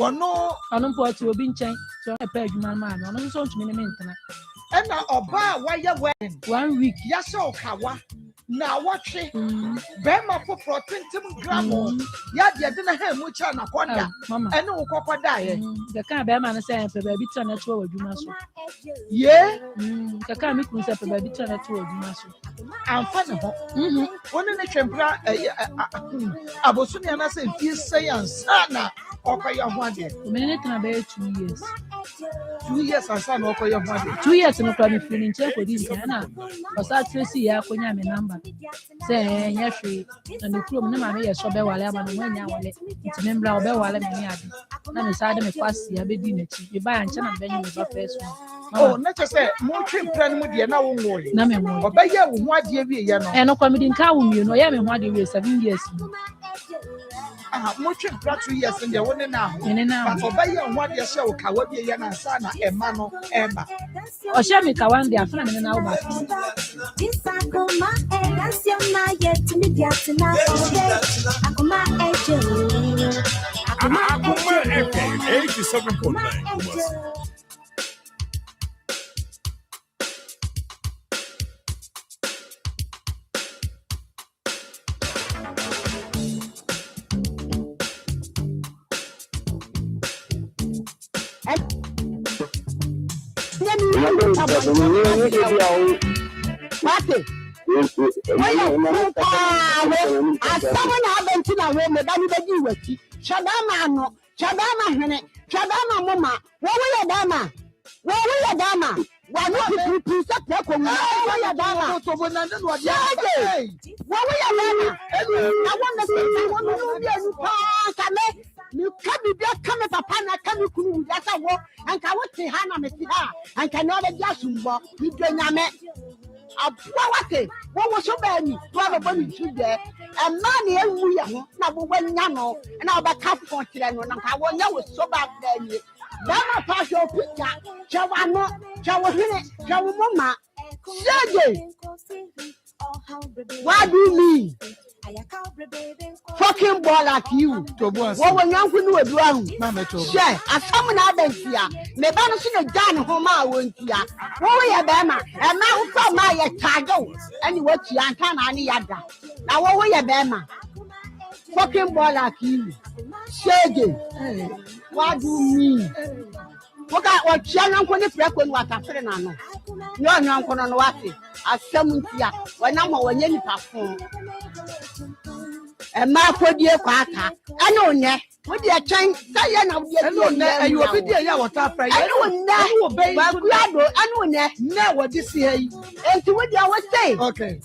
Ono port will be in chain, so I pay you man, on so much minimum. And now, Oba, why you wearing 1 week? Yes, so Kawa. Now watch it. Bema for 20 grams. Yet you didn't have much on a corner, Mamma. And no crocodile. The kind of Bema saying for baby turn at 2 you must. Yeah, the kind of me for baby turn at 2 you must. I'm funny. One in the chamber, Abosuniana said, you say, and Sana, or your 1 year. Minute and about 2 years. 2 years and son, or your 1 year. 2 years and a probably feeling check with this Anna. Or start to see ya when I'm a number. Say, yes, and the crew, no matter so be while I'm when you want it. It's a member of Bell while I'm in. Then it's either a fast year, be you buy and channel venue with your first one. Oh, not to say, more trip plan with you now, no, or by you, what year we are, and no comedy cow, you know, I am what you 7 years. Much in 2 years in the one now, but for by you, what you show, Kawabi and Sana, and Mano, Emma. Or shall me Kawan, they are from an hour. Akoma FM 87.9. You can be come up upon a chemical that's a walk and can watch the Hannah Messiah and cannot adjust you doing a man. What was so bad? Probably today, and money and we are not when Yano and our back up for children. And I was so bad then. Dama pass your picture, Chavano, Chawu Mama, Sergey. What do you mean? Fucking boy like you. What when young people were drowned? Share, as someone out here, may banish a gun home. I won't here. What Bama, and now from my tago, and what you can't any other. Now, what Bama? Fucking boy like you. Sergey, what do you mean? What I want young when you break when what I'm saying. No, I'm going to watch it. I summon here when I'm when you perform. And my poor dear Quaka, I know that. What you are trying to say, I know you will be there. What I know that. I know that. Now, what you say, and to what you would say. Okay.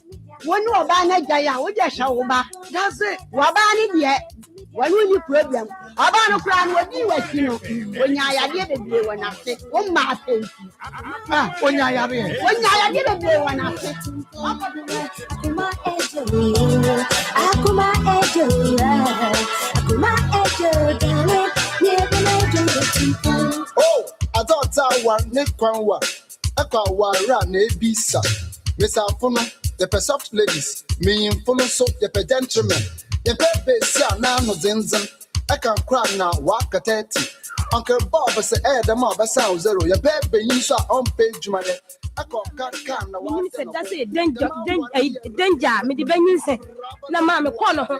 When you are buying a what you shall back. That's it. What about it yet? When you problem, about a crown what you were, you know, when I did a day when I said, oh, my face. When I did a day when I said, oh, I thought I want Nick Kwanwa. I call Run a Bisa. Miss Alphona, the soft ladies, me in full so the gentlemen. The baby said, now no zinzin. I can cry now, walk a 30. Uncle Bob said, the mob sound zero. Your baby, you saw on page money. I can't now. That's it, danger, me the Benin said, no, mamma, corner.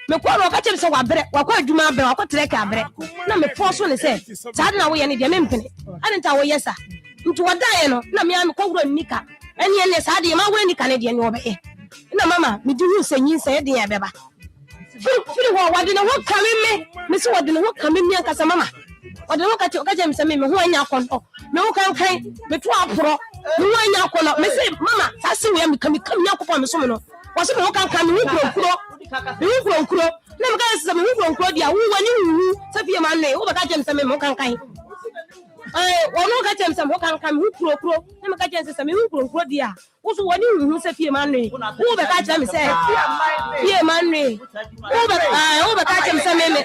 Me kwano ka chim se wa bre wa kwa adwuma bre wa kwa trek abre na me force ne se sa na wo ye ne de me mpene ane nta wo yesa ntu wadaye no na me am kwawro nika ene ne sa de ma wo nika ne de ne wo be na mama me di hu se nyin se de ya beba firi ho wade ne ho kame me se wade ne ho kame mi ankasa mama wade ne ho ka chim se me ho anya konto me ho kan me to apro me ho anya kono me se mama sa se wo me kame yakopɔ me so me no wo se me ho kan me hu kuro na me ka se me hu kuro dia wo wani hu se fie ma ne wo ba ka chim se me ho kan wo no ka chim se me ho kan me hu kuro na me ka chim se me hu kuro dia wo so wani hu se fie ma ne wo ba ka chim se fie ma ne wo ba ka chim se me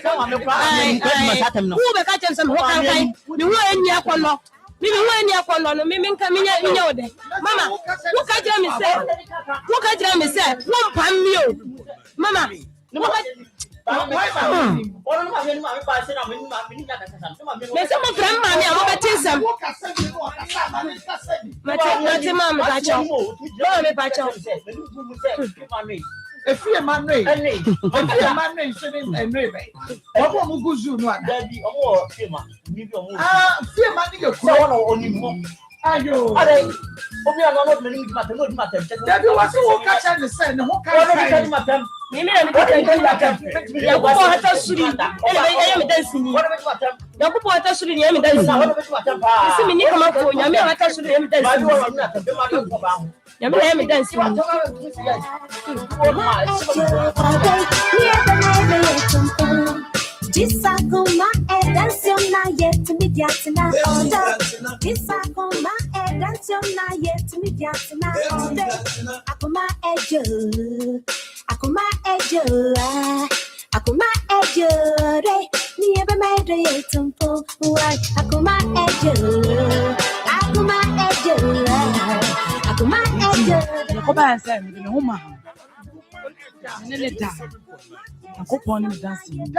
wo ba ka chim se me ho kan me hu eni akono me hu eni akono no me nka me nya ode mama wo ka jira me se wo mpam mi o mama mo friend mommy am ba tinsam. Mate mama ba cho. Mama me ba cho. Efie manwe. Efie manwe sinin enwe be. Obo mu guzu no ada. Daddy, omo fema. Bibi omo. Fie mani ye So one onimo. Ayo. Are. Obi an no me ni matem, no matem. Daddy was so catch and say no ho Kan matem. Me me ni ka matem. Ya ko hata suri. Ya me dansi ni. Ya ko hata suri ni ya me dansi. Isi me ni kama ko nya me hata suri ya me dansi. Ya me dansi. Akoma edansiom na yet me diatina order. Akoma edansiom na yet me diatina order. Akoma ejo, Akoma ejo re ni ebe me de yetumpo. Akoma ejo, Akoma ejo. Akoma Nsem me ho ma. Ne da. Akopon ni dancing.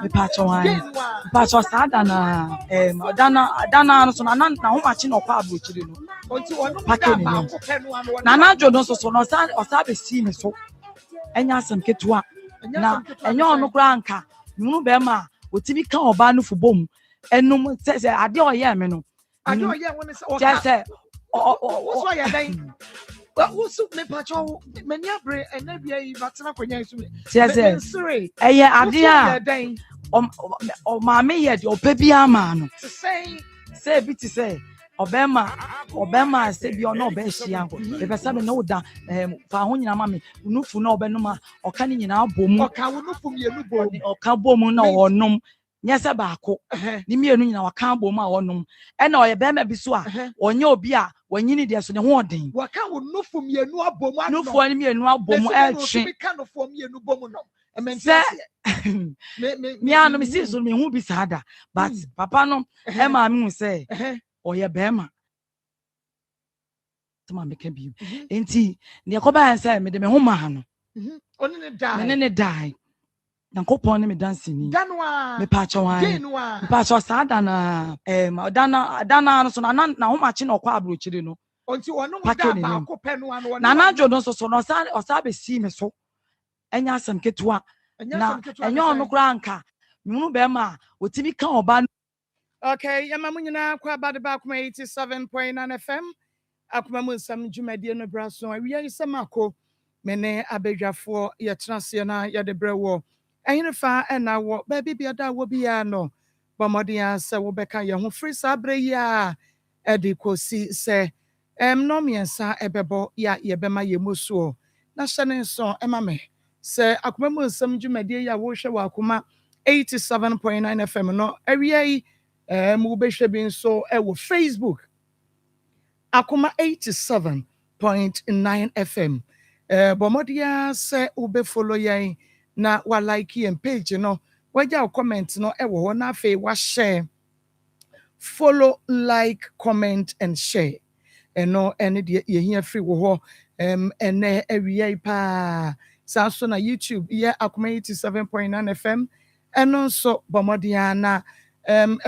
Me pacho wan. Pacho sada na dana no so na ho machi no kwa abrochiri no. Onti wonu Pakeni no. Na na jodo so no osa be si me so. Enya asem ketua. Na enya onu kra anka. Nunu be ma otimi kan oba no fubom. Enum se ade oye me no. Ade oye woni se o ka. Se o so ya dan. What's up, Nepacho? Many abre and Nebia, Batana Quenya. Yes, Aya Adia, Mammy, yet your pebia man. Say, bit to say, Obama, say, you're no best young. If I said no, that Fahunia Mammy, Nufu no Benuma, or canning in our boom, or Kawunufum, or Kabomuna or Num. Yes, abako. Nimi enu na wakambo ma onum. E na oyebema bisua. Onye obia when you need so ne ho den. Waka wo nufu mienu abomu ano. Nufu ani mienu abomu e twe. Me ka no fo mienu bomu no. Me anu me see so me hu bi sada. But papa no e ma me hu say oyebema. Tama me ka bi. Enti ne yakoba say me de me hu ma no. Oni ne die. Me ne die. Yankopon me dancing. Danwa. Me pacho wan. Me pacho sada na dana no so na ho machi no kwa abrochiri no. Onti wonu da ba akopɛ no ano. Na jodo so no osa be si me so. Enya asem ketua. Na enya onu kra anka. Nunu be ma otimi kan oba. Okay, yama munyina kwa bade ba kuma 87.9 FM. Akoma mu nsam dwumadie no braso. Awiya isem akọ mene abedwafo ye tenase na ye de brewo. Ehinifa ena wo baby biada wo bia no. Bomodin se wo beka ye ho free sabre ya edi kosi se no miensa ebebo ya ye bema ye musuo. Na hyene nso ema me se akoma mu nsam dwumadie ya wo hwe wa akoma 87.9 FM no awiya yi mu behwe bi nso wo Facebook Akoma 87.9 FM. Bomodia se ube follow yen na wa like yen page no. Waja comment no wo na fe wa share. Follow, like, comment and share. No any de ye here free wo ene ewiye pa. Sanso na YouTube ye Akoma 87.9 FM. And also bomodia na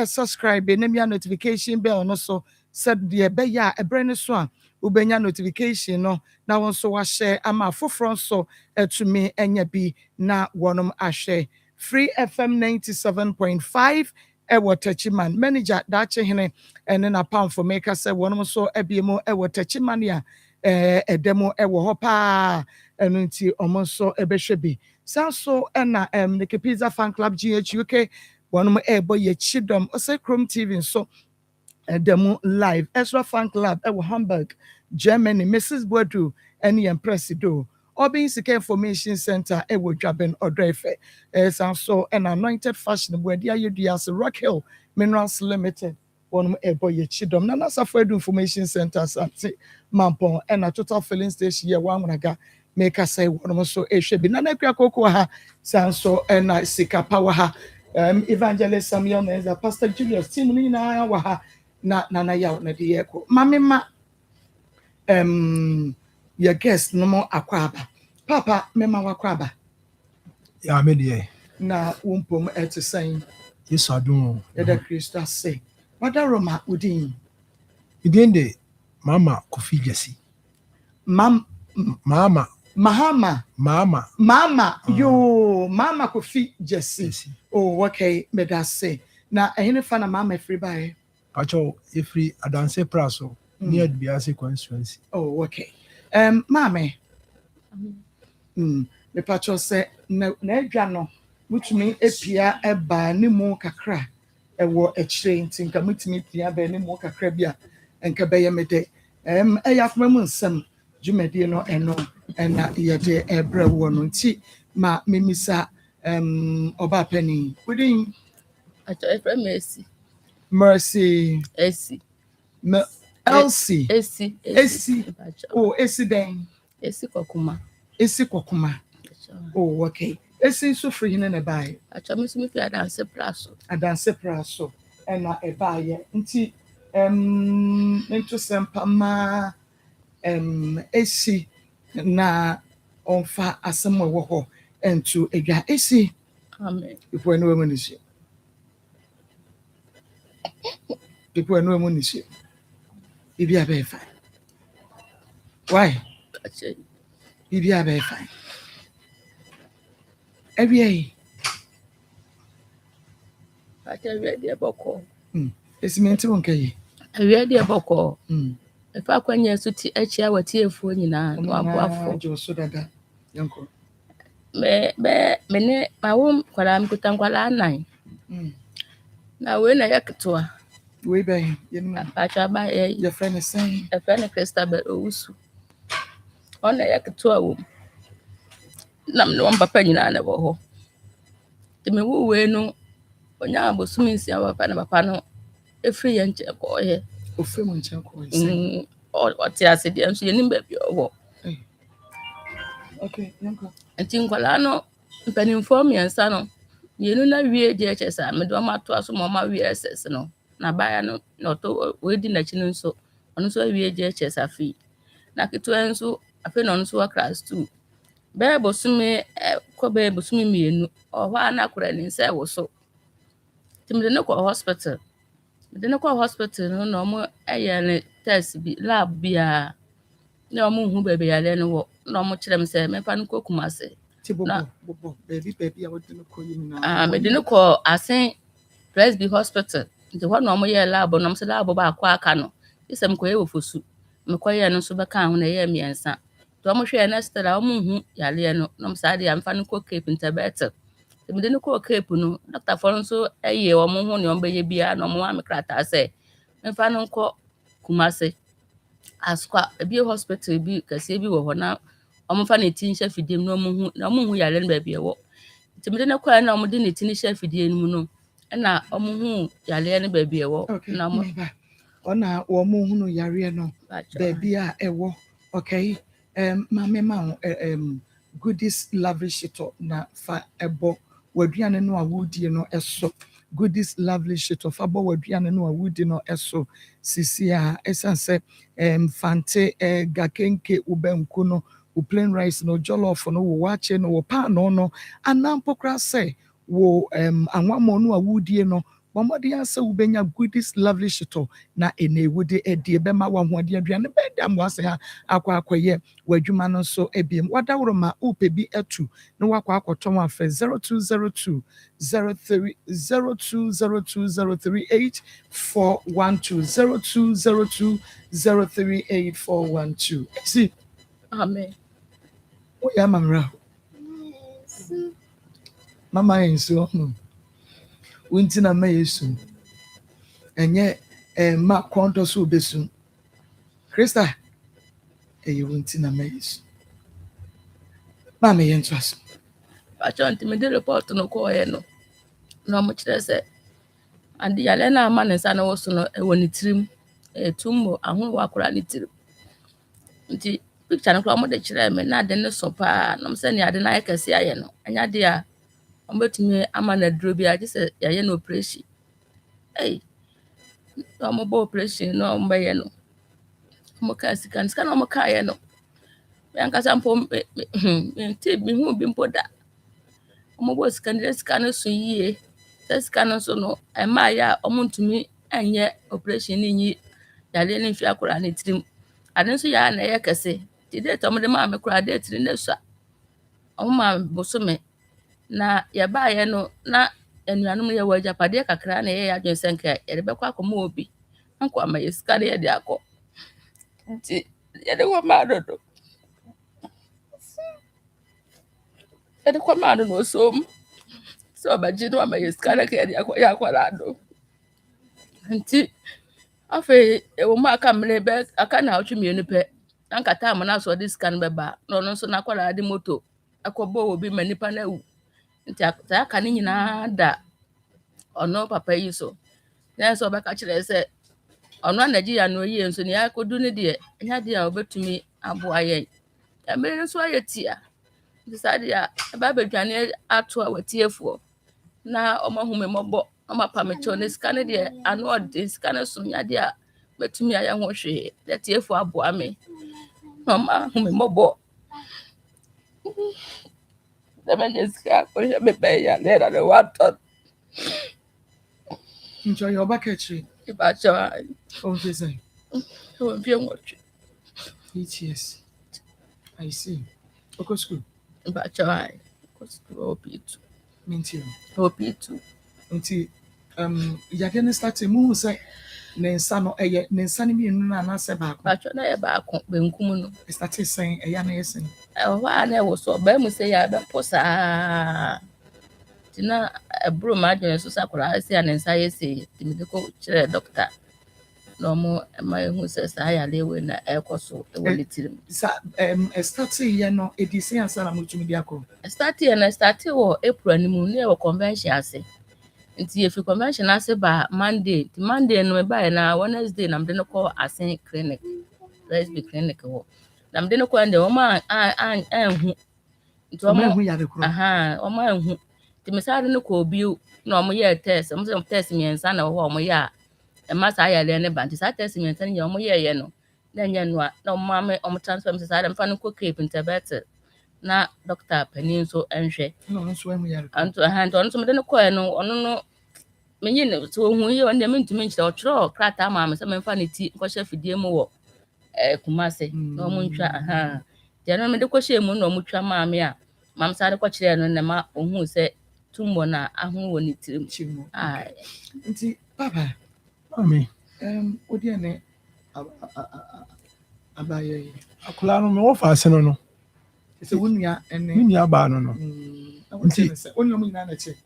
subscribe na me notification bell no so said the beya ebrene so a ubenya notification no na won so wa share ama foforo so to me enya bi na wonom a share Free FM 97.5 ewo tachiman manager dache hene ene na pound for maker say wonom so ebiemo ewo tachiman ya edemo ewo ho pa enu nti omo so ebehwe bi sanso ena the Pizza Fan Club GHUK wonom ebo ye chidom ose Chrome TV so demo live Ezra Fan Club Hamburg, Germany, Mrs. Boadu, and Presido. Obin Sika Information Center Dwaben Odrefe. So an anointed fashion where the ideas Rock Hill Minerals Limited. One boy chidom. Nana Safedu Information Center Santi Mampon and a total filling station year one when I got make us say one so a should be Nana Koko Sanso and Sika Power ha. Evangelist Samuel is a Pastor Julius Timina Waha. Na ya na de yeko mamema your guest no more akwaba papa mema wakwaba ya me de na wumpom ɛte sɛn Yesu adum. yɛda Kristo ase wada Roma udin Idende Mama Kofi Jesse. Mama Mama yo Mama Kofi Jesse. Oh okay medase na ehene fa na mama free by Pacho efri adanse praso near Biase constituency. oh okay mame me pacho se na adwa no mutumi epia eba ne mu kakra ewo ekire nti nka mutumi pia ba ne mu kakra bia enka beye mede eya afoma mu nsem dwumadi no eno na yede ebra wo no nti ma memisa oba pani within acho efra Mercy Esi Elsie Esi oh Esi den Esi kokuma oh okay Esi so free hine na bai acho me sumi fi adanse praso na e bai nti into sempa ma Esi na onfa asem wo ho entu edwa Esi amen people no we nisi people no we nisi ibi abe fine why acho ibi abe fine every acho ready boko Esi menti wonka yi ready boko efa kwanya suti achia watiefu nyina no aboafo jo so dada yanko me ne mawum kwala mkuta kwala nan na we na yaktoa we be yenu acha ba your friend is saying a friend Christabel Owusu ona yaktoa wo nam no papa nyina na bo ho teme wo we no onya abosumi nsia papa na papa no efri ye nche ko he ofre mo nche ko he o ti ase de nso ye nimba bi obo okay yanko anti nkwala no mpanimfo miensa no yenu na wie je chesa me do ma to aso mo ma wie ss no na baya no no to we di na chi nso ono so wie je chesa fi na kitu enso afi no nso class 2 be bosumi ko be bosumi mienu o hwa na kura ni nsa wo so timde ne ko hospital no mo ayane test bi lab bia na mo hu bebe yale no wo na mo kirem se me pa no kokumase na baby I want to call you now me de no ko asen Presby hospital nti ho na mo ye lab no mo se lab ba akwa aka no isem ko ye wo fosu me ko ye no so be kan ho na ye miensa to mo hwe na stella mo hu yale no mo sa de amfa no ko cape interbetter me de no ko cape no doctor for nso eye wo mo hu ne on be ye bia no mo am krata se me fa no ko kumase askwa bi hospital bi kase bi wo ho na omo fa ne tin hye fidiem no mo hu yale no ba bia wo timide ne kwa na omo de ne tin hye fidiem mu no na omo hu yale no ba bia wo na mo ona wo mo hu no yare no ba bia ewo okay mama ma goodies lavish to na fa ebo waduane no awudie no eso goodies lavish to fa bo waduane no awudie no eso sisi a esanse fante gakenke ubenku no plain rice no jollof no wo wache no wo pa no anampokra se wo anwamo no awudie no Bomodi asa ubenya goodies lovely shito na ene wude edie bema wa hoade aduane beda mwase ha akwaye wadwuma no so ebiem wadawro ma upebi etu na wakwa akoton afa 0202 0302038412 0202 038412 see amen o ya mamra mama enso Unti na Yesu enye ma konto so besu Krista unti na Yesu ma me yentu aso acho nti me de report no ko ye no na mo kire se andi yale na ama ne sa na wo so no e woni tirim tumbo ahun wa kura ni tirim nti picture no ko mo de kire me na de ne so pa na mo se ne ade na ye kase aye no anya de a ombetumi ama na duro bi aje se yaye no operation no mo operation no mo ye no mo ka sika na mo ka ye no me anka sampo me ti bi hu bi mpoda Omo sika ne sika no so yie. Sika no so no ema ya omo ntumi anye operation ni nyi yale ne hwe akora ne tirim. Ade nso ya na ye kese. Ti date omo de ma me kora date ni na sua. Omo ma bosome na ya ba ye no na enuanum ye wa japade kakra na ye ya adwen senka ye de bekwa akoma obi. Anko ama ye sika ye de akọ. Nti ye de wo ma dodo. Ye de kwa ma do no so so abagye ama ye sika na ka ye de akọ ya akwara do. Nti afi ewo ma aka mre be aka na otwe mienu pe anka time na so this kan be ba no no so na kwara de moto akobo obi manipa na wu nti aka ni nyina da ono papa yi so na so be ka kire se ono Nigeria no yi enso ne akodu ne de nya de a obetumi abo aye ya mere so aye tia nti sa de a ba bedwane ato a watiefuo na omahume mobo pa me cho ne sika ne de ano de sika ne so nya de a betumi aya ho hwe de tiefuo abo ame omahume mobo da menyeska ko je me be ya le da wato Enjoy your bucketry. iba cha Oh, this is o bi enwoche 8 years. I see. Okay, school. iba cha ko school opitu Minti. opitu Nti yage ne start mu say ne nsa no eye ne nsa ne mienu na na se ba ko. ba cha na ye ba ko benkum no Start saying eya na yesen. wa na wo so ba mu se ya ba posa tina ebro ma adwen so sakura ase ya ne nsa yesi timide ko kire doctor no mo ma ehu se sa ya lewe na ekoso e woni tirim Sa start ye no edisi ansa na mutumi dia ko. start wo April ni mu ne wo convention ase nti efi convention ase ba Monday no me ba na Wednesday na mde no ko ase clinic lesbi clinic wo na mde no ko ande wo ma anhu nti wo ma hu ya de kro. wo ma anhu nti me sa de no ko obi na wo ye test mo se test mi ensa na wo mo ya e ma sa ya le ne ba nti sa test mi ensa ne wo ye no na nya no na mo ma me transfer mi sa de mfa no ko Cape Interbetter na doctor panin so enhwe No so hu ya de. anto anto me de no ko no ono no menye no so hu ye on de mentumi nkyere o kyerɛ krata ma me se me mfa ne ti ko hye fidie mu wo Kumase na mo ntwa de no me de ko hye mu na mo twa ma me a mam sa de ko kyerɛ no na ma ohun se tumbo na ahu wo ne tirim Chimu. ai Nti papa Mami, odi ene abaye. akula no me wo fa ase no. Se wonua ene. Ni aba no. Nti onyo mu nyina na che.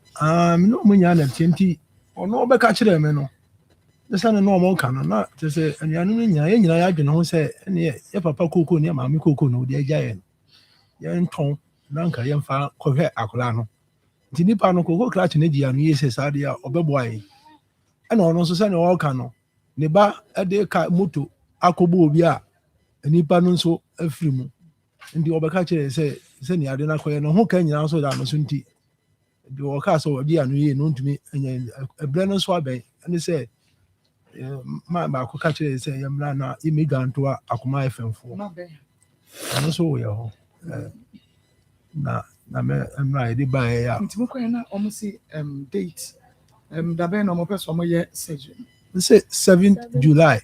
Me no mo nya na tienti. Ono obeka kire me no. Desa no no mo ka no na te se anuanu no nya ye nyina ya adwene ho se ene ye papa koko ne maami koko no de agya ye no. Ye nton na nka ye mfa kohwe akula no. Nti nipa no koko kra ne dia no ye se sa de a obebo ayi. Ana ono so se ne wo ka no. Ne ba ade ka moto akobo obi a nipa no nso afiri mu. Ndi obeka kire se ne ade na koye no ho ka nyina so da no so nti de wo ka so odi anu ye no ntumi anya ebre no so aben ene se ma ba ko ka kire se yemra na imigranto Akoma FMfo Na be. no so wo ye ho na me emra e di ba ya Nti mo ko na omo si date da be no mo person mo ye surgery. say 7th July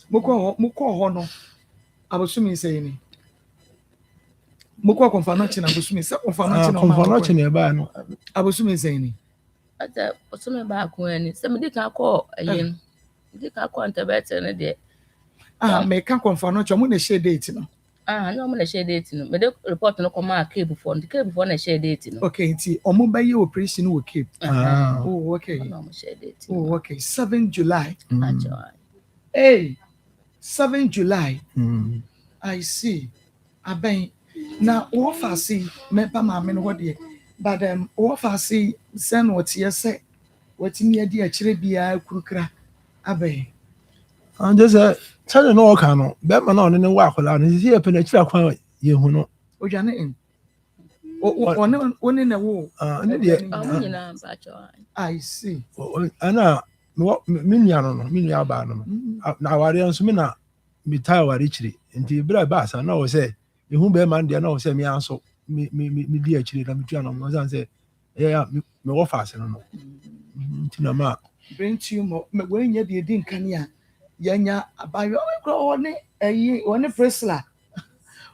Mo ko ho no abosumi say ni. Mo ko konfa chi na abosumi se konfa chi na konfa chi na e ba no abosumi say ni. ata osome ba ko ani se me de ka ko ayen de ka ko Interbetter ne de Me ka konfa chi mo na share date no. no mo na share date no me de report no ko ma Cape for na share date no Okay, nti omo ba ye operation wo Cape. Oh, okay. no mo share date Oh, okay. 7 July. acha Hey, 7 July. I see. Aben na wo fa see me pa ma me no ho de. But wo fa see sen what ye say. What me adi a kire bia kurukra. Aben. and just tell no ka no be ma na one ne wa akola no si e pe na kira kwan ye hu no Ojane en. One na wo. ne de nyina ba acha I see. ana me nua no me nua ba no na aware nso me na me tai aware kiri nti bra ba sa na wo se ehu be man de na wo se me anso me di actually na me tu na mo say yeah me offer ase no ntina ma brain tumor me when ye de di nkan ya yanya abayo ko one eyi one Priscilla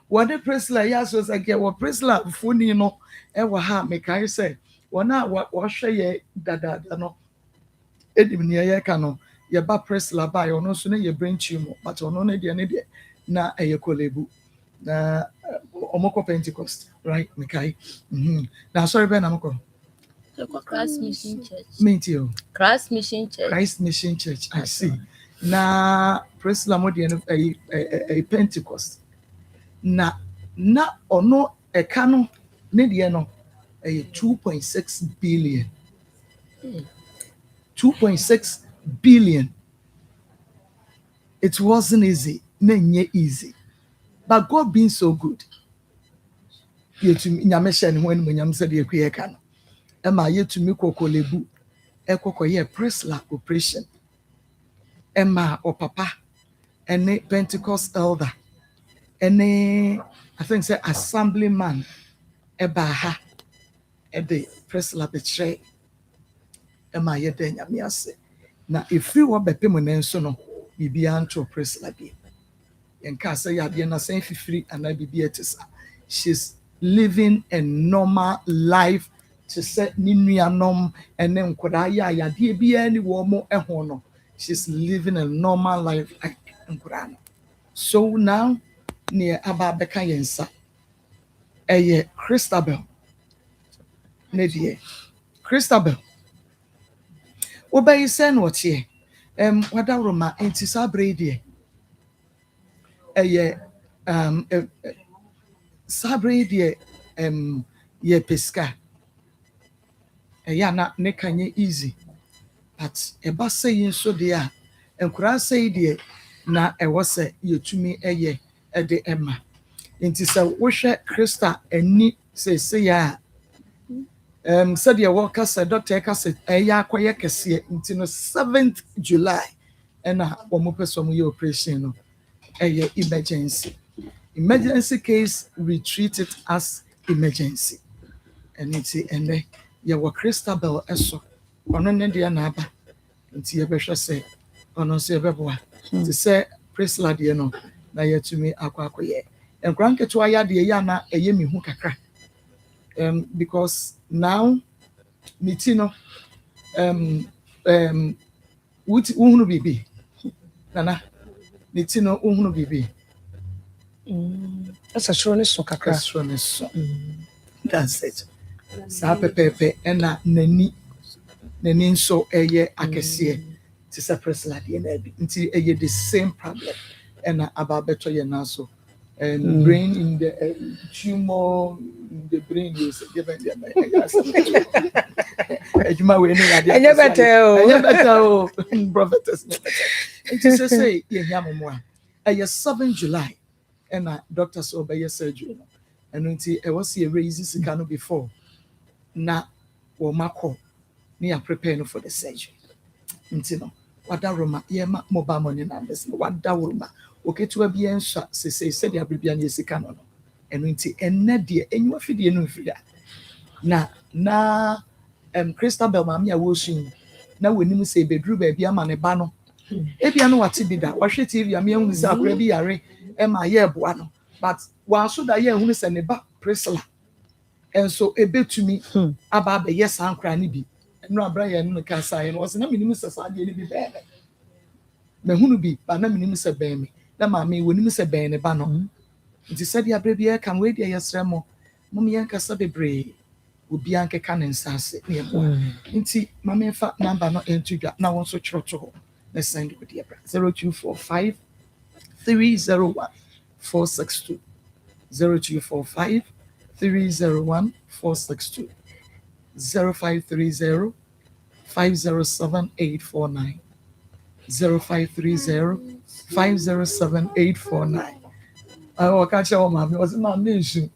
one Priscilla ya so say ke wo Priscilla funi no e wa ha me kai say wona wa hwe ye dada no edim ne ye ka no ye ba Priscilla ba yo no so ne ye brain tumor but ono ne de na eye kolebu na omoko Pentecost right me kai na sorry be na moko Christ Mission Church. mentio Christ Mission Church. Christ Mission Church I see na Priscilla mo de a Pentecost na ono eka no ne de no 2.6 billion 2.6 billion. It wasn't easy nenye easy but God being so good yetum nyame hye ne ho ani nyam se de ekwe eka no ema yetumi kokolebu ekokoye Priscilla operation ema o papa ene Pentecost elder ene I think say assemblyman eba ha ede Priscilla betre ema yede nyame ase na efiri wo bepem ne nso no bibia nto Priscilla bi enka say yade na say fifiri ana bibia tesa she's living a normal life to set ninuanom ene nkoda ya yade bia ni wo mo eho no she's living a normal life like nkoda no. So now near ababeka yensa eye Christabel nedie Christabel obey sen what ye wada roma enti sabre die eye sabre die ye pesca na ne kanye easy but eba say so dia enkura say die na ewo se yetumi eye de emma enti se wo hwe Krista ani se ya said your worker said doctor kase eya akoye kese enti no 7th July na omo person ye operation no emergency case we treat it as emergency and it's ene ye wo Christabel eso ono ne dia na aba enti ye behwe se ono se beboa ti se Priscilla de no na yetumi akoye enkranketo aya de ya na eye mihu kakra because now mitino uhunu bibi nana mitino uhunu bibi Asa shro ne so kakra so that's it sa pepepe ena nani nso eye akese ti sa Priscilla de na bi nti eye the same problem ena ababeto ye na so brain in the tumor in the brain is given the ejuma we no ade enye better prophetess it is say ye nyammo a 7 July and doctors obey surgery and until I was here raise sika no before na wo mako ni ya prepare for the surgery until no wada roma ye ma mobile money numbers wada roma oketua bi ensa se de abribia na sika no eno nti enne de enwa fidie no mfida na Christabel mama ya wosun na wonim se bedru ba bia ma ne ba no ebia no wate bi da wahwe TV am ehunu se akora bi yare ma ye boa no but wa so da ye ehunu se ne ba Priscilla enso ebetumi aba ba yes ankra ne bi no abra ye no ka sai no se na minim se sa de ne bi be na hunu bi ba na minim se be me na maame wonim se ben ne ba no nti se dia brebia kan we dia yesremo mum yen kasa bebre obi ankeka ne nsase ne yebo nti maame fa number no entudwa na won so chroto na send with dia 0245 301 462 0245 301 462 0530 507 849 0530 507-849. I will catch your mommy. Was my mission?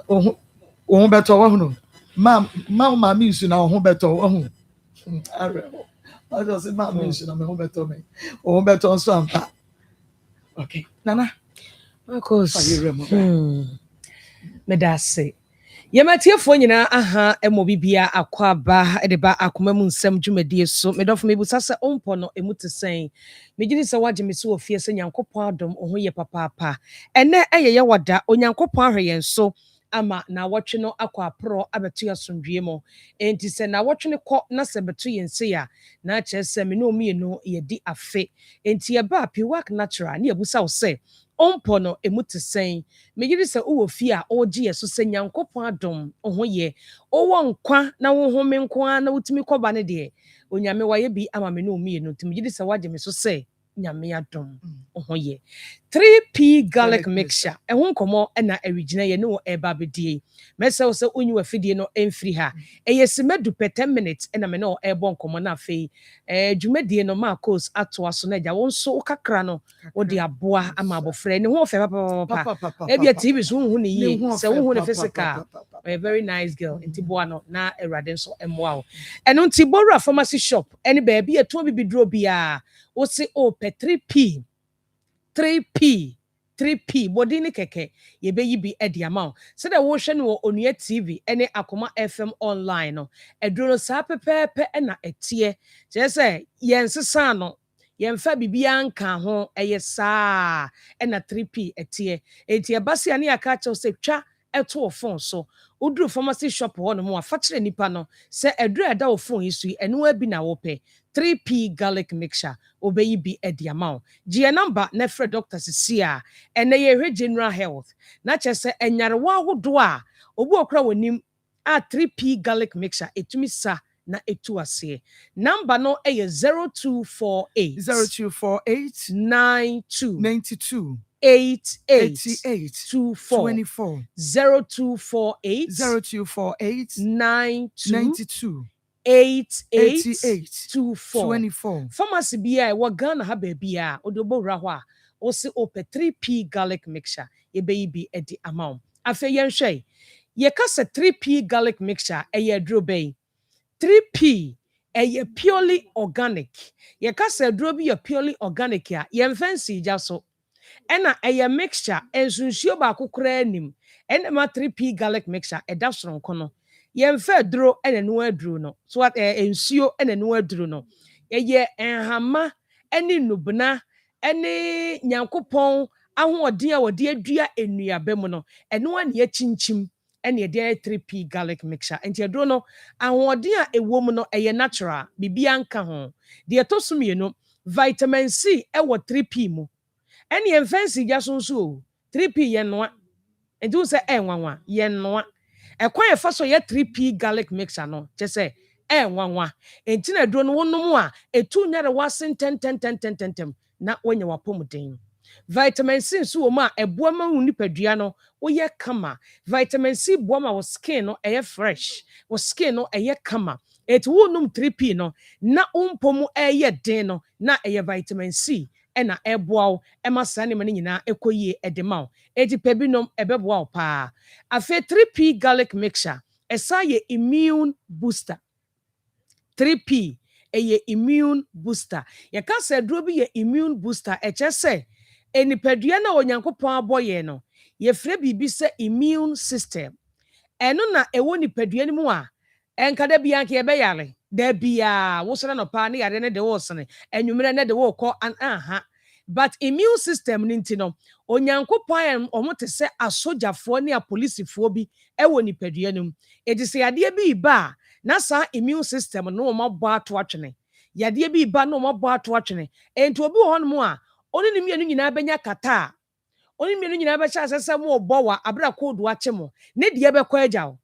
Oh, better one. Mamma mission now. Who better one? I just my mission. I'm home better me. Oh, better on some. Okay, Nana. Of course. medase yɛmatiefoɔ nyinaa aha ɛmɔ bibia akɔ aba ɛde ba akoma mu nsɛm dwumadie so medɔfo mebusa sɛ ɔmpɔ no ɛmu te sɛn megyene sɛ woagye me so wɔ fie sɛ nyankopɔn adom wo ho yɛ papaapa ɛnɛ ɛyɛ yɛwɔda onyankopɔn ahwɛ yɛn so ama na wɔtwe no akɔ aporɔ abɛto asomdwie mu enti sɛ na wɔtwe no kɔ na sɛ bɛto yɛn se a na kyerɛ sɛ me ne ɔmienu yɛdi afe enti yɛba piwak natural ne yɛbusa wo sɛ ɔmpɔ no ɛmu te sɛn megyere sɛ wowɔ fie a ɔregye yɛ so sɛ nyankopɔn adom wo ho yɛ wowɔ nkwa na wo ho me nko a na wotumi kɔba no deɛ onyame wayɛ bi ama me ne ɔmienu nti megyere sɛ woagye me so sɛ nyame adom wo ho yɛ 3p garlic mixture ɛho nkɔmmɔ ɛna ɛregyina yɛ ne wɔ ɛba bɛdie mɛsɛ wo sɛ wonyi w'afidie no ɛmfiri ha ɛyɛ simadu pɛ 10 minutes ɛna me ne wɔ ɛbɔ nkɔmmɔ no afei dwumadie no maakos atoa so no agya wo nso wo kakra no wode aboa ama abɔfrɛ ne ho ɔfɛ papapapa ebia tv so wohu ne yie sɛ wohu ne physical a very nice girl nti boa no na awurade nso ɛmmoa wo ɛno nti bɔwura pharmacy shop ɛne baabi ɛtɔn bibiduro biaa wo se pɛ 3p bɔden ne kɛkɛ yɛbɛyi bi ɛde ama wo sɛdeɛ wohwɛ no wɔ onua tv ɛne akoma fm online no ɛduro no saa pɛpɛɛpɛ ɛna ɛteɛ kyerɛ sɛ yɛnsesa no yɛmfa biribiara nka ho ɛyɛ saa ɛna 3p ɛteɛ enti ɛba se a ne yɛaka kyɛw sɛ twa ɛto wɔ phone so woduru pharmacy shop hɔ no mu a fa kyerɛ nipa no sɛ ɛduro ɛda wɔ phone yi so yi ɛno abi na wopɛ 3p garlic mixture obɛyi bi ɛde ama wo gyeɛ number na frɛ Dr. Sisi a ɛnɛ yɛhwɛ general health na kyerɛ sɛ ɛnyarewa ahodoɔ a obi okura w'anim a 3p garlic mixture ɛtumi sa na etu aseɛ number no ɛyɛ 0248 92 88 24 0248 92 8824 pharmacy bia ɛwɔ Ghana ha baabi a ɔde bɔwura hɔ a ɔse opɛ 3p garlic mixture yɛbɛyi bi ɛde ama wo afei yɛnhwɛ yɛka sɛ 3p garlic mixture ɛyɛ aduro bɛyi 3p ɛyɛ purely organic yɛka sɛ aduro bi yɛ purely organic a yɛmfa nsi gya so ɛna ɛyɛ mixture nsunsuo baako koraa anim ɛna ma 3p garlic mixture ɛda soronko no yɛmfa aduro ɛna no aduro no so nsuo ɛna no aduro no ɛyɛ nhama ɛne nubena ɛne nyankopɔn ahoɔden a wɔde adua nnuaba mu no ɛno ani yɛkyinkyim ɛne yɛde ayɛ 3p garlic mixture nti aduro no ahoɔden a ɛwɔ mu no ɛyɛ natural bibia nka ho deɛ ɛtɔ so mmienu vitamin C ɛwɔ 3p mu ɛne yɛmfa nsi gya so nso o 3p yɛnoa nti wo sɛ ɛnwanwa yɛnoa ɛkwan yɛfa so yɛ 3p garlic mixture no kyɛ sɛ ɛnwanwa nti na aduro no wonom a ɛtu nyare wase ntɛntɛntɛntɛntɛm na woanya wapɔmuden vitamin C nso wɔ mu a ɛboa ma wo nipadua no woyɛ kama vitamin C boa ma wo skin no ɛyɛ fresh wo skin no ɛyɛ kama ɛti wonom 3p no na wompɔ mu ɛyɛ den no na ɛyɛ vitamin C ɛna ɛboa wo ɛma saa nneɛma no nyinaa ɛkɔ yie ɛde ma wo ɛti pɛ binom ɛbɛboa wo paa afei 3p garlic mixture ɛsa yɛ immune booster 3p ɛyɛ immune booster yɛka sɛ aduro bi yɛ immune booster ɛkyɛ sɛ enipadua na onyankopɔn abɔ yɛn no yɛfrɛ biribi sɛ immune system ɛno na ɛwɔ nipadua no mu a ɛnkada bia nka yɛbɛyare da bia wosoro no paa ne yare ne de wo sene enwumere ne de wo kɔ aha but immune system ni nti no onyankopɔn ɔmo te sɛ asogyafoɔ ne apolisifoɔ bi ɛwɔ nipadua no mu edi sɛ yadeɛ bi ba na saa immune system no ɔmo bɔ ato atwene yadeɛ bi ba no ɔmo bɔ ato atwene enti obi wɔ hɔ no mu a oni ne mienu nyinaa bɛnya kata oni mienu nyinaa bɛhyɛ asɛsɛ mo bɔ wa abra code wa kye mo ne deɛ bɛkɔ agya wo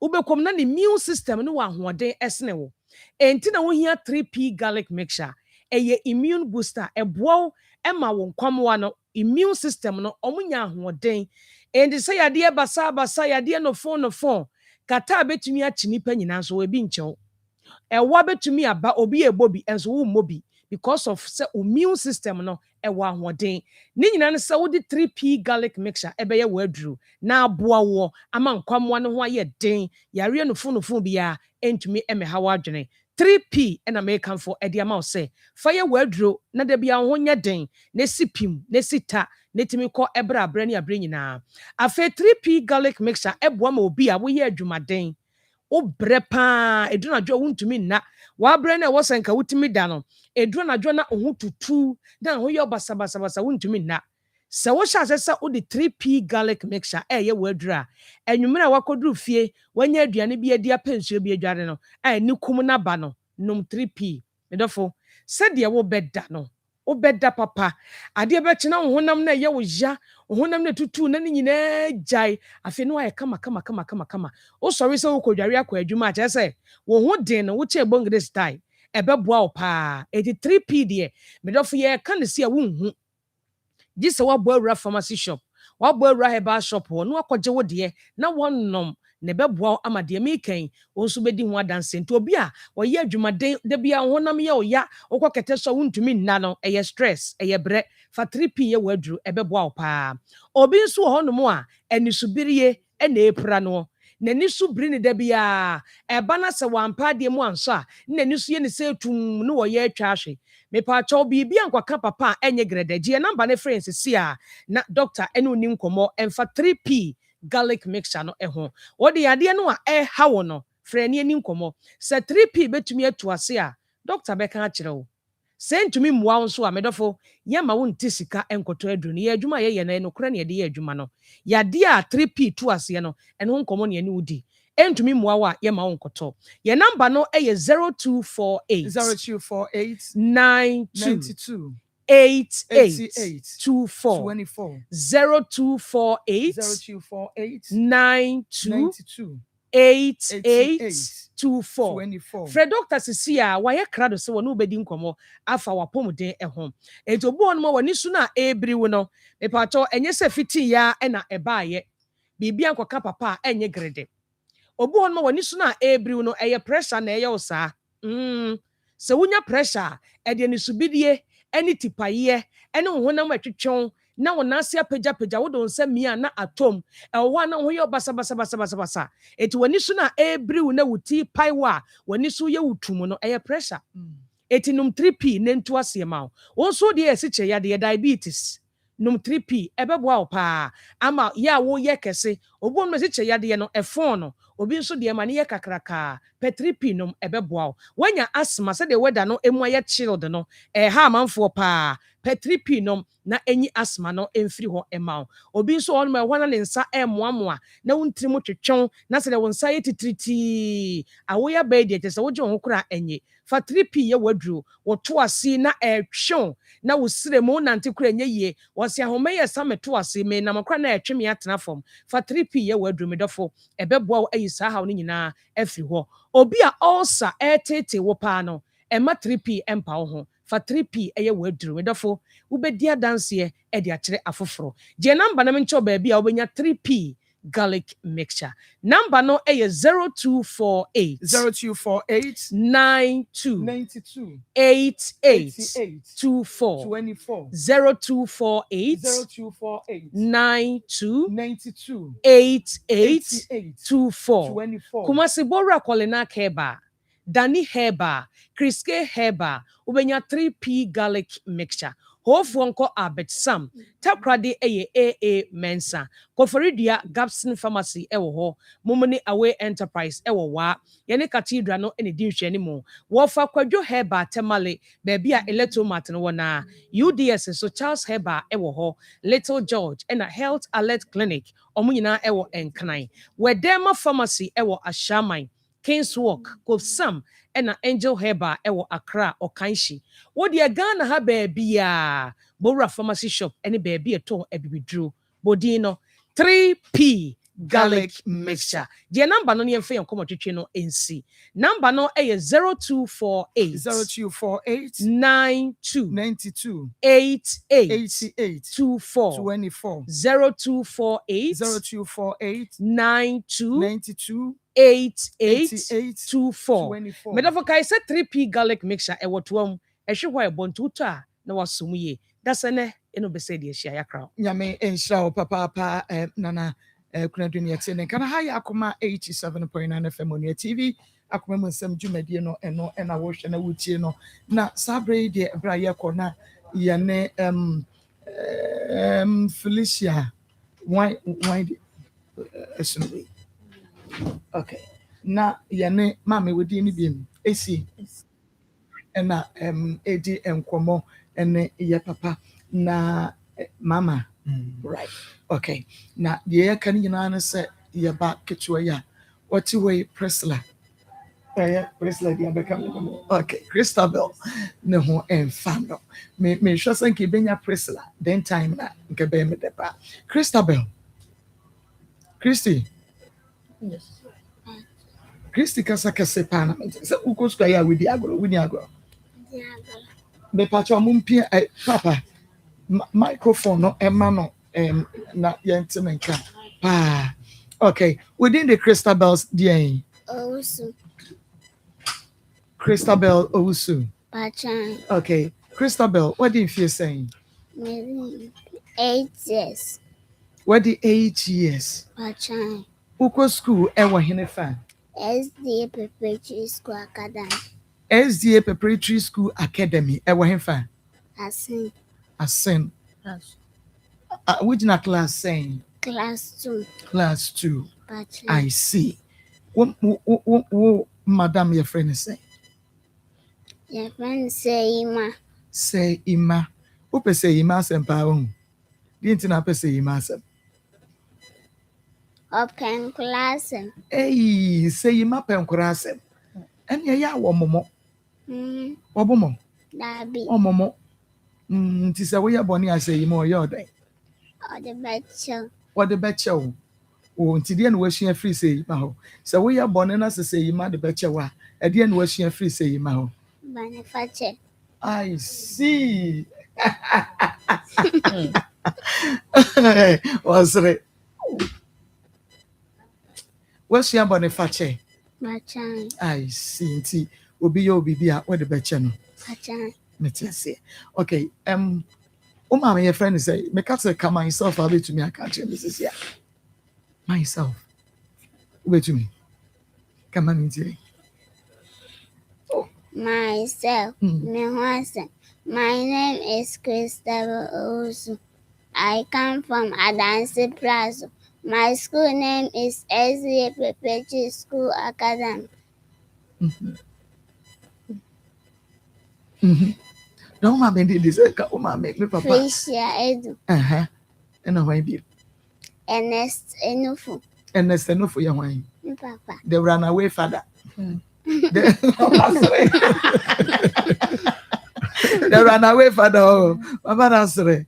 ubɛkom na ne immune system no wɔ ahoɔden ɛsene wo enti na wo hia 3p garlic mixture ɛyɛ immune booster ɛboa ɛma wo nkwamwa no immune system no ɔmo nya ahoɔden enti sɛ yadeɛ basa yadeɛ no phone kata betumi akyi nipa nyinaa so ebi nkyɛw ɛwa betumi aba obi ebobi enso wo mmobi because of say immune system no ɛwɔ ahoɔden ne nyinaa no sɛ wode 3p garlic mixture ɛbɛyɛ waduru na aboa wo ama nkwamwa no ho ayɛ den yare no phone bia entumi ɛmɛha wadwene 3p ɛna mekanfo ɛde ama wo sɛ fa yɛ waduru na da bia ho nyɛ den na si pim na si ta netimi kɔ ɛbra abrɛ ne abrɛ nyinaa afei 3p garlic mixture ɛboa ma obi a woyɛ adwumaden wobrɛ paa eduru anadwo wontumi nna wabrɛ na ɛwɔ sɛ nka wotumi da no eduru anadwo na ho tutu na ho yɛ basabasabasa wontumi nna sɛ wohyɛ ase sɛ wode 3p garlic mixture ɛyɛ waduru a enwumere a wakoduru fie wanya aduane bi adi apensuo bi adware no a ni kum na ba no nom 3p medɔfo sɛdeɛ wobɛda no wobɛda papa adeɛ bɛkyena wo honam na ɛyɛ wo ya wo honam na tutu na ne nyinaa gyae afei no ayɛ kama wosɔre sɛ wokɔdware akɔ adwuma a kyerɛ sɛ wo ho den no wokyɛ bongre style ɛbɛboa wo paa 3p deɛ medɔfo yɛka ne si a wonhu gye sɛ woabɔ awura pharmacy shop woabɔ awura herbal shop hɔ na wakɔgye wo deɛ na wɔnom ne bɛboa wo ama deɛ mekan wo nso bɛdi ho adanse nti obi a wɔyɛ adwumaden da bia honam yɛ wo ya wokɔ kɛtɛ so wontumi nna no ɛyɛ stress ɛyɛ brɛ fa 3p yɛ waduru ɛbɛboa wo paa obi nso wɔ hɔnom a anisobirie ɛna ɛpra no n'ani so biri ne da bia ɛba na sɛ wampa adeɛ mu ansɔ a n'ani so yɛ ne sɛ tum no wɔyɛ atwa ahwe mepaakyɛw biribi ankwaka papa a ɛnyɛ grɛdagye namba ne friends si a na doctor ɛne oni nkɔmmɔ ɛmfa 3p garlic mixture no ɛho wode adeɛ no a ɛha wo no frɛ ne ani nkɔmmɔ sɛ 3p bɛtumi atu ase a doctor bɛka akyerɛ wo sɛ ntumi mmoa wo nso a medɔfo yɛma wo nte sika nkɔtɔ aduru no yɛ adwuma a yɛyɛ no ɛnokorɛ ne yɛde yɛ adwuma no yadeɛ a 3p tu aseɛ no ɛne ho nkɔmmɔ ne ɛne wodi ɛntumi mmoa wo a yɛma wo nkɔtɔ yɛ namba no ɛyɛ 0248 92 8824 0248 92 8824 Fred Dr. Cecilia wayɛ krado sɛ wɔne wobɛdi nkɔmmɔ afa wapɔmuden ɛho enti obi hɔ no ma wɔne su no a ɛbiri wo no mepatɔ ɛnyɛ sɛ fitii ya ɛna ɛbaayɛ biribi ankɔka papa a ɛnyɛ grede obi hɔ no ma wɔne su no a ɛbiri wo no ɛyɛ pressure na ɛyɛ wo saa sɛ wonya pressure a ɛdeɛ ne subidie ɛne tipayeɛ ɛne wo honam atwitwɛn na wo nase apagya wo do nsa mia na atom ɛwɔ na wo yɛ basa eti wani so na ebri wo na wuti paiwa wani so yɛ wutum no ɛyɛ pressure eti num 3p ne nto ase ma wo so de esi kye ya de diabetes num 3p ɛbɛboa wo paa ama ya wo yɛ kɛse obom no si kye ya de no ɛfon no obi nso de ma ne yɛ kakraka pe 3p num ɛbɛboa wo wanya asthma sɛ de weather no emu ayɛ chilled no ha amanfo paa pe 3p num na enyi asthma no emfiri ho ema obi nso on ma ɛhɔ na ne nsa ɛmoamoa na wontiri mu twetwon na sɛ de wo nsa yɛ titiriti awoya bɛɛ de sɛ wogye ho kora enyi fa 3p yɛ waduro wo to ase na ɛtwon na wo sire mu nante kora enye yie wo se ahoma yɛ same to ase me na makora na ɛtwe me atena fam fa 3p yɛ waduro me dɔfo ɛbɛboa wo ayi saa haw no nyinaa afiri hɔ obi a ulcer ɛtete wo paa no ɛma 3p ɛmpa wo ho fa 3p ɛyɛ waduro medɔfo wobɛdi adanseɛ ɛde akyerɛ afoforo gye namba na menkyɛw baabi a wobɛnya 3p garlic mixture number no ɛyɛ 0248 92 8824 0248 92 8824 Kumasi Bora Kolena Keba Dani Heba, Kriske Heba, ubenya 3p garlic mixture. Hofu nko Abet Sam, takrade eye AA Mensa, Koforidia Gapson Pharmacy ewo ho, Mumuni Away Enterprise ewo wa, yene cathedral no eni dinhwe ni mo. Wofa kwadwo Heba Temale, baby a Electro Martin wana, UDS so Charles Heba ewo ho, Little George ena Health Alert Clinic, omu nyina ewo Enkran. Wedema Pharmacy ewo Ashaman. King's Walk, Sam, and Angel Heba, Ewo Accra, or Kanshi. What the Ghana ha baby Bora Pharmacy Shop, any baby at all, Ebi Drew, Bodino, 3p garlic mixture. The number no name fair come to chino NC. Number no a 0248 92 88 24 0248 92 8824 Medafo kai se 3p garlic mixture e wotoam ehwe hɔ ebonto to a na wasom ye dasane eno bese de ehia yakra nyame enhira papa nana kuna dunia tene kana ha ya Akoma 87.9 FM on your TV Akoma mu nsɛm dwumadie no eno na wo hwɛ na wotie no na sabre de bra ye kɔ na ye ne Felicia, why okay. Na yane mama we di ni biem. Esi. Ena edi enkomo ene ye papa na mama. Right. Okay. Na ye kan nyina na se ye ba ketwa ya. What way Priscilla? Priscilla di abeka. Okay, Christabel ne ho emfa no. Me hwe san ke benya Priscilla then time na nke be me depa. Christabel. Christy. Yes. Christy kasa kase pa na. Se ukoskwa ya widi agro. Me pacho mumpia papa microphone no emma no na yente menka. Pa. Okay, within the Christabel's DNA. Owusu. Christabel Owusu. Pachan. Okay, Christabel, what did you saying? Maybe 8 years. What the 8 years? Pachan. Uko school ewa hinefa? SDA Preparatory School Academy. SDA Preparatory School Academy ewa hinefa? Asin. Yes. Which na class saying? Class 2. Class 2. Pachan. I see. What madam your friend is saying? Your friend say Ima. Say Ima. Upe say Ima sempa on. Didn't na pe say Ima sem. Open class. Hey, say Ima pen kurasem. Enya ya wo momo. Obomo. Dabi. Omomo. Nti se we ya boni ase Ima o yodan. Or the betcha. What the betcha o. O nti de na we hia free say Ima ho. Se we ya boni na se Ima de betcha wa. E de na we hia free say Ima ho. Manufacture. I see. Was it? What's your boniface? Pachan. I see. Nti obi bia what the betcha no. Pachan. Say. Okay. My friend say, me cat say come myself I'll be to me I can't change this here. Myself. Wait to me. Come on into Myself. My name is Christabel Owusu. I come from Adansi Plaza. My school name is SDA Preparatory School Academy. Don't mind this. Come make me papa. Felicia Edu. And I be. Ernest Enofu. Ernest Enofu ya wine. Papa. The runaway father. The runaway father. Papa answer.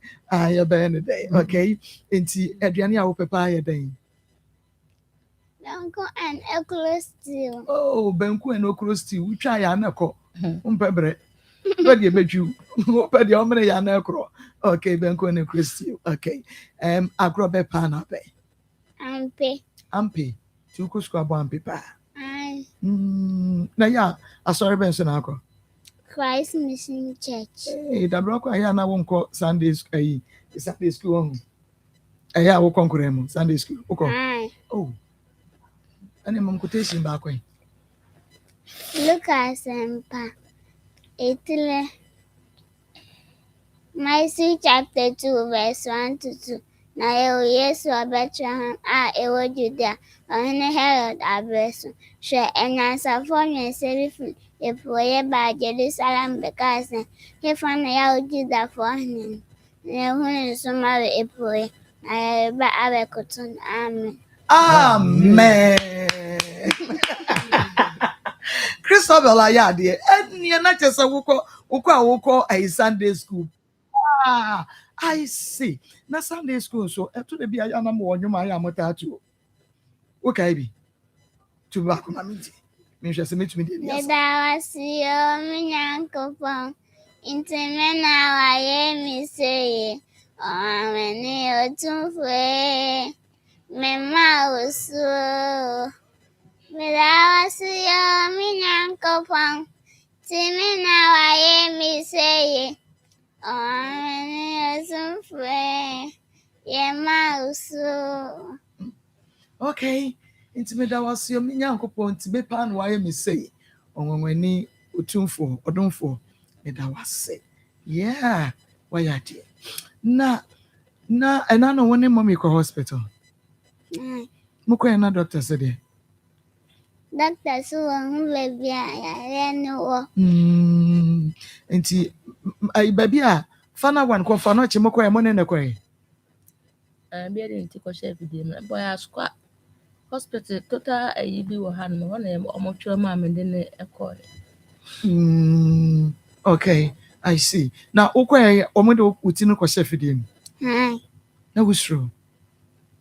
You be any day. Okay. Inti Adriani a papa ya day. Benku and okro stew. Oh, benku and okro stew. We try ya na ko. Umpebre. Where you bet you? But the ombre ya na kro. Okay, benku and okro stew. Okay. Agrobe panape. Ampe. Tu ko skwa bo ampe pa. Na ya asori benso na akọ. Christ Mission Church. Eh, da bro ko ya na wonko Sunday school Sunday school on. Ya wo konkure mu Sunday school. Oko. Oh. Ani mam quotation ba ko. Lucas Empa. Etile. Matthew chapter 2 verse 1 to 2. Na Yesu Bethlehem ewo Judea. Ohene Herod abreso. Hwe enyansafo nwense bifu epoye ba Jerusalem because hefa na ya Juda for him. Ne hunu so ma epoye. Na ba abekotun. Amen. Amen. Christabel ayade enya na chese wukọ a Sunday school. I see. Na Sunday school so eto de bia ya na mo onwuma ya motatu. Okay bi. To back na minti. Me hwese metumi de dia. Medawasio minyankopon. Intimena waye miseye. Amene otumfwe. Mema usu. Medawasio minyankopon. Intimena waye miseye. Amene otumfwe. Yema usu. Okay. Intimida was your minyankopon ti bepa no waye me say onwani otumfo odumfo that was say yeah Why are you? Na and I know one mommy ko hospital. Mukwe na doctor said. Doctor so baby I know. Nti ai baby a fana one ko fana chi mukwe mo ne ne kwe. Be dey nti ko chef dey na boy askwa hospital total ayi bi wo han mo na omotwe ma me de ne ekọ. Okay, I see. Now ukwe omodo uti no ko chef dey. Na wusro.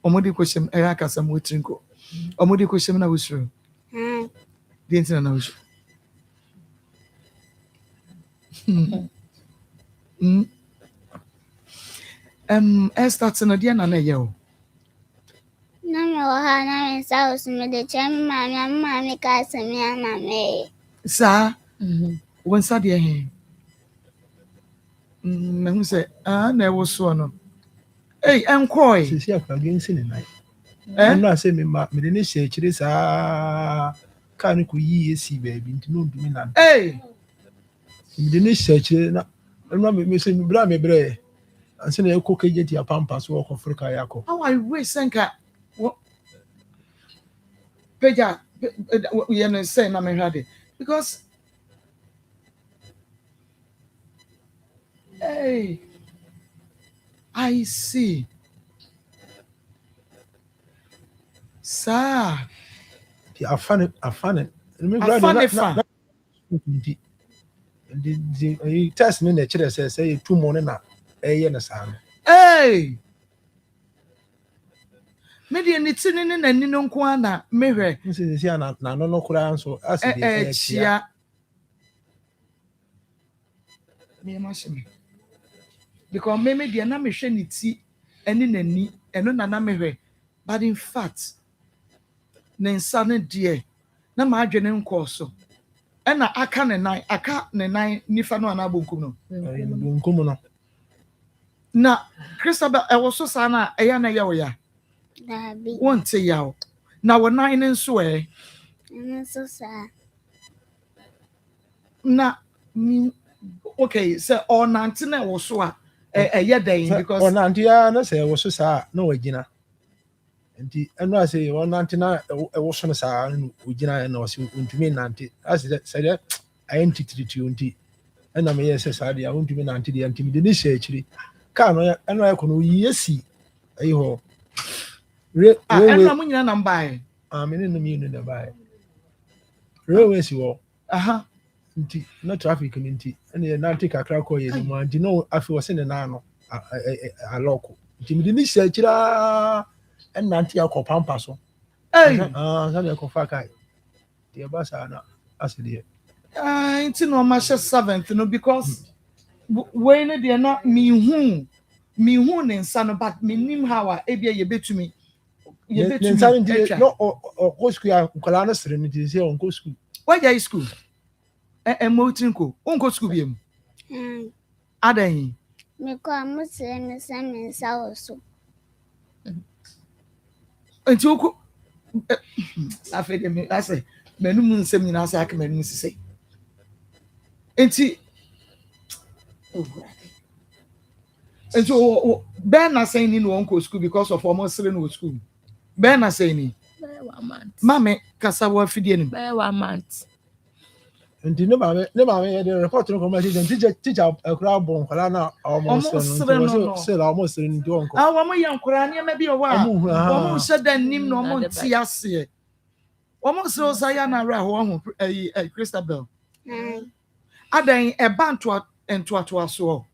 Omodi ko shem era kasa mo trinko. Omodi ko shem na wusro. Di nti na wusro. Start na dia na ye o. Na me wo ha na me sa o me de chem mama ka se me na me. Sa won sa dia he. Na hu se na e wo so no. Enkoi. Sisi akwa gensi ne nai. Na se me ma me de ne hye kire saa ka ne ko yi esi baabi nti no ndumi na. Me de ne hye kire na me se me bra me bre. Anse na ekọ keje ti apampa so ko Africa yakọ. How I wish senka Peja you know say na me hade because I see. Sir. Ti afane. Me bra na. The test me na kire say 2 months na eye na saa. Me de ni tini ni na ni no nko ana mehwe. Nsisi na no kura nso asidi chia. Me mashime. Because me de na mehwe ni ti eni na ni eno na mehwe. But in fact ne nsa ne de na ma adwene nko so. Ena aka ne nan nifa no ana bonkum no. Bonkum no. Na Christabel e wo so sa na eya na ya wo ya. Dabi. Won't say yaw. Na wo nan ne nso Nso sa. Na okay, so on nante na wo so a eya dan because on nante ya na say wo so sa na wagina. Nti eno ase on nante na wo so na sa wagina na wo se untumi nante. Ase say identity to nti. Ena me yes sa dia untumi nante dia ntimi de ne hye akiri. Ka no eno ya kono yesi ayi ho. Ena munyina na mbae. Me ne no mi no na bae. Railway si wo. Nti na traffic nti ene na nti kakra ko ye no nti no afi wo se ne na no aloko. Nti mi de ni hye akira ena nti akọ pampa so. Sa de akọ fa kai. Ti ba sa na asede. Nti no ma hye 7th no because we ne de na mi hu ne nsa no but me nim how a ebia ye betumi no go school ya nkola na sere nti se on go school. Why you school? Motinko. On go school biem. Adan. Me ko amusere me se me nsa wo so. Nti oku afede me ase menum nsem nyina ase aka menum sise. Nti and so Ben na saying in one school because of almost 3 school. Ben na saying Mame kasawa fidie nim. 1 month. Nti ne ba me the report no come teacher crowd bon kwala na almost say almost nti onko. Wo mo yankora ne ma bi o wa. Wo mo hye dan nim no mo nti ase. Wo mo so ya na ra ho Christabel. Adan eba nto aso.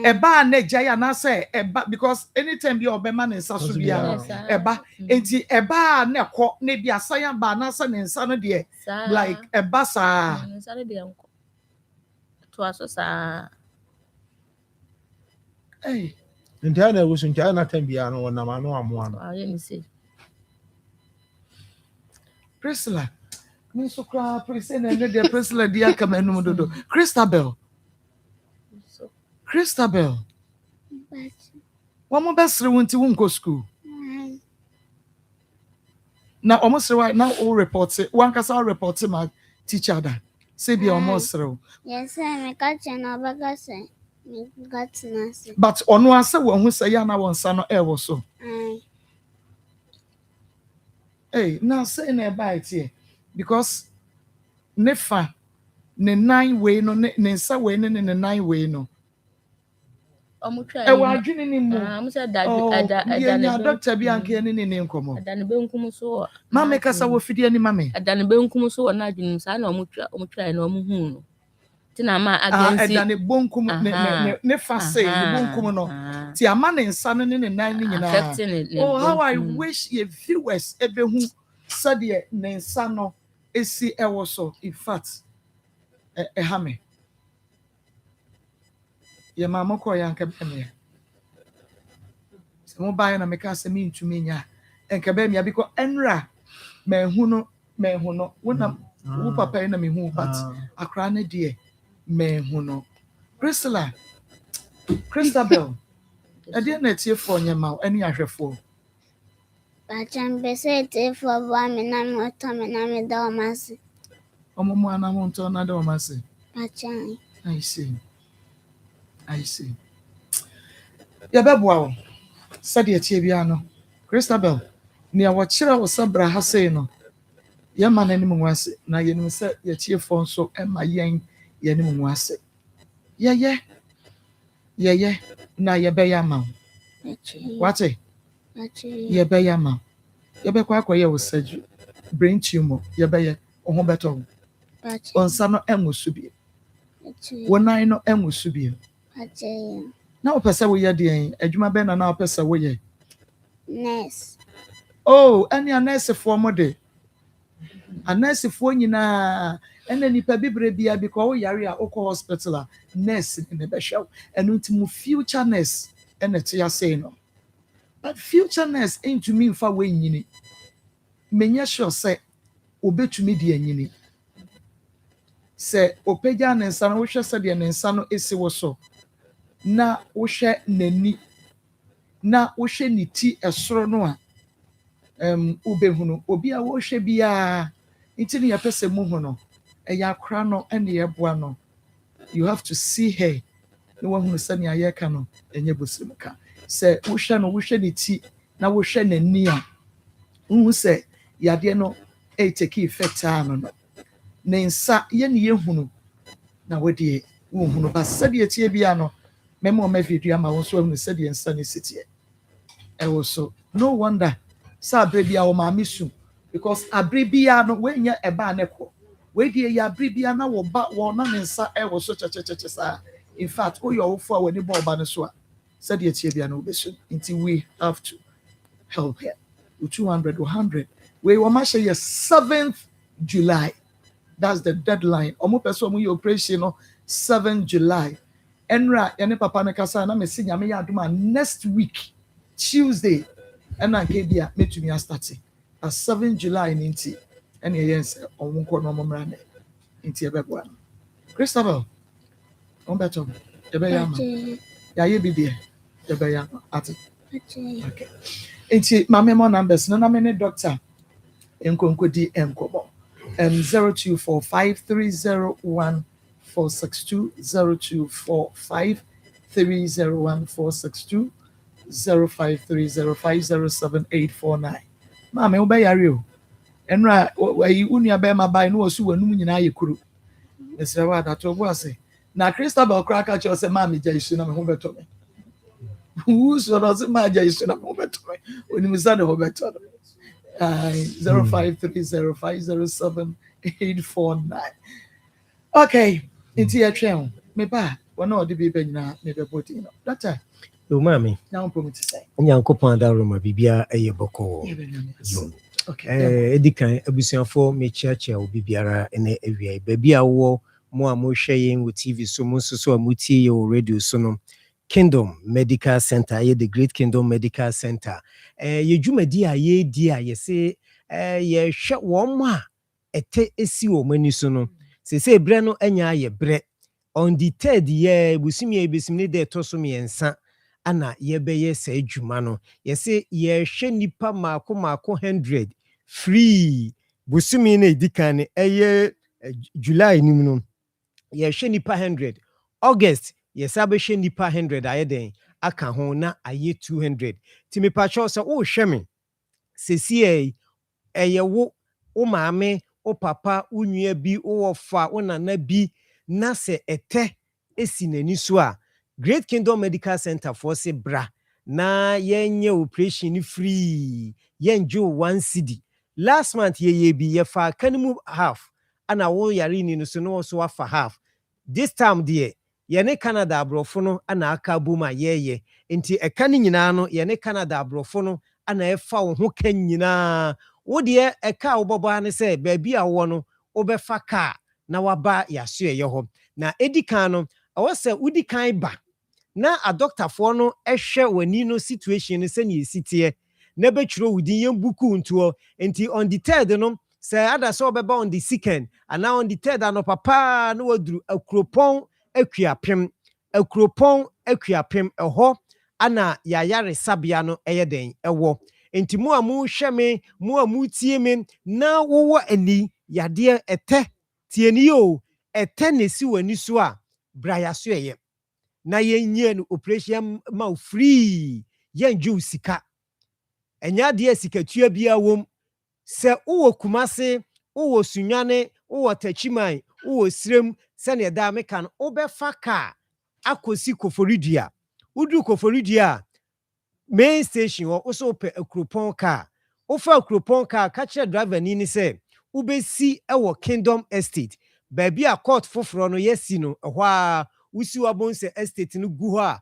Eba na jaya na say eba because anytime bi obema ne nsa so bia eba enti eba na kọ na bia sayan ba na say ne nsa no de like eba sa nsa no de nko to aso sa nti ana wusu nti ana tambia no na ma no amoa no aye ni say Priscilla mi so kra Priscilla ne de Priscilla dia kamanu dodo Christabel. One best went to go school. Now almost now all reports it. One case all reports my teacher that say be almost through. Yes, I catch an obagasse. got nothing. But on one say when who say na won sa no e wo so. Hey, now say na ba it because nefa ne 9 way no ne nsa way ne 9 way no. E wa adwene ni mu. Yeah, doctor bi anke ne nkomo. Adane benkum so. Mama kasa wo fidie ni mama. Adane benkum so na adwene sa na omutwa na omuhu no. Tina ma agency Edane bonkum ne fa say ne bonkum no ti ama ne nsa no ne nan ni nyina. Oh, how I wish your viewers ebehu said ne nsa no esi ewo so. In fact hame ye mama ko ya nka bemia se mo bae na meka se mi ntumi nya enka bemia because enra mehu no wona wo papa na mehu but akra na die mehu no Christabel ade na tie for nyama ani ahwefo Bacham bese te for ba me na me to me na me da omase omomo ana mo nto na da omase bacham I see ya beboa wo sade tie bia no Christabel ni a wo kire wo sabra ha sei no ya ma na ni mu ase na ye nim se ye tie fo nso e ma yen ye ni mu ase ye na ye be ya ma wate ye be ya ma ye be kwa ye wo saju brain tumor ye be ye ho beto onsa no enwosu bi wonai no enwosu bi na o pese wo ye de adwuma be na o pese wo ye nurse oh any a nurse for mo de a nurse for nyina ena nipa bibre bia because wo yare a okọ hospital nurse in the behwe enu ntimu future nurse ena te ya say no but future nurse into me fa we nyini menya sure say obetumi de anyini se opeja ne nsa no wo hwe se de ne nsa no esi wo so na wo hwe nani na wo hwe ni ti esoro no a ubehunu obi a wo hwe bia intini ya pese mu hu no eya kra no ene ye boa no you have to see her no one who sani ayeka no enye bosimuka se wo hwe no wo hwe ni ti na wo hwe nani a hu se yade no e take effect no ne nsa ye ne yehunu na wodi wo hunu ba sade etie bia no memo o ma video ama wo so hunu sade nsa ne sitie e wo so no wonder sa abrebia wo ma misu because abrebia no wenya eba ne ko we die ya abrebia na wo ba wo na ne nsa e wo so chechecheche sa in fact wo yo wo fo wani bo ba ne so a sade etie bia no besu nti we have to help her 200 or 100 we wo ma share 7th July. That's the deadline. Omo person omo operation no 7 July. Enra yane papa me kasa na me sinya me ya aduma next week Tuesday. Ena kebia metumi start. 7 July ninti. Ene yes omo ko no momra ne. Inti ebebo. Christabel. On beto. Ebe ya ma. Ya ye bibie. Ebe ya ati. Okay. Inti mama mo numbers no na me ne doctor. Enkonko di enkobo. 0245301462 0245301462 0530507849 Mama wo be yare o enra ayi unua be ma bai no osu wanum nyina ye kuru esre wa da to bo ase na Christabel kraka che ose mama ja isu na me ho beto me who so does ma ja isu na me ho beto me oni mi sa de ho beto 0530507849 okay inti ya twen me ba wona odi bi be nyina me be boti no doctor o mami na on promise say nyankopon da roma bibia eye boko okay edikan abusuafo me chiachia obi biara ene awia babia wo mo amohwe yen wo TV so mo so amuti ye o radio so no Kingdom Medical Center, ye the Great Kingdom Medical Center. Ye jumadi a ye di a ye se ye hwe wo ma ete esi wo mani so no. Se bre no anya ye bre. On the 3rd ye busimi e besimni de to so miensa ana ye be ye se adwuma no. Ye se ye hwe nipa maako 100 free. Busimi na edikan ye July nim no. Ye hwe nipa 100. August yɛsa nipa 100 ayɛ den aka ho na ayɛ 200 ti me pacho so wo hwɛ me sesi ɛyɛ wo maame wo papa wo nua bi wo fa wo nana bi na se ɛtɛ esi n'ani so a Great Kingdom Medical Center for se bra na yenye operation ni free yenjo 1 cedi last month ye bi ye fa kanimu half ana wo yare ni no so no so afa half this time there ye ne Canada abrofo no ana aka boma ye nti eka ni nyina no ye ne Canada abrofo no ana efa wo ho kan nyina wo de eka wo bobo ne se ba bi a wo no wo be fa ka na waba yaso ye ho na edikan no wo se udi kan ba na a doctor for no ehwe wani no situation ne se ne esitie na betwiro wudin yem buku ntuo enti on the third no say ada so beba on the second and now on the third no papa no waduru akropon akuapem eho ana yayare sabia no eyeden ewo enti mu amu hwe me mu amu tie me na wowo ani yade ete tie ni o ete ne si wani so a bra yaso eye na yenye no operation ma free yenju sika enya de sika tua bia wom se uwo kumase uwo sunwane uwo tachiman uwo srem se ne da meka no obefa ka akosi koforidua udu koforidua main station wo so pe akropon ka ofa akropon ka kire driver ni se ubesi ewo Kingdom Estate baabi a court foforo no yesi no ehwa usi wabonse estate no gu ho a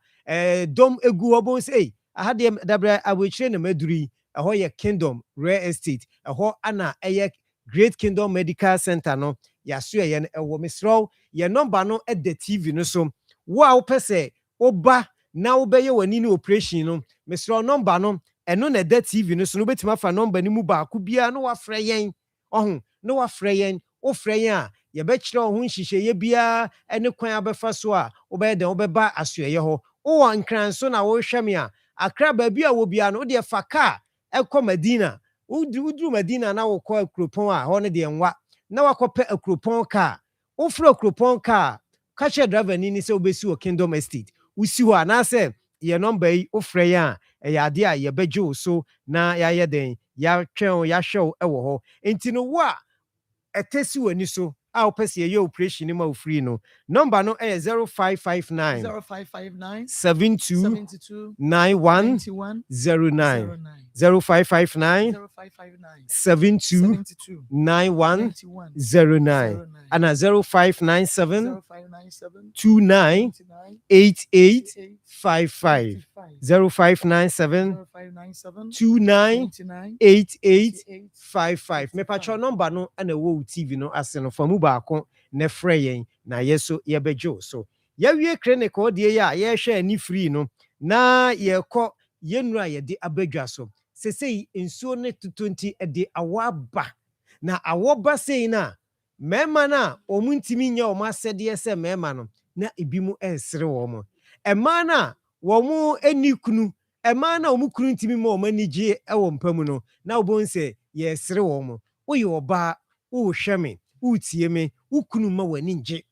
dom egu wabonse ahade dabra abotire na maduri eho ye Kingdom Real Estate eho ana eye Great Kingdom Medical Center no yaso ye no ewo misro ye number no at the TV no so wo a wo pese oba na wo beye wani ni operation no misro number no eno na the TV no so no betima fa number ni mu ba ku bia no wa frɛ yen ohun no wa frɛ yen o frɛ yen a ye be kire ho nhihye ye bia ene kwan abefa so a wo be den wo beba asoye ho wo nkran so na wo hwɛ me a akra ba bia wo bia no de fa ka ekɔ Medina udru Medina na wo kɔ akropon a ho ne de nwa na wakɔpɛ akropon ka wo frɛ akropon ka catch driver ni se obesi o Kingdom Estate usi ho anase ye number yi wo frɛ yen a ɛyɛ ade a ye bejo so na ya ye den ya twɛn ya hwɛ ɛwɔ ho enti no wo a etesi wani so a opese ye operation ma free no number no 0559 72 91 09 0559 72 91 09 and 0597 29 88 55 0597 29 88 55 me patro number no ana wo TV no ase no famu ba ko ne frɛ yen na yeso ye bejo so ye wie clinic o de ya ye hwɛ ani free no na ye kɔ ye nura ye de abadwa so sesei ensuo ne 20 de awaba na awoba sei na mema na omuntimi nya o masede se mema no na ebimu ensere wo mo ema na wo mu enikunu ema na omukunu ntimi ma o manije ewo mpamu no na obonse ye sere wo mo uyi oba wo hwɛ me utie me ukunu ma wani nje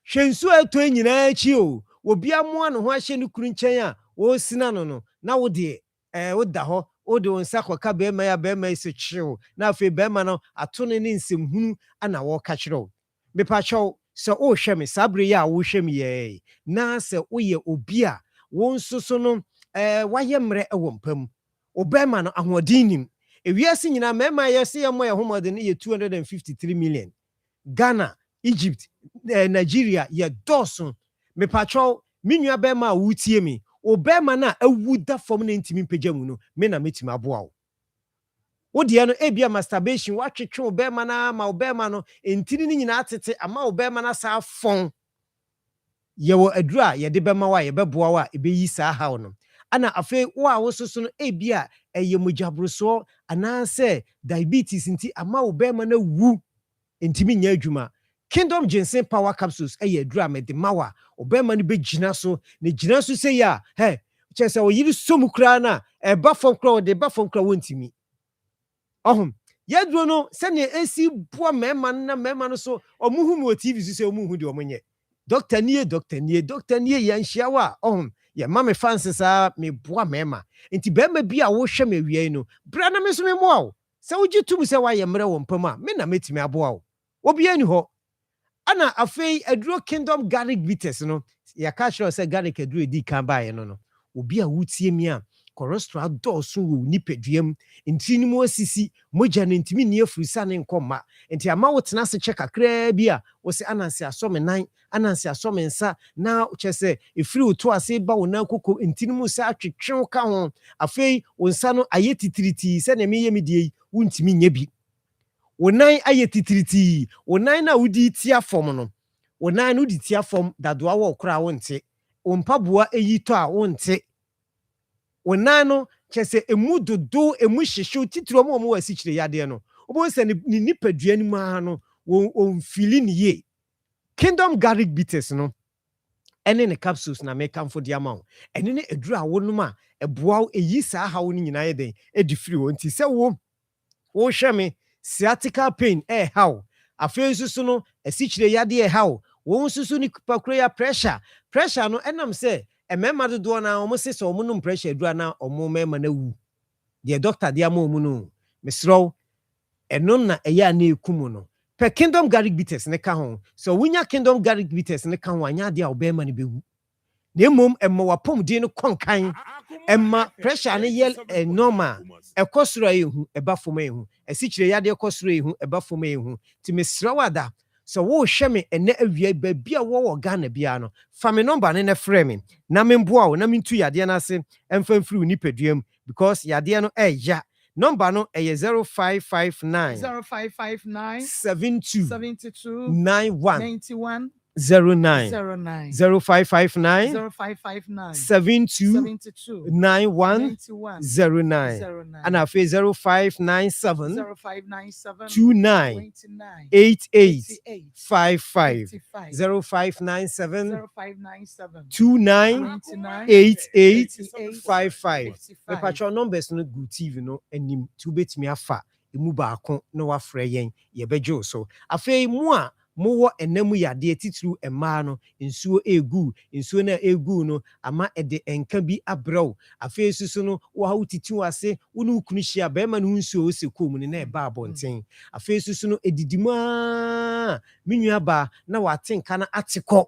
hwensu ato nyina achi o obi amoa no ho ahye ne kunu nkyɛn a wo sina no na wo de wo da ho wo de wonsa kwaka be ma ya be ma ise kyew na afi be ma no ato ne nsɛmhunu ana wo ka kyerɛw me pa kyɛw sɛ wo hwɛ me sabre ya wo hwɛ me ye na sɛ wo ye obi a wo nsoso no wayɛ mmerɛ ɛwɔ mpam obema no ahoɔden nim ewiase nyina mema yɛse yɛ mo yɛ homɔden ne yɛ 253 million Ghana Egypt Nigeria yɛ dɔɔso me patro minua bema wutie me obema na awu da fam na ntimi pagya mu no me na metimi aboa wo wode no ebia masturbation watwetwe obema na ma obema no entini ni nyina atete ama obema na sa fon yewo adura ye de bema wa ye beboa wa ebeyi sa hawo no ana afi wo a wososo no ebia eye mojabroso anase diabetes nti ama obema na wu entimi nya adwuma Kingdom Ginseng Power Capsules eye adura me de mawa obema no begina so ne gina so se ya he chese wo yiri somu kra na eba fom kra wo de ba fom kra wontimi ohum yeduro no se ne esi boa mema na mema no so omuhu mo TV so se omuhu de omonye doctor nie yanshiawa ye ma me fans sa me boa mema enti bema bi a wo hwe me wiei no bra na me so me moa wo se wo gitum se wa ye mre wo mpam a me na metimi aboa wo obi ani ho ana afei aduro kingdom garlic bitters no ya ka sure se garlic aduro edi kan ba ye no obi a wutie mi a cholesterol dɔɔso wɔ nipaduam nti ni mu asisi mogya ne ntimi nie furusa ne nkɔma nti ama wo tena se kyɛ kakra bi a wo se ananse asɔme nan ananse asɔme nsa na kyɛ sɛ efiri wo to ase ba wo nan koko nti ni mu sa atwetwe ka ho afei wo nsa no ayɛ titiriti sɛ na meyɛ me die wo ntimi nya bi wo nan ayɛ titiriti wo nan na wodi tia fam no wo nan no di tia fam dadoa wɔ kora wo nte wo mpaboa eyi tɔ a wo nte Onano chese emu dodo emu hihyew titiro mo wasi kyire yade no obo se ni nipadua ni ma no won fili ni ye kingdom garlic bitters no ene ne capsules na make am for the amount ene ne edura wonum a eboa eyi saa hawo ni nyina ye den edifiri won ti se wo hwe me sciatica pain how afei susu no asi kyire yade how won susu ni pakroya pressure no enam se emema dodo na omo se so omo no pressure dura na omo mema na wu de doctor dia ma omo no mesro eno na eya na ekumu no pe kingdom garlic bitters ne ka ho so wunya kingdom garlic bitters ne ka ho anya de a obema ne bewu na emom emma wapom din no konkan emma pressure ne yel normal ekosoro ehu eba foma ehu esikyire yade ekosoro ehu eba foma ehu ti mesro wada so wo hwe me ene awia ba bia wo Ghana bia no fa me number ne frɛ me na me mboa wo na me ntu yade na ase emfa mfiri ni paduam because yade no ya number no 0559 72 91 09 0559 72 91 09 and I 0597 29 88 55 0597 29 88 55 me patron numbers no good TV no anim to betimi afa emu baako no wafrɛ yen ye bejo so afei mu a mowo enemu yade titru ema no nsuo egu nsuo na egu no ama ede enka bi abrew afei susu no wo ha utiti ase wonu kunu hia ba ma no nsuo ose kom ni na eba abonten afei susu no edidima menua ba na watenka na atekɔ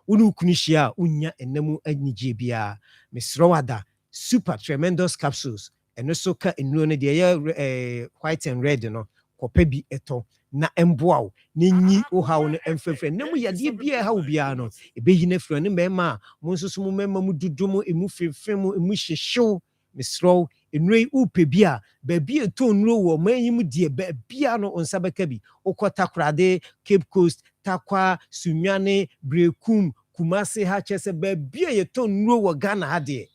wonu kunu hia unya enemu anyije bia mesro wada super tremendous capsules eno so ka enuo no de white and red no kopa bi eto na emboaw na nyi o hawo no emfefre na mu yade bia hawo bia no ebeyi na fro ne mema mo nsoso mo mema mu dudumo emu fefemu emu hyehyew mesro enui upe bia ba bia to nro wo mayim die ba bia no onsa beka bi okota krade Cape Coast takwa sunwane brekum kumase ha chese ba bia ye to nro wo Ghana ha de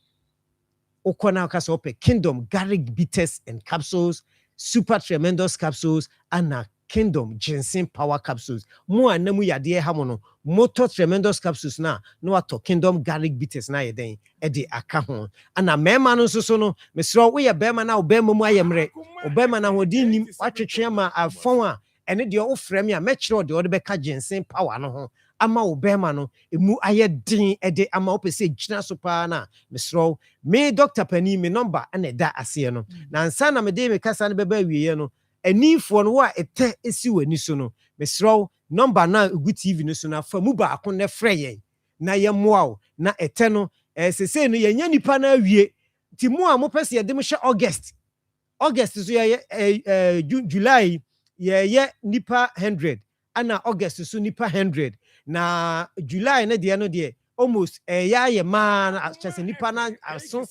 okona ka so pe kingdom garlic bitters and capsules super tremendous capsules and kingdom ginseng power capsules mo anamu yade ha mo no motor tremendous capsules na no ato kingdom garlic bitters na yeden e de aka ho ana mema no so no mesro wo ye bema na obema mu ayemre obema na hodi nim watwetwe ma afon a ene de o frame a mekire o de o de beka ginseng power no ho ama obema no emu ayedin e de ama opese gina so pa na mesro me Dr. Pani me number ane da ase no na nsa na me de me kasa ne beba wiye no anifo no wa ete esi wani so no mesro number na gu TV no so na fa mu ba akon ne frɛ yen na ye moa na ete no sese no ye nya nipa na awie ti mu a mo pese ye de mo hye August so ye July ye nipa 100 ana August so nipa 100 na July na de no de almost ya ye ma chese nipa na aso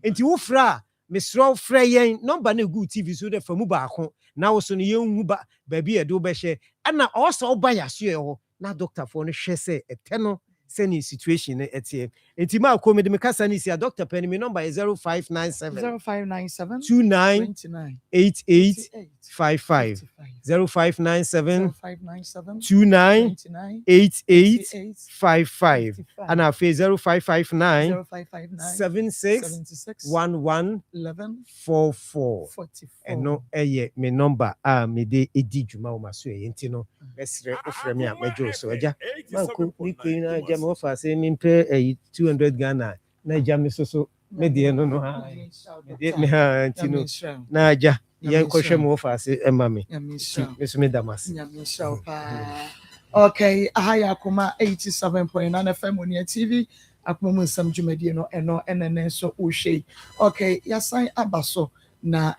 enti wo fra mesro frɛ yen number na gu TV so de fa mu ba akon na wo so no yenhu ba bia de wo be hye ana also oba yaso ye ho na doctor for no hwe se ete no send in situation etie enti ma ko me de me kasa ni sia doctor pen me number is 0597 0597 29 29 88 55 0597 29 88 55 and our face 0559 76 11 44 and no me number me de edi djuma o maso enti no mesre ofre me a mejo so eja manko ni queen na eja me offer say me pay 200 Ghana na eja me so me de no no ha me ha enti no na eja yen ko hwe me offer say ema me me so me damas okay ahaya Akoma 87.9 FM on TV Akoma Nsem dwumadie no eno enene so ohwe okay yasan abaso na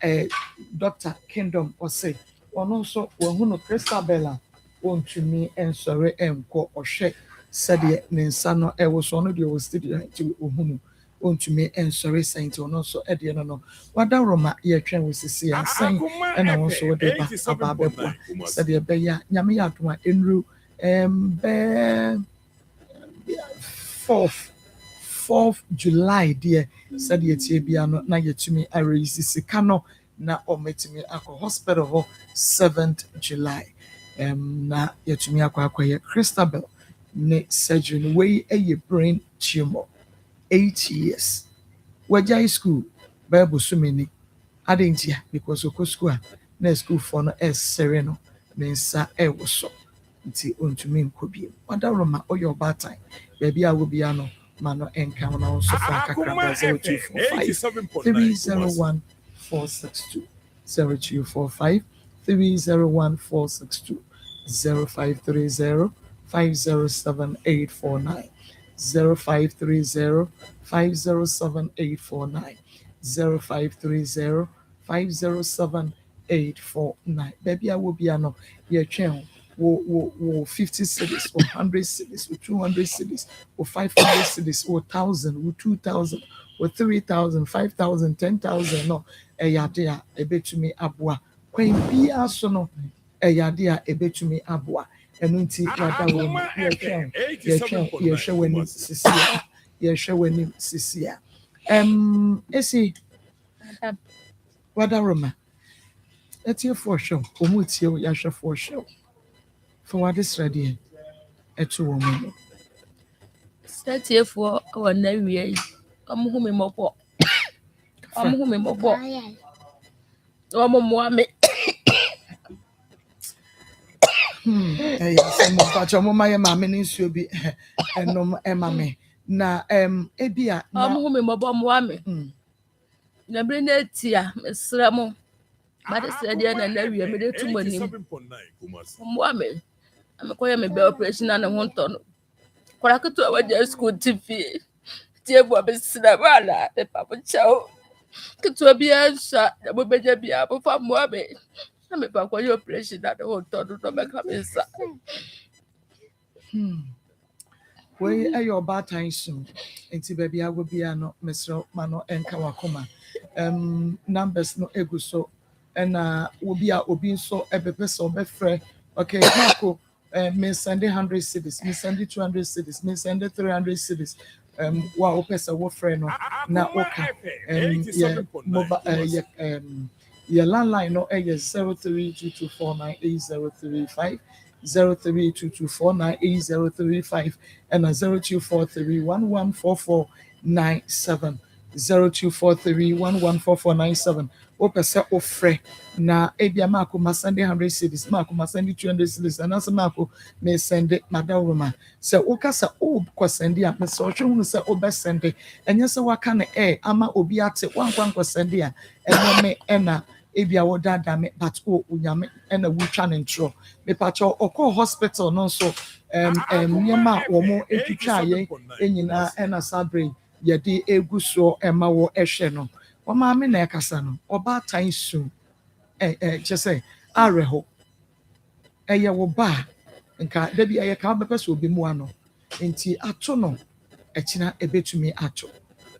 Dr. Kingdom ose ono so wohunu Christabella ontumi ensore enko ohwe sede ne nsa no ewo so no de o studio nti ohunu ontumi ensore sente ono so ede no wada roma ye twen wosisi asan ena won so de ba ababebo sede be ya nyame ya adoma enru be 4th July dear said ye bia no na yetumi arisi sika no na ometumi akọ hospital ho 7th July na yetumi akọ Christabel ne surgery way a brain tumor 8 years wajai school bible sumini adentia because oko school na school for no sereno mensa ewoso nti ontumi nkobie wadaroma oyo batan baby a wo bia no mano enka na on so fa kakra 0245 301462 0245 301462 0530 507849 0530 507849 0530 507849 baby I will be no ye twen wo 50 cities or 100 cities or 200 cities or 500 cities or 1,000 or 2,000 or 3,000 5,000 10,000 no eyade a ebetumi aboa kwen bia so no eyade a ebetumi aboa enu nti wada wo ye hwe wani sisia ye hwe wani sisia esi wada roma etie for show omutie ya hwe for show for what is ready etu wo mu Stetie for o na wie omo me mopo omo me mopo omo mo me say mo pacho mo maye ma me nsuo bi enom ema me na ebia na omo me mopo mo me na bre na tia mesra mo ba de sre dia na wie me de tu manim mo me amekoya me be operation na ho nto no kwara ketu awaja school TV tie bo besra bala e papa chao ketu bia sha da bo beja bia bo fa mo me na me pa kwa operation na ho nto no me ka me sa we ayo bad time soon enti baby I go bia no mesro mano enka wakoma numbers no eguso ena obi a obi nso ebepe so befre okay Marco me send 100 cities me send 200 cities me send 300 cities wa opesa wo friend no na oka mobile your landline no 0322498035 0322498035 and 0243114497 0243114497 opesa ofre na ebia mako masende 100 cities mako masende 200 cities and as mako me send madawroma se okasa o kwasende a me se ohwehunu se obesende enye se waka na ama obi ate wankwanko sende a enye me ena ebia wo dada me but o unyame ena wutwa ne ntro me pacho okọ hospital no so nyema wo mo etwitwa ye enyina ena sabre yɛde egu so ema wo ehwe no wo ma me na ekasa no oba tan su kyese areho eye wo ba nka da bi eye ka bepe so obi mu ano enti ato no ekina ebetumi ato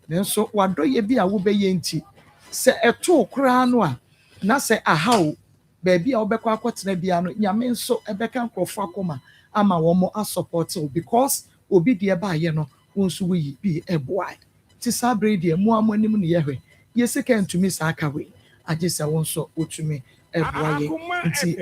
nenso wado ye bi a wo be ye nti se eto kra no a na se ahaw ba bi a wo bekọ akotena bia no nyame nso ebeka nkofo akoma ama wo mo support because obi deɛ baayɛ no wo nso woyi bi ɛboa te saa bere deɛ mo a mo anim ne yɛhwɛ yɛ sika ntumi saa ka wei agye sɛ wo nso wotumi ɛboa yɛ nti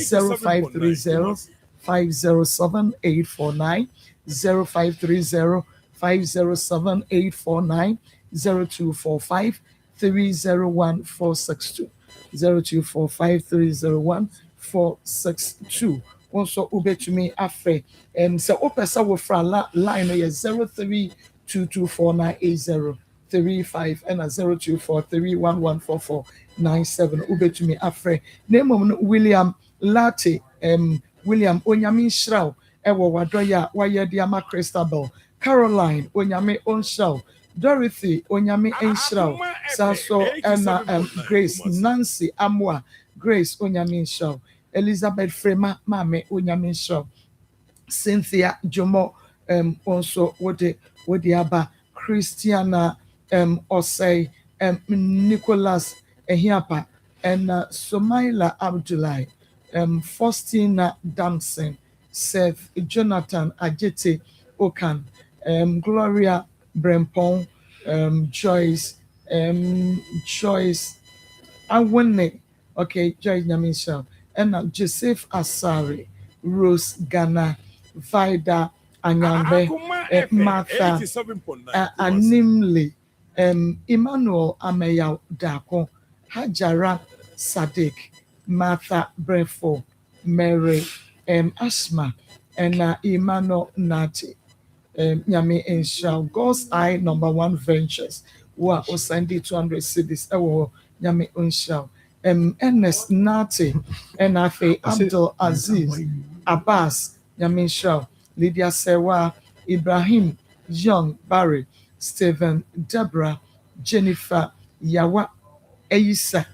0530 507 849 0530 507 849 0245 301 462 0245 301 462 also ubetumi afre sɛ wopɛ sɛ wofra line no yɛ 0322498035 ɛna 0243114497 ubetumi afre na mmom no William Latte William onyame nhyiraw ɛwɔ wadɔyɛ a wayɛ de ama Christabel Caroline onyame onhyiraw Dorothy onyame nhyiraw saso ɛna Grace Nancy Amoa Grace onyame nhyiraw Elizabeth Frema Mame onyame nhyiraw Cynthia Jomo also wode aba Christiana Osei Nicholas Ehiapa and Somaila Abdullahi Faustina Damson Seth Jonathan Ajete Okan Gloria Brempong Joyce Awene Joyce Nyamisha and Joseph Asari Rose Ghana Vida Anyambe Martha Animli Emmanuel Ameya Dako Hajara Sadiq Martha Brefo Mary Asma and Emmanuel Nati Nyame Insha God's Eye #1 Ventures wa osandi 200 cities ewo Nyame Insha Ernest Nati Enafe Abdul Aziz Abbas Nyame Insha Lydia Sewa Ibrahim Young Barry Stephen Deborah Jennifer Yawa Eyisa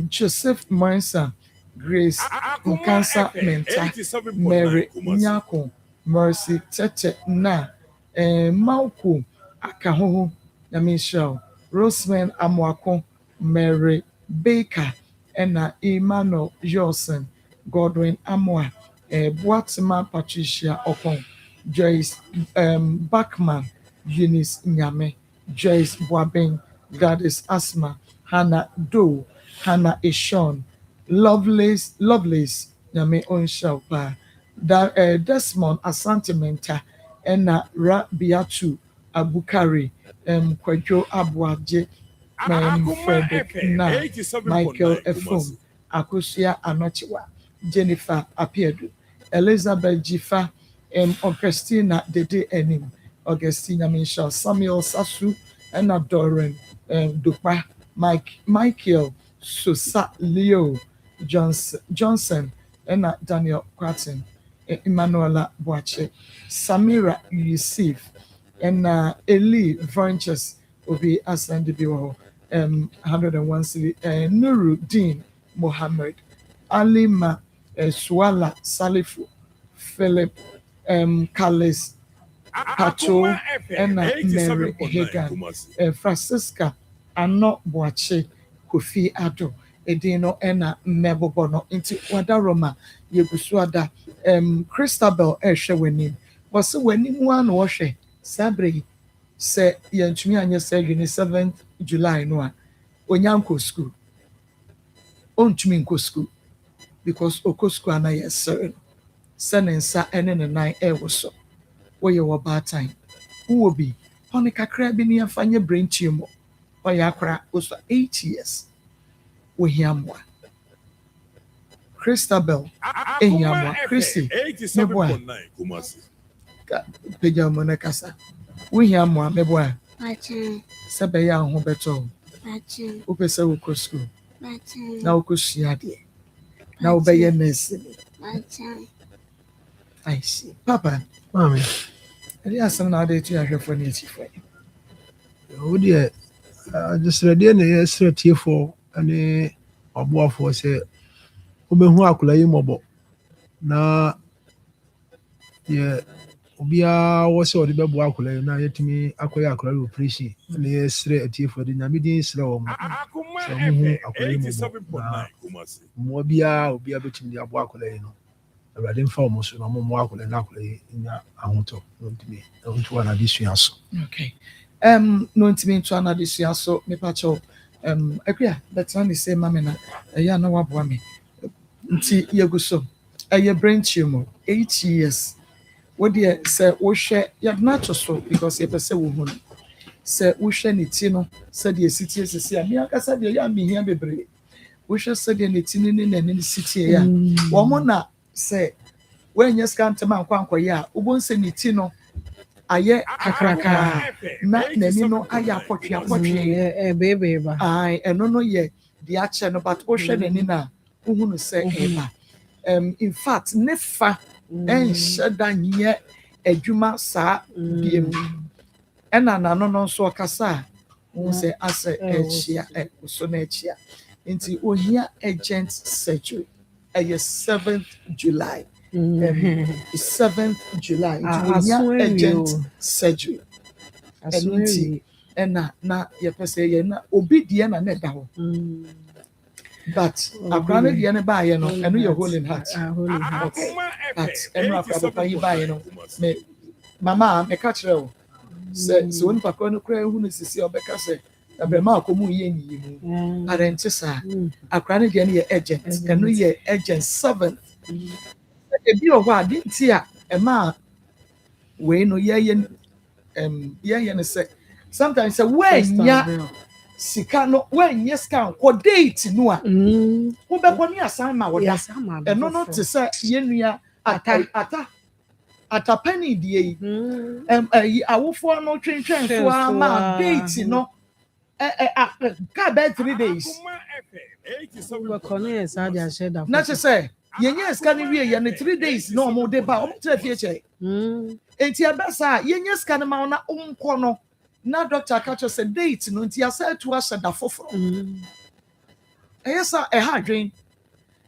Joseph Mansa Grace Nkansa Menta Mary Nyako Mercy Tete Na Mauku Akahoho Nyamisha Roseman Amwako Mary Baker Ena Emmanuel Johnson Godwin Amwa Boatima Patricia Okon Joyce Bachman Eunice Nyame Joyce Boabeng Gladys Asma Hannah Doe Hannah Ishon Lovelace Nyame Onshalpa Desmond Asantementa Ena Rabiatu Abukari Kwadwo Abuaje Frederick Na Michael Efum Akosia Anochiwa Jennifer Apiedu Elizabeth Jifa Augustina Dede Enim Augustina Michelle Samuel Sasu Ena Doran Dupa Michael Susa Leo Johnson Ena Daniel Quatin Emanuela Boache Samira Yusuf Ena Eli Ventures Obi Asandi Biwo 101 city Nuruddin Mohammed Alima Swala Salifu Philip Kalis Pato Ena Mary Hagan Francisca Ano Boache Kofi Ado Edino Ena Mebobono Inti Wadaroma Yebusuada Christabel Eshewenim was when one washe Sabre say Yantumi Anya say 7th July no Onyanko school Ontumi nko school because Okosku ana yes senensa ene ne nan ewoso wo ye wo bad time wo bi hone kakra bi ne afanye brain tumor o ya akra oso 8 years wo hiamwa Christabel ehiamwa Christy meboa peja monekasa wo hiamwa meboa sebe ya ho beto wo pese wo ko school na wo ko shiade na wo be ye nurse I see. Papa, Mommy, there are some other two I have for native. oh dear, just ready and yes, here for any or for say, Oben who are mobile. Now, yeah, Obia was all the babu akula, now yet me acquire appreciate, and yes, straight here for the Namidi slow. Mobia will be able to the Abuakula. awurade mfa wɔn so na wɔn akɔla na akɔla nya ahotɔ na ntumi nto anade sua so. Okay. No ntumi nto anade sua so mepa kyɛw akua bɛtena ne sɛ mame na ɛyɛ na waboa me nti yɛgu so ɛyɛ brain tumor 8 years wodeɛ sɛ wohwɛ yɛdena ato so because yɛpɛ sɛ wohu no sɛ wohwɛ ne ti no sɛdeɛ sitie sisi a me akasa deɛ yɛ amehia bebree wohwɛ sɛdeɛ ne ti no ne n'ani sitie a wɔn na sɛ wɔnyɛ sika ntɛm ankɔyɛ a wobɔ nsɛ ne ti no ayɛ kakraka na n'ani no ayɛ apɔtwe beebeba ɛno no yɛ deɛ akyɛ no but wohwɛ n'ani no a wohu no sɛ ɛba in fact ne fa ɛnhyɛ da nyɛ adwuma saa biem ɛna n'ano no nso ɔkasa a wohu sɛ asɛ ɛkyia so no akyia nti ohia urgent surgery ɛyɛ 7th July 7th July nti ohia urgent surgery ɛno nti ɛna na yɛpɛ sɛ yɛ na obi deɛ na ne da hɔ but akora no deɛ ne baayɛ no ɛno yɛ hole in heart okay but ɛno akora papa yi baayɛ no mama meka kyerɛ wo sɛ wɔn nipa kora no kora ehu no sisi a ɔbɛka sɛ abirima akɔmu yɛ nyiyi mu arɛnti saa akora no deɛ no yɛ urgent ɛno yɛ urgent 7 ebi wɔ hɔ a de nti a ɛma wei no yɛyɛ no sɛ sometimes sɛ wɔanya sika no wɔanya sika nkɔ date no a wobɛkɔ ne asan ma wɔda ɛno no te sɛ yɛnua atapani die yi awofoɔ no twentwɛn so ama date no ka bɛ 3 days na kyɛ sɛ yɛnyɛ sika no wie yɛ no 3 days na ɔmo de ba ɔmo tẹ fie kyɛ enti ɛbɛsa yɛnyɛ sika no ma na ɔnkɔ no na doctor ka kyerɛ sɛ date no nti asa atu ahyɛ da foforɔ ɛyɛ sa ɛha adwen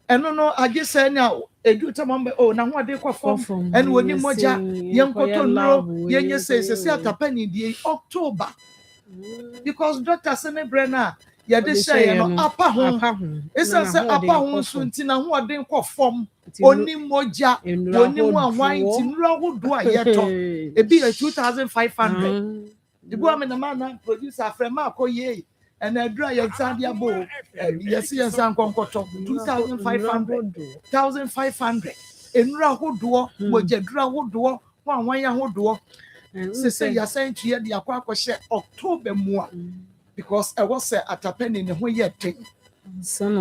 ɛno no agye sɛ ne a edu tam mbɛ na ho ade kɔ fam ɛne woni mogya yɛnkɔtɔ nnuro yɛnyɛ sɛ atapani die October because doctor sɛ ne brɛ na yɛde hyɛ no apa ho ɛsɛ sɛ apa ho nso nti na ho ade kɔ fam oni mogya oni mu ahwan nti nnuro ahodoɔ a yɛtɔ ebi yɛ 2500 ibu ame na man producer afrema akɔyɛ ɛna adura yɛ nsa de abo yɛsi yɛn nsa nkɔnkɔtɔ 1500 nnuro ahodoɔ mogya dura ahodoɔ ho ahwan ahodoɔ sese yɛsɛn tuyɛ de akɔ akɔhyɛ October mu a because ɛwɔ sɛ atapɛni ne ho yɛ ten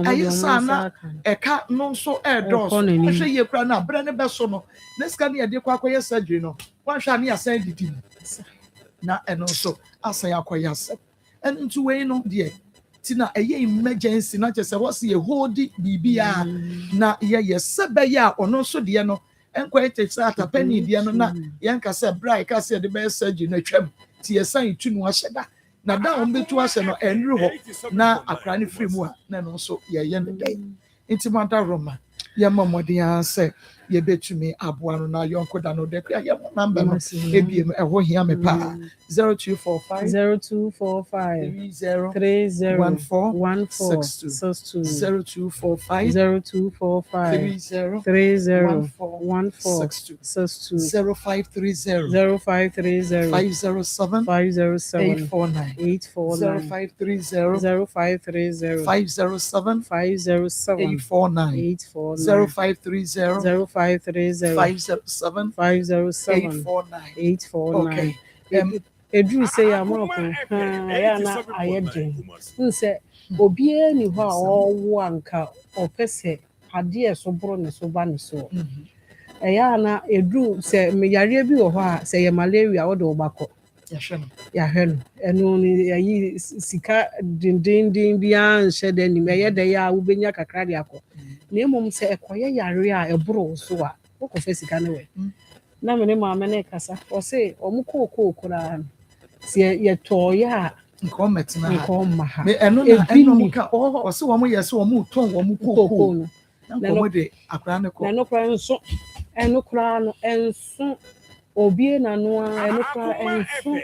ɛyɛ saa na ɛka no nso ɛɛdɔɔso ɛhwɛ yie kura na abere ne bɛ so no ne sika ne yɛde kɔ akɔyɛ surgery no wɔahwɛ a ne yɛsɛn didi mu na ɛno nso asan akɔyɛ asɛm ɛno nti wei no deɛ ti na ɛyɛ emergency na kyɛ sɛ wɔsi yɛ holdi biribiara na yɛyɛ sɛ bɛyɛ a ɔno nso deɛ no ɛnkɔ ɛtɛ sɛ atapɛni deɛ no na yɛnka sɛ bra ɛka sɛ yɛde bɛyɛ surgery na twam ti yɛsan itu no ahyɛ da na da wɔn bɛtu ahyɛ no ɛnuru hɔ na akora ne firi mu a na ɛno nso yɛyɛ no dɛ nti mo ada roma yɛma mmɔden ara sɛ yɛbɛtumi aboa no na yɔnko da no dɛ kura yɛmɔ namba no ebiem ɛhɔ hia me paa 0245 30 14 0245 30 14 0530 507 849 0530 507 849 0530 507 849 okay eduru sɛ yɛ amɔko ɛyɛ na ayɛ den nsɛ obiara ni hɔ a ɔwɔ anka ɔpɛ sɛ adeɛ so boro ne so ba ne so ɛyɛ na eduru sɛ yareɛ bi wɔ hɔ a sɛ yɛ malaria wɔde ɔbakɔ yɛhwɛ no ɛno no yɛyi sika dindindin biara nhyɛ da nim ɛyɛ da yɛ a wobɛnya kakra de akɔ na mmom sɛ ɛkɔyɛ yare a ɛboro so a wokɔfa sika no wɛ na mene maame ne kasa ɔse ɔmo kookoo koraa no sɛ yɛtɔɔyɛ a nkɔmma ha ɛno na ɛno ka ɔse wɔn yɛ sɛ wɔn tɔn wɔn kookoo no na nkɔmɔ de akora ne kɔ na no koraa nso ɛno koraa no ɛnso obie na no a ɛno koraa ɛnso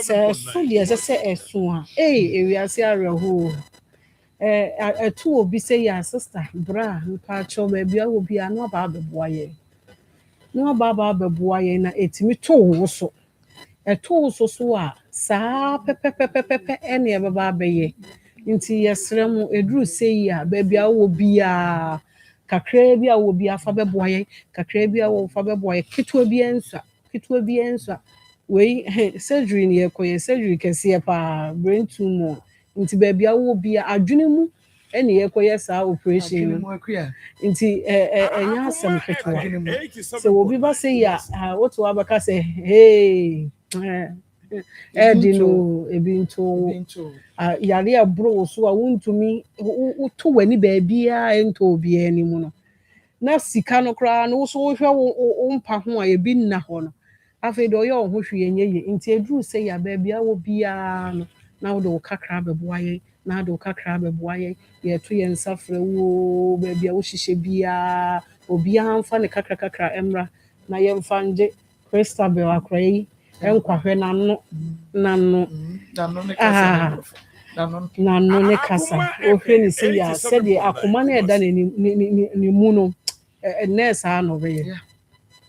sɛ ɛso deɛ ɛsɛ sɛ ɛso a ewiase awerɛhoo ɛto obi sɛ yɛ sister bra mpakyɛw baabi a wɔ bi a na ɔba abɛboa yɛn na ɔba abɛboa yɛn na ɛtumi to wo so ɛto so a saa pɛpɛpɛpɛpɛ ɛne ɛbɛba abɛyɛ nti yɛsrɛ mu ɛduru sɛ yi a baabi a wɔ biara kakra bi a wɔ bi afa bɛboa yɛn kakra bi a wɔ fa bɛboa yɛn ketewa bi nsua wei surgery ne yɛkɔyɛ surgery kɛseɛ paa brain tumor nti baabi a wɔ bi a adwene mu ɛne yɛkɔyɛ saa operation no nti ɛnyɛ asɛm ketewa sɛ obi ba sɛ yi a woto abɛka sɛ hey ɛdi no ebi nto yare aburo so a wontumi woto w'ani baabi a ɛntɔ obiara anim no na sika no koraa no so wohwɛ wo mpa ho a ebi nna hɔ no afei de ɔyɛ ɔho hwee nyɛ yie nti eduru sɛ ya baabi a wɔ biara no na wode wo kakra bɛboa yɛn na wode wo kakra bɛboa yɛn yɛto yɛn nsa frɛ wo baabi a wohyehyɛ biara obiara mfa ne kakra mmra na yɛmfa ngye Christabel akora yi ɛnkwahwɛ n'ano ne kasa ohwɛ ne sɛ yɛ sɛdeɛ akoma no ɛda ne mu no nurse a na ɔbɛyɛ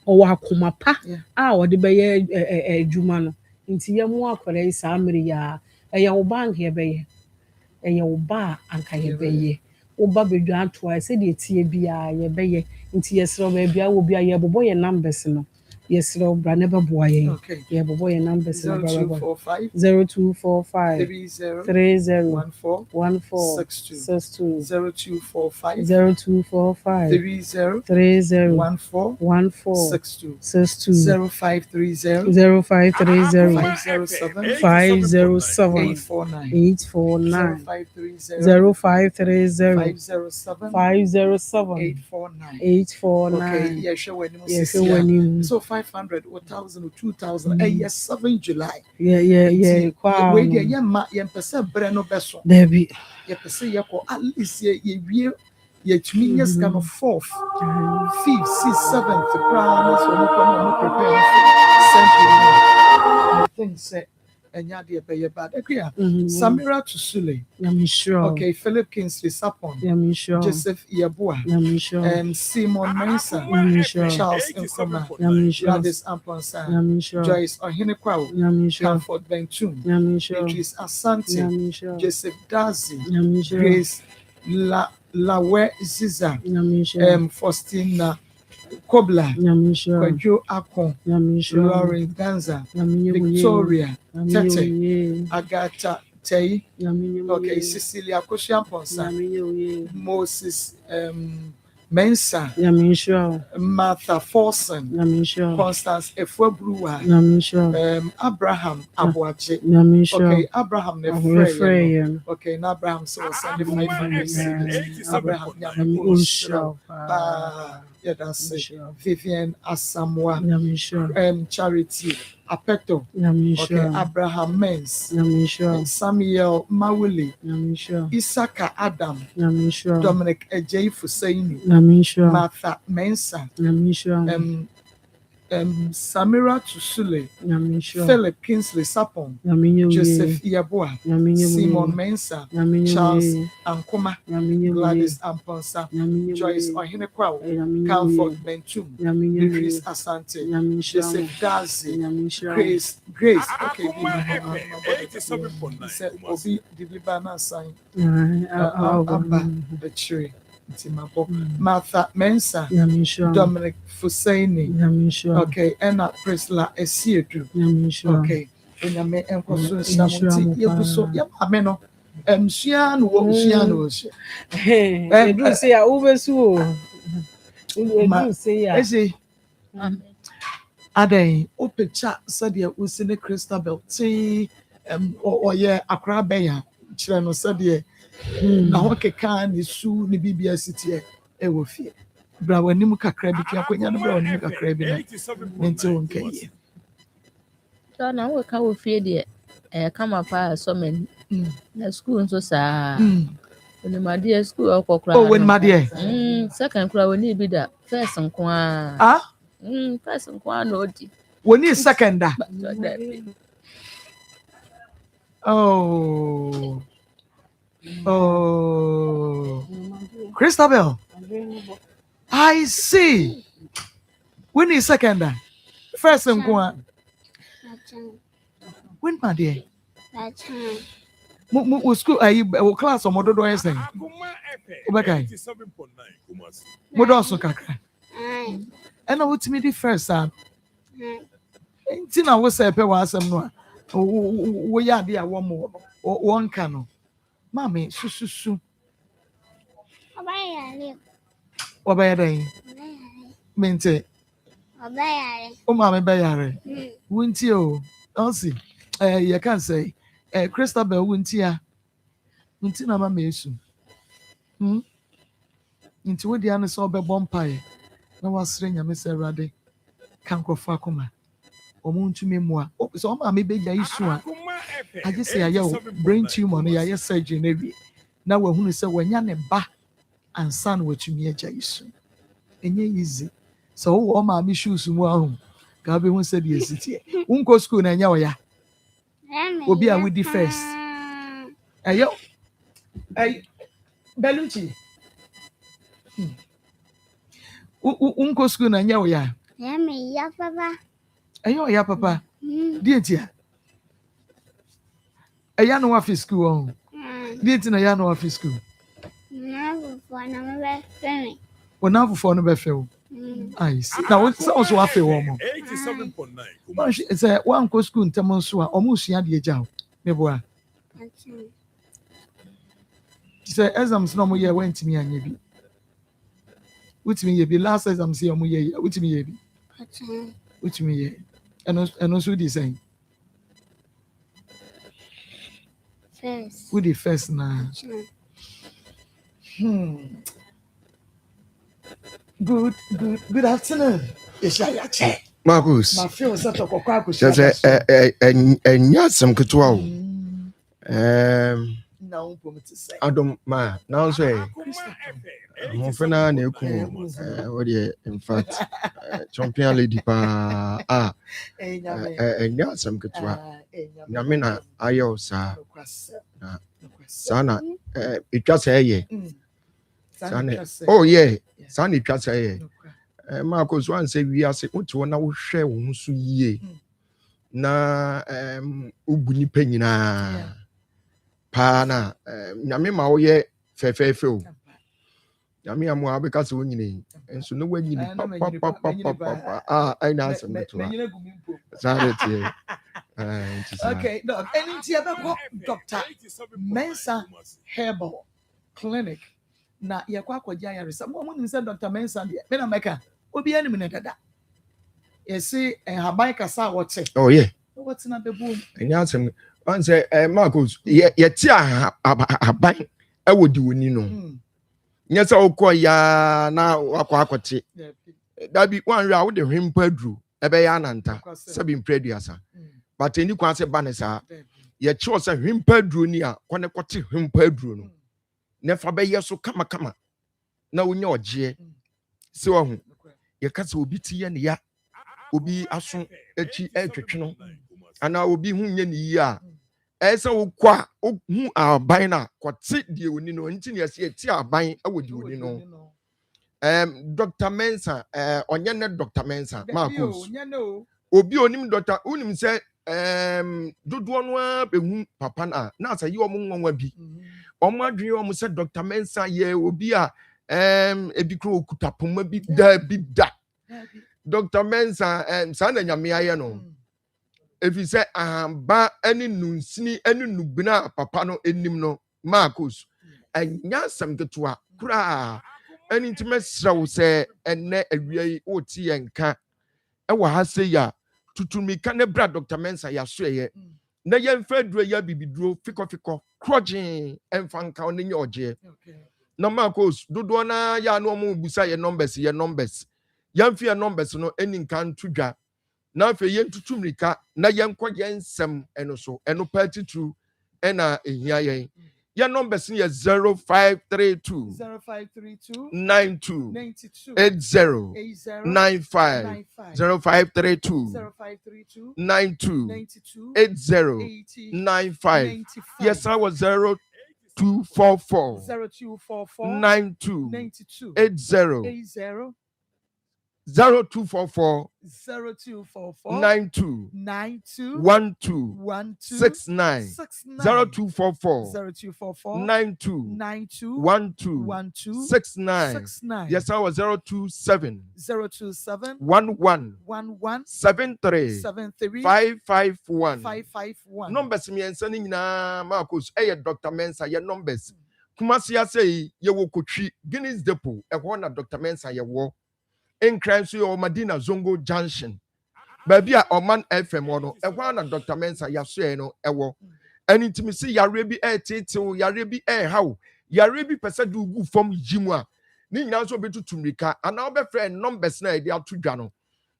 ɔwɔ akoma pa a ɔde bɛyɛ adwuma no nti yɛmu akora yi saa mmere yi a ɛyɛ wo ba anka yɛbɛyɛ ɛyɛ wo ba a anka yɛbɛyɛ wo ba bɛdwa ato a sɛdeɛ tie biara yɛbɛyɛ nti yɛsrɛ baabi a wɔ bi a yɛbobɔ yɛ numbers no yɛsrɛ bra ne bɛboa yɛn yɛbobɔ yɛ numbers no bra 0245 30 14 62 0245 30 14 62 0530 507 849 0530 507 849 yɛhwɛ w'anim so 500 or 1,000 or 2,000 yes 7 July kwa we dey yemma yempese bre no beso David yepese yeko at least ye yetumi yes kind of 4th 5th 6th 7th crown so no prepare century I think say enya de be bad ekua Samira Tusule sure okay Philip Kingsley Sapon sure Joseph Yeboah sure Simon Mensa sure Charles Nkoma sure Gladys Amponsa sure Joyce Ohinekwao Comfort Bentum Idris Asante sure Joseph Dazi sure Grace Lawe Ziza Faustina Kobla Kwadwo Akon Lauren Ganza Victoria Tete Agatha Tei okay Cecilia Koshiamponsa Moses Mensa Martha Forson Constance Efwebruwa Abraham Abuache okay Abraham Nefreya okay na Abraham so send 500 Abraham Yamusha yeah that's it Vivian Asamoah Charity Apeto okay Abraham Mens Samuel Mawuli Isaka Adam Dominic Ejay Fusaini Martha Mensa Samira Tusule Philip Kingsley Sapon Joseph Yeboah Simon Mensa Charles Nkoma Gladys Amponsa Joyce Ohinekwao Comfort Bentum Idris Asante Joseph Dazi Grace okay Obi Dibibana sign Abba the tree Martha Mensa Dominic Fusaini okay Anna Priscilla Esiedu okay enyame enkoso nsamunti yebuso yamameno msuano edu se ya ubesu edu se ya ese adan opecha sadia usine Christabel ti oye akra beya kire no sadia na ho keka ni su ni bibia sitie e wo fie bra wanim kakra bi akonya no bra wanim kakra bi na nti onkai so na wo ka wo fie de kama pa so men na school nso saa oni madie school okokra oh when madie second kra woni bi da first nko first nko na odi woni second da oh Oh, Christabel, I see. When is second? First and one. When my dear? School, class or modo do I say? Okay. Modo kakra. And I would me the first time. Tina was a pe was no. We are there one more. One cano. Mammy, su. Obey. Mente. Oh, mammy, bayare. Wintio. Elsie. You can say. Christabel Wintia. Wintina Mamesu. Into what the answer saw by Bompire. No one string a Miss Rade. Can't go for Akoma. Or moon to me more. Oh, so I may be Yaisua. I just say, I brain tumor, I just surgery maybe. Now, when you say, when you're ba and son, what you mean, Jaisu. And ye easy. So, all my issues, well, Gabi won't say the city. Won't go school and ya. Will be a with the first. Ayo. Ay, Belucci. Unko school na nyawo ya. Ya me ya papa. Ayo ya papa. Dientia. Aya no afi school on. Dienti na ya no afi school. Na fo na me be fe. Wona fo no be fe o. I see. Na won so so afi wo mo. 87.9. Man say wan ko school ntem so a omo sua de agya o. Me boa. Say exams no mo ye went me anya bi. Which me ye be last exam say omo ye which me ye bi. Which me ye. And also the same. First. With the first na. Good afternoon. Marcus. My friend was such a cockroach. Just a some ketua. No, say. I don't ma. Now say. Mofena na eku. In fact, champion lady pa enya some ketua. Nyame na ayo sa. Na sana etwa say ye. Sana. Oh yeah. Sana etwa say ye. Marcus one say we are say unto na wo hwe wo nso yie. Na ubuni penyina. Pa na nyame ma wo ye fefefe o. Nyame amu abeka se wonyine enso no wanyini papa I na asem to. Sanity. Okay, no, anything about Dr. Mensa Herbal Clinic. Na yakwa kwaja ya resa mo nim say Dr. Mensa de me na meka obi anim ne dada yesi haban kasa wote. Oh yeah. What's na bebu enya asem on say Marcus ye ti haban e wodi woni no nya say okọ ya na akwa akote da bi wan wi a wo de hwempa dru e be ya ananta sabi mpreduasa but eni kwa se ba ne sa ye chi o say hwempa dru ni a kone kote hwempa dru no nefa be yeso kama na wonya ogye se wo hu ye kasa obi tiye ne ya obi aso echi etwetwe no ana obi hu nye ne yi a ese wo kwa hu aban na kwate die oni no nti ne yesi eti aban awodi oni no Dr. Mensa onye ne Dr. Mensa Marcus obi onim Dr. unim se dodo no a behu papa na asa yi omo nwanwa bi omo adwene omo se Dr. Mensa ye obi a ebi kro okuta poma bi da Dr. Mensa sa na nyame aye no efi se amba eni nunsini eni nubina papa no enim no Marcus anya sam ketua kura eni ntimesra wo se enne awie oti yenka e wa ha se ya tutumi ka ne bra Dr. Mensa ya so ye na yemfa duro ya bibiduro fikofiko krojin emfanka onye oje na Marcus dodo na ya no mu busa ye numbers yemfa ye numbers no eni nkan tudwa na afa ye ntutumrika na yenko ye nsem eno so eno party true ena ehia yen ye numbers ye 0532 92 80 95 0532 92 80 95 yes I was 0 0244 92 80 0244 92 12 69 0244 92 12 69. Yes, I was 027 11 73 551. Numbers me and sending na Marcos, Dr. Mensa, your numbers. Kumasia say, you will coach Guinness Depot, a one at Dr. Mensa, your war. In Crancy or Medina Zongo Junction. Baby, a man FM one, a one at Dr. Mensa, Yasueno, a war. And intimacy, Yarabi air title, Yarabi air how, Yarabi Pesa do good from Jimwa. Nina so be to Tumika, and our friend numbers na they are to Jano.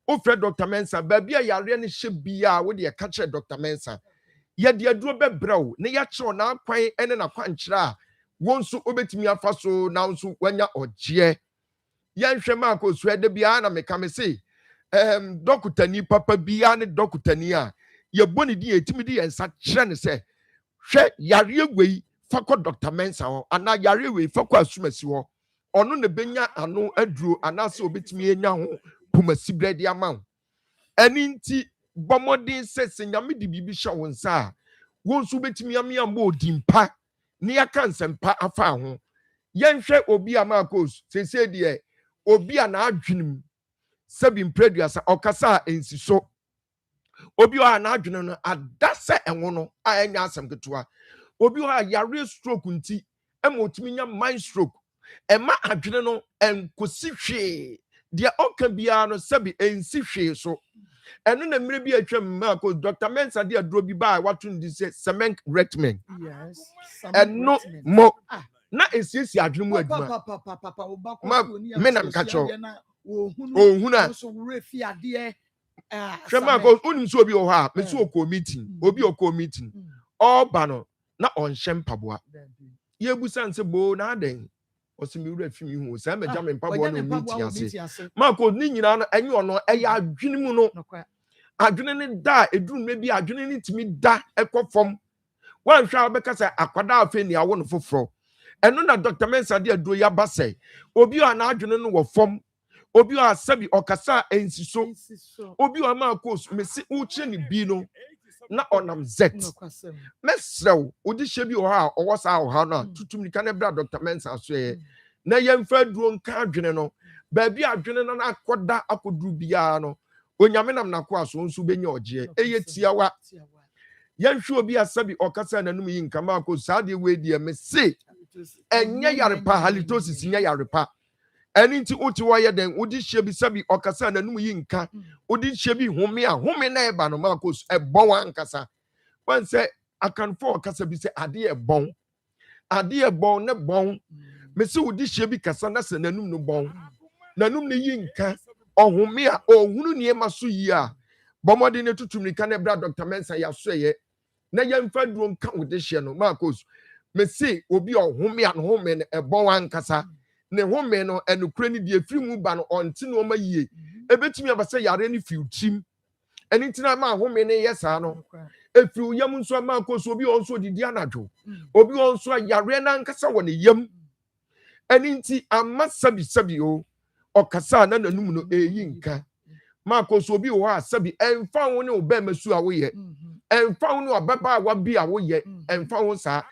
O Fred Dr. Mensa, baby, a Yarian ship be with your catcher Dr. Mensa. Yet the adrobe brow, ne yacho na quite and a quanchra. Won't so obey me a faso now so when ya or jee. Yan Shemako sweat the biana me come say, Dokutani papa biane dokutania. Your bonny dear timidity and such chance say, She yari way, fako Dr. Mensa, and now yari way, fako asumesiwo. Or no the benya and no Andrew, and also bit me now, Pumasibre the amount. And inti, Bomodin says, in Yamidi Bibi Shawan sa, won't so bit me a mere more dimpa, near cancer pa a found. Yan share obi amakos, say dear. Obi an adwunim sabin preduasa okasa ensiso obi o an adwunim adasa enwono anya asem ketua obi o yare stroke nti emotimi nya mind stroke ema adwunim no enkosi hwe de oka bia no sabi ensi hwe so eno na mire bi atwam ma ko Dr. Mensa de adro bi ba wato ndi se cement rectment yes eno mo na esisi adwunim adwuma me na mkacho ohuna so refi ade Shema go unim so obi o ha me so okọ meeting obi okọ meeting all bano na on shempaboa ye busan se bo na den osimi wura fimi hu sa me jam mpaboa no meeting ase mako ni nyina no enye ono eya adwene mu no adwene ne da eduru me bi adwene ne timi da ekofom wan hwa obeka se akwada afa ni awo no foforo eno na Dr. Mensa de aduro ya basai obi o na adwene no wo fom obi o asabi okasa ensiso obi o ma course mesi uche ni bi no na onam zet mesrew odi hye bi o ha owo sa o ha na tutum ni kan bra Dr. Mensa so ye na yemfa duro nka adwene no ba bi adwene no na akoda akoduru bia no onyame nam na ko aso nso benya oje eye tiawa yenhwe obi asabi okasa nanum yi nka ma ko sa de we die mesi enye yarepa halitosis nya yarepa eni nti oti wo ye den odi hye bi sabi okasa nanum yi nka odi hye bi home a home na eba no makos ebon ankasa wan se akanfo okasa bi se ade ebon ne bon me se odi hye bi kasa na se nanum no bon nanum ne yi nka ohome a ohunu ne maso yi a bomode ne tutum ni kan ebra Dr. Mensa ya so ye na yemfa duro nka odi hye no makos me se obi ohome a no home ne ebon ankasa ne home no enukure ni die firi mu ba no onti no ma yie ebetimi abasa yare ni fiutim eni ntina ma home ne yesa no efiri yam nso ma koso obi onso didi anadwo obi onso yare na nkasa wo ne yam eni nti amma sabi o okasa na nanum no eyi nka ma koso obi wo asabi emfa wo ne oba masu a wo ye emfa wo ne obaba wa bi a wo ye emfa wo sa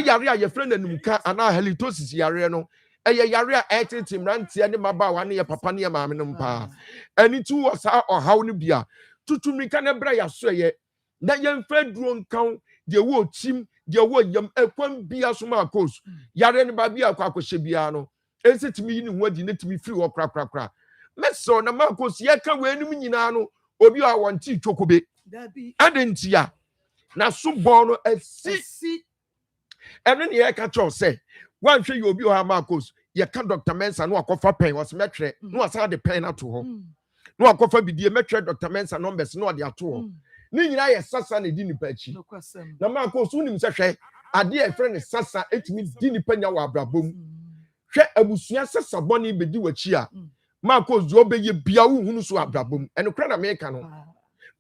yare a ye frɛ nanum ka ana halitosis yare no eye yare a etiti mrantie ne maba wa ne ye papa ne ye maame no mpa ani tu wo sa ohaw ne bia tutumi ka ne bra ya so ye na yemfa duro nkan de wo tim de wo yam ekwan bia so ma course yare ne ba bia akwakohye bia no esitimi yi ne ho adi ne timi firi wo krakrakra meso na ma course ye ka we anim nyina no obi a wonti twokobe adentia na so bon no asi eno ne ye ka cho se wan hwe ye obi o ha ma course ye ka Dr. Mensa no akofa pen was metwe no asa de pen ato ho no akofa bidie metwe Dr. Mensa numbers no de ato ho ni nyina ye sasa na di nipa chi na ma course unim se hwe ade e frɛ ne sasa etimi di nipa nya wa abrabom hwe abusua sasa boni bedi wachi a ma course zo be ye bia wo hunu so abrabom eno kra na me ka no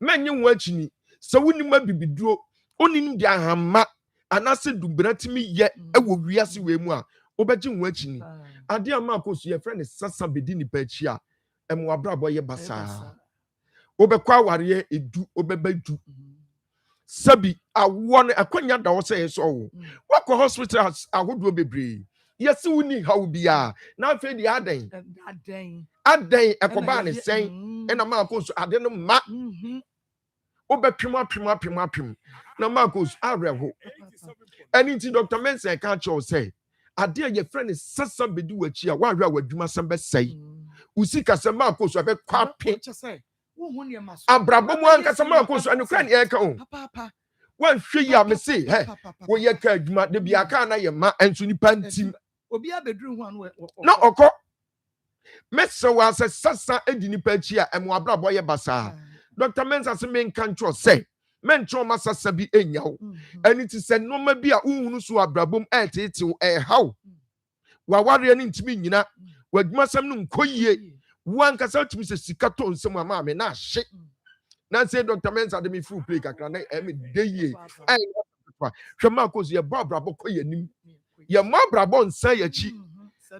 menye wo achi ni se wonim abibiduro onim di ahamma anase dubratimi ye ewo wiase we mu a obeji nwa chini ade ama akoso ye friend sasa bedi ni pa chi a emu abrabo ye basa obekwa aware edu obeba du sabi awon akwanya da wo say so wo wakọ hospital ahodo bebre yesi wuni ha ubia na afa di adan ekoba ne sen ena ma akoso ade no ma obepim na Marcos areho any ti Dr. Mensa can show say ade your friend is sasa bedu wachi a wa hwa wadwuma sam be sei usika se Marcos abe kwape abrabo mu anka se Marcos anu kan e ka o papa wan hwe ya me say he wo ye ka adwuma de bia ka na ye ma enso ni pantim obi abedru hu anu na okọ mese wa se sasa edi ni pa chi a emu abrabo ye basa Dr. Mensa se men control say men trauma sasa bi enyaw ani ti se no ma bi a unhunu so abrabom etete haw wa ware ani ntimi nyina wadwuma sam no nkoyie wan kasa timi se sika to nsem ama me na hye na say Dr. Mensa de me full play kakra na me deyie hwe ma kozi ye ba abrabo koye nim ye ma abrabo nsa ya chi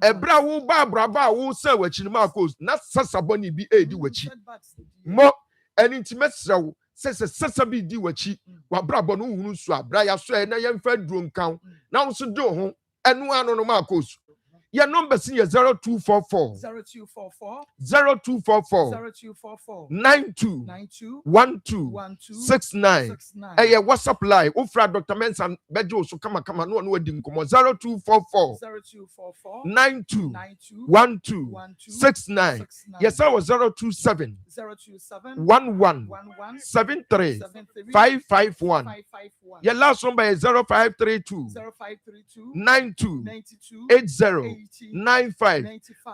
ebra wo ba abrabo a wo sa wachi ni ma kozi na sasa boni bi edi wachi mo ani ntime srawo sesa bi di wachi wa brabo no hunu so abra ya so na ye mfa duro nkan na wo so do ho enu ano no ma kozi your number is 0244 92 12 69. Hey, WhatsApp live. Ofra Dr. Mensa Bejo so kama no no di nkomo 0244 92 12 69. Yes, I was 027 11 73 551. Your last number is 0532 92 8095.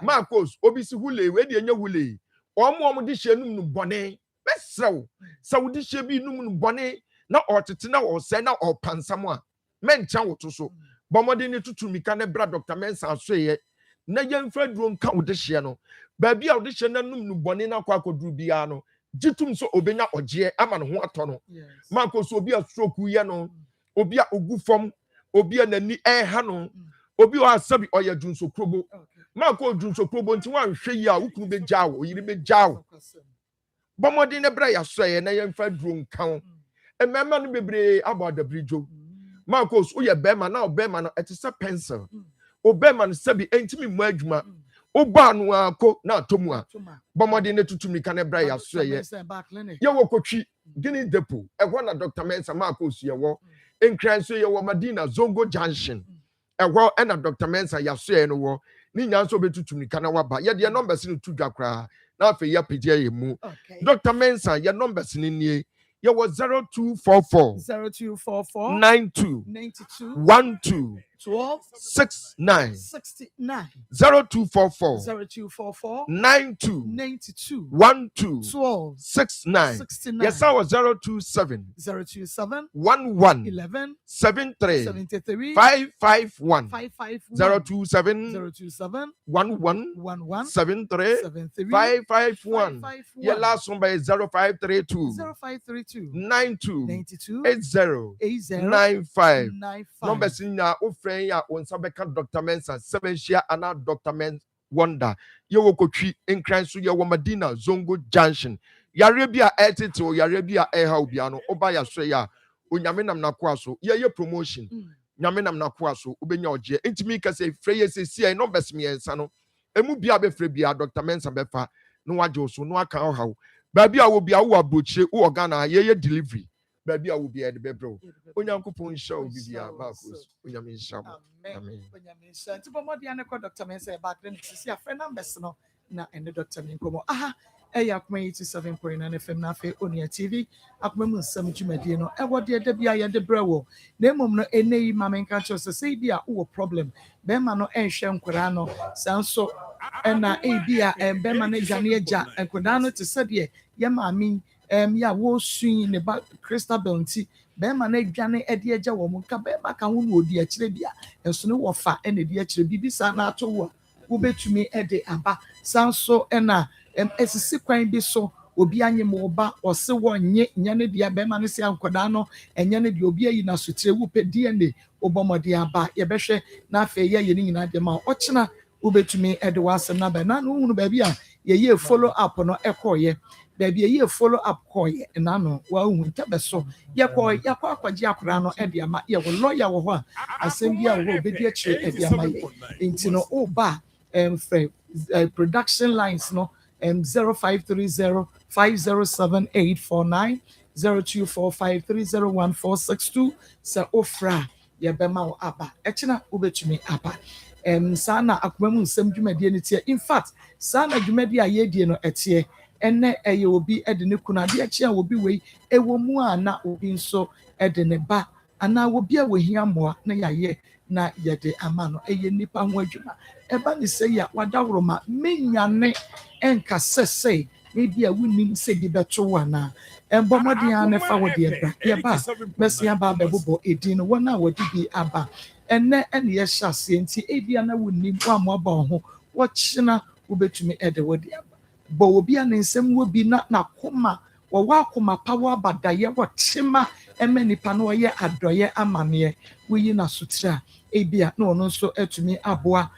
Marcos obisi hule we de nya hule omo di hyenum no bone mesrew saudi hye bi num no bone na otete na o se na opansam a mencha woto so bomode ne tutumika ne bra Dr. Mensa asoye na yemfa duro nka wode hye no ba bia wode hye na num no bone na kwa koduru bia no jitum so obenya ogye ama ne ho ato no Marcos obi a stroke ye no obi a ogufom obi a nani ha no obi wa sabi oya junso krobo Marco junso krobo nti wan hwe yi a wukunu be jawo yiri be jawo bomodi ne bra ya so ye na ye mfa duro nkan emema no bebre about the bridge Marco so ye bema na obema no etise pencil obema no sabi entimi mu adwuma oba no akọ na atomu a bomodi ne tutumi ka ne bra ya so ye ye wo kotwi gini depo ehwo na Dr. Mensa Marco so ye wo enkran so ye wo Madina Zongo Junction ehwo na Dr. Mensa ya so ye no wo ni nyanso betutumi kana waba ye de numbers ni tudwa kra na afi ya pejia ye mu Dr. Mensa ye numbers ni nie ye was 0244 92 12 69 0244 92 12 69. Yes, I was 027 11 73 551 027 11 73 551. Your last number is 0532 92 80 95. Number sinya ofren ya onsabeka Dr. Mensa 7 share ana Dr. Mensa Wonder ye wo kotwi enkran so ye wo Madina Zongo Junction yare bia etete yare bia eha obia no oba ya so ya onyame nam nakoa so ye promotion nyame nam nakoa so obenya oje entimi ka se freye se sia no besme ensa no emu bia be fre bia Dr. Mensa befa no waje so no aka hawo ba bia wo bia wo abrochire wo Ghana ye delivery ba bia wo bia de bebro onyankopon hya obi bia Marcos onyame hya amen onyame hya nti bomodi anekọ Dr. Mensa back then sisi afre numbers no na ene Dr. Menkomo aha eya Akoma 87.9 FM na fe Onia TV Akoma mu nsam dwumadie no ewo de da bia ye de brewo na emom no eneyi mamenka cho se bia wo problem be ma no enhwe nkora no sanso na bia be ma na dwane agya nkora no te se de ye maami ya wo suin ne ba Christabel nti be ma na dwane ede agya wo mu ka be ma ka ho no odi akire bia enso no wo fa ene de akire bibisa na ato wo wo betumi ede aba sanso na esisi kwan bi so obi anye mo ba ɔse wɔnye nya ne dia bɛma ne se ankoda no ɛnya ne dia obi ayi na sotire wu pɛ DNA obɔmɔde aba yɛbɛhwɛ na afei yɛ ne nyina de ma ɔkyena wobɛtumi de wasɛm na bɛ na no hunu baabi a yɛyɛ follow up no ɛkɔɔyɛ baabi yɛyɛ follow up kɔɔyɛ na no wahu ntɛbɛ so yɛkɔ akɔgye akora no de ama yɛwɔ lawyer wɔ hɔ a asɛm bi a wɔ hɔ obɛdi akyire de ama yɛ nti no woba frɛ production lines no 0530 507 849 0245301462 sɛ ofra yɛbɛma wo aba ɛkyena wobɛtumi aba saa na akoma mu nsɛm dwumadie no teɛ in fact saa na dwumadie a yɛdie no ɛteɛ ɛnɛ ɛyɛ obi de ne kunu adeɛ kye a obi wei ɛwɔ mu a na obi nso de ne ba anaa obi a wɔhia mmoa na yɛayɛ na yɛde ama no ɛyɛ nipa ho adwuma ɛba ne sɛ yi a wadaworo ma menyane ɛnka sɛsɛe ebi a wonim sɛ bi bɛto wo anaa ɛbɔ mmɔden a ne fa wɔ deɛ bra yɛba bɛsi aba abɛbobɔ edin no wɔn a wɔde bi aba ɛnɛ ɛne yɛhyɛ aseɛ nti ebi a na wonim wɔamoaba wo ho wɔkyena wobɛtumi de wɔ de aba bɔ obi a ne nsɛm wɔ bi na n'akoma wɔwɔ akoma pa wɔ abadayɛ wɔkyema ɛmɛ nipa no wɔyɛ adɔyɛ amaneɛ woyi n'asotire a ebi a na ɔno nso atumi aboa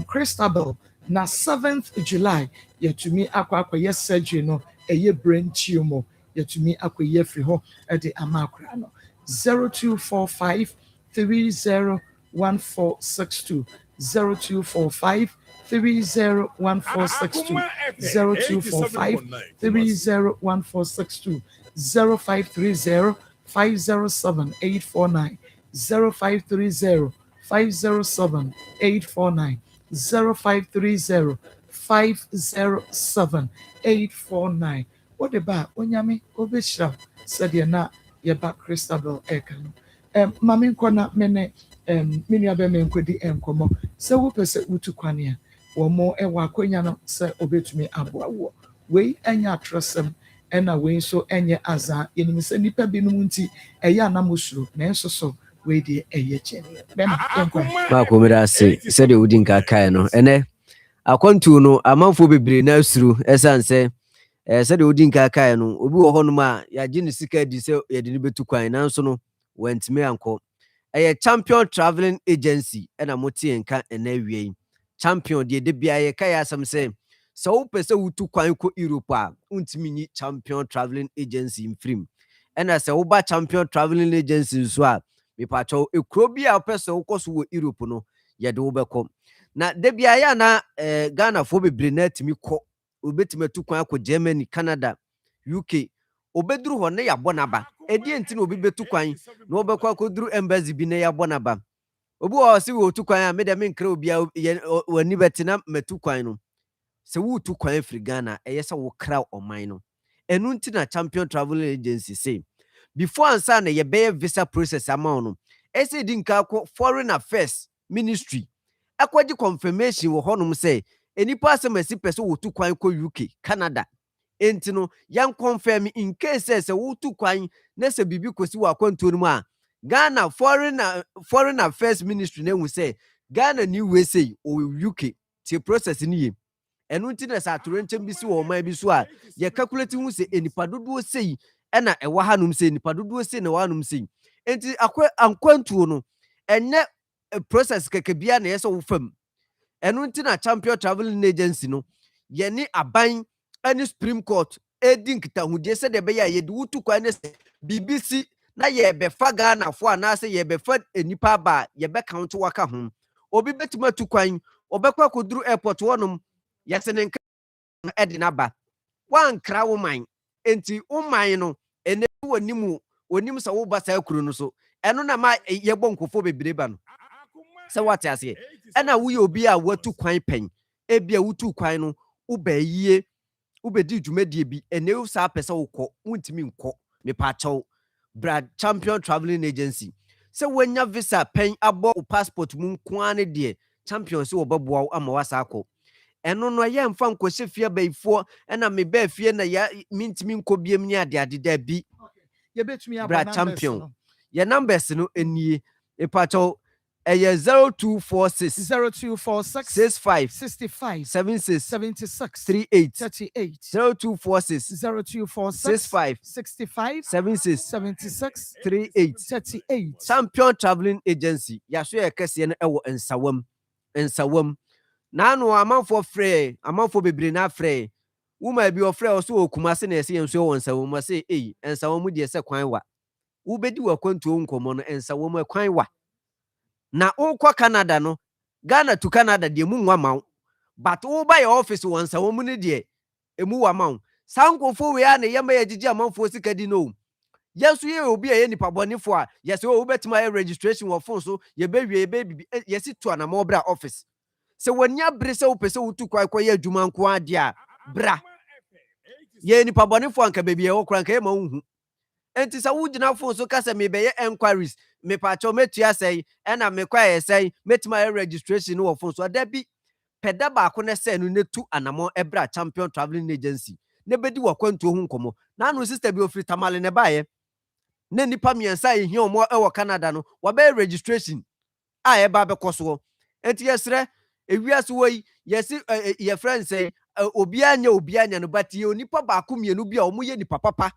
Christabel na 7th July yɛtumi akɔyɛ surgery no ɛyɛ brain tumor yɛtumi akɔyɛ firi hɔ ɛde ama akora no 0245 301462 0245 301462 0245 301462 0530 507 849 0530 507 849 0530 507 849 what about onyame obeshra said na yeba Christabel Ekan mame nkona mene menua be me nkodi enkomo se wo pese utu kwane a wo mo ewa akonya no se obetumi aboa wo we anya atrasem ena we so enye aza yenim se nipa binum nti eya anamosuro na enso so we de eye chene bema enkwa ma ko mira se de udin ka kai no ene akwantu no amanfo bebre na asuru esanse se de udin ka kai no obi wo hono ma ya gi ne sika di se ye de ne betu kwan nanso no wantime anko champion traveling agency ena moti enka ena wie champion de bia ye kai asem se wo pese wutu kwan ko Europe a untimi ni champion traveling agency mfrim ena se wo ba champion traveling agency so a me pacho ekro bia pese wo koso wo Europe no ye de wo bekom na de bia ya na Ghana fo bebre na timi ko obetime tu kwan ko Germany Canada UK obeduru ho ne yabona ba edi enti na obi betu kwan na obekwa koduru embassy bi na yabona ba obi o se wo tu kwan a me de me nkra obi wani betina metu kwan no se wo tu kwan afri Ghana se wo kra oman no enu nti na champion travel agency say before ansa na ye be visa process amount no ese di nka ko foreign affairs ministry akwaji confirmation wo honum say enipa asemasi pese wo tu kwan ko UK Canada enti no yan confirm in case se wo tu kwan na se bibi kosi wa kwanto no mu a Ghana foreign affairs ministry na hu say Ghana ni USA o UK ti process ni ye enu nti na sa atorenchem bi si wo man bi so a ye calculate hu se enipa dodo sei na ewa hanum sei enipa dodo sei na wa hanum sei enti ankwantuo no enye process keke bia na yesa wo fam enu nti na champion traveling agency no ye ni aban any Supreme Court edin kitahudie se de be ya ye de wutu kwa ne BBC na ye be fa Ghana fo ana se ye be fa enipa ba ye be count waka ho obi betuma tu kwan obekwa koduru airport wonum yese ne nka edina ba wan kra wo man enti wo man no ene wonim sa wo ba sa akuru no so eno na ma ye bonkofo bebre ba no se wate ase ena wo ye obi a watu kwan pen ebia wutu kwan no wo ba yie ubedi dwumadie bi ene wo sa pese wo kɔ wontimi nkɔ me pa chaw brad champion traveling agency se wanya visa pen abo passport mu nkoane de champion se wo bɛboa ama wasa akɔ eno no ye mfa nkɔhye fie baifo ena me ba fie na ya mintimi nkɔ biem ni ade da bi ye betumi aba brad champion ye numbers no enie e pa chaw ɛyɛ 0246 0246 65 65 76 76 38 38 0246 0246 65 65 76 76 38 38 Champion Traveling Agency yaso yɛ kɛseɛ no ɛwɔ nsawam nano amanfo bebree na frɛ woma bi ɔfrɛ ɔso okuma se na ɛsɛ yɛn so wɔ nsawam ma se nsawam deɛ sɛ kwan wa wobɛdi wakwantuo nkɔmmɔ no nsawam kwan wa na wokɔ Canada no Ghana to Canada deɛ mu nwa ma wo but woba yɛ office wɔ nsawam no deɛ emu wa ma wo saa nkɔfo wei a na yɛma yɛgyegye amanfo sika di no yɛso yɛ obi a yɛ nipa bɔnefo a yɛsɛ wobɛtumi ayɛ registration wɔ phone so yɛbɛwie yɛbɛbibi yɛsi to anama ɔbra office sɛ wanya bere sɛ wopɛ sɛ wotu kwae kɔyɛ adwuma nko ade a bra yɛ nipa bɔnefo anka baabi ɛwɔ kora nka yɛma wohu enti sɛ wogyina phone so ka sɛ mebɛyɛ enquiries mepakyɛw metua sɛe ɛna mekɔɛ sɛe mɛtumi ayɛ registration wɔ phone so ada bi pɛda baako ne sɛ no ne tu anamɔ ɛbra Champion Traveling Agency ne bɛdi wakwantuo ho nkɔmmɔ na ano sister bi ofiri Tamale ne baeɛ na nipa miɛnsa ehia ɔmo ɛwɔ Canada no wabɛyɛ registration a ɛba bɛkɔ soɔ enti yɛsrɛ ewiase wɔ yi yɛsi yɛ friend sɛ obiara nya no but yɛ onipa baako mienu bi a ɔmo yɛ nipa papa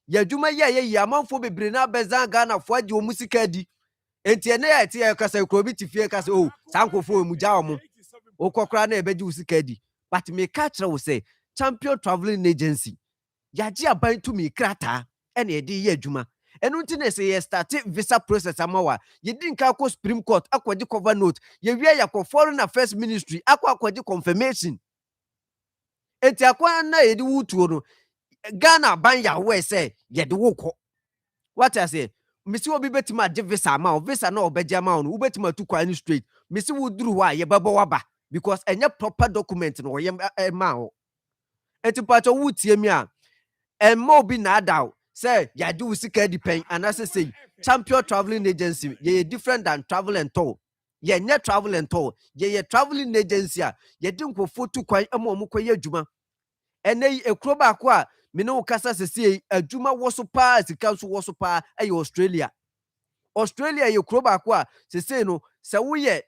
yɛ adwuma yɛ yi amanfo bebree na bɛzan Ghana fo agye ɔmo sika di enti ɛne yɛ te yɛ kasa kuro bi te fie kasa o saa nkofo ɔmo gya ɔmo okɔkora na ɛbɛgye wo sika di but me ka kyerɛ wo sɛ Champion Traveling Agency yɛagye aban tumi krataa ɛna yɛde yɛ adwuma ɛno nti na sɛ yɛ start visa process ama wa yɛdi nka akɔ Supreme Court akɔgye cover note yɛwie yɛkɔ Foreign Affairs Ministry akɔgye confirmation enti akɔ na yɛde wutuo no Ghana ban ya wɛ sɛ yɛde wo kɔ what I say misi obi betimi agye visa ama o visa na obɛgye ama o no wobɛtimi atu kwan straight misi wuduru hɔ a yɛbɛbɔ waba because ɛnyɛ proper document no wɔyɛ ma o enti pato wutie mi a ɛmma obi na adaw sɛ yɛade wo sika di pɛn anasɛ sɛ Champion Traveling Agency yɛyɛ different than travel and tour yɛnyɛ travel and tour yɛyɛ traveling agency a yɛde nkɔfo tu kwan ama ɔmo kɔyɛ adwuma ɛnɛ yi ekuro baako a me ne wo kasa sɛsie adwuma wɔ so paa sika nso wɔ so paa ɛyɛ Australia yɛ kuro baako a sɛsie no sɛ woyɛ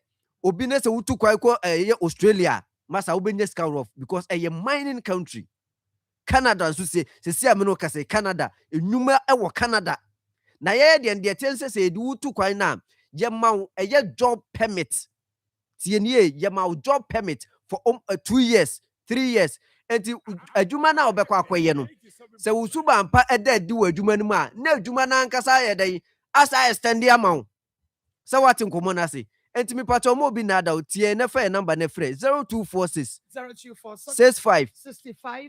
obi ne sɛ wotu kwan kɔ ɛyɛ Australia masa wobɛnya sika rough because ɛyɛ mining country Canada nso sɛsie a me ne wo kasa Canada enwuma ɛwɔ Canada na yɛyɛ deɛ tense sɛ yɛde wotu kwan na yɛma wo ɛyɛ job permit tie nie yɛma wo job permit for 2 years 3 years enti adwuma na obɛkɔ akɔyɛ no sɛ wo suba mpa ɛda di wo adwuma no mu a na adwuma na ankasa yɛ dɛn asa extend ama wo sɛ wate nkɔmɔ no ase enti me patɔ mo bi na ada wo tie na fa number na frɛ 0246 65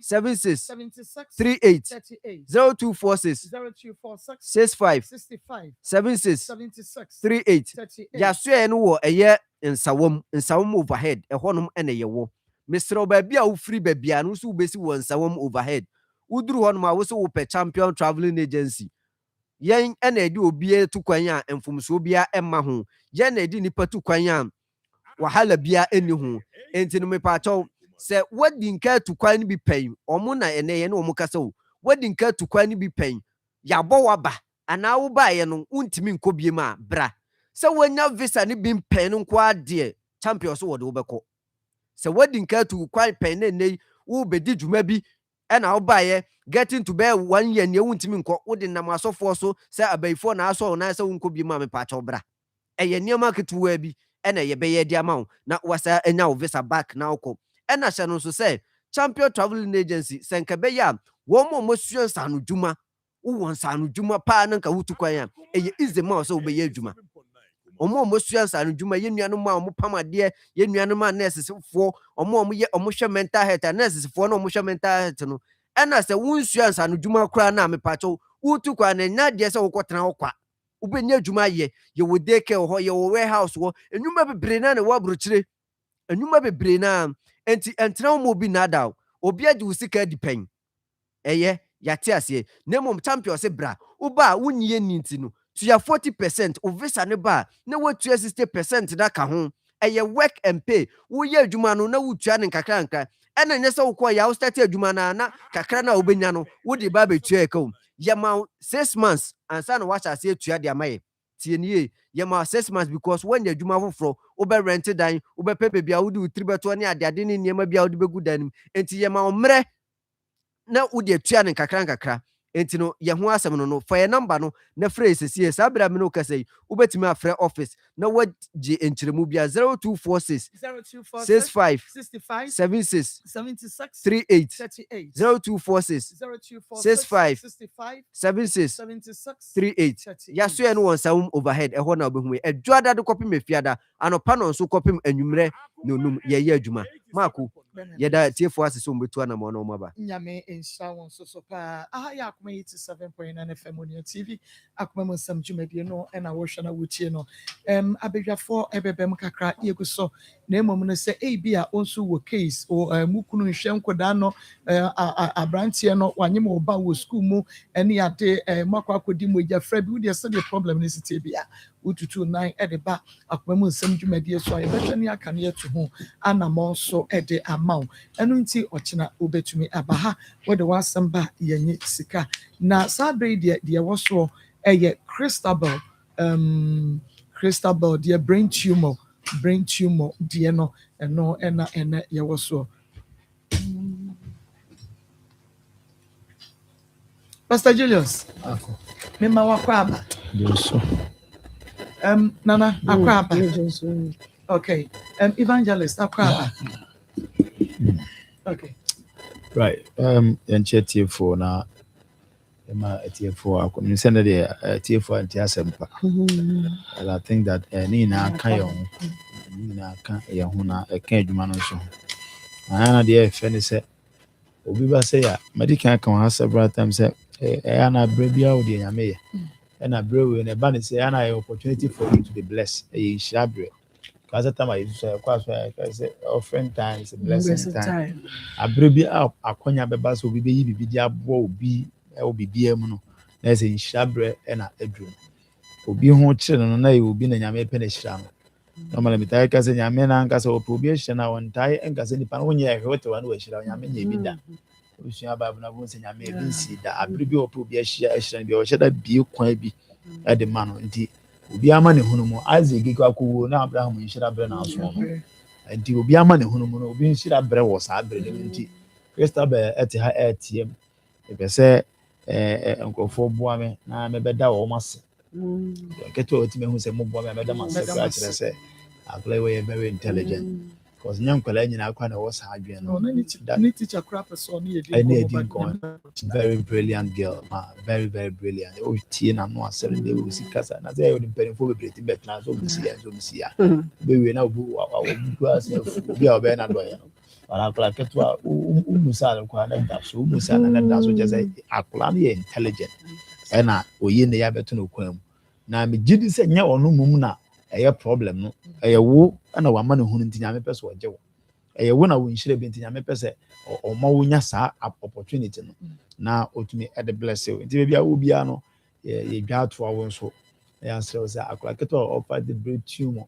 76 38 0246 65 76 38 yasoɛ no wɔ ɛyɛ nsawam overhead ɛhɔnom ɛna yɛwɔ Mr. Baabi a wofiri baabi a no so wobɛsi wɔ nsawam overhead woduru hɔ no ma wo so wopɛ Champion Traveling Agency yɛn ɛna ɛde obi tu kwan a mfomso bia ɛma ho yɛn na ɛde nipa tu kwan a wahala bia ɛni ho enti no mepaatɔ sɛ wadi nka tu kwan no bi pɛn ɔmo na ɛnɛ yɛ ne ɔmo kasa o wadi nka tu kwan no bi pɛn yɛabɔ waba anaa wobaeɛ no wontimi nkɔ bie ma bra sɛ wanya visa no bi pɛn no nko adeɛ Champion so wɔde wobɛkɔ sɛ wadi nka tu kwan pɛn na ɛnɛ wo bɛdi dwuma bi ɛna wobaeɛ getting to bear 1 year ne wontimi nkɔ wode nam asɔfoɔ so sɛ abayifoɔ na asɔ na sɛ wonkɔ bie ma mepaatɔ bra ɛyɛ nneɛma ketewa bi ɛna yɛbɛyɛ de ama wo na wasa anya wo visa back na wokɔ ɛna hyɛ no nso sɛ Champion Traveling Agency sɛ nka bɛyɛ a wɔn mo sua nsano dwuma wowɔ nsano dwuma paa na nka wotu kwan a ɛyɛ easy ma sɛ wobɛyɛ adwuma ɔmo sua nsano dwuma yɛ nuanom a ɔmo pam adeɛ yɛ nuanom a nurses foɔ ɔmo hwɛ mental health a nurses foɔ na ɔmo hwɛ mental health no ɛna sɛ wonsua nsano dwuma koraa na mepakyɛw wotu kwan na nya deɛ sɛ wokɔtena hɔ kwa wobɛnya adwuma yɛ yɛwɔ daycare hɔ yɛwɔ warehouse hɔ enwuma bebree na wɔ aburokyire enwuma bebree na enti ɛntena wo obi na ada obi agye wo sika di pɛn ɛyɛ yate aseɛ na mom Champion se bra woba wonnyɛ ni nti no tuya 40% o visa ne ba na wotua 60% na ka ho ɛyɛ work and pay woyɛ adwuma no na wotua ne nkakra nkra ɛna nyɛ sɛ wokɔ ya wo start adwuma na kakra na wobɛnya no wode ba betua ɛka wo yɛma 6 months ansa na wahyɛ ase atua de ama yɛ tie yema 6 months because when the adwuma foforo obe rent dan obe pepe bia wo di utri beto ne ade ne niema bia wo di begu dan nim enti yema omre na wo de atua ne kakra enti no ye ho asem no for your number no na phrase sie sa bra me no kase wobetimi afre office na waje enchiremu bia 0246 65 76 38 0246 65 76 38 yaso eno won sawum overhead eho na obehu edwada de kopim efiada anopa no nso kopim anwumre nonum ye adwuma mako yeda tiefo asese ombetu na mo no maba nyame insha won so pa ya Akoma 87.9 FM on TV Akoma Nsem dwumadie no na wo hwe na wotie no abedwafo ebebem kakra yeguso na emom no se bia onso wo case o mukunu nhwe nkoda no abrantie no wanyem oba wo school mu ene ade makwa akodi moja fra bi wo se the problem ni sitie bia ututu 9 edeba Akoma Nsem dwumadie so ayebetwa ni aka ne yetu ho anamo so ede amaw enu nti ochina obetumi abaha wode wasamba yenye sika na sabre de woso Christabel the brain tumor de no eno ena ye woso Pastor Julius mema wakwaba so nana akwaba okay evangelist akwaba okay right enchetie for na ema etie for akomi send the etie for anti asempa and I think that ni na aka ye ho ni na aka ye ho na eka adwuma no so ana de e fe ni se obi ba say ya medical aka ha several times say ana brebia o de nyame ye na brewe na ba ni say ana opportunity for you to be blessed e shabre because time I say offering time is a blessing time abrebi akonya beba so obi beyi bibidi abo obi bibia mu no na say shabre na adrum obi ho kire no na obi na nyame pe na hira no normally mitai ka say nyame na nka say obi hira na wontai enka say nipa no nye hwete wa na hira nyame nye bi da osua babu na bo say nyame bi nsi da abrebi obi hira bi o hira bi kwan bi e de ma no nti obi ama ne hunu mu Isaac giko akowo na Abraham nhira bre na aso no nti obi ama ne hunu mu no obi nhira bre wo sa bre ne nti Christabel ete ha ATM e be se enkofo boa me na me beda wo mase keto oti me hu se mo boa me beda mase ka kire se aklay we very intelligent because nyankwala nyina akwa na wo sa adwen no ni teacher crap so ni very brilliant girl very brilliant o tie na no asere de we sikasa na say o mpeni fo bebreti bet na so musia be we na obu ase bi a obe na do ya no ala kla ketwa umusa kwa na da so umusa na da so just akla na intelligent na oyi ne ya beto no kwam na me gidi se nya onu mum na eye problem no eye wo na wa ma ne hunu ntinya me pese oje wo eye wo na wo nhire be ntinya me pese o ma wo nya sa opportunity no na otumi e de bless you nti bia wo bia no ye dwa to wo nso ya sere say akla keto offer the brain tumor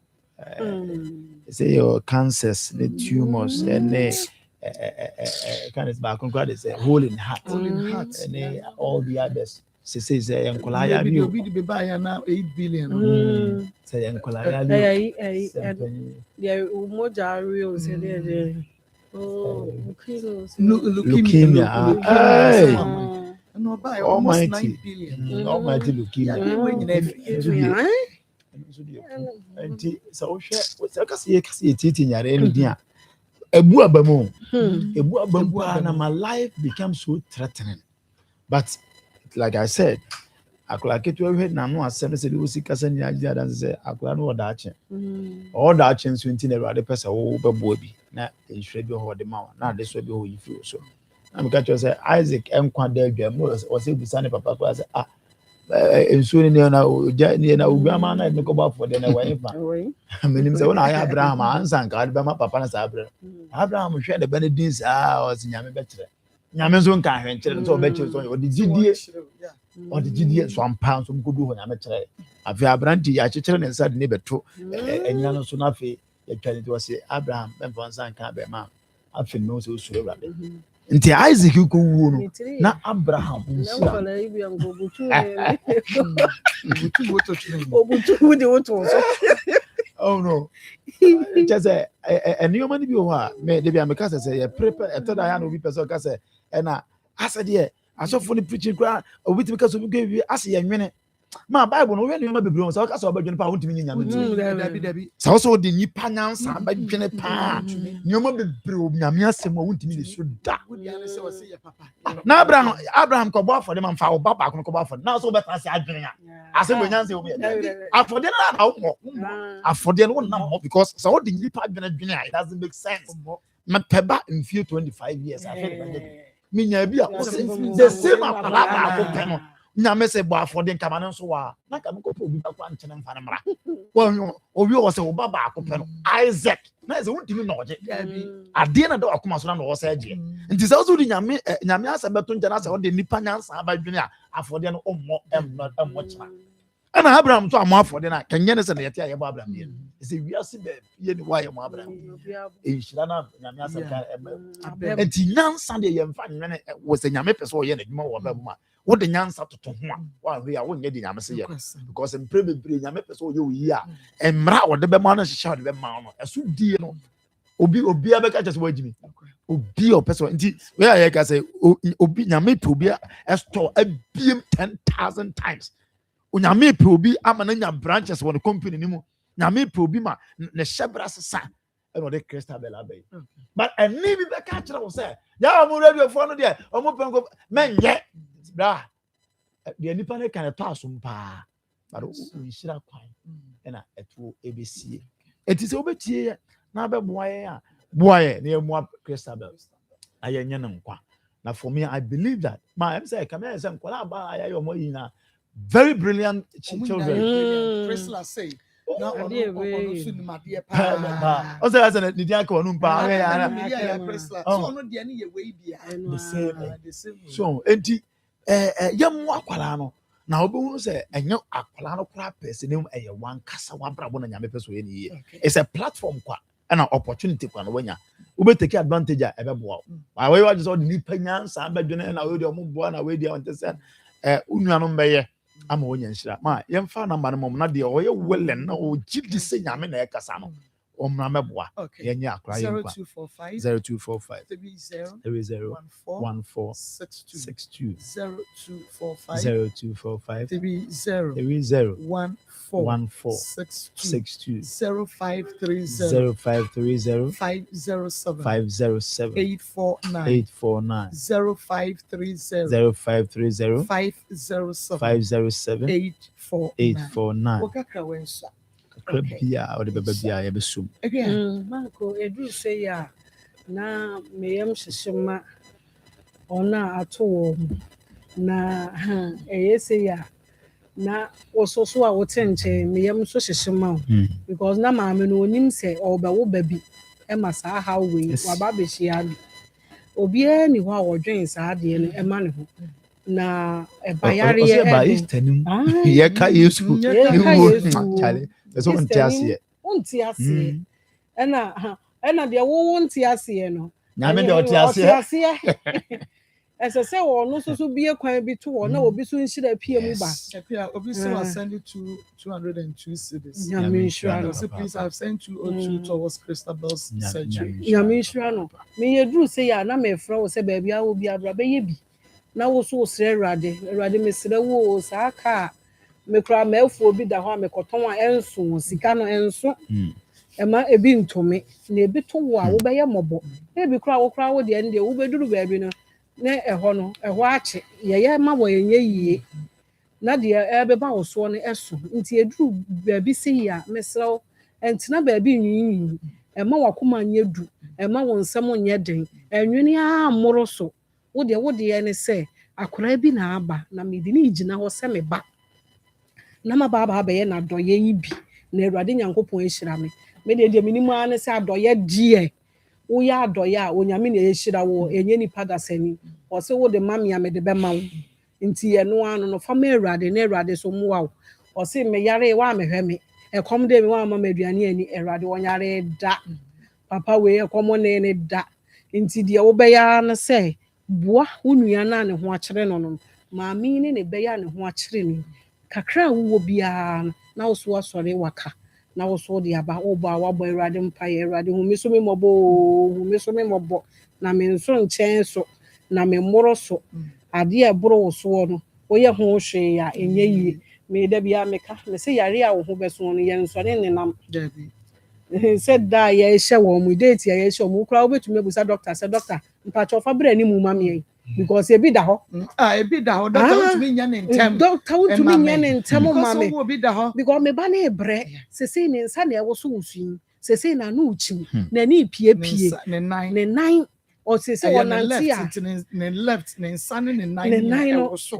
say your cancers the tumors and kind of back on God say hole in heart and all the others say enkola ya bi obi be buy na 8 billion say enkola ya bi ya umoja real say there leukemia no buy almost 9 billion almighty leukemia anti so hwe kasi titi nyare no dia ebu abamu na my life became so threatening but like I said akola ketu hwe na no asem se de osikasa ni agida dan se akola no oda ache all that ache so nti na Awurade pesa wo bebo bi na ehwe bi ho de ma na de so bi ho yifi so na me ka cho say Isaac enkwa da adwam o se bisane papa ko say ensu ni na oja ni na ugama na me ko ba for de na wa ifa menim se wona ya Abraham ansan ka de ma papa na sa Abraham hwe de benedins o se nyame betre nyame so nka hwe nkere so betre so o de gidie so ampa so mko bi ho nyame kere afi abranti ya kekere ne nsa de ne beto enya no so na afi ya twale to se Abraham ben fonsan ka be ma afi no so suru Awurade nti Isaac ko wuo no na Abraham oh no just a new man bi ho a me de bia me ka say ye prepare eto da ya no bi person ka say e na asa de asofo ni preaching kra obi ti ka so bi asa ye nwene ma Bible no we no ma bebre so ka so obadwene pa wontimi nya me so so de nipa nyansa abadwene pa nyoma bebre nyame asem wontimi de so da na Abraham ko bo afode man fa wo baba ko bo afode na so be ta se adwene a asem bo nyansa wo me afode na wo afode no na mo because so de nipa adwene it doesn't make sense ma peba in few 25 years I feel minya bia the same apala ko pe no nyame se bo afode nkamane nso wa na ka ko obi ba kwa nchene mfa ne mra wo obi wo se wo baba ko pe no Isaac na ze wuntimi na oje ade na da akoma so na wo se age nti se wo di nyame asa beto nchana se wo de nipa nyansa abadwene a afode no ommo emmo chira ana Abraham to amo afode na kenye ne se na yete ayebo Abraham ye se wiase be ye ni wa ye mo Abraham e hira na nyame asa ka enti nyansa de ye mfa nwene wo se nyame pese wo ye na dwuma wo ba mu a wo de nyansa toto ho a wa hwe a wo nye de nyame se ye because emprebebre nyame pese wo ye wo yi a emra wo de be ma no hyehyɛ wo de be ma no eso die no obi abeka chese wo agimi obi o pese nti we aye ka say obi nyame pe obi store abiem 10,000 times onyame pe obi ama na nya branches won company ni mu nyame pe obi ma ne hyebra sesa e no de crystal bella bay but eni bi be ka kire wo say ya mo radio fo no de o mo penko menye bra de nipa ne kan to asum pa but o nhira kwan e na eto ebesie eti se obetie na be boaye a boaye na emu crystal bell ayenye ne nkwa na for me I believe that my am say come here say nkola ba ayo mo yi na very brilliant children. Crystal say na ono su ni made pa o say say ni dia ka onu pa ya Crystal so ono dia ni ye we bia the same so enti yam akwala no na obehunu say enye akwala no kra person nem eye wan kasa wan brabo na nyame person ye ni it's a platform kwa na opportunity kwa no wanya ube take advantage a ebeboa wa we wa just ni panyansa abedwene na we de omo boa na we de on say unuano mbeye ama wonya nhyira ma yemfa na mane mom na de oye welen na o gidi se nyame na ekasa no omra meboa yenye akra yemfa 0245 30 14 62 0245 30 14 62 0530 507 849 0530 507 849 okakra wensa krabia o de bebia ya besum Marco edu say ya na meyam hyehyema ona ato wo na say ya na wososo a wotenche meyam so hyehyema because na maame no onim se obewo babi e ma saa hawwe waba be hia bi obi ani ho a wodwen saa de no e ma ne ho na e bayare ye ba istanim ye ka yesu chale eso ntiase ena de wo ntiase no nyame de otiase ese se wo no so bie kwan bi to wo na obi so nhira pie mu ba obi so send it to 202 cedis nyame shura so please I've sent you 202 towards Christabel's surgery nyame shura no me yedru se ya na me fra wo se ba bia obi abra be ye bi na wo so sre erade me sre wo saaka me kra mafu obi da ho a me koton a enso sika no enso ema ebi ntome na ebi to wo a wo be ye mobo ebi kra wo de ende wo beduru ba bi no na eho no eho ache ye ma wo yenye yie na de ebe ba wo so no eso nti eduru ba bi se ya me sre entina ba bi nyinyi ema wakoma nyedu ema wo nsem nye den enwene a moro so wo de ne se akora bi na aba na medi ni gina ho se me ba na ma ba ye na doye yi bi na Awurade Nyankopɔn ehira me de minimu ane se adoye die wo ya adoye a onyame na ehira wo enye nipa dasani wo se wo de mame me de be ma wo nti ye no anu no fa ma Awurade na Awurade so mu wa wo se me yare wa me hwe me ekom de me wa ma maduane ani Awurade wo yare da papa we ekom ne da nti de wo be ya na se boa wo nua na ne ho akyere no maame ne ne bɛyɛ ne ho akyere no kakra wo biara no na wo so asɔre waka na wo so de aba wo ba wabɔ Awurade mpa yɛ Awurade hu me so me mɔbɔ na me nso nkyɛn so na me mmoro so ade a ɛboro wo so no woyɛ ho hwee a ɛnyɛ yie me da bia meka me sɛ yare a wo ho bɛso no yɛ nsɔre nenam sɛ da yɛ hyɛ wɔ mu date yɛ hyɛ mu kura wobɛtumi abusa doctor sɛ doctor mpakyɛ ɔfa brɛ ne mu ma me because ebi da hɔ ebi da hɔ doctor wontumi nya ne ntɛm doctor wontumi nya ne ntɛm ma me obi da hɔ because me ba na ebrɛ sesei ne nsa na ɛwɔ so wusu sesei na no ukyi na ne piepie ne nan o sesei wɔnante a ne left ne nsa ne ne nan ɛwɔ so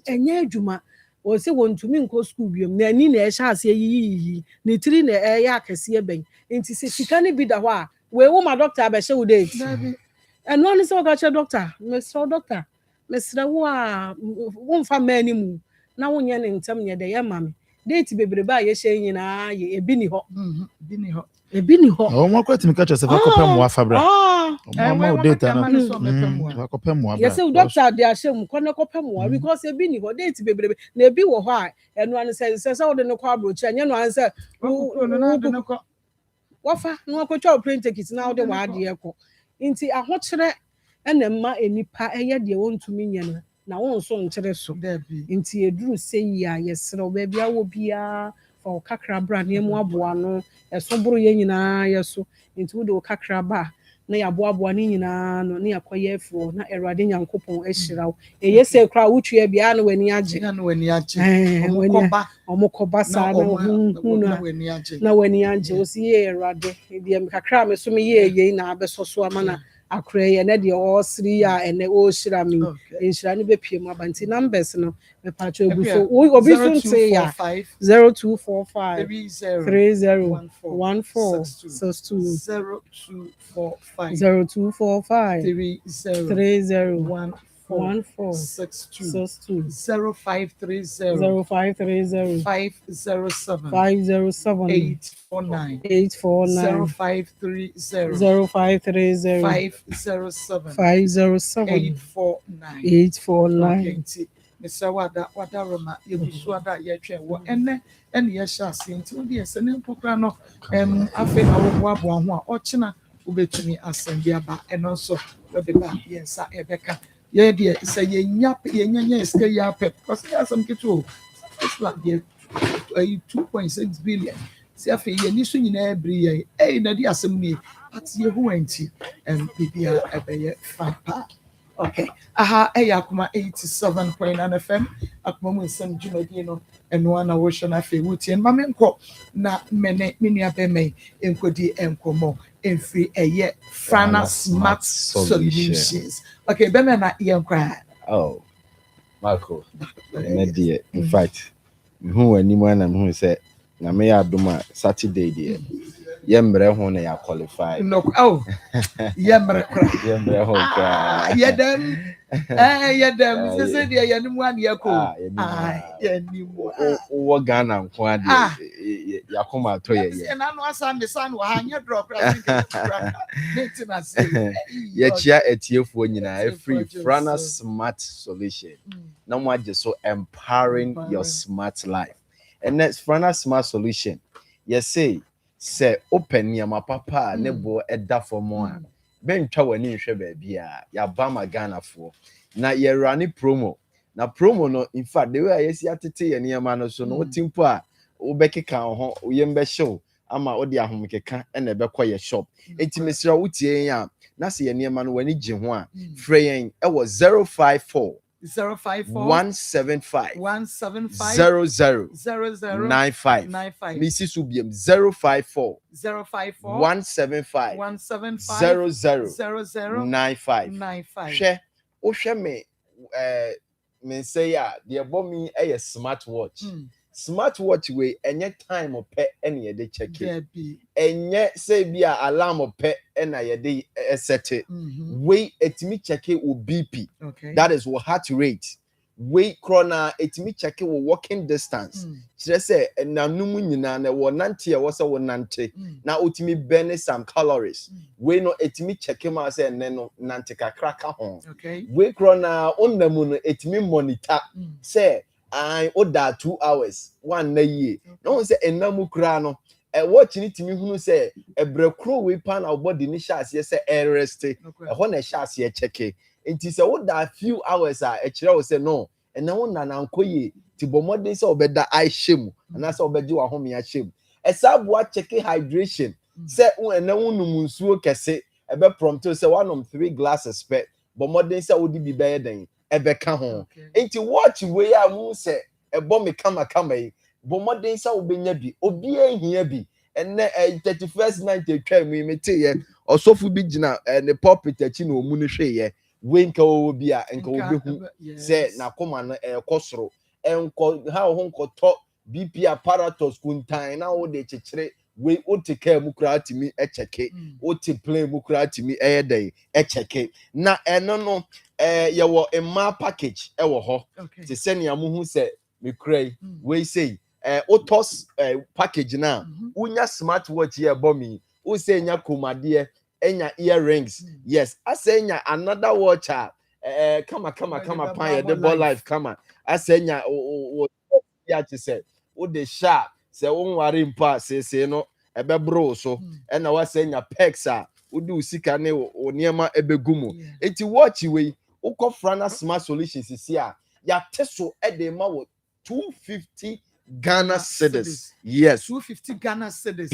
ɛnyɛ adwuma wɔ sɛ wɔntumi nkɔ school biom na ani na ɛhyɛ ase yiyi ne tiri na ɛyɛ akɛseɛ bɛn nti sɛ sika ne bi da hɔ a weewu ma doctor abɛhyɛ wo date ɛno ane sɛ wɔka kyerɛ doctor mesrɛ wo a womfa mmaa ni mu na wonyɛ ne ntɛm nyɛ dɛ yɛ ma me date bebrebe a yɛhyɛ nyinaa yɛ ebi ni hɔ ɔmo akɔ timi ka kyerɛ sɛ fakɔpɛ mmoa fabra ɔmo data no fakɔpɛ mmoa bra yɛsɛ doctor de ahyɛ mu kɔ ne kɔpɛ mmoa because ebi ni hɔ date bebrebe na ebi wɔ hɔ a ɛno ane sɛ wode ne kɔ aburokyi ɛnyɛ no ane sɛ wɔfa na wɔkɔtwa plane ticket na wode w'adeɛ kɔ nti ahokyerɛ ɛna mma enipa ɛyɛ deɛ wɔntumi nyɛ no na wɔn nso nkyerɛ so nti eduru sɛ yi a yɛsrɛ wo baabi a wɔ biara fa wo kakra bra na emu aboa no ɛso boro yɛ nyinaa yɛ so nti wode wo kakra ba na yɛaboaboa ne nyinaa no ne yɛakɔyɛ afiwɔ na Awurade Nyankopɔn ahyira wo ɛyɛ sɛ koraa wotua biara na w'ani agye ɔmo kɔba saa na wohu na w'ani agye wo si yɛ Awurade deɛ kakra a me so meyɛ yei na abɛsɔ so ama na akora yɛ ne deɛ ɔsere a ɛnɛ ɔhyira me nhyira ne bɛpie mu aba nti numbers no mepatwa egu so obi so nte ya 0245 301462 0245 301462 0530 507 849 0530 507 849 Mr. Wadaroma, Yabuswada, Yachwa, and Yasha, until the Senate Pocrano, I think I will walk one or China, Ube to me as Sandiaba, and also the back, yes, Ebecca. Yeah, dear, say yap, yes, yap, because there's some kito. It's like 2.6 billion. See, I feel you in every year, Nadia Assembly, at your Huenti, and Pipia Ebay 5 pa. Okay. Aha, Akoma 87.9 FM. Akoma Nsem Jumadino and one ocean afe wuti and mamenko na mene minia beme enkodi enkomo enfri eye Frana Smart Solutions. Okay, beme na yenkwa. Oh, Marco. In fact, who anyone and who said na me aduma Saturday there. Yembre ho na ya qualify. No, oh. Yembre ho ka. Yedem. Yedem. Se se dia yenu an yako. Yenimu. O Ghana nko ade. Yakoma to ye. Se na no asa me san wa hanya drop. Ye chia etiefuo nyina free Frana Smart Solution. Na mo age so empowering your smart life. And next Frana Smart Solution. Yes say open yama papa nebo eda for more. Ben twa wani hwe ba bia ya ba magana fo. Na ye rani promo. Na promo no in fact the way yesi atete ye niam no so no timpo a obekeka ho yembe show ama odi ahomkeka na ebekọ ye shop. Enti mesira wutie ya na se ye niam no wani gye ho a frɛ yen e wo 054 175 0095 Mrs. Subiem 054 175 0095 She o hwe me say ya de ebo mi e smartwatch smartwatch we enye time pe ene ye de check enye say bia alarm pe ena ye de set we etimi check o BP that is what heart rate we krona etimi check wo walking distance kyerɛ sɛ nanum nyina na wo nante e wo sɛ wo nante na otimi burn some calories we no etimi check ma sɛ ne no nante kakra ka ho we krona onnamu no etimi monitor sɛ I oda 2 hours one na yie no sɛ ennamu kra no watch ni timi hunu sɛ ebrekro we pan our body ni sha ase sɛ rest ɛhɔ na sha ase check nti sɛ wo da few hours a ɛkyerɛ wo sɛ no ɛna wo nana nkoye ti bomode sɛ obɛda ai hyem ana sɛ obɛgye wa home ya hyem ɛsa boa check hydration sɛ wo ɛna wo num nsuo kɛse ɛbɛ prompt sɛ wanom 3 glasses pɛ bomode sɛ wo di bi bɛyɛ den ɛbɛka ho nti watch we ya mu sɛ ɛbɔ me kama yi bomode sɛ wo benya bi obi ehia bi ɛnɛ 31st night atwa mu mete yɛ ɔsɔfo bi gyina ne pulpit akyi na omu no hwɛ yɛ wenka wo bi a enka wo behu se na koma no ekosoro enko ha ho nkoto bp apparatus kuntan na wo de kyekere we o te ka mu kra atimi echeke o te play mu kra atimi eyedai echeke na eno no ye wo emma package e wo ho te se ne amu hu se me krai we say otos package na unya smartwatch ye bomi o se nya komade enya earrings yes asenya another watcher kama pan the ball life kama asenya ya te say wo de sharp say won ware mpa sese no ebe bro so na wasenya pex a wo de usika ne wo niema ebegumu enti watch we wo frana smart solutions sisi a ya teso e de ma wo 250 Ghana cedis yes 250 Ghana cedis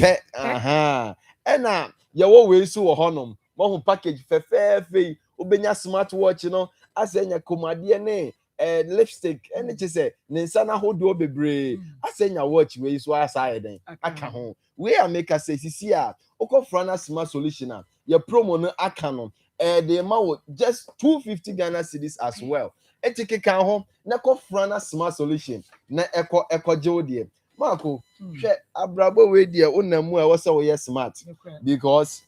ena yawo we so wo honom mo ho package fefefe obenya smartwatch no asenya komade ne lipstick ene che se ne nsa na hodo bebre asenya watch we so aside den aka ho we a make say sisi a okofra na smart solution a your promo no aka no the ma just 250 Ghana cedis as well etike kan ho na kofra na smart solution na ekoje odie Marco, abrabo we dia onamu a wose wo smart because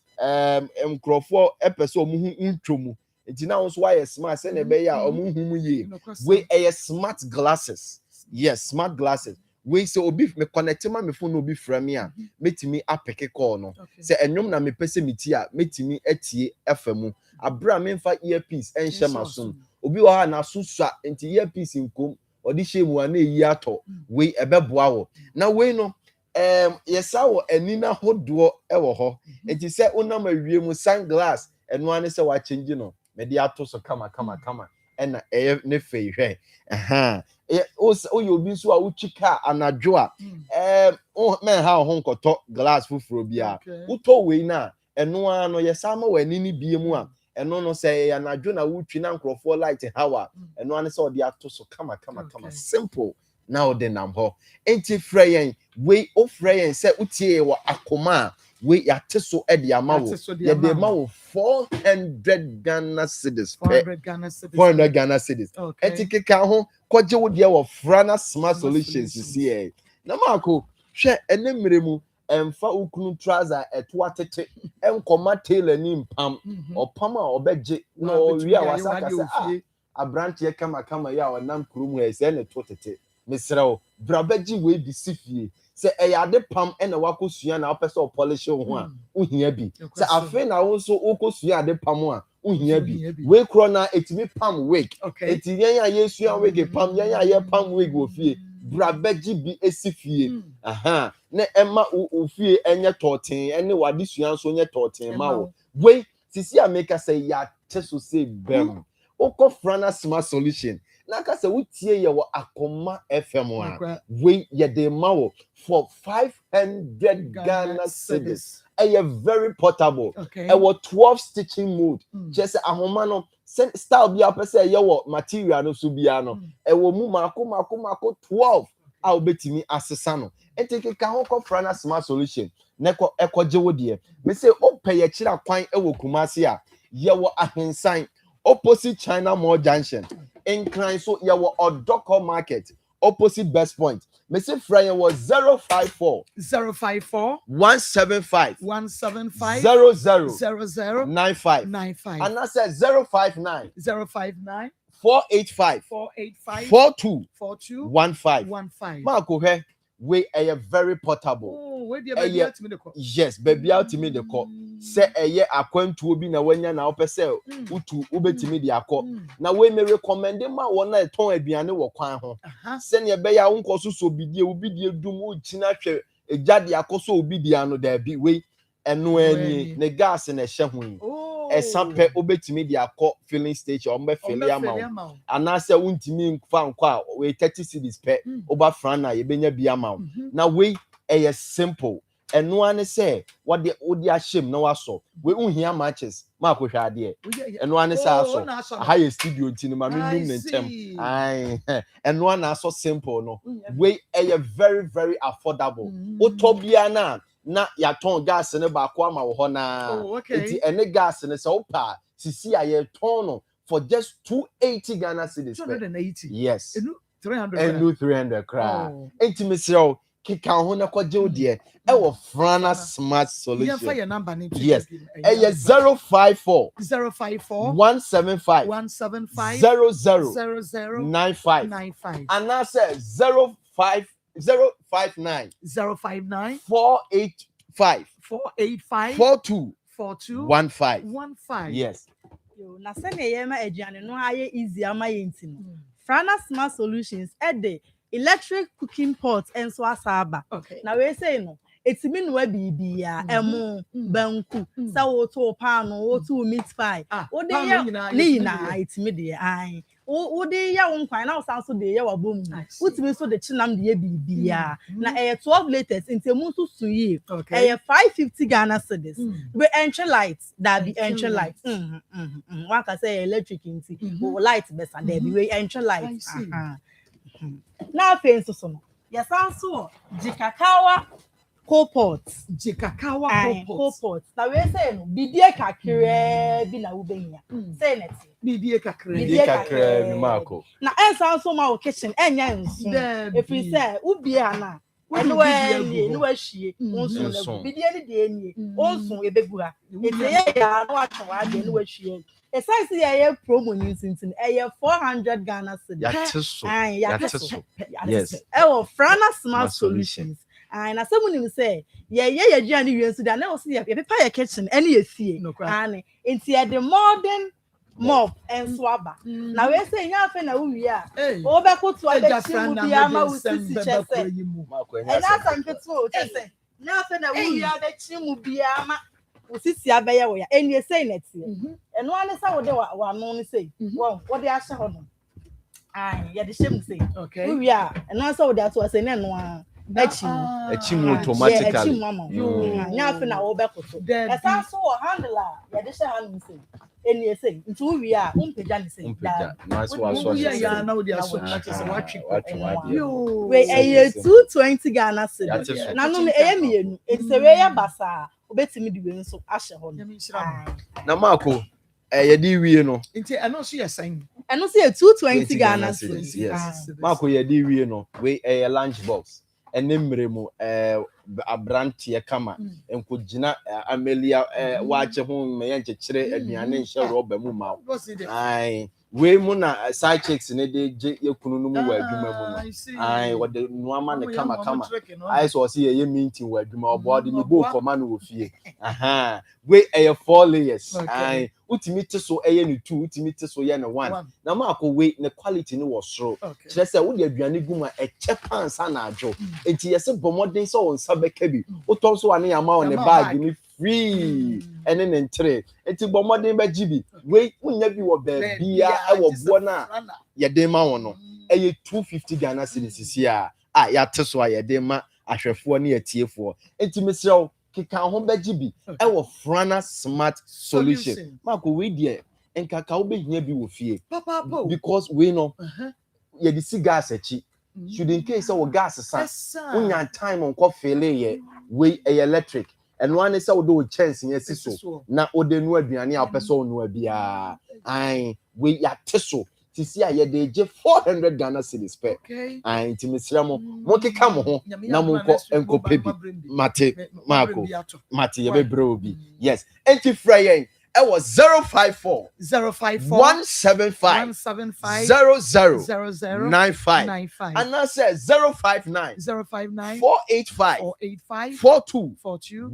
mkrofo epeso omu ntwomu enti na won so why smart say na be ya omu hum ye we smart glasses yes smart glasses we say obi me connect ma me phone obi from me a metimi apeke call no say enwom na me pese meti a metimi atie efamu abra me mfa earpiece enhye maso obi wa ha na susua enti earpiece nkom odi shemu a na eyi ato we ebeboa wo na we no yesa wo anina hodo ewo ho enti se onam awie mu sunglass eno ane se wa change no me de ato so kama ena ne fei hwe o yo bi so a uchika anadwo a men ha ho nkoto glass fufuro bia uto we na eno ano yesa ma wa anini bie mu a eno no say anadwo na wutwi na nkrofo light hawa eno ane se odi ato so kama simple now the number enti freyen we o freyen say utie wa akoma we ya teso e de amawo ye de mawo 400 Ghana cedis 400 Ghana cedis enti keka ho koje wo de wo frana smart solutions see na mako hwe ene mremu emfa ukunu trouser eto atete enkoma tailor ni mpam opam a obegye no wi a wasaka say abrante kama ya onam kurum he say ne to tete misrao brabaji we bi sifie se eyade pam ena wakosua na opese o polish ho a uhia bi se afi na wo so okosua ade pam a uhia bi we kro na etimi pam wig etiyen ya yesua wig pam yen ya ye pam wig wo fie brabaji bi esifie ne emma ofie enye toten ene wade sua so nye toten ma wo we sisi ameka say ya teso say bem okofra na smart solution Naka se utie ye wo Akoma FM a we ye de mawo for 500 Ghana cedis. Eye very portable. E wo 12 stitching mode. Just ahoma no style bia pese ye wo material no so bia no. E wo mu mako 12 a obetimi asesa no. Enteke ka ho kofra na smart solution. Neko ekoje wo de. Me say o peye kira kwan e wo Kumasi a ye wo ahensan opposite China Mall Junction. Incline so ya wa Odoko Market opposite Best Point. Me say Friday was 054 175 00 95 and I said 059 485 485 42 42 15 15. Marco he we are very portable. Oh, where the baby out to me the call. Yes, baby out to me the call. Say akwantu obi na wanya na opese utu ubetimi de akọ. Na we me recommend ma wona eton aduane wo kwan ho. Se ne be ya wonko so bidie obidie dum o china hwe ejade akoso obidie no da bi we eno ani ne gas na hye ho. Esampe obetimi de akọ filling station o mbe fill ya ma. Anase wuntimi fa nkọ a we 30 cedis pe oba frana ye benya bia ma. Na we simple. Eno ane say what the odia shame na waso we unhia matches ma ko hwa de eno ane say aso high studio ntini ma num Nsem ai eno ane aso simple no we very very affordable otobia na ya ton gas ne ba ko ama wo ho na enti ene gas ne say opa sisi aye ton no for just 280 Ghana cedis 280 yes 300 300 cra enti me say kika ho na kwaje odie Frana Smart Solution. Yes. 054 175 00 95 and now says 059 485 42 15. Yes. Na sene yema aduane no aye easy ama yentim. Frana Smart Solutions the electric cooking pot enso asaba. Na we say no etimi no bibia emu banku sa wo to pan wo to meat pie wo de ya ni na etimi de ai wo de ya won kwan na wo so de ya wabom utimi so de chinam de bibia na 12 liters intemu so suyi 550 Ghana cedis be entry light that be entry light one can say electric inti light best and there be we entry light na fence so no yes so jikakawa Copot. Jikakawa copot. Na we say no bidie kakere bi na wo benya. Say net. Bidie kakere. Bidie kakere mi mako. Na ensa so ma wo kitchen enya nsu. If you say ubie ana. Eno we no ahie. Onsu na bidie ni de enie. Onsu ebegura. Ete ya no atwa de no ahie. Esize ye promo news intin 400 Ghana cedis. Yes. Frana Smart Solutions. And as someone will say, yeah, Johnny, you and I also have a kitchen, any see, and it's the modern mop and swabber. Now we're saying, we are over to a Yama with chest. And that's untrue. Nothing that we are the Chimubiama with Sisia, and you're saying it. And one is how they were only say, well, what they are showing. Ah, yeah, the shame say, okay, we are, and also that was an one. Automatically. Nya na wo bekoto. Esa so handler, ya de she hand say. Eni say, ntu wi a umpeja ni say. Na so ya na wo dia so much say watch. We 220 Ghana cedis. Na no eye mienu. Esewe ya basa, obetimi di we nso ahye ho. Na Marco ye di wie no. Nti eno so ye san. Eno so 220 Ghana cedis. Yes. Marco ye di wie no. We a lunch box. Enemre mu abrantie kama enkogina Amelia waache ho me yenkyekere aduane nhye roba mu ma ai we mu na side chicks ne de je yekunu no mu wa adwuma mu no ai wo de nuama ne kama ai so se ye meeting wa adwuma obodi ni bo koma no ofie aha we 4 layers ai utimi te so ne 2 utimi te so ne 1 na maako we ne quality ne was soro kire se wo de aduane guma eche pansa na adwo enti yese bomodin so on sabeka bi uton so ane yama on ne bag ni free ene ne ntre enti bomodin ba gibi we unya bi wo ba bia e wo bo na ye de ma won no 250 Ghana cedis ya ya te so ya de ma ahwefo ne yatiefo enti mesrew kika ho ba gibi e wo Frana Smart Solution mako we die enkaka wo behia bi wo fie because we know ye di gas echi should in case our gas san unya time on ko fele ye we electric and one is do chance yes so na ode nu aduane a peso nu bia ai we ya teso tisi aye de je 400 Ghana cedis pe ai ntimisira mo keka mo ho na mo enko pebi mate mako mate ye bebre obi yes enti frayen It was 054 175 00 95. And I said 059 485 42 15.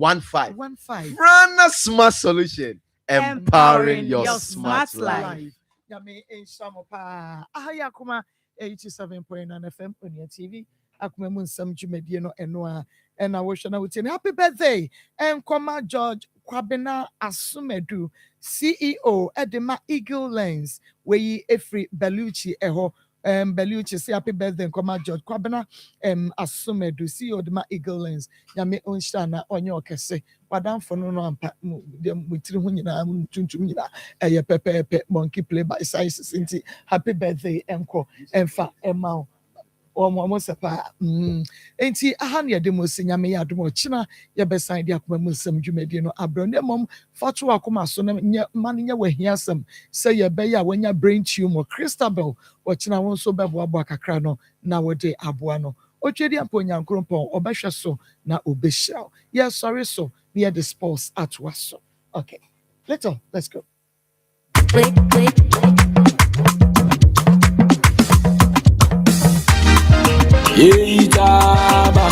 Frana Smart Solution. Empowering your smart life. Yami Nsem pa. Ahaya kuma 87.9 FM on your TV. Akuma Nsem Jumedie no enoa. And I wish na wuti. Happy birthday. Nkoma George Kwabena Asumedu, CEO Edema Eagle Lens. We Efri Beluchi eho. Beluchi say happy birthday Nkoma George Kwabena Asumedu, CEO Edema Eagle Lens. Yami Onshana onyo kese. Padam for no ampa mutiri ho nyina tuntum nyina eye pepepe monkey play by sizes inti happy birthday enko emfa emma o sepa enti aha ne de mo sinyame ya do mo china ye besan de akoma mu nsem dwumadi no abrone mom fato akoma so na mane nya wahiasem say ye be ya wanya brain tumor Christabel o china won so bebo abo akakra no na wode aboa no otwedi amponya nkrompon obehwe so na obehia yes sorry so near the sports at Waso. Okay, let's go. Yejaba,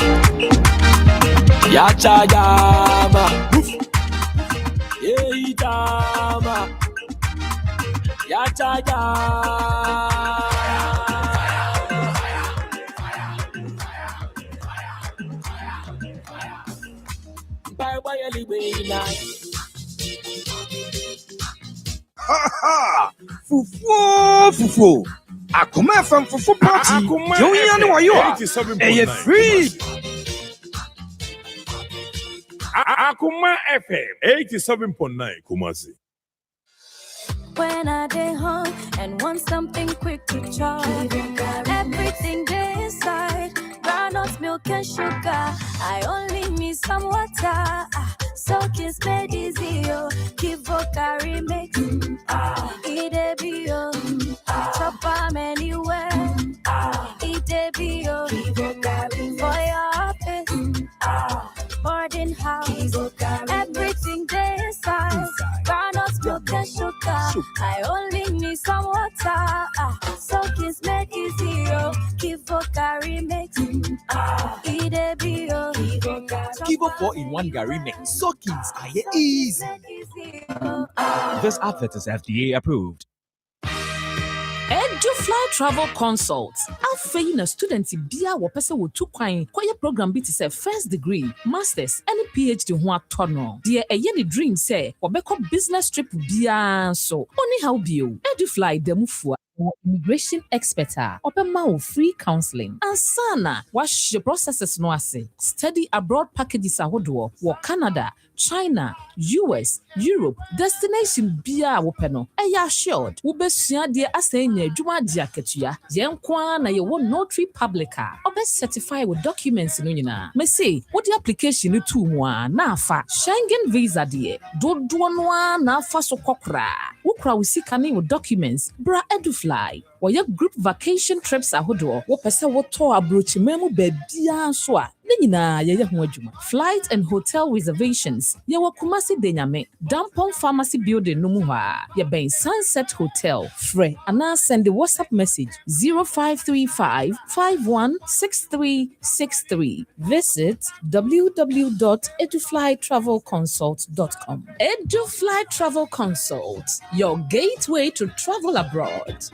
yachayaba, yejaba, yachayaba. Fufu. Akoma from Fufu party. You hear what you are? Hey, free. Akoma FM 87.9 Kumasi. When I day home and want something quick to chop, everything they inside, groundnut milk and sugar. I only need some water. So kiss made easy, keep carry make eat a bio, chop am anywhere, eat a bio, for your office, boarding house, everything they inside, groundnut milk and sugar. I only need some water. So kiss made easy, keep carry make eat a bio. Give up 4-in-1 Gary mix. Soakings are easy. This advert is FDA approved. Edufly Travel Consults. Afei na student bia wo pese wo tu kwan koye program bi te say first degree, masters, and PhD ho atono. De eye ne dream say wo beko business trip bia so. Oni how bio. Edufly demufua immigration expert opema free counseling ansana wash processes no ase study abroad packages ahodo wo Canada, China, US, Europe, destination bia wo peno eya assured wo besua de asenya adwuma de akatua yenkwa na ye wo notary publica obe certify with documents no nyina me say wo the application no tu mu na afa Schengen visa de dodo no na afa so kokra wo kra wo sika ne wo documents bra Edufly Waya group vacation trips ahodo wo pese wo to abrochimemu babia so a nyina ye ho adwuma flight and hotel reservations ye wo Kumasi Denyame Dampon Pharmacy building no mu ha ye ben Sunset Hotel free ana send the WhatsApp message 0535 516363 visit www.eduflytravelconsult.com Edufly Travel Consult, your gateway to travel abroad.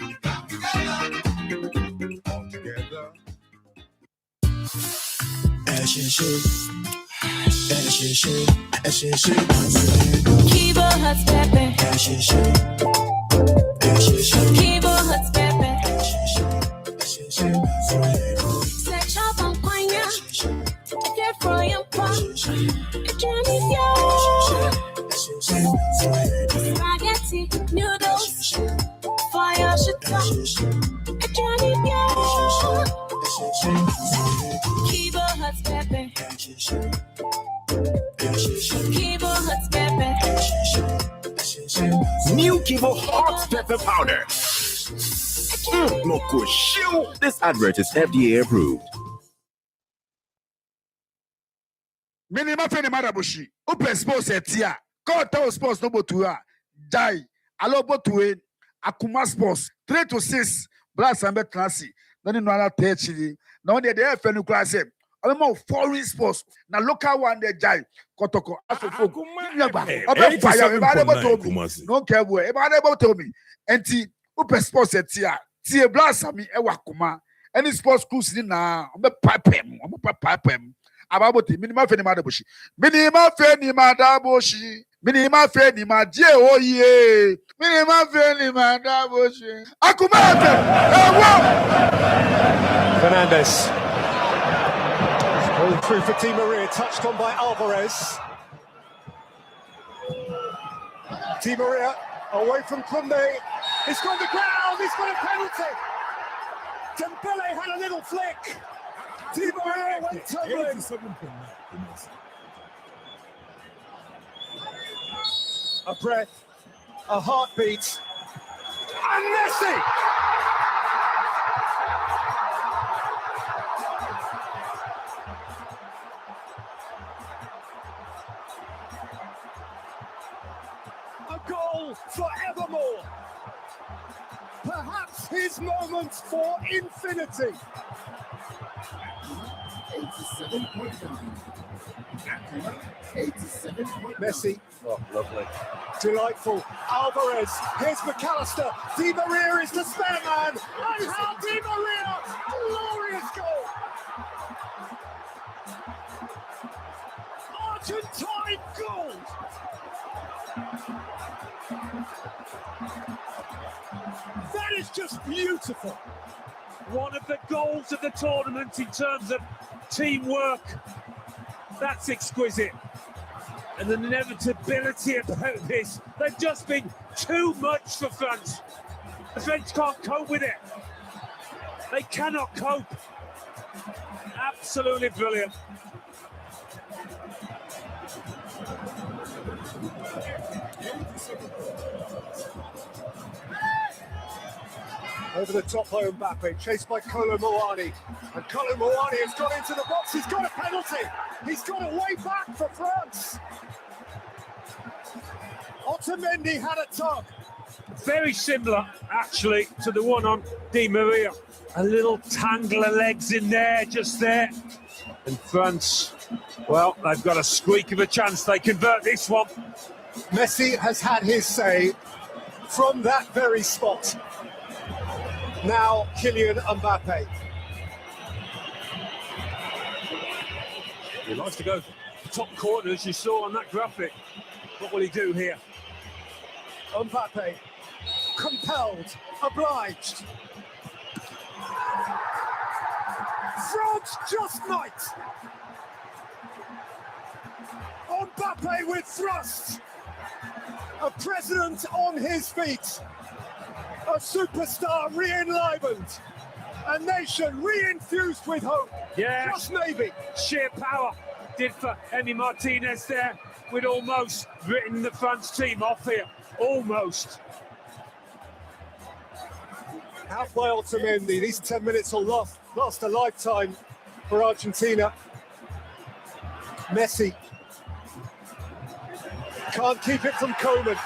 Kibo hot pepper. Kibo hot pepper. Set chop on quanya. Get fry and pop. Johnny yo. Spaghetti noodles. Fire should come. Johnny yo. Kibo hot pepper. Kibo hot pepper. New Kibo hot pepper powder. Look, this advert is FDA approved. Minima Feni Marabushi, Open Sports Etia, Kota Sports Nobotua, Jai, Alobo to Akoma Sports, 3 to 6, Brass and Betlasi, then in another 30. Now they have a class. I'm more foreign sports. Now local one they Jai, Kotoko, no care where, about to me. And Upe Sports at Tia Brass, me, Ewakuma, any sports cruise now, I'm a pipem, about the minimum feni madabushi. Minimum feni madabushi. Minimum feni madje oye. Minimum feni madabushi. Akumate. Fernandez. Going through for Di Maria, touched on by Alvarez. Di Maria away from Kunde. He's gone to ground. He's got a penalty. Dembele had a little flick. Di Maria went tumbling. A breath, a heartbeat, and Messi! A goal forevermore. Perhaps his moment for infinity. 87. Messi. Oh, lovely. Delightful. Alvarez. Here's McAllister. Di Maria is the spare man. And how Di Maria! Glorious goal! Argentine gold! That is just beautiful. One of the goals of the tournament in terms of teamwork. That's exquisite. And the inevitability about this, they've just been too much for France. The French can't cope with it. They cannot cope. Absolutely brilliant. Over the top by Mbappe, chased by Kolo Muani. And Kolo Muani has got into the box. He's got a penalty. He's got a way back for France. Otamendi had a tug. Very similar, actually, to the one on Di Maria. A little tangle of legs in there, just there. And France, well, they've got a squeak of a chance they convert this one. Messi has had his say from that very spot. Now Kylian Mbappe. He likes to go top corner, as you saw on that graphic. What will he do here? Mbappe, compelled, obliged. France just might. Mbappe with thrust. A president on his feet. A superstar re-enlivened. A nation re-infused with hope. Yeah. Just maybe. Sheer power did for Emi Martinez there. We'd almost written the France team off here. Almost. Out by Otamendi. These 10 minutes will last a lifetime for Argentina. Messi can't keep it from Coman.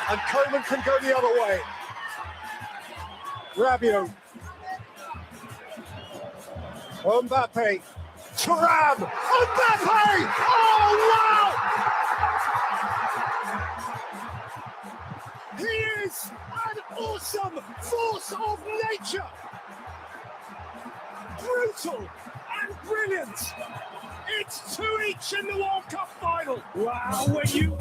And Coman can go the other way. Rabiot. Mbappe. Thuram. Mbappe! Oh, wow! He is an awesome force of nature. Brutal and brilliant. It's 2 each in the World Cup final. Wow, when you...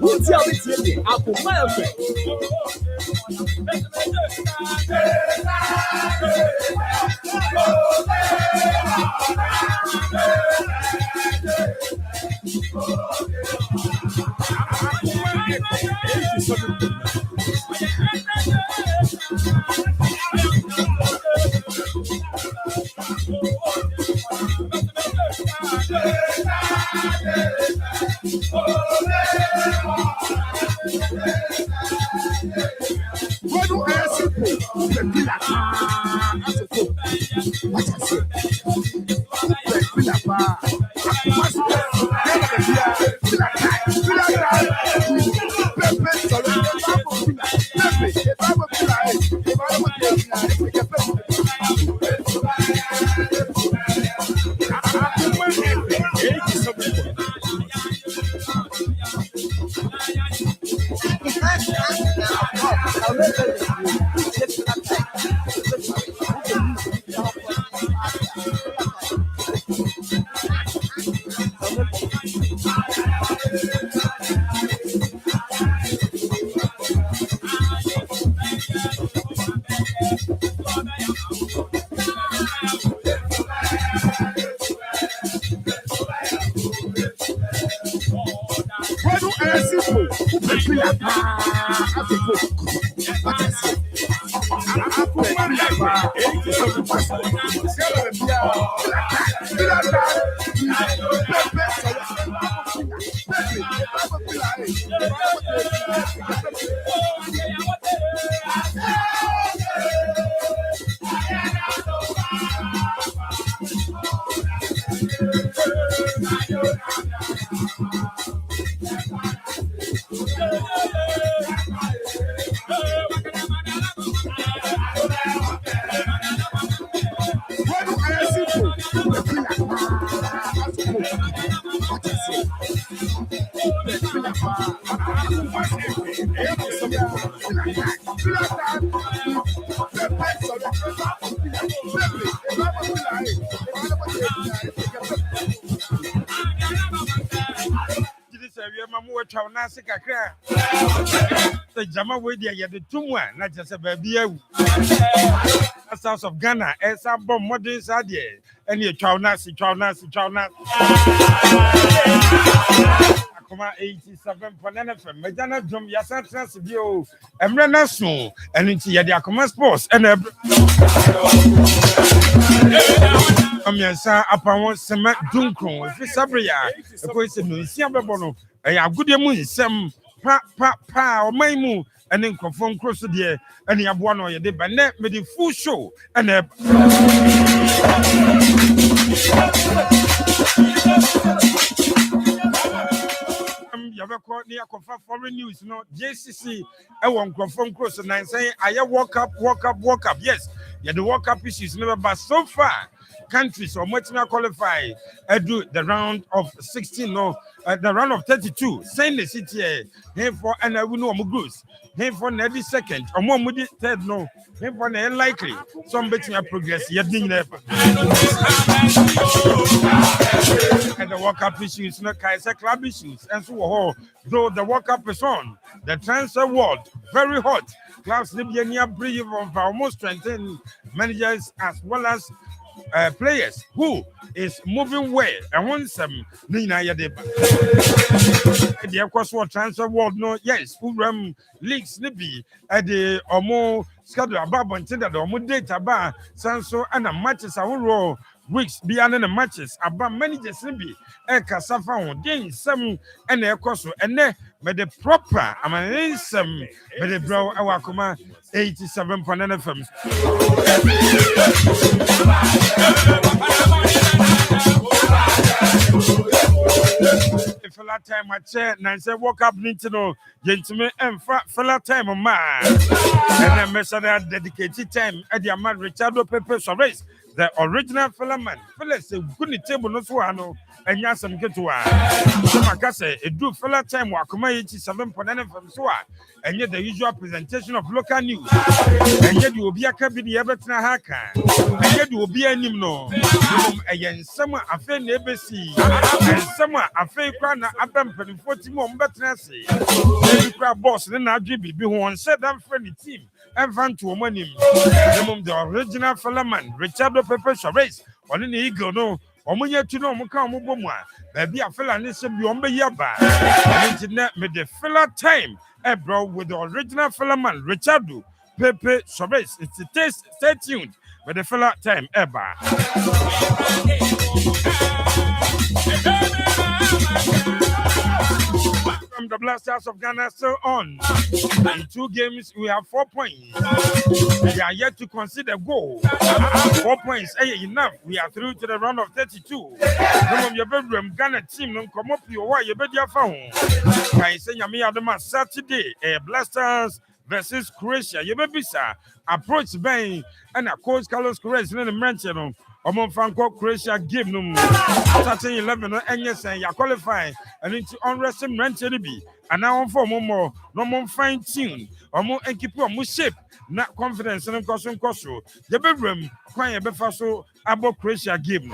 Who's the Akoma FM? The Jama way there, the Tumwa, not just a baby. South of Ghana, and some bomb modern Sadia, and your Chownasi. Akoma 87.9 FM, Medana Drum, Yasa Transibio, and Renaissance, and into the Akoma Sports, and Amiansa upon Semat Dunkron, if it's Sabria, a question, Siababono, I have good Nsem, pa, or Maimu. And then confirm close to the and you have one or your day, but net made the full show and you ever caught near confirm foreign news, no JCC. I won't confirm close to 9 saying I walk up. Yes, the walk up issues never, but so far countries or much more qualify do the round of 16 no the round of 32 saying the city for and I will know Mugus for every second or more moody third no for unlikely some betting progress yet and the World Cup issues no Kaiser club issues and so on though the World Cup is on the transfer world very hot clubs Libya brief of almost 20 managers as well as players who is moving well and want some the of course what transfer world no yes league snippy at the more schedule about the data bar sanso and the matches are weeks beyond the matches about managers snippy Kasafa on day some and their cost and But the proper, I'm an Nsem, but the bro, our Akoma 87.9 FM. Fella time I chair, and I said, woke up, need to know, gentlemen, and fella time of man. And then measure that dedicated time at the man Richard Pepe Suarez, the original fella man. Fella say, good table, no swano, and Yassam get to one. So, my say, it do fella time, Wakoma 87.9 from Swa, and yet the usual presentation of local news. And yet you will be a cabin, Everton Haka, and yet you will be a Nimno, and some are fair neighbor see, and some are fair crown, Adam, 40 more better say. Every boss, then I'll be one said I'm friendly team, and van to a money. The original fella man, Richard Pepe Suarez, on an eagle, no. Omunya to no muka mubomwa. Baby a fella nise biombe yaba. Internet made the fella time. Bro with the original fella man Richardo Pepe Suarez. It's a taste. Stay tuned with the fella time ever. From the Blasters of Ghana still on. In 2 games, we have 4 points. We are yet to consider goal. 4 points, enough. We are through to the round of 32. From your bedroom, Ghana team, don't come up your way, you bet your phone. I say, Yami Saturday, Blasters versus Croatia. You be sir. Approach Bain and a coach Carlos Croatia in the mention. Omon Franco Croatia game no starting 11 and yes and you qualify and into unresting mention be and now on for more no more fine tune or and keep your shape not confidence and caution coso the bedroom quiet befaso about Croatia game.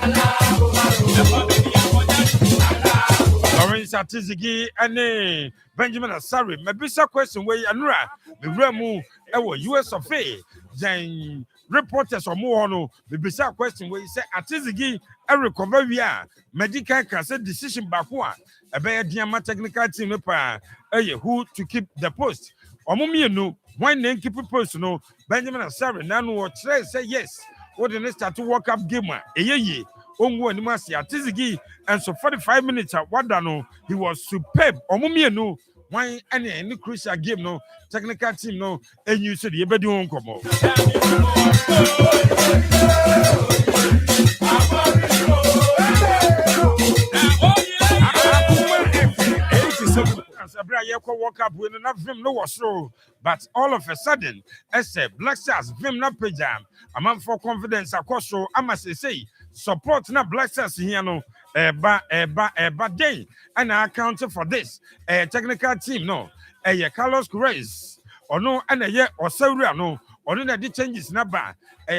Lawrence Atizigi and Benjamin Asari. My bisa question where Anura the Remu US of A then reporters or more no the bisa question where you say Atizigi recover via medical cassette decision back one a bear diama technical team who to keep the post. Omumi no one name keep post no Benjamin Asari nanu or say yes. What the next start to work up gamer ye. Ongo and Masi Atizigi, and so 45 minutes at Wadano, he was superb. Omumi no, why any crucial game no, technical team no, and you said you better don't come on. Walk up with enough vim no was so, but all of a sudden, as a Black Stars vim na pejam, a man for confidence across so I must say. Support na Black Stars here no eba day and I account for this technical team no Carlos Grace or no and or Sauria no or no the changes na ba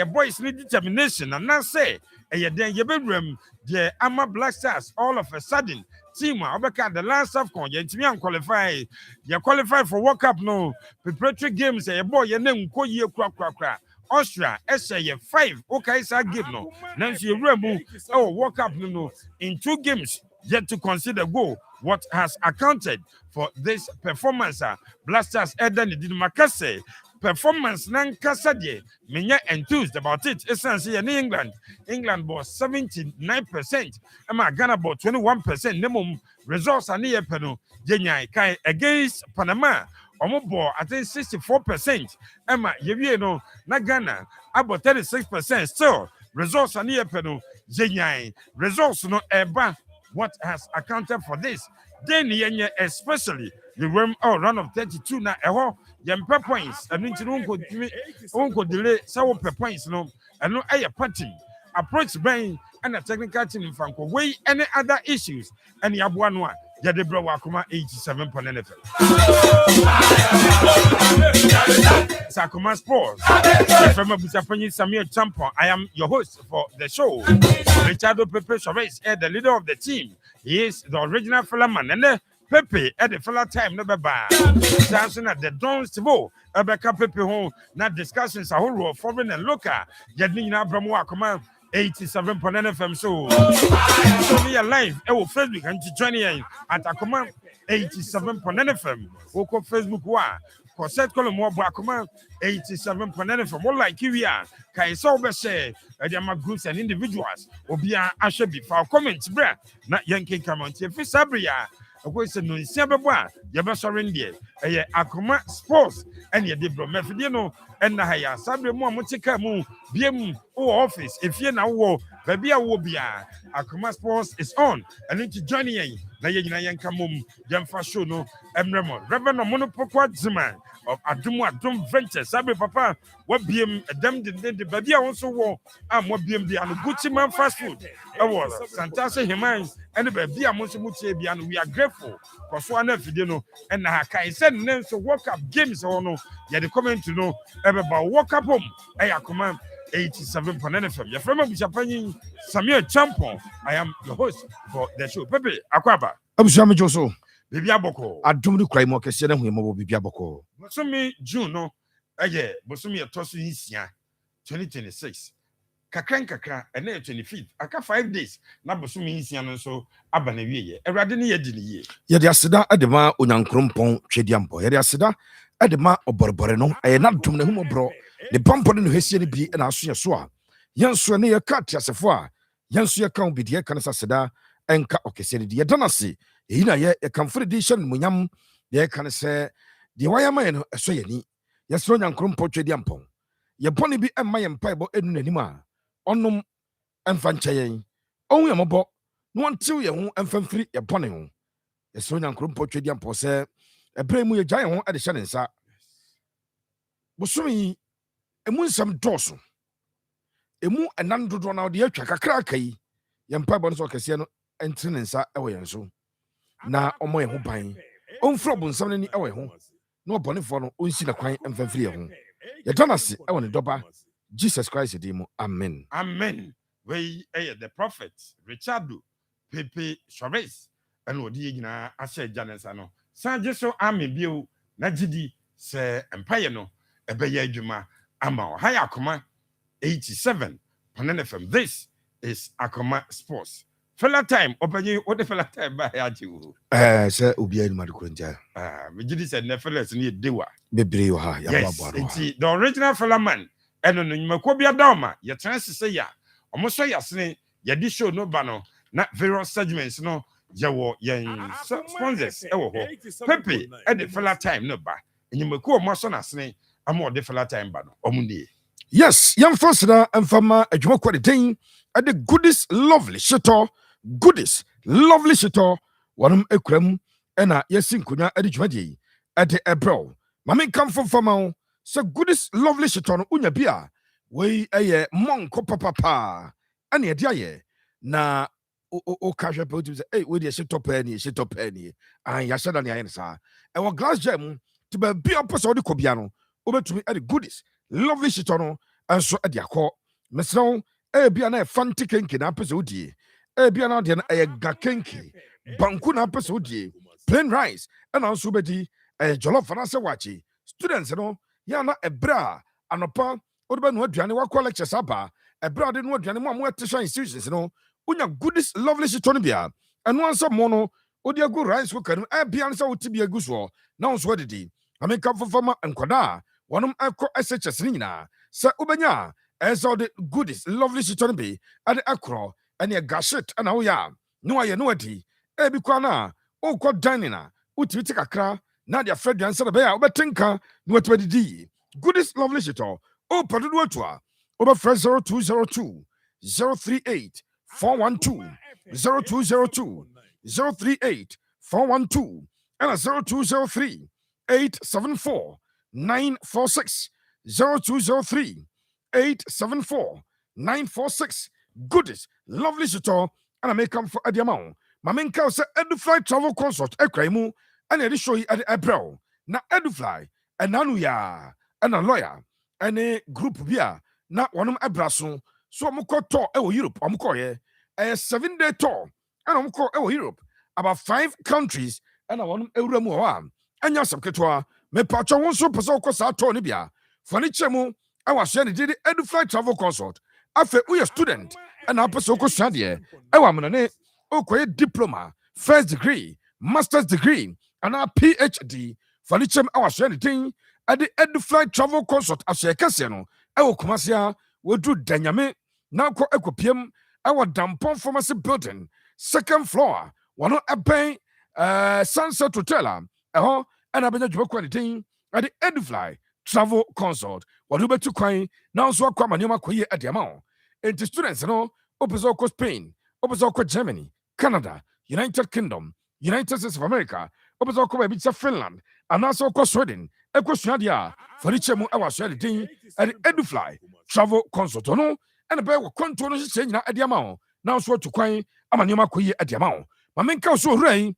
boys need determination and now say then your bedroom the Ama Black Stars all of a sudden team Obeka the last of con you qualify you qualify for World Cup no preparatory games boy your name ko ye kra Austria, SA 5, okay, so game no. Nancy Remu, World Cup no. In 2 games, yet to consider goal. What has accounted for this performance? Blasters Eden did Makase. Performance nan kasadie. Menya enthused about it. Essentially in England. England was 79%. Emma Ghana bought 21%. Nemum results are near Peno. Jenya Kai against Panama. Omobo, I think 64%. Emma, you know, na Ghana, about 36%. Still, results are near Peno. Jenya, results no eba. What has accounted for this? Then, especially the run of 32 na eho, yempe points. I mean, unko delay, so per points, no, and no air punching. Approach bang and a technical team in Franco. Way any other issues, and Yabuanwa. Yadebra Akoma 87.9 FM. Akoma Sports. From Busapani Samuel Champon, I am your host for the show. Richardo Pepe Suarez, the leader of the team. He is the original fella man, and Pepe at the fella time never bad. Dancing at the Dons Tivo, Abeka Pepe home. Now discussions are whole foreign and local. Yadina Bramo Akoma 87.9 FM so we are live Facebook and to join you at Akoma 87.9 FM Oko Facebook wa Corset Column Akoma 87.9 FM more like you are Kai so be share groups and individuals Obia Ashebi for comments bra not Yankee come on TV Sabria ɛkɔ sɛ no nsia bɛbɔ a yɛbɛsɔre ndeɛ ɛyɛ Akoma sports ɛne yɛde brɔ mɛfidie no ɛna ha yɛ asabre mu a mote ka mu biem wɔ office efie na wɔ baabi a wɔ bia Akoma sports is on ɛno nti join yɛn na yɛn nyinaa yɛnka mom yɛmfa show no ɛmmerɛ mo Reverend Monopokwa Zima of Adum Ventures sabe papa wabiem ɛdam de baabi a wo nso wɔ a mo biem de ano Gucci Man fast food ɛwɔ Santase Hemans ɛne baabi a mo nso motie bia no we are grateful kɔso ana afidie no ɛna ha kae sɛ ne nso World Cup games hɔ no yɛde comment no ɛbɛba World Cup hom ɛyɛ Akoma 87.9 FM. Your friend Bushapani Samuel Champon. I am your host for the show. Pepe Akwaba. Abushami Joso. Bibi Aboko. Adumri Kraimo Kesiana Humo Bibi Aboko. Bosumi June no. Aye, Bosumi Tosu Isia 2026. Kakra and then 25th. Aka 5 days. Na Bosumi Isia no so Abanewie. Eradini Yedini. Yadiasida Adema Unyankrumpon Chediampo. Yadiasida Adema Oborboreno. I am not Tumne Humo Bro. The bumper in Hessian be and Asuya Swa. Yansu and a cat Yasafua. Yansu account be dear Canasada and Ka Okesedi Danasi. Ina ye a comfort edition Munyam. Ye can say the Wayama a Soyani. Yasron and Crumpo Chediampon. Yaponi be and my empire Edunima. Onum and Fanchayen. Only a mobo. No one 2 year and fan free upon him. Yasron and Crumpo Chediampo say a bremu giant at the Shannon. Bosumi. Emu nsam dɔɔso emu ɛnan dodoɔ na ɔde atwa kakra aka yi yɛn mpa bɔ no so ɔkɛseɛ no ɛntene ne nsa ɛwɔ yɛn so na ɔmɔ yɛn ho ban ɔmfrɛ ɔbonsam n'ani ɛwɔ yɛn ho na ɔbɔnefoɔ no ɔnsi na kwan ɛmfɛmfiri yɛn ho yɛda no ase ɛwɔ ne dɔba Jesus Christ din mu amen wei ɛyɛ the prophet Richardo Pepe Suarez ɛna ɔde yɛ nyinaa ahyɛ agya ne nsa no san gye so ame bio na gyidi sɛ mpaeɛ no ɛbɛyɛ adwuma ama hi Akoma 87.9 FM. This is Akoma Sports. Fella time, open what the fella time by you. Sir, Ubia in Madukunja. We did this and the fellas near Dewa. Bebrio, yes, the original fella man. And on Makobia Doma, your chance to say ya. Almost say ya say, ya did show no bano, not various segments, no. Yawo, yang sponsors, Pepe, at the fella time, no ba. And you may call my son as name. I'm more the fella time bano. Omundi. Yes, young first and farmer a joke quality at the goodest lovely shito, goodest lovely shito, one ekrem, and a yesin kuna at the jwadi at the ebro. Mammy come from farmer, so goodest lovely shito, unya bia, way a monko papa, and a dia na o casual produce, eh, with your shito penny, and Yasha and Yansa, and what glass gem to be a person of the Cobiano, over to me at the goodest. Lovely shitono and so at your call. Miss No, Biana fanti kinky episode. Biana den a gakenki, bankuna episode, plain rice, and also betty a jollof fanasa wachi. Students, no, yana a bra, and a pa, Urban what Janua collector sapa, a bra didn't want Janua more to shine institutions, no, unya goodest lovely shitonibia, and once a mono, Odia good rice who can be answer to be a goosewall. Now, sweaty. I make up for farmer and quada. One echo SHS Nina, Sir Ubanya, as all the goodies, lovely shitonabe, at the acro, and your gashet, and oh ya, no, I know it. Ebikwana, oh, called Dinina, Utitika cra, Nadia Fred and Sarabea, over Tinker, what ready D. Goodies, lovely shito, oh, Paduatua, over first 0202 038 412 0202 038 412 and a 0203 874 946 0203 874 946. Goodies, lovely shito, and I may come for Adiamon. Maminka said Edufly travel consult Ekraimu, and I show you at the April. Now Edufly, and Nanuya, and a lawyer, and a group beer, not one of Abrason. So I'm called tour Europe, I'm called a 7-day tour, and I'm called Europe, about 5 countries, and I want Europe, and Yasam me pacho won so person ko sa to ni bia fani chemu I was sharing the Edufly travel consult afa we a student and I person ko sua de e wa menane o koye diploma, first degree, master's degree, and a PhD fani chem I was sharing thing at the Edufly travel consult ashe kase no e wo Kumasi we do danyame na ko ekopiem e wa Dampon pharmacy building, second floor, one e ben Sunset Hotel and abenya dwuma din at the Edfly Travel Consult. What do to kwai now so kwa manema koye at the amount. And the students no opposite Spain, opposite Germany, Canada, United Kingdom, United States of America, opposite Finland, and also Sweden. Equasia for each mu our share din at the Edfly Travel Consult no and a bear will control change at the amount. Now so to kwai amanema koye at the amount. Mamenka so rain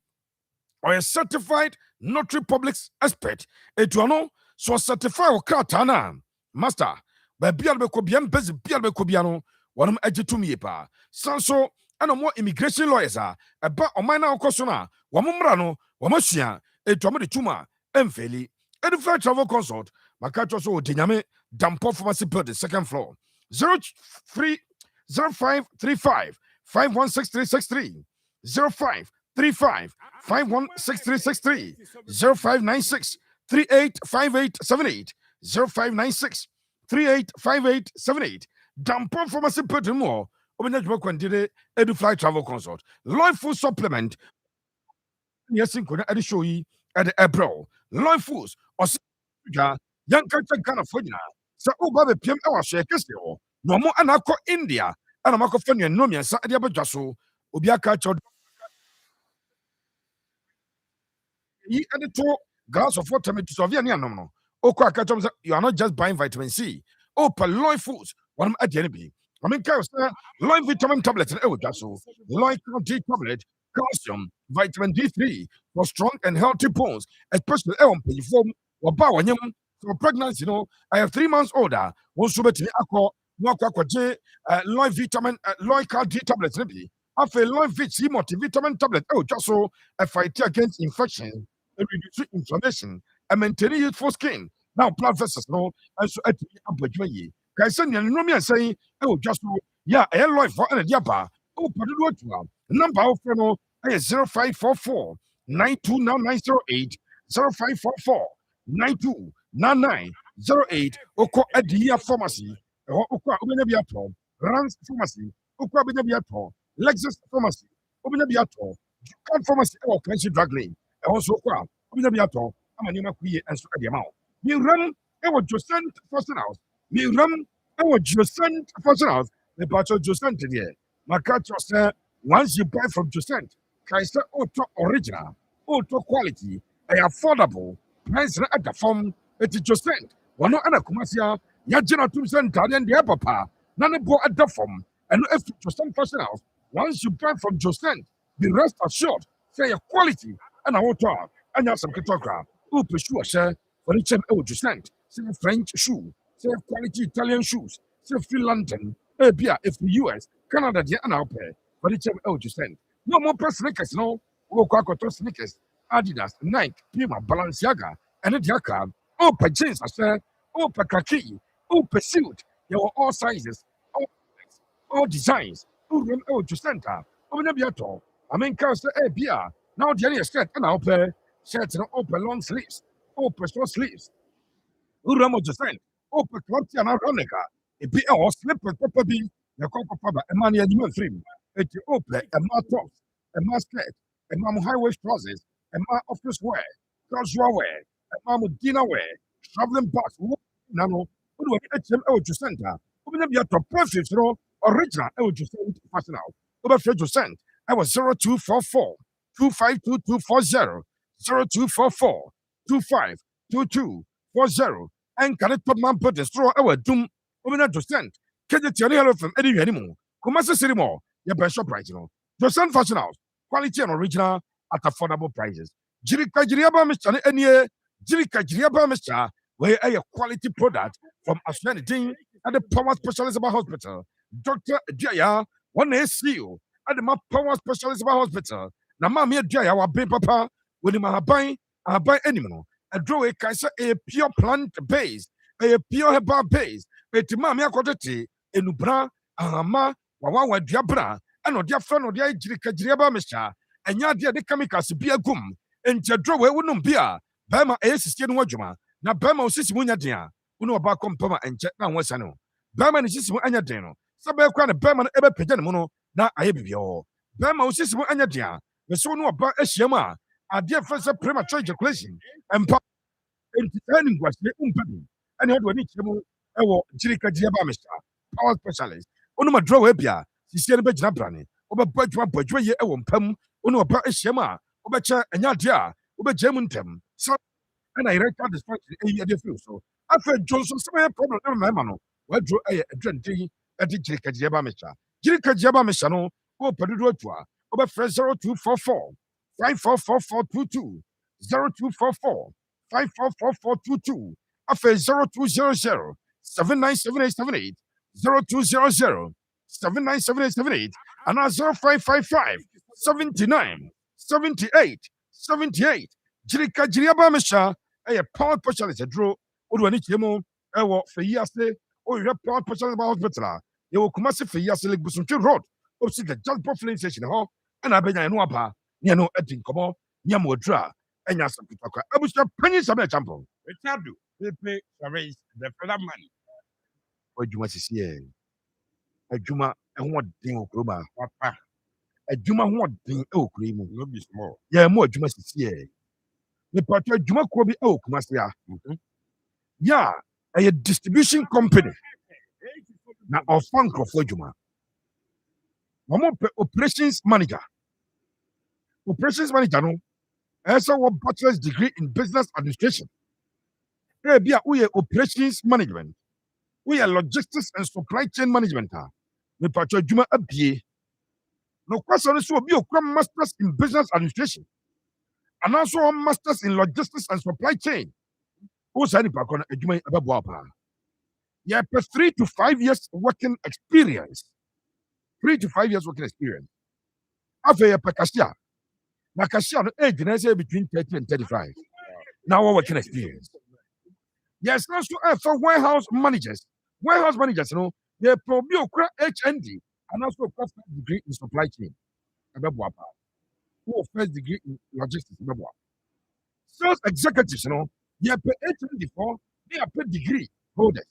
or a certified notary public expert. Etuano so certified or kratana master. By Bialbe Kobian busy Bialbe Kobiano, one of Edgetumi pa. Sanso and more immigration lawyers are about a minor cosona, Wamumrano, Wamosia, Etuamadi Tuma, Enfeli, Edify Travel Consult, Makato so Diname, Dampo Pharmacy Building, second floor, 0535 516363 0535 516363 0596 385878 0596 385878 Dampo Pharmacy Building more. Obenajmo kwandire Edufly Travel Consult. Life food supplement. Yes, in Kona Edishoyi at the April. Life foods or Yanka California. So Oba PM our share Casio. No more anako India. And a Macofania Nomia Sa Adiabajaso. Ubiaka Chod. He added 2 glass of water to Soviania no. Oko Akatom, you are not just buying vitamin C. Opa Loy foods. One at the enemy. I mean, Loy vitamin tablets and Ewodaso, Loy D tablet, calcium, vitamin D3 for strong and healthy bones, especially form or bawanyam for pregnancy. I have 3 months older. One subet aqua, Loy vitamin, Loy D tablets. After Loy C multivitamin tablet, so a fight against infection, reduce inflammation, and maintaining youthful skin. Now, blood vessels, and so at the Kaisen and Nomia say, a life for a diapa. Number of fellow 0544 929908 0544 929908 Oko Adia Pharmacy, Okwa Ubenabiato, Rans Pharmacy, Okwa Benabiato, Lexus Pharmacy, Ubenabiato, Jukan Pharmacy, or Pension Drug Lane, also Kwa Ubenabiato, Amanima Kui and Sadiamao. You run, I was just sent for house. Me ram, I was just sent for house. The battle just sent here. Makacho said, once you buy from Josent, Kaisa auto original, auto quality, a affordable price at the form, it is Josent. One other commercial, Yajina 2 cent, and the papa, none of at the form, and if Josent fashion house, once you buy from Josent, the rest assured, say a quality, and a auto, and you some catograph, who pursue, sir, for each and Josent, say French shoe. Say quality Italian shoes. Say free London. If the US, Canada, the Anaupe, but it's $100. No more press sneakers, no. Quaco sneakers, Adidas, Nike, Puma, Balenciaga, and a Jacka. Per jeans, I said. Per khaki. Per suit. There were all sizes, all designs. $100. Obenabiato. I mean, cars, beer. Now the other skirt, and shirts, open long sleeves. Per short sleeves. Uramo Josent. Open clubs and Aronica. It be all slip with Papa B, the Coco Papa, and money and human frame. It's open, a more tops, a more skirt, a mamma highway trousers, a more office wear, casual wear, a mamma dinner wear, traveling box, nano, who do I get to center? Open up your perfumes, original, to send fashion out. Over Fred Cent, I was 0244 252240, 0244 252240. And can it put man put the straw our doom over to send? Can you tell you from any anymore? Commercial city more, your best shop price, To send fashion house, quality and original at affordable prices. Jirika Jiriaba Mr. Any Jirika Jiriaba Mr. Where a quality product from Australia at the Power Specialist about Hospital. Dr. Jaya, one SCU at the Power Specialist about Hospital. Namamia Jaya, our baby papa, with him I buy anymore. A draw a kaisa a pure plant base, a pure herbal base, a timamia quantity, a nubra, a hama, wawa diabra, and no dear friend of the Jirikajriaba Misha, and ya dear the kamikaze be a gum, and your draw wouldn't be a Bama a sister Wajuma, now Bama sis Munya dia, Uno about Compama and Chet now was I know. Bama is Anya Deno, Sabakwan Bama ever Pejamono, now I have your Bama sis Anya dia, the son of Ba Eshama. adeɛ fɛ sɛ premature ejaculation mpa nti saa ni nkwasi mpa bi ɛna ɔde wani kyerɛ mu ɛwɔ gyirikagyeɛ ba mehyɛ power specialist onum aduro wɔ ebia sisi no bɛgyina brane wɔbɛbɔ adwuma yie ɛwɔ mpam onu ɔba ahyia mu a wɔbɛkyɛ ɛnyɛ adeɛ a wɔbɛgye mu ntɛm sa ɛna erectile dysfunction ɛyi ɛde firi so afei dwo nso sɛ ɛyɛ problem ɛma mɛma no waduro ɛyɛ adurante ɛde gyirikagyeɛ ba mehyɛ no wɔpɛ dodo atu a wɔbɛfrɛ 0244 544422 0244 544422 afei 0200 797878 0200 797878 anaa 0555 79 78 78 gyirikagyeɛ aba mehyɛ ɛyɛ power specialist aduro wode w'ani kyerɛ mu ɛwɔ fɛyi ase wohwɛ power specialist ba hospital a yɛwɔ kumase fɛyi ase lake busuntwe road opposite the jasper filling station hɔ ɛna abɛnya ɛno aba ne ɛno adi nkɔmmɔ nyama waduro a ɛnya asɛm ketewa abusua panyin sɛ bɛɛ champion Richardo Pepe Suarez the fella man adwuma sisi yɛ adwuma ɛhoɔden wɔ kurom a papa adwuma hoɔden ɛwɔ kuro yi mu no be small yɛ mu adwuma sisi yɛ mepatɔ adwuma kuo bi ɛwɔ kumase a yɛ a ɛyɛ distribution company na ɔfa nkurɔfoɔ adwuma wɔn pɛ operations manager no ɛyɛ sɛ wɔ bachelor's degree in business administration ebi a woyɛ operations management woyɛ logistics and supply chain management a mepatɔ adwuma abie na ɔkwasa no so obi okura masters in business administration anaasɔ wɔn masters in logistics and supply chain wo saa nipa kɔ no adwuma yi ɛbɛboa paa yɛpɛ 3 to 5 years working experience 3 to 5 years working experience afei yɛpɛ cashier na cashier no age na ɛsɛ between 30 and 35 na wɔn working experience yɛsan so ɛfɛ warehouse managers no yɛpɛ obi okura HND anaasɔ okura first degree in supply chain ɛbɛboa paa wɔ first degree in logistics ɛbɛboa sales executives no yɛpɛ HND for ne yɛpɛ degree holders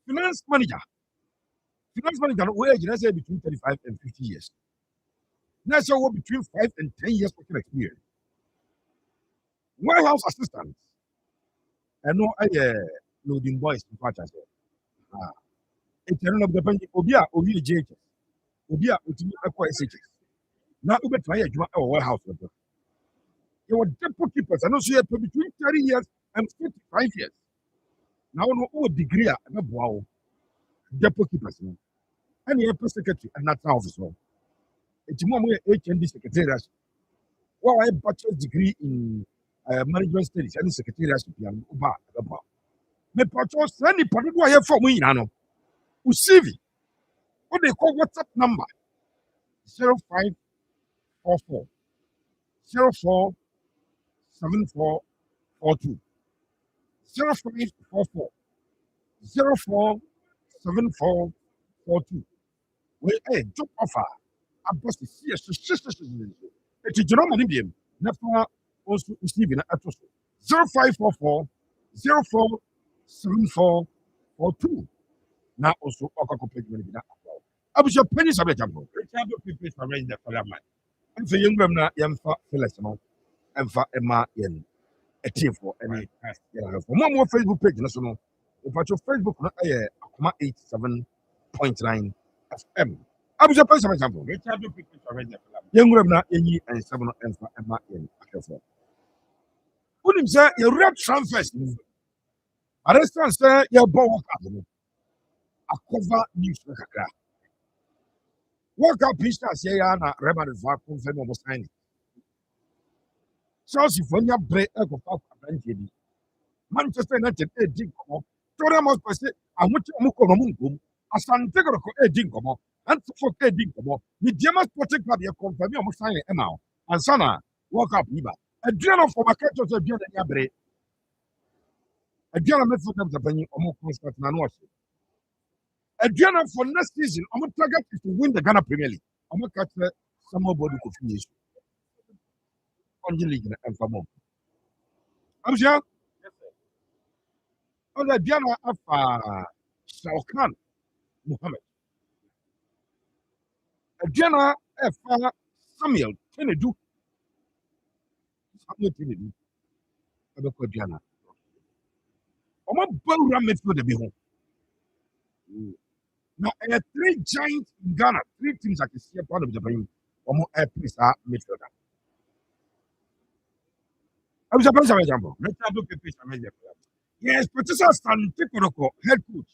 finance manager no wɔn age na ɛsɛ between 35 and 50 years na ɛsɛ wɔ between 5 and 10 years working experience warehouse assistant ɛno ɛyɛ loading boys nfa akyase eti ɛno na bɛpɛ obi a owi JHS obi a otumi ɛkɔ SHS na wobɛtuma yɛ adwuma ɛwɔ warehouse no do yɛwɔ depot keepers ɛno nso yɛpɛ between 30 years and 45 years na wɔn wɔ degree a ɛbɛboa wo depot keepers no ɛna yɛpɛ secretary and national office no eti mu a wɔyɛ HND secretariat wɔn a wɔyɛ bachelor's degree in management studies ɛne secretariat bia no ɔba ɛbɛboa mepatɔ saa nipa dodoɔ a yɛfa wɔn nyinaa no o CV wɔde kɔ WhatsApp number 0544 04 7442 0544 04 7442 wey job offer abɔsi si ɛhyehyɛhyehyɛ eti gyina ɔmo ne biem na fa ɔnso CV na ɛto so 0544 04 7442 na ɔnso ɔkɔkɔ pɛgye ne bi na akɔ abusua panyin sɛ bɛ jampo Richardo Pepe Suarez the fella man mfe yɛnwuram na yɛmfa Felix no ɛmfa ɛma yɛn ɛtiefoɔ ɛne yɛrahwɛfoɔ mo a mowɔ Facebook page no so no mpatwo Facebook no ɛyɛ Akoma 87.9 FM abusua panyin sɛ bɛ jampo Richardo Pepe Suarez the fella man yɛnwuram na yɛnyi nsɛm no ɛmfa ɛma yɛn ahwɛfoɔ wonim sɛ yɛwura transfers no arestan sɛ yɛbɔ World Cup no akɔva news no kakra World Cup pihyɛ aseɛ yɛ na Real Madrid fo akɔmfɛ no ɔmo sign Chelsea fo anya bere ɛkɔfa aberanteɛ bi Manchester United ɛdi nkɔmɔ Tottenham Hotspur sɛ ahokyɛ ɔmo kɔ na ɔmo nkom Asante Kotoko ɛdi nkɔmɔ Antwerp ɛdi nkɔmɔ Medeama Sporting Club yɛ kɔmfɛ bi a ɔmo sign ɛma o ansa na World Cup yi ba aduane fɔ maka kyerɛ sɛ aduane ani abere aduane mɛfo dɛm tapanyi ɔmo constant na no ɔhyɛ aduane for next season ɔmo target is to win the Ghana Premier League ɔmo ka kyerɛ Samuel Bodu Kofi Yesu ɔngye league na ɛmfa mɔ abusua ɔno aduane afa Shalkan Muhammad aduane ɛfa Samuel Kenedu I'm not telling you. I'm not going to I'm a bow midfield to be home. Now, I have 3 giants in Ghana, 3 teams I can see a part of the brain. I'm a place midfielder. I was a bunch of example. Let's have a look at this. Yes, Professor Stan Tikoroko, head coach.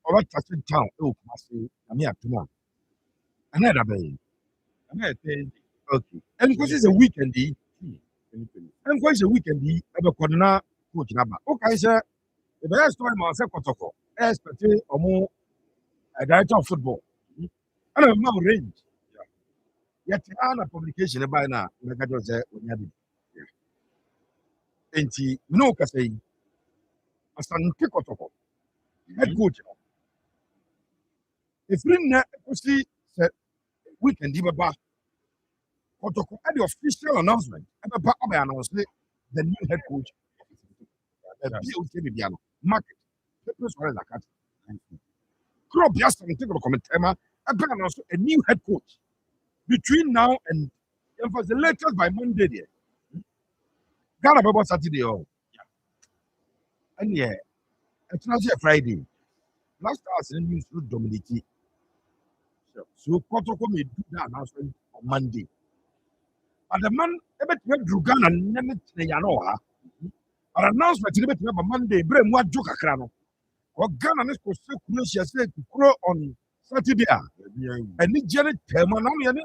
Or what touching town? Oh, I say, I'm here tomorrow. Another bay. Okay. And because it's a weekend, and because it's a weekend, I have a coach number. Okay, sir. The best time I say Kotoko, expect or more a director of football. I don't know range. Yet, a publication by now, like I just said, when you have it. And he, no, can say, a son Kotoko, head coach. If we not see, weekend, give a back. Kotoko had the official announcement. I announced the new head coach. Market. Papers were like that. Crop just something to comment. Emma, a new head coach between now and for the latest by Monday. Ghana about Saturday. Oh, and yeah, it's not a Friday. Last house in news would dominate. So Kotoko may do that announcement on Monday. And the man, ever drew Ghana and never Yanoa. An announcement to the Monday, bring what Joka Crano. Or Ghana is Croatia said to grow on Saturday. And the Janet Termanamian,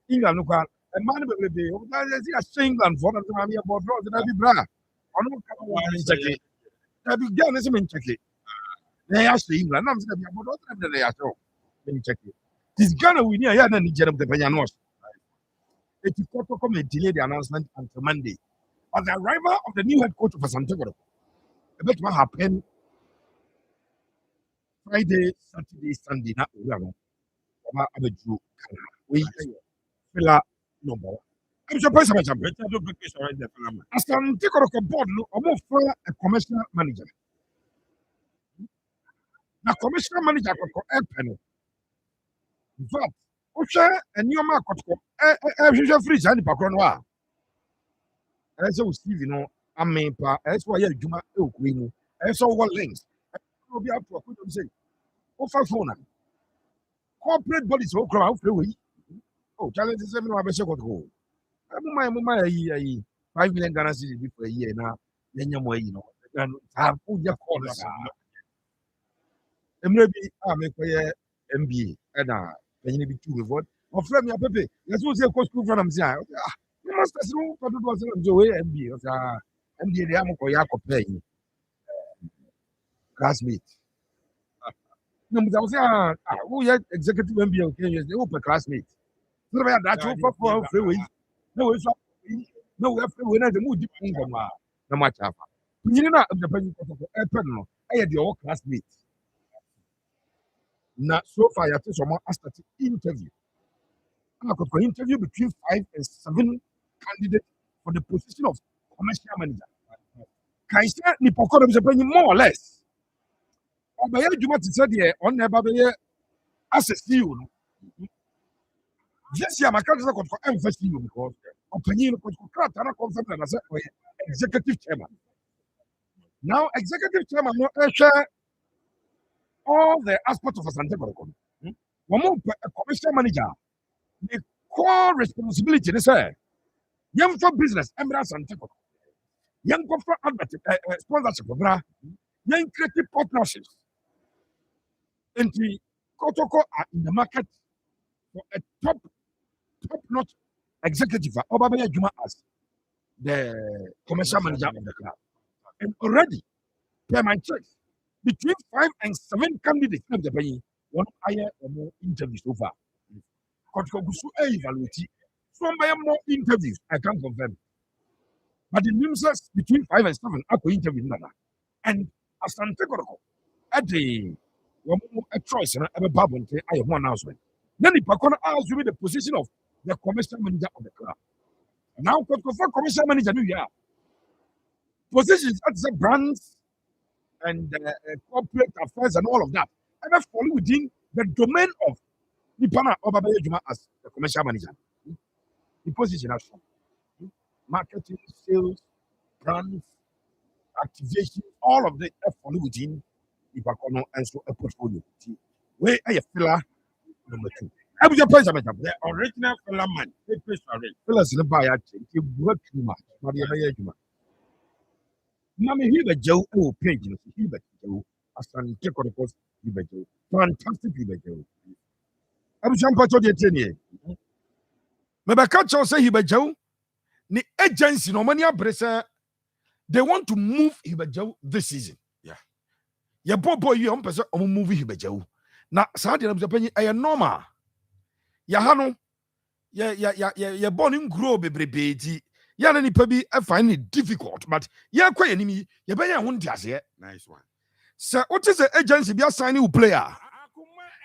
England, a man will be a England for the army about road and every bra. On no check. I began as a man check it. They asked England, I'm saying about what they are so. Let me check it. This Ghana we near Yan and the Penanos. It is to come and delay the announcement until Monday. But the arrival of the new head coach of Santiago, a bit what happened Friday, Saturday, Sunday, not Urano. We fill number. I'm surprised I'm better to be right there. As I'm taking a board, I'm for a commercial manager. Now, commercial manager for a panel. But, Osha and your market, every free and Pacronoa. As I was Steve, you know, I mean, that's why you're Juma, Queen, and so what links. I will be up to a good say. Offer phone. Corporate bodies will crowd free. Oh, challenge is 7 hours ago. I'm my 5 million Ghana city before a year now. Then you're you know, and have put your corners. And maybe I make a MBA and then you be too reward. Or from your baby, that's what they cost from Zia. You must assume what it was a MBA. MBA, the Amoko Yako paying classmate. No, but I was who had executive MBA, okay, the open classmate. So I had that for free. No, it's no, we have to win at the mood. No much happened. You know, the penny, I had your classmate. Now, so far, I have to start interview. I got an interview between 5 and 7 candidates for the position of commercial manager. Can you say Nipoko is paying more or less? Or by you want to say the on never as a CEO. Yes, yeah, my country got for emphasis because opinion could crack and confirm as executive chairman. Now, executive chairman, share all the aspects of a Santiago. One more commercial manager. The core responsibility is young for business, Emirates and Teco. Young for sponsorship, young creative partnerships. And the Kotoko are in the market for a top-notch executive, Obabaya Juma as the commercial manager of the club. And already, per my choice, between 5 and 7 candidates of the pay, one higher or more interviews so far. Kotoko evaluate. Some by more interviews, I can confirm. But the names between 5 and 7 are interview. And as Santiago, at the a choice and a babble, I have one announcement. Then the Pacona asks you the position of the commercial manager of the club. Now, for commercial manager, you have positions at the brands and corporate affairs and all of that. And that's falling within the domain of Nipana Obabaya Juma as the commercial manager. The position has shown. marketing, sales, brands, activation, all of the effort within the Bacono and so a portfolio. Where are you, filler? Number 2. I was your person, the original filler man. Fillers in the buyer, you work too much. Maria Juma. Mammy Hubert Joe, oh, page, Hubert Joe, as an take on the course, Hubert Joe. Fantastic Hubert Joe. I was your part of the 10 years. Maybe I can't say Hubert Joe. The agency, no money, they want to move Hubert Joe this season. Yeah. Your boy, you on person, movie Hubert Joe. Now, Sunday, I'm saying, I am normal. Yahano, ya born in grow baby. Ya ni pebi I find it difficult, but ya kwa enemy, ya be ya hundi ase. Nice one. So what is the agency be assigning a player?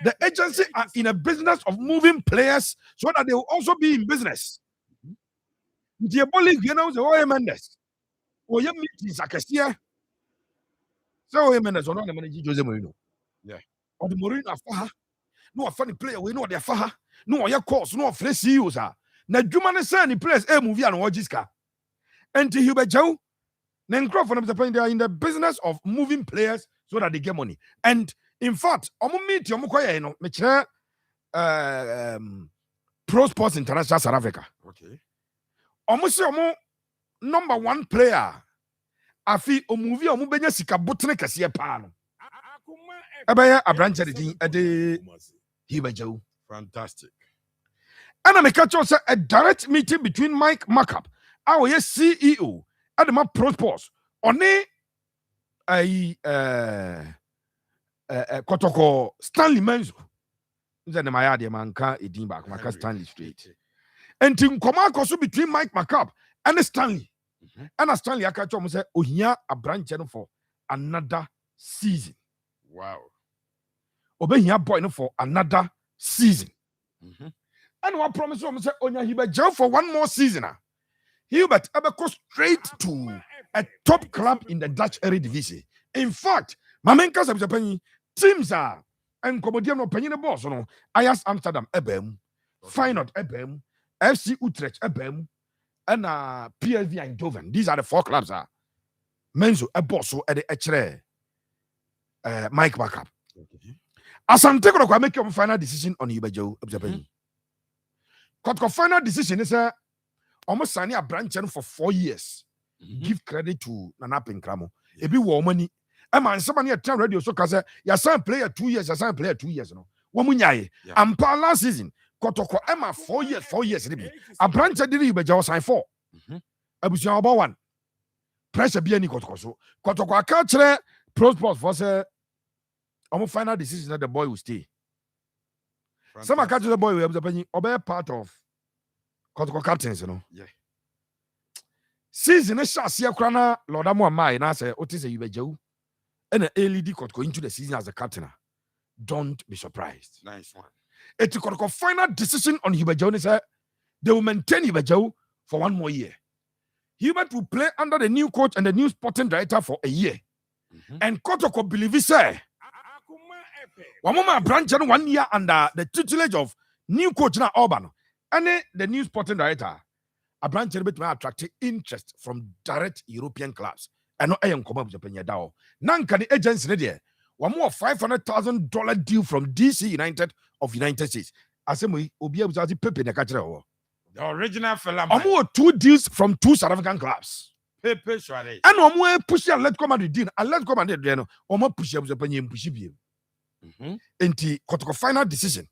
The agency are in a business of moving players so that they will also be in business. The bowling, you know, the Oye Mendes. Oye meetings akasia. So Oye Mendes on the manager Jose Mourinho. Yeah. Or the Mourinho afaha. No funny player, we know the afaha. No ya course, no fresh CEOs are. Na dwuma ne say ni players movie and ojiska. And to Hubert Joe, then Crawford they are in the business of moving players so that they get money. And in fact, omo meet omo koya you know, me kire Pro Sports International South Africa. Okay. Omo say omo number 1 player afi o movie omo benya sika botene kase pa no. Ebaya abranche de din ade Hubert Joe. Fantastic. And I catch also a direct meeting between Mike Markup, our CEO, and the Pro Sports, on a Kotoko Stanley Menzo. Then my idea man can't eat back, Maka Stanley Street. And Tim Komako also between Mike Markup and Stanley. And a Stanley, I catch almost say, oh, here a branch for another season. Wow. Obey here, boy, for another season. And what promise was say Onya Hubert Joe for 1 more season. Hubert ever go straight to a top club in the Dutch Eredivisie. In fact, Mamenka Sabjapani teams are and Comodium no penny the boss no Ajax Amsterdam Ebem, Feyenoord Ebem, FC Utrecht Ebem, and PSV Eindhoven. These are the 4 clubs. Menzo a boss so at the H Mike Backup. As I'm taking a make your final decision on Hubert Joe Abjapani. Got final decision is almost signing a branch for 4 years. Give credit to Nana Pinkramo. It be war money. A man, somebody at time radio so cause ya sign player 2 years, ya sign player 2 years. No, Womunyaye. And last season, Kotoko Emma 4 years. A branch did Hubert Joe sign 4. Abusia about 1. Pressure be any Kotoko. So Kotoko catch Pro Sports for say final decision that the boy will stay. Some are catching the boy will be part of Kotoko captains, you know. Yeah. Season is shall see a crana, Lord Amo and I say, what is a Hubert Joe? And an LED Kotoko into the season as a captain. Don't be surprised. Nice one. It's a Kotoko final decision on Hubert Joe. They will maintain Hubert Joe for 1 more year. Hubert will play under the new coach and the new sporting director for a year. And Kotoko believe he say, Wamama branch 1 year under the tutelage of new coach na Urban and the new sporting director. A branch may attract interest from direct European clubs. And no ayon come up with Penya Dao. Nanka the agents there. One more $500,000 deal from DC United of United States. Asemi obi abuza Pepe na kachira. The original fella. More 2 deals from 2 South African clubs. Pepe Suarez. And one more push and let come and deal. And let come and deal. One more push abuza Penya push bi. Enti Kotoko final decision.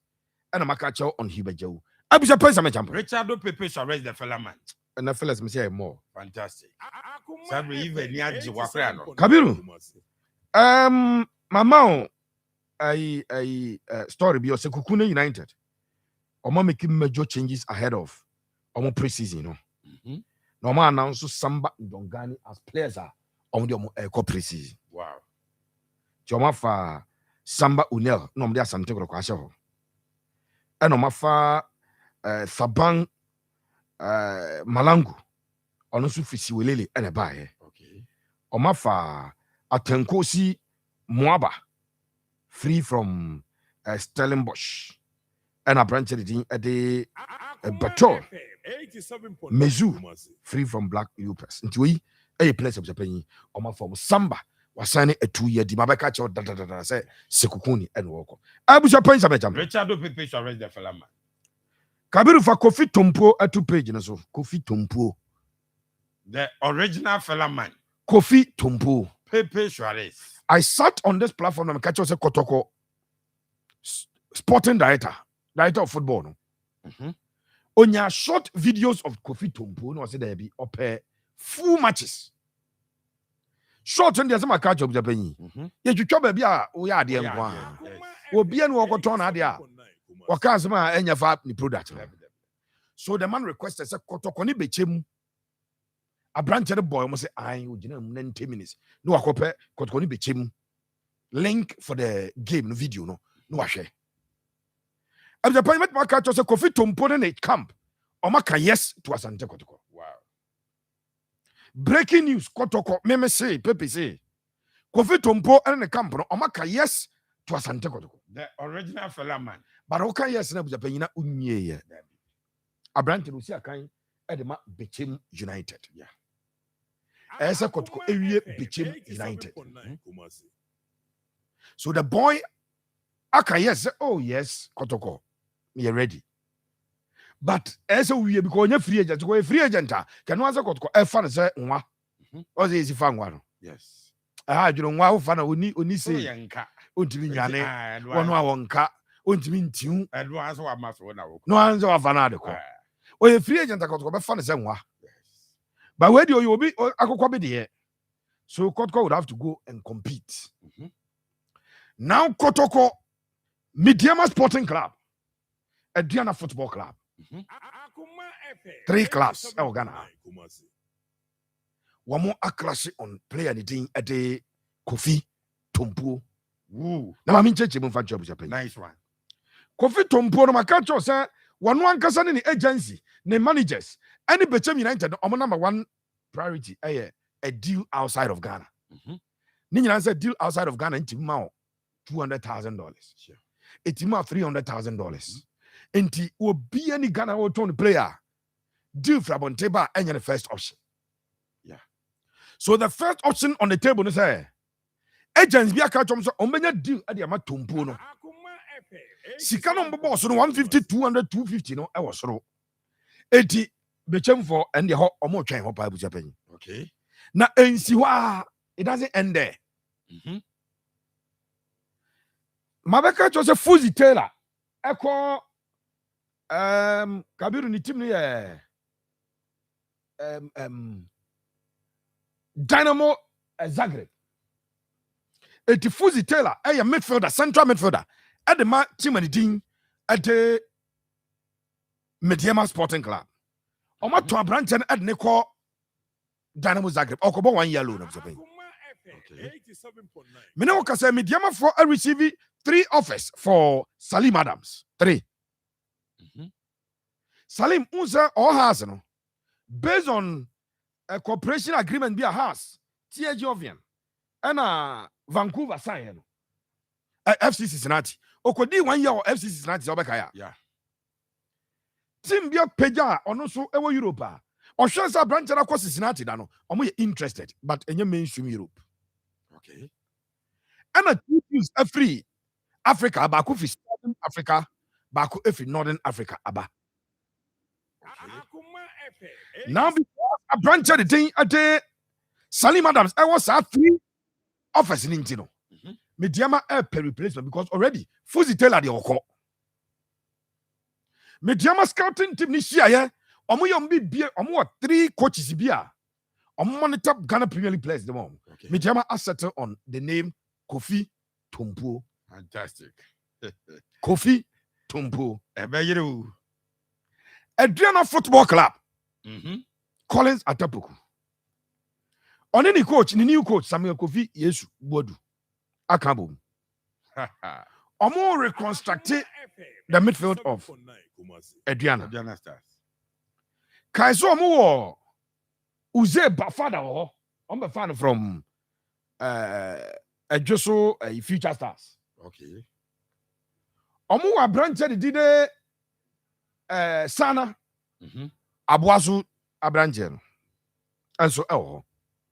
And a makacho on Hubert Joe. Abuja Pesa me champ. Richard Pepe Suarez the fella man. And the fellas me say more. Fantastic. Sabi even ni aji wakra no. Kabiru. Mama story bi o se Kukune United. Omo making major changes ahead of omo pre-season, you know. No man announce Samba Ndongani as players are on the omo pre-season. Wow. Joma fa Samba Unel no mde asante ko kwashe ho. E no mafa Saban Malangu ono su fisi welele ene bae. Okay. O mafa Atenkosi Moaba free from Stellenbosch. And a branch at the Bato Mezu free from black Upers. Into we a place of Japan. Oma from Samba was signing a 2-year deal. Mabeka cho da say Sekukuni and Woko. Abu Japan Sabajam. Richard Pepe should arrest the fella man. Kabiru for Kofi Tompo at 2 pages. So Kofi Tompo. The original fella man. Kofi Tompo. Pepe should arrest. I sat on this platform and catch us a Kotoko sporting director of football. No? On your short videos of Kofi Tompo, no, I said there be up full matches. Short and there's some catch up Japan. Yet you chop a beer, we are the one. Will be an walk on Adia. Wakazma and your fat the product. So the man requested a Kotokoni Bechim. A branch of the boy must say, I would 10 minutes. No, I compare Kotokoni Bechim. Link for the game, no video, no, I share. At the point, my catch was a Kofi Tompo in a camp. Omaka yes to Asante Kotoko. Wow. Breaking news, Kotoko, Meme say, Pepe say. Kofi Tompo and the camp, Omaka yes to Asante Kotoko. The original fella man. But okay, yes, and the penina unye. A branch of Lucia kind at the Bechem United. Yeah. As a Kotoko area Bechem United. So the boy, Aka yes, oh yes, Kotoko. You're ready. But as a we because you're free agent, go a free agent. Can one got a fan say, or is it fan one? Yes. Ah, you know, wow, fan only say, Untimin, one wonka, Untimin tune, and one answer I must no answer of another. Or a free agent, I got to fan say, but where do you will be? I could come here. So Kotoko would have to go and compete. Now Kotoko, Midiama Sporting Club, Adriana Football Club. 3 clubs. Ghana. One more class on player anything at the Kofi Tompo. Now I'm in church. Nice one. Kofi Tompo. No, my catch say one person in the agency, the managers, any Bechem United. Number 1 priority. A deal outside of Ghana. Nina said deal outside of Ghana. $200,000. Sure. It's about $300,000. Enti will be any Ghana or Tony player. Deal for Bonteba and the first option. Yeah. So the first option on the table is agents be a catch on deal at the Amatumpuno. Sikano boss 150, 200, 250. No, I was so 80 Bechem for and the hot or more chain of Bible Japan. Okay. Now, and see why it doesn't end there. Mabeka was a Fuzi Taylor. Echo Kabiru ni team Dynamo Zagreb. Eti Fuzi Taylor, a midfielder, central midfielder. At the team and the team at the Mediama Sporting Club. Oma to a branch and at Neko Dynamo Zagreb. Okobo 1 year loan of the pay. Okay. Minoko say Mediama for a receiving 3 offers for Salim Adams. 3. Salim Unsa or has no based on a cooperation agreement be a house. Tia Jovian and Vancouver sign FC Cincinnati. Okodi 1 year FC Cincinnati Obekaya. Yeah. Team be a peja or no so ever Europe. Or shows a branch across Cincinnati dano. Or more interested, but in your mainstream Europe. Okay. And a 2 years free Africa, Baku for Southern Africa, Baku for Northern Africa, Aba. Now, because a branch of the thing at the Salim Adams, I was at 3 offers in Intino. Mediama air per replacement because already Fuzi Taylor the Oko. Mediama scouting team this year, omo 3 coaches here. Monitor Ghana Premier League players the moment. Mediama has settled on the name Kofi Tompo. Fantastic. Kofi Tompo. Adriana Football Club. Collins Atapuku. On any coach, the new coach, Samuel Kofi Yesu Bodu. Akabo. Omo reconstructed the midfield of Adriana. Stars. Kaiso Omo Uze Bafada. I'm a fan from Joso Future Stars. Okay. Omo wa branch did Sana. Abuasu Abranjen. And so, oh,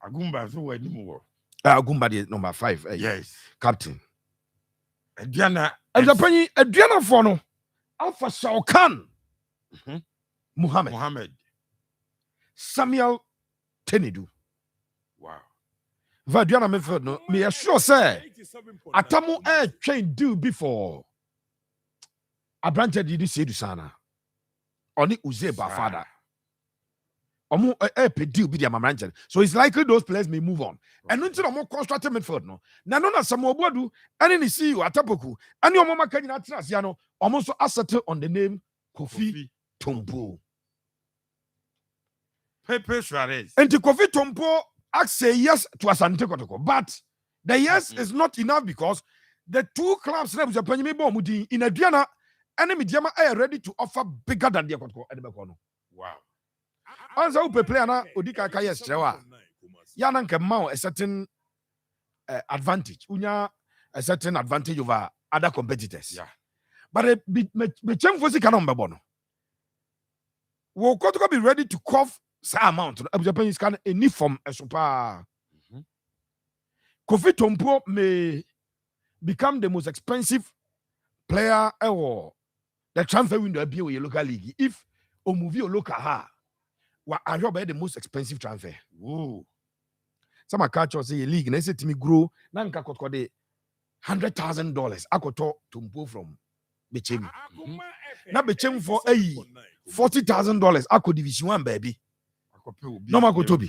Agumba, so where you Agumba the number 5. Yes. Captain. Diana. Adriana Fono. Alpha Shaukan. Muhammad. Samuel Tenedu. Wow. Vadiana Medford, no, me sure say, Atamu train do before. A branch did say to Sana. Only Uze by father. Omo deal be their mamrancher. So it's likely those players may move on. And until more constructed midfield, no. Nanona Samuel Bodu, and any see you Atapoku, and your mama can not Yano, almost asset on the name Kofi Tombo. Pepe Suarez. And to Kofi Tombo, I say yes to Asante Kotoko, but the yes is not enough because the two clubs in Adriana enemy Diama are ready to offer bigger than the Kotoko at the Bacono. Wow. As I play na Odika Kayes Trewa. Yanan can mount a certain advantage. Unya a certain advantage over other competitors. Yeah. But the champ was the canon babono. Will Kotoko be ready to cough some amount of Japanese can any form a super Kofi Tompo may become the most expensive player ever. The transfer window be a local league. If Omuvi or local ha, I heard the most expensive transfer. Whoa. Some catch say a league, and they say to me grow. Nanka got the $100,000. I could talk to Mpo from Bechem. Now Bechem for a $40,000. I could Division 1 baby. No more go to be.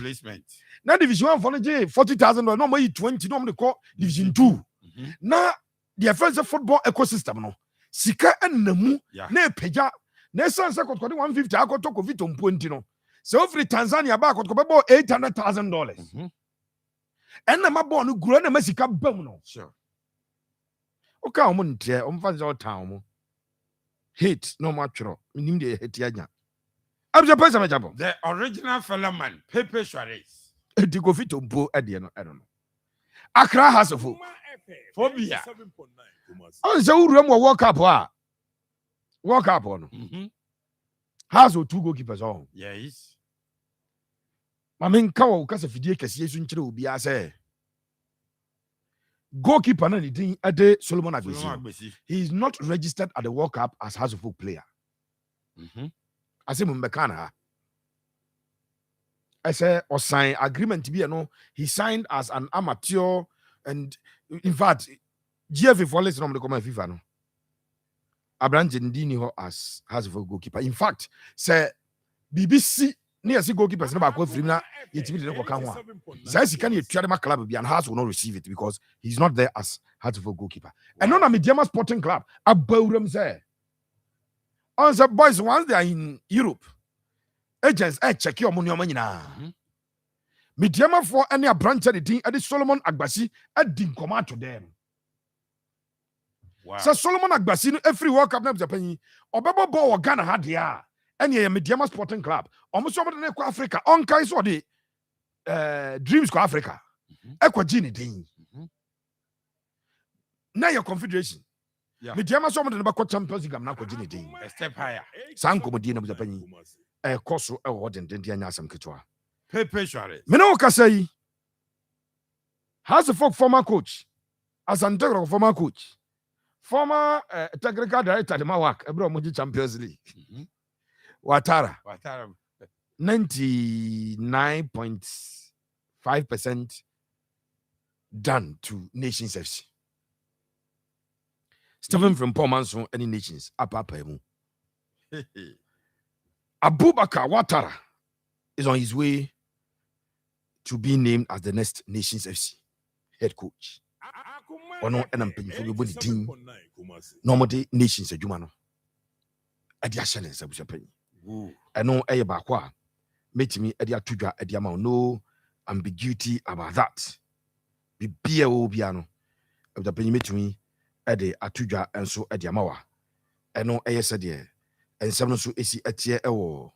Now Division 1 for the $40,000. No more 20. No more call Division 2. Now the first football ecosystem no. Sika and Namu ne peja. Ne sans I could 150. I could talk of it on Puentino. So for Tanzania back could go about $800,000. And the mabo no grow na Mexica bono. Sure. Okay, I'm there. I'm fast all town. Hate no much. Minim de hate yanya. I'm the person. The original fella man, Pepe Suarez. The go fit to Mpo at the end. I don't know. Accra has a phobia. On the room will walk up. Walk up on. Has or two goalkeepers on. Yes. I mean, Cow, because if you will be as a goalkeeper and anything at the Solomon Agbesi. He is not registered at the World Cup as Hasselhoff player. I say Mbekana. I say or sign agreement to be he signed as an amateur, and in fact, GFA for less from the common FIFA no. Abraham Ndini as Hasselhoff goalkeeper. In fact, say BBC near see goalkeepers never go free now. Yet we didn't come. Says he can try my club and Has will not receive it because he's not there as Hasselhoff goalkeeper. And none of Mediama Sporting Club about say. On the boys, once they are in Europe, agents check your money now. Mediama for any branch of the team at the Solomon Agbasi at didn't come out to them. Wow. So Solomon Agbasi every World Cup names penny or Baba Bo or Ghana had ya. Any Mediama Sporting Club almost over the Africa on Kais or the Dreams for Africa. Equa Gini Ding. Now your confederation. Yeah. Mediama someone in the Champions League. I'm not going to a step higher. Sanko Medina was a penny. A course of award and Indiana some Kitua. Pepe Suarez. Menoka say has a former coach as an integral former coach, former technical director the Mawak, a Bromoji Champions League. Watara 99.5% done to Nations FC. Stephen from Paul Manson, any Nations, Apapemu. Abubakar Watara is on his way to be named as the next Nations FC head coach. Or no, and I'm paying for the team. Normally, Nations a Jumano. At the Ashanes, I was a penny. I know a bakwa. Make me a tuja at the amount. No ambiguity about that. Be beer piano. Of the penny met me at the atuja and so at the amawa. I know a said and some so is at ye or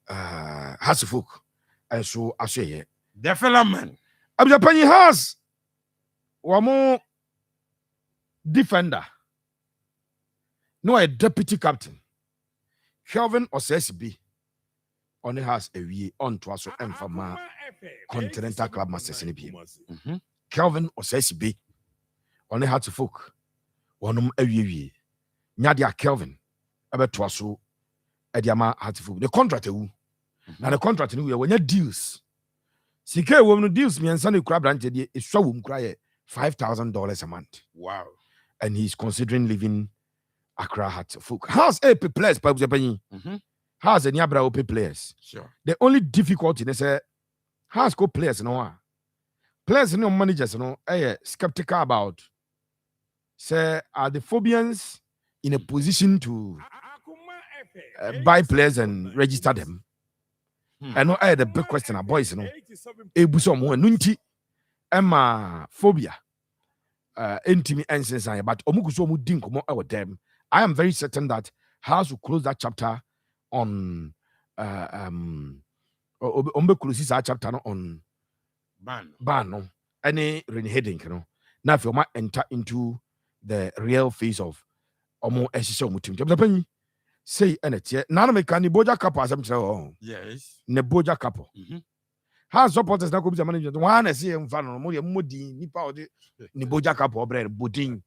Hasselhoff and so I say the fella man. Of the penny has one more defender. No, a deputy captain. Kelvin or CSB only has a we on to us and from Continental Club Masters in the Kelvin or says be only had to folk one a we Nadia Kelvin about to us Ediama had to folk the contract and the contract when you deals. CK woman deals me and Sunday crab ranted is so cry $5,000 a month. Wow. And he's considering living Accra Hatfield. How's AP players, Pabs Penny? How's any Abra OP players? Sure. The only difficulty is how's go players no players no managers no skeptical about say are the Phobians in a position to buy players and register them. I know I had a big question boys no ebuso mo nunti Emma phobia intimi ensense but omukuso mu din komo with them. I am very certain that House will close that chapter on closes that chapter on ban no any rain heading you know now if you might enter into the real phase of omo eshiso mutim say energy nana me can boja couple as yes ne boja couple House supporters na ko bi management one say mfa no mo modi nipa odi ne boja couple obre bodin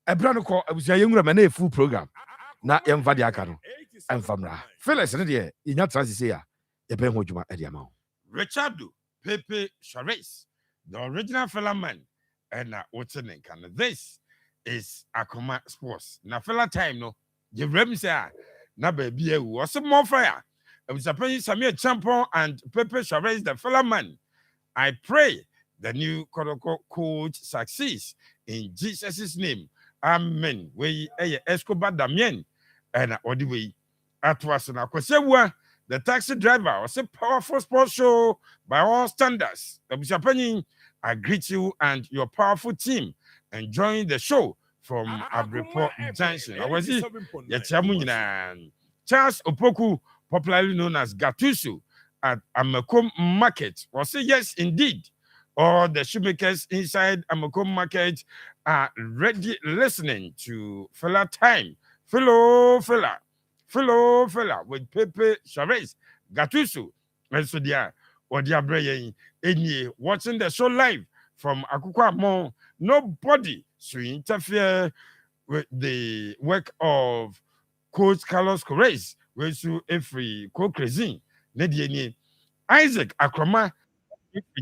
ebra no ko abusia yenwura me na full program na yemfa de aka no emfamra Phyllis ne de inya transit say ya ye be ho djuma e de ama Richardo Pepe Charest, the original fella man, and what's the name? This is Akoma Sports. Na fella time no, you rem say na baby e was more fire. I was supposed Samuel Champon and Pepe Charest, the fella man. I pray the new Kodoko coach succeeds in Jesus' name. Amen. We Escobar Damien and Odiwe Atwasana Kosewa. The taxi driver was a powerful sports show by all standards. I greet you and your powerful team enjoying the show from Abripo Junction. I was Charles Opoku, popularly known as Gatuso, at Amakom Market. Was say yes, indeed. All the shoemakers inside Amakom Market are ready listening to fella time. Fella with Pepe Charest, Gatuso, and so dear, or dear Bray, any watching the show live from Akukwa Mo. Nobody should interfere with the work of Coach Carlos Correz, which you every co-crazy. Isaac Akoma,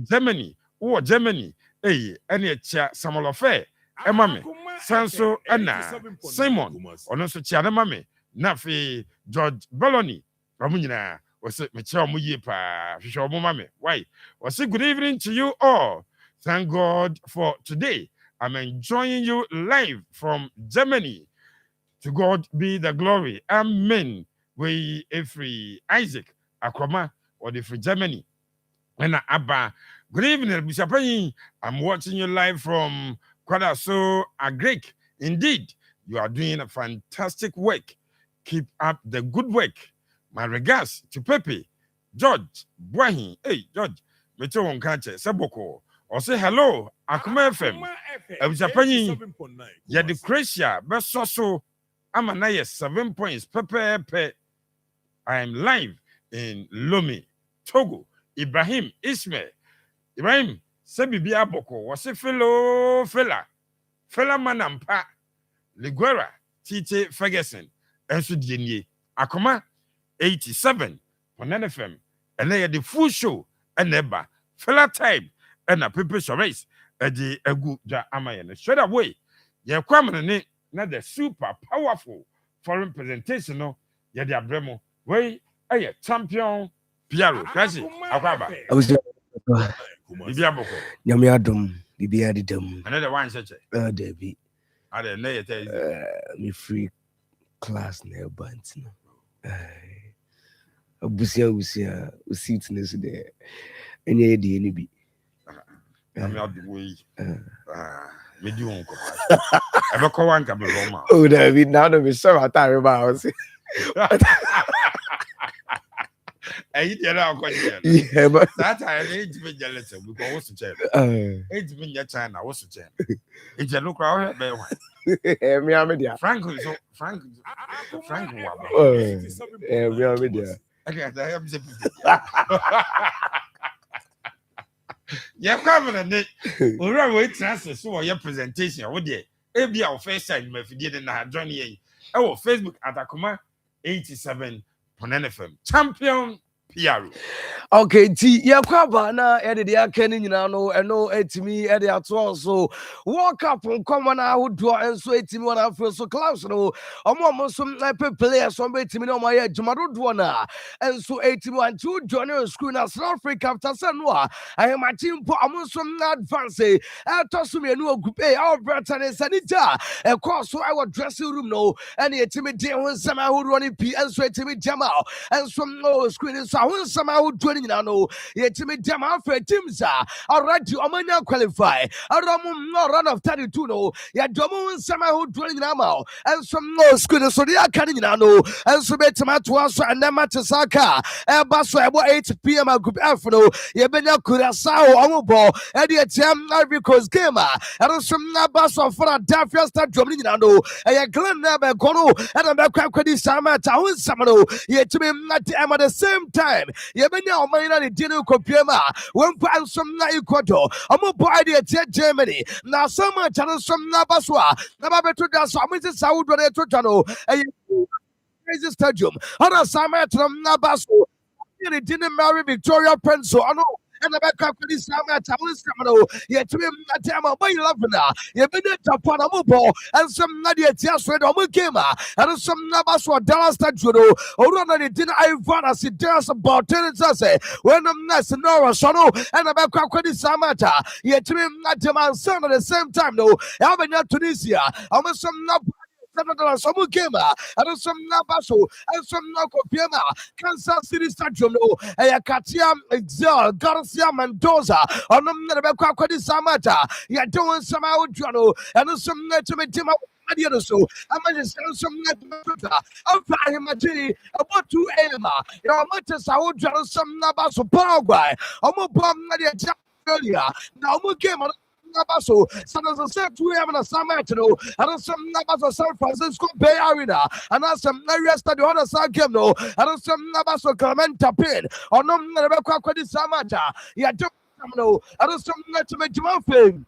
Germany, or Germany, any chair, Samuel Affair, Emame, Sanso, Anna, Simon, or no such Mame. Nafi George Bologna, Ramunina, was it Michel Muyipa, Fisher Mumame? Why? Was it good evening to you all? Thank God for today. I'm enjoying you live from Germany. To God be the glory. Amen. We every Isaac Akoma or the free Germany. And Abba, good evening, Bishop. I'm watching you live from Kwadaso Agric. Indeed, you are doing a fantastic work. Keep up the good work. My regards to Pepe, George, Boahin. Hey, George, Mecho Wonkache, Saboko. Or say hello, Akoma FM. Ebusapani, ya the Croatia, best so. I'm a 7 points. Pepe. I am live in Lomé, Togo. Ibrahim Ismail. Ibrahim, Sebibi Aboko. Was a fella manampa. Liguera, Tite Ferguson. Enso dienye Akoma 87 on NFM and they the full show and never fella time and a Pepe Charest the egu ja amaye straight away ye kwamene ne na the super powerful foreign presentation no ye the abremo we champion Piero kasi akwaba bibia boko nyame adom bibia didam another one cheche Debbie ade na ye me free class na bant no abusia seat ne so de enye de ni bi am ya do we me di won ko e be ko wan ka be Roma oh David now no be sure atare ba o se you did not go yeah but that I need to be jealous because what's the chance it's been your China what's the chance it's a look out be one me am there Frank me am there Yeah, come on, Nick. We're waiting to answer so your presentation. What day? Be our first time if you didn't have joined ye. Our Facebook at Akoma 87 FM. Champion PR. Okay, yakwaba na ede de aka ni nyina no eno etimi ede ato so World Cup nkoma na ahodo enso etimi wana afro so clubs no omo so players so etimi no maye jumadodo na enso etimi antu join school na South Africa after no a ahemachimpo omo so na advance to so me no group A our brother ne sanita e course so our dressing room no ene etimi de ho sama ahodo ni pi enso etimi jama enso no screen so ho sama ahodo no, yet me damn for teams already Omania qualify. Aramum no run of 32 no, yet Domo Sama who dwelling now, and some no school so they are cutting no, and so bet to us and then Matasaka, Airbus about 8 p.m. Group F no, Yabena Kurasao Omobo, and yet because gamer, and some Nabas of Philadelphia start drumming no, and Glen Naba Gono, and a Bakwadi Sama Town Samano, yet to me at the same time, Yabena. Ni dinu kopiema wempa som na ikoto omo boy de Germany na sama chano som na baswa na ba beto da so amisi Saudi na to chano crazy stadium ona sama tram na baso ni dinu Mary Victoria Prince ano and the back up this summer Tamil yet to him Natama by Lavana, you been at Panamo and some Nadia Tiasred Omukema and some Nabaswa Dallas Tajudo or run it didn't Ivana sit there about 10 say when I'm nice and Nora Sono and the back up this Samata yet to him Natama son at the same time no having Tunisia almost some Omukema and some Nabaso and some Nokopiema Kansas City Stadium no Katia Exel Garcia Mendoza on the Bakwadi Samata yet doing some out journal and some Netimima. So I'm just some I'm finding about 2 a.m. Your matters I would draw some Nabaso Paraguay. I'm a bomb earlier. Now we came on Nabaso, so as I said, 2 a.m. in San Martino, and some Nabaso San Francisco Bay Arena, and some areas that the other side came no, and some Nabaso Clementa Pin, or no Rebecca Samata, yeah, don't know, and some Natimate Fame.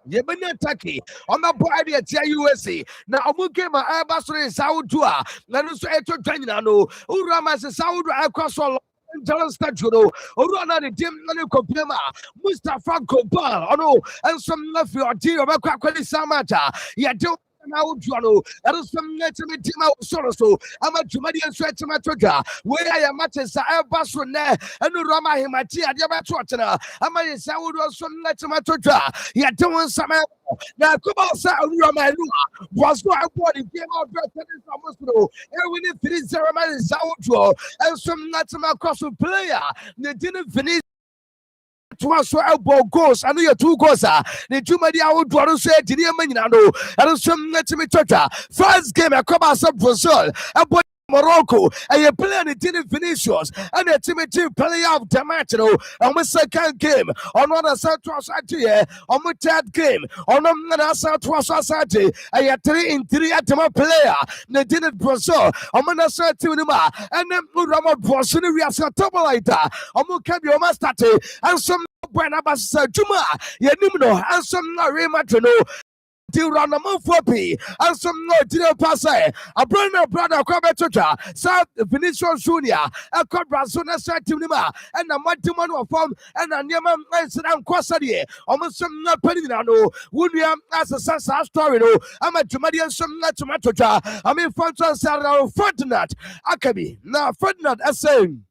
Yebenya Taki on the body at USA. Now, Mukema Airbus Saudua, Nanuso Eto Tanano, Uramas Saud across all. Statudo, Orana the Dim Kopema, Mustafa Kopal, no, and some nephew or dear about Kwakali Samata. Yeah, don't. Now, and some Netime Tima Soroso, I'm a Jumadian Sweatamatoga, where I am at Airbus and Rama Himatia, Yabatotana, I'm a Saud or some Netamatoga. Yeah, don't some. Now, come on, Rama was what I wanted. Came out almost no, and we need 3-0 Saud and some Natama cross player. They didn't finish. So elbow goals, I know your 2 goals are the 2 media would want to say Dinamino, and some let me first game a come out of Brazil, about Morocco, and you play the didn't finish yours, and the team play of the match, on the second game, on one Central Saturday, on the third game, on another Central Saturday, and you 3-in-3 at my player, they didn't Brazil, on the Saturday, and then Rama Brazil, we are so double like that, on the Cabio Master, and some Buenabas Juma, Yanimino, and some Rematrino. Tiranamo Fopi, and some no dinner passe, a brother Quabetoja, South Vinicius Junior, a Cobrasona Satinima, and a Matimano form, and a Yaman Nansan Quasadi, almost some not Pedinano, William as a Sasa story, I'm a Jumadian some not Tomatoja, I mean Fonson Sarah Ferdinand, Akabi, now Ferdinand as saying.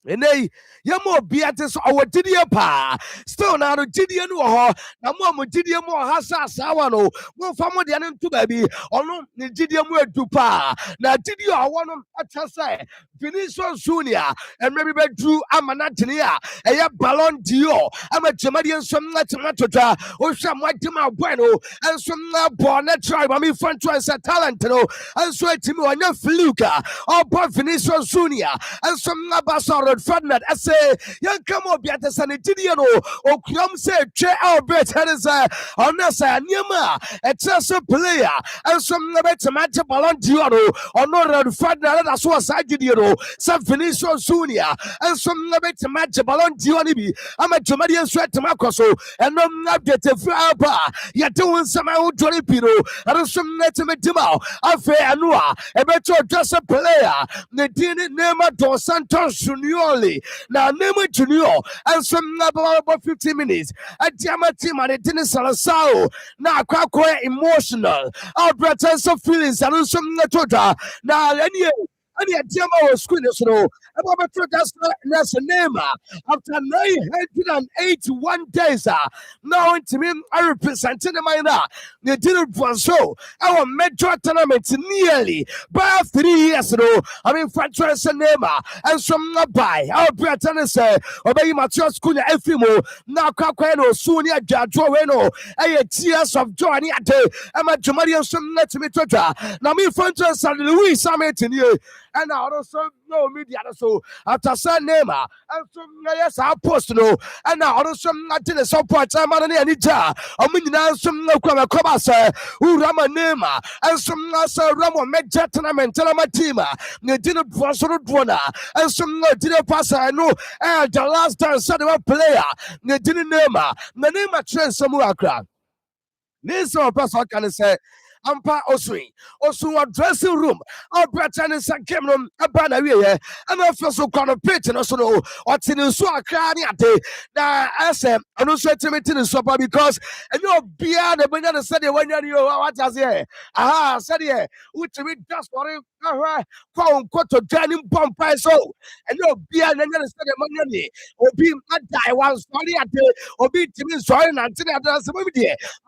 And they, Yamo Beatus, our Didia Pa, still now the Didia no, Namo Didia more Hassa Sawano, more family to baby, or no, the Didia more to Pa. Now Didia, I want to say, Vinicius Junior, and maybe Drew Amanatinia, a Ballon d'Or, I'm a Jamadian, some Latinata, or some white Dima Bueno, and some Bonnet tribe, I mean, franchise a talent, and so Timo and Fluka, or Vinicius Junior, and some Nabasara. Red Ferdinand I say young come up at the sanitarian or Crum said chair our bet is on us Niama a chess player and some better match Ballon d'Or or no Red Ferdinand that's what I did some Venetian Sunia and some better match Ballon d'Or I'm a Jamaican sweat to Macoso and no update the flower yet doing some out Johnny Pino and some net to make a fair Noah a better just a player Nadine Nema Dos Santos Juniorly now Nema Junior and some about 15 minutes a Jama team and it didn't Salasao now quite emotional our brothers of feelings and some Natoda now any Jama was screen about that's a name after 981 days now into me I represent the minor they didn't want so our major tournament nearly by 3 years ago I mean franchise name and some by our brother say obey my church school efimo now Kakweno Sunia Jadroweno tears of joy and I'm a Jamaican some let me now me franchise and Louis Summit in you and I also no media so after some name and some yes I post no and now also not in the support time on any jar I mean now some no come sir who Rama name and some Ramo major tournament my team they didn't pass on and some didn't pass I know and the last time said player they didn't name the name of Trent Samuel Crab this one person can say Ampa Oswin dressing room. Our brother and son came on a banner here, and I feel so kind of pitch and also know what's in the swag. Now, I said, I don't sweat to me to the supper because and you're beyond the banana said when you what I say. Aha, said here, which we just for him. Quote to Johnny Pompey so and you're beyond the said money or be mad. I was sorry at the or be to me sorry and until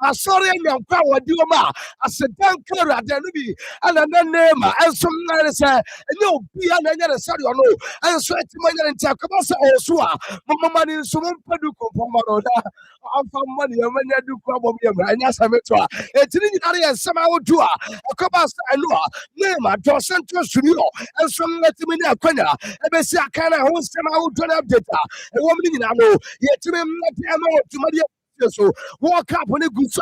I sorry and I'm proud of you. I said, don't care at the enemy and then name and some nights and you'll be another sorry or no and sweat to my and talk about also Mama money is so I'm from money and when you do problem and yes I met her it's in the area somehow do a couple and name Dos Santos Junior and some let me know Quena and say I can't host them out to update a woman I know yet to me to my so walk up when it goes to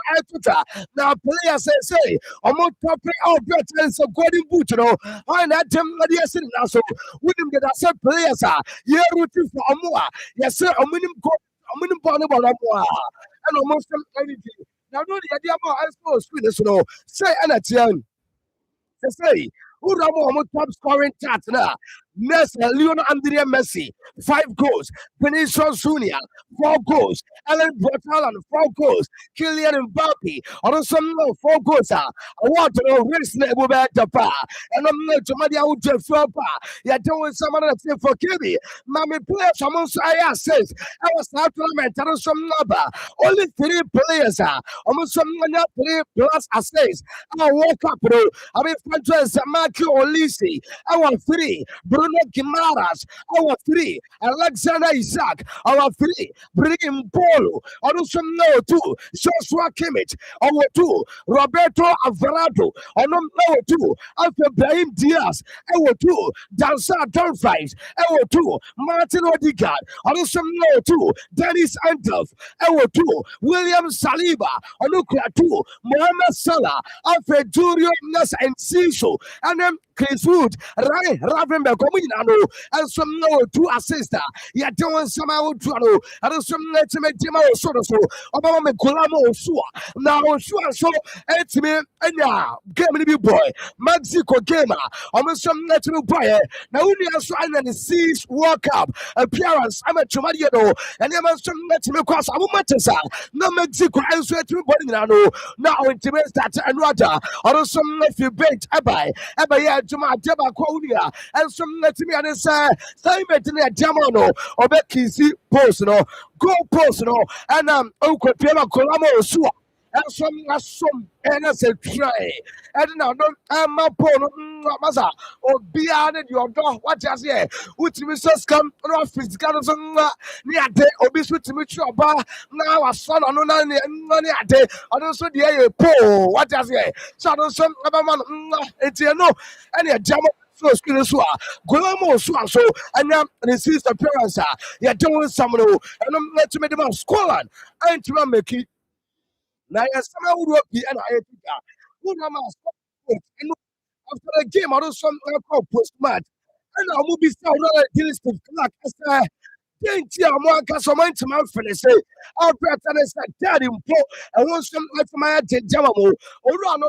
now players say I'm not topping out better so golden boot I that them now so we didn't get us players yeah rooting for more yes sir a minimum and almost anything now no the idea more I suppose say and say who top scoring chat now Lionel Andrea Messi 5 goals, Vinicius Junior 4 goals, Ellen Brotalan 4 goals, Kylian Mbappe also 4 goals. I want to know risk Japan and I'm not to Madia Ujefa. You're doing someone that's for Kibi. Mammy players amongst I says I was not tournament and some number. Only 3 players almost some 3 plus assists. I woke up I mean franchise Marco Olisi. I want 3 Bruno Guimaraes, our 3, Alexander Isaac, our 3, bringing Polo, also 2, Joshua Kimmich, our 2, Roberto Alvarado, our 2, Alfred Brahim Diaz, our 2, Dansa Dumfries, our 2, Martin Odegaard, also 2, Dennis Antolf, our 2, William Saliba, Onukra 2, Mohamed Salah, Alfred Julio Nas and Siso, and then Chris Wood, Rai Ravenberg, and some 2 assists. Yet doing some out to know, and some let's make him out so. About me, Colamo, Sua. Now, Sua, so it's me, and yeah, game the boy, Mexico gamer, almost some let's me boy. Now, only a sign and the Seas World Cup appearance. I'm a Chumadiano, and I'm some let's me cross. I'm a Matessa, no Mexico, and so to body now, intimate that and Roger, or some if you bait, Abai, Juma Jaba Konia, and some let me and say, Simon Jamano, or Becky post, go post, and Uncle Pema Colamo Sua. And some and I said try and now don't my masa or beyond your door what just here which Mrs. come office got some near day or be sweet to meet your bar now a son on money a day I don't so dear po what just here so I don't some man it's no any jam so screen so Golamo so and the sister parents are you're doing some and I'm let to make them Scotland and to make it. Now, some would be and I who after the game, I don't some post match. And I will be still not against the clock. I said, more Casaman to my friend. Say, I'll bet I said, Daddy, I want some like my Jamamo, or run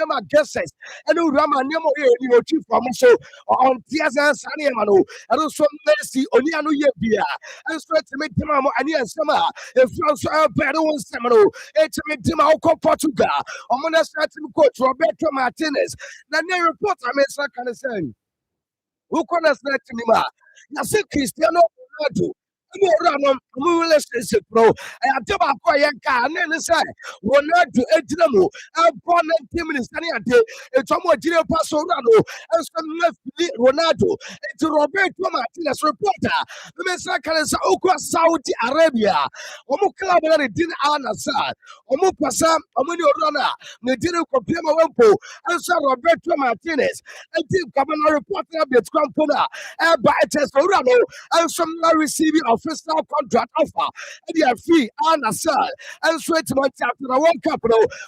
my guesses, and who Rama Nemo, you chief from so on Tiaza Saniamano, and also Mercy, Oniano Yabia, and straight to make Timamo and yes, Summer, if Francois Pedro Semino, and to make Timao Portugal, I'm going to start to coach Roberto Martinez. Now, they report I made some kind of saying, who can I say to me? Now, see Cristiano Ronaldo. Relationship, bro. I tell my quiet car and then say, we're not to Edinamo. I'm born 10 minutes. It's almost Gino Passorano and some left Ronaldo. It's Roberto Martinez reporter. The Messiah is Saudi Arabia. Omo club didn't answer. Omo Passa, Omo Rana, they didn't compare my wempo. And so Roberto Martinez. I think Cabana reporter be Trampona. And by test Orano and some receiving official contract offer. And they are free and aside. And sweat to my chapter. The World Cup.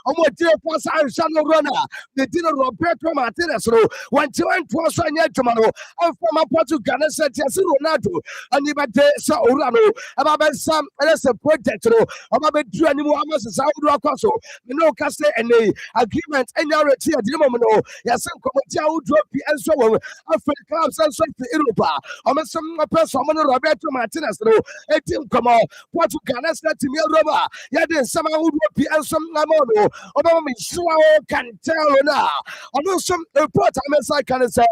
I'm what dear Passa and Shano Rana. They didn't Roberto Martinez. When to end was a Yatomano. And from a Portugal, I said, yes, Ronaldo. And if I say Orano, about some, that's a project. About any more Amos is out of Cosso. No Castle and the agreement. And now it's here. Dimono. Yes, some committee would drop the and so on. After clubs and so to Europa. I'm some person, Roberto Martinez. A team come on. Portugal, that's not to me, Roma. Yeah, then someone would be and some Lamono. About me, sure can tell now. I know some report I can say,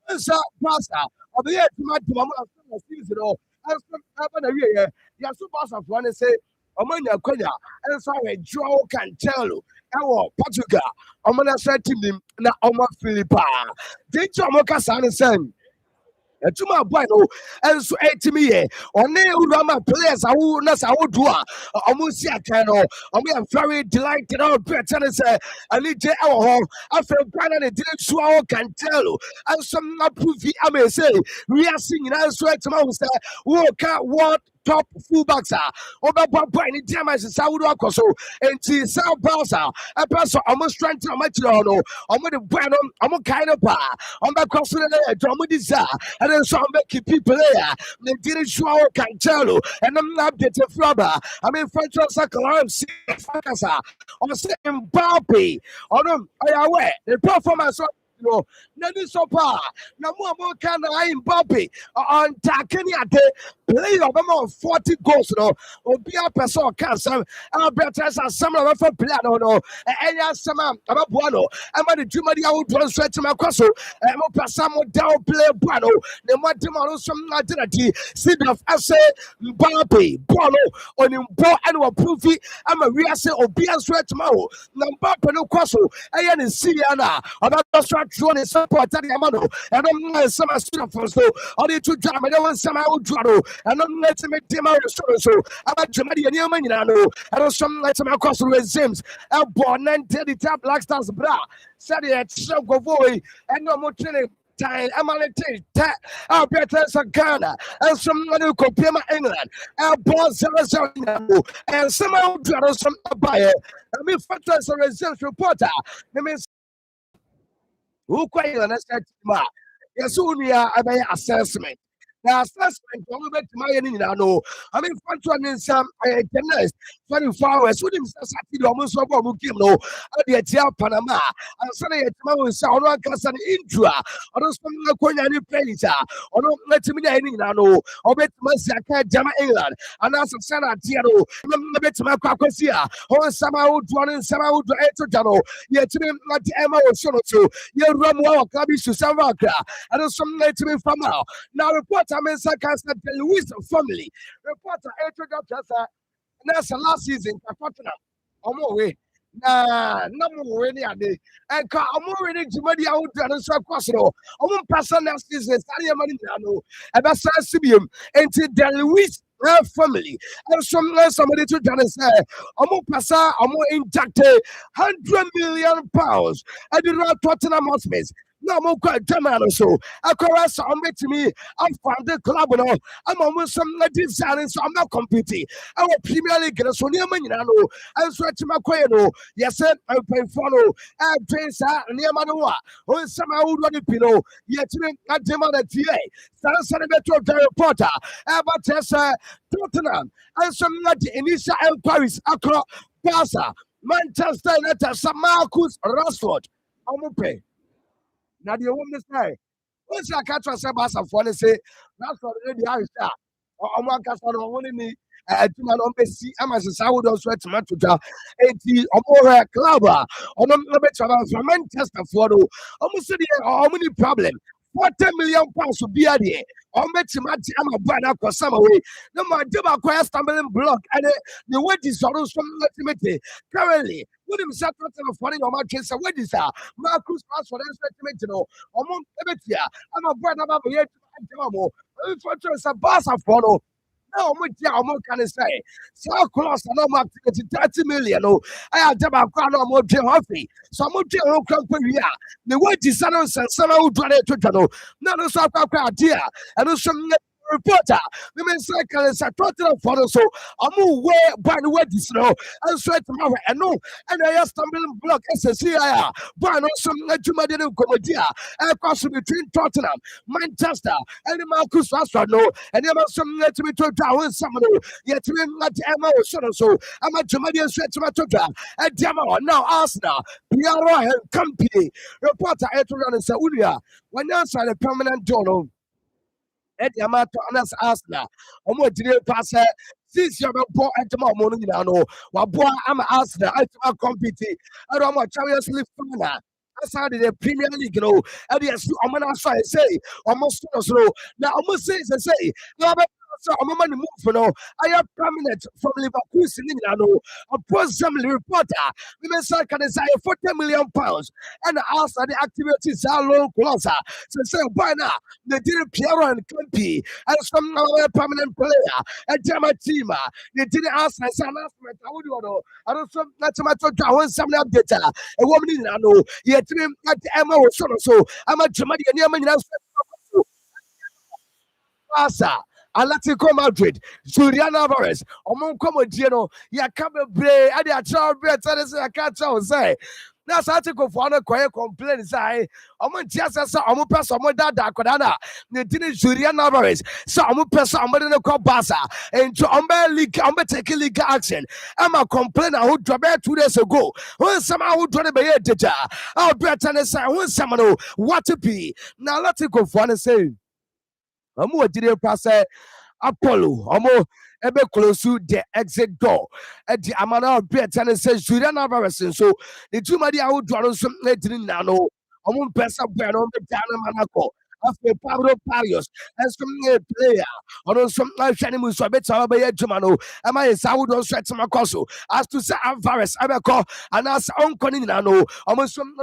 Pastor, of the year to my season. And some happen a year. Yeah, so Pastor, one say, Omania Konya, and so a Joe can tell you. Portugal, I'm gonna say to him, now Oma Philippa. Did you Moka San? To my boy, and so to me, or Rama players, I will not, I will do almost a canoe. I'm very delighted. I'll better say, I need to our after Brandon didn't show I can tell you. And some proof I may say, we are singing, I swear to my walk out what. Top fullbacks are over any damage in Saudi Arabia and South Basa. A person almost trying to match it all. I'm with the brand I'm a kind of bar. I'm a crossing the Dramadiza and then some people there. They didn't show I can tell you. And I'm not getting flubber. I mean, French I'm seeing Fakasa. I'm saying Mbappe. I aware the performance. Nani sopa na mo can I Mbappe on Takeni ade play of 40 goals no obi a person can some better some of a player no enya sama ababoa no ama the Jumadi awudro so etima kwaso mo pasa mo down play boano the madema no some na dirati seed of ase Mbappe boano on mbo and we prove ama we ase obi so etima o na Mbappe no kwaso eya ne Syria na oba drawn in support and Yamano, and I'm not some student for so, or the two drama, I want some out draw, and I'm not to make them out so. About Jamadi and Yaman, I know, I don't some like some across the Sims, and born and tell the tap Black Stars bra, said it so go boy, and no more training. Time, I'm on a I'll bet that's a Ghana, and some money compare my England, and boss and some out draw some buyer. I mean, factors a results reporter. I mean, who quite understand yes, only a assessment. Now, assessment, I'm going to my no. I mean, one in some journalist 24 hours with him, almost over Mukino, the Tia Panama, and Sunday at Mount Sound Cassan Indra, or those from the Korean plays, or don't let me know, or bet Masaka, Jama England, and as a Sana Tiano, bet Makakosia, or somehow drawn in somehow to Etojano, yet to me, like Emma or Sono, you run well, Kabish to Savaka, and some let me from now report. I mean, the Lewis family reporter Etrodata. That's the last season. I'm away. Nah, no more any day. And I'm already to money out and so possible. I'm on person last season. And that's Sibium and the Lewis family. And somebody to Janice say, I'm on Passa, I'm more intact £100 million. I did not Tottenham Hotspurs. No more quite German so. I chorus on me. I'm from the club. I'm almost some design, so I'm not competing. Our Premier League is so near Manano. I'm stretching my quaino. Yes, sir. I'm paying follow. I'm paying near Manoa. Oh, somehow would want to pino. Yet, I demand a TA. Senator Gary Potter. About Tottenham. And some initial inquiries across Gaza, Manchester United, Marcus Rashford. I'm okay. Now the woman say, what's I can't trust about some funny say, that's already how it's that. I'm one cast on one in me. Man on Messi, I'm as a Saudi sweat to Matuja, 80 or more club, or no better from Manchester for almost how many problem. 40 million pounds to be at here. I'm a brand for some way. No matter the stumbling block and the way this sorrows from ultimately. Currently, what him set of funny on my case. What is that? Marcus Rashford estimate to know. I'm a brand about here to it's a boss of follow. No, I'm can I say? So close, no more 30 million. Oh, I had about no more Jehovah. So I'm going to the way this son and son who do it to know. No, so idea. And also reporter, the men cycle is a total photo. So I'm aware by the way this know. And so tomorrow, and no, and I have stumbling block SSCIR. But no, some Jumadino Comedia, across between Tottenham, Manchester, and Marcus Rashford. No, and there was some to be told down someone yet to be not Emma or so. I'm a Jumadian sweat to my toga. And Demo now Arsenal, Piero and Company. Reporter Ethan and Saudia. When you answer the permanent journal. Eddie Amato Anas Arsenal. Omo dire pass since you have bought at the moment, you know, Wabua, I'm Arsenal, I compete. I don't want Champions League final. That's how the Premier League, you know. And yes, I'm going to say, almost so. Now, almost say, no, so I'm going to move for now. I have permanent from Liverpool, you know, a possible reporter. Women can say 40 million pounds, and ask the activities are low closer. So say, why not? They didn't Piero and Campi, and some other permanent player, and Jama Tima. They didn't ask us an announcement. I would know. I don't know that's my talk. I want some update. A woman in I know. Yet, Emma was so. I'm a Jamaican Yaman. Asa, Atletico Madrid, Julian Alvarez, Omon Comodiano, Yakabe Bray, and the child better as I can't tell say. That's article for another quiet complaint. Say, Omon Tiasa, Omo Pesa, Moda, Kodana, the Dini Julian Alvarez, so Omo Pesa, Omodano Cobasa, and to Ombe League, Ombe taking league action. I'm a complainer who dropped 2 days ago. When somehow who dropped a data, I'll better than say, when someone what to be. Now let's go for an say. Omo did pass Apollo, Omo ebe close to the exit door. At the Amana better and says Julian Alvarez. So the two Madia would draw some letting nano. Omo Pesa Bueno, the Dana Manaco. After Pablo Parios and some player or some animals so better by Germano. Am I a Saudi stretch my coso? As to say Alvarez, I call and as Uncle Nano, almost some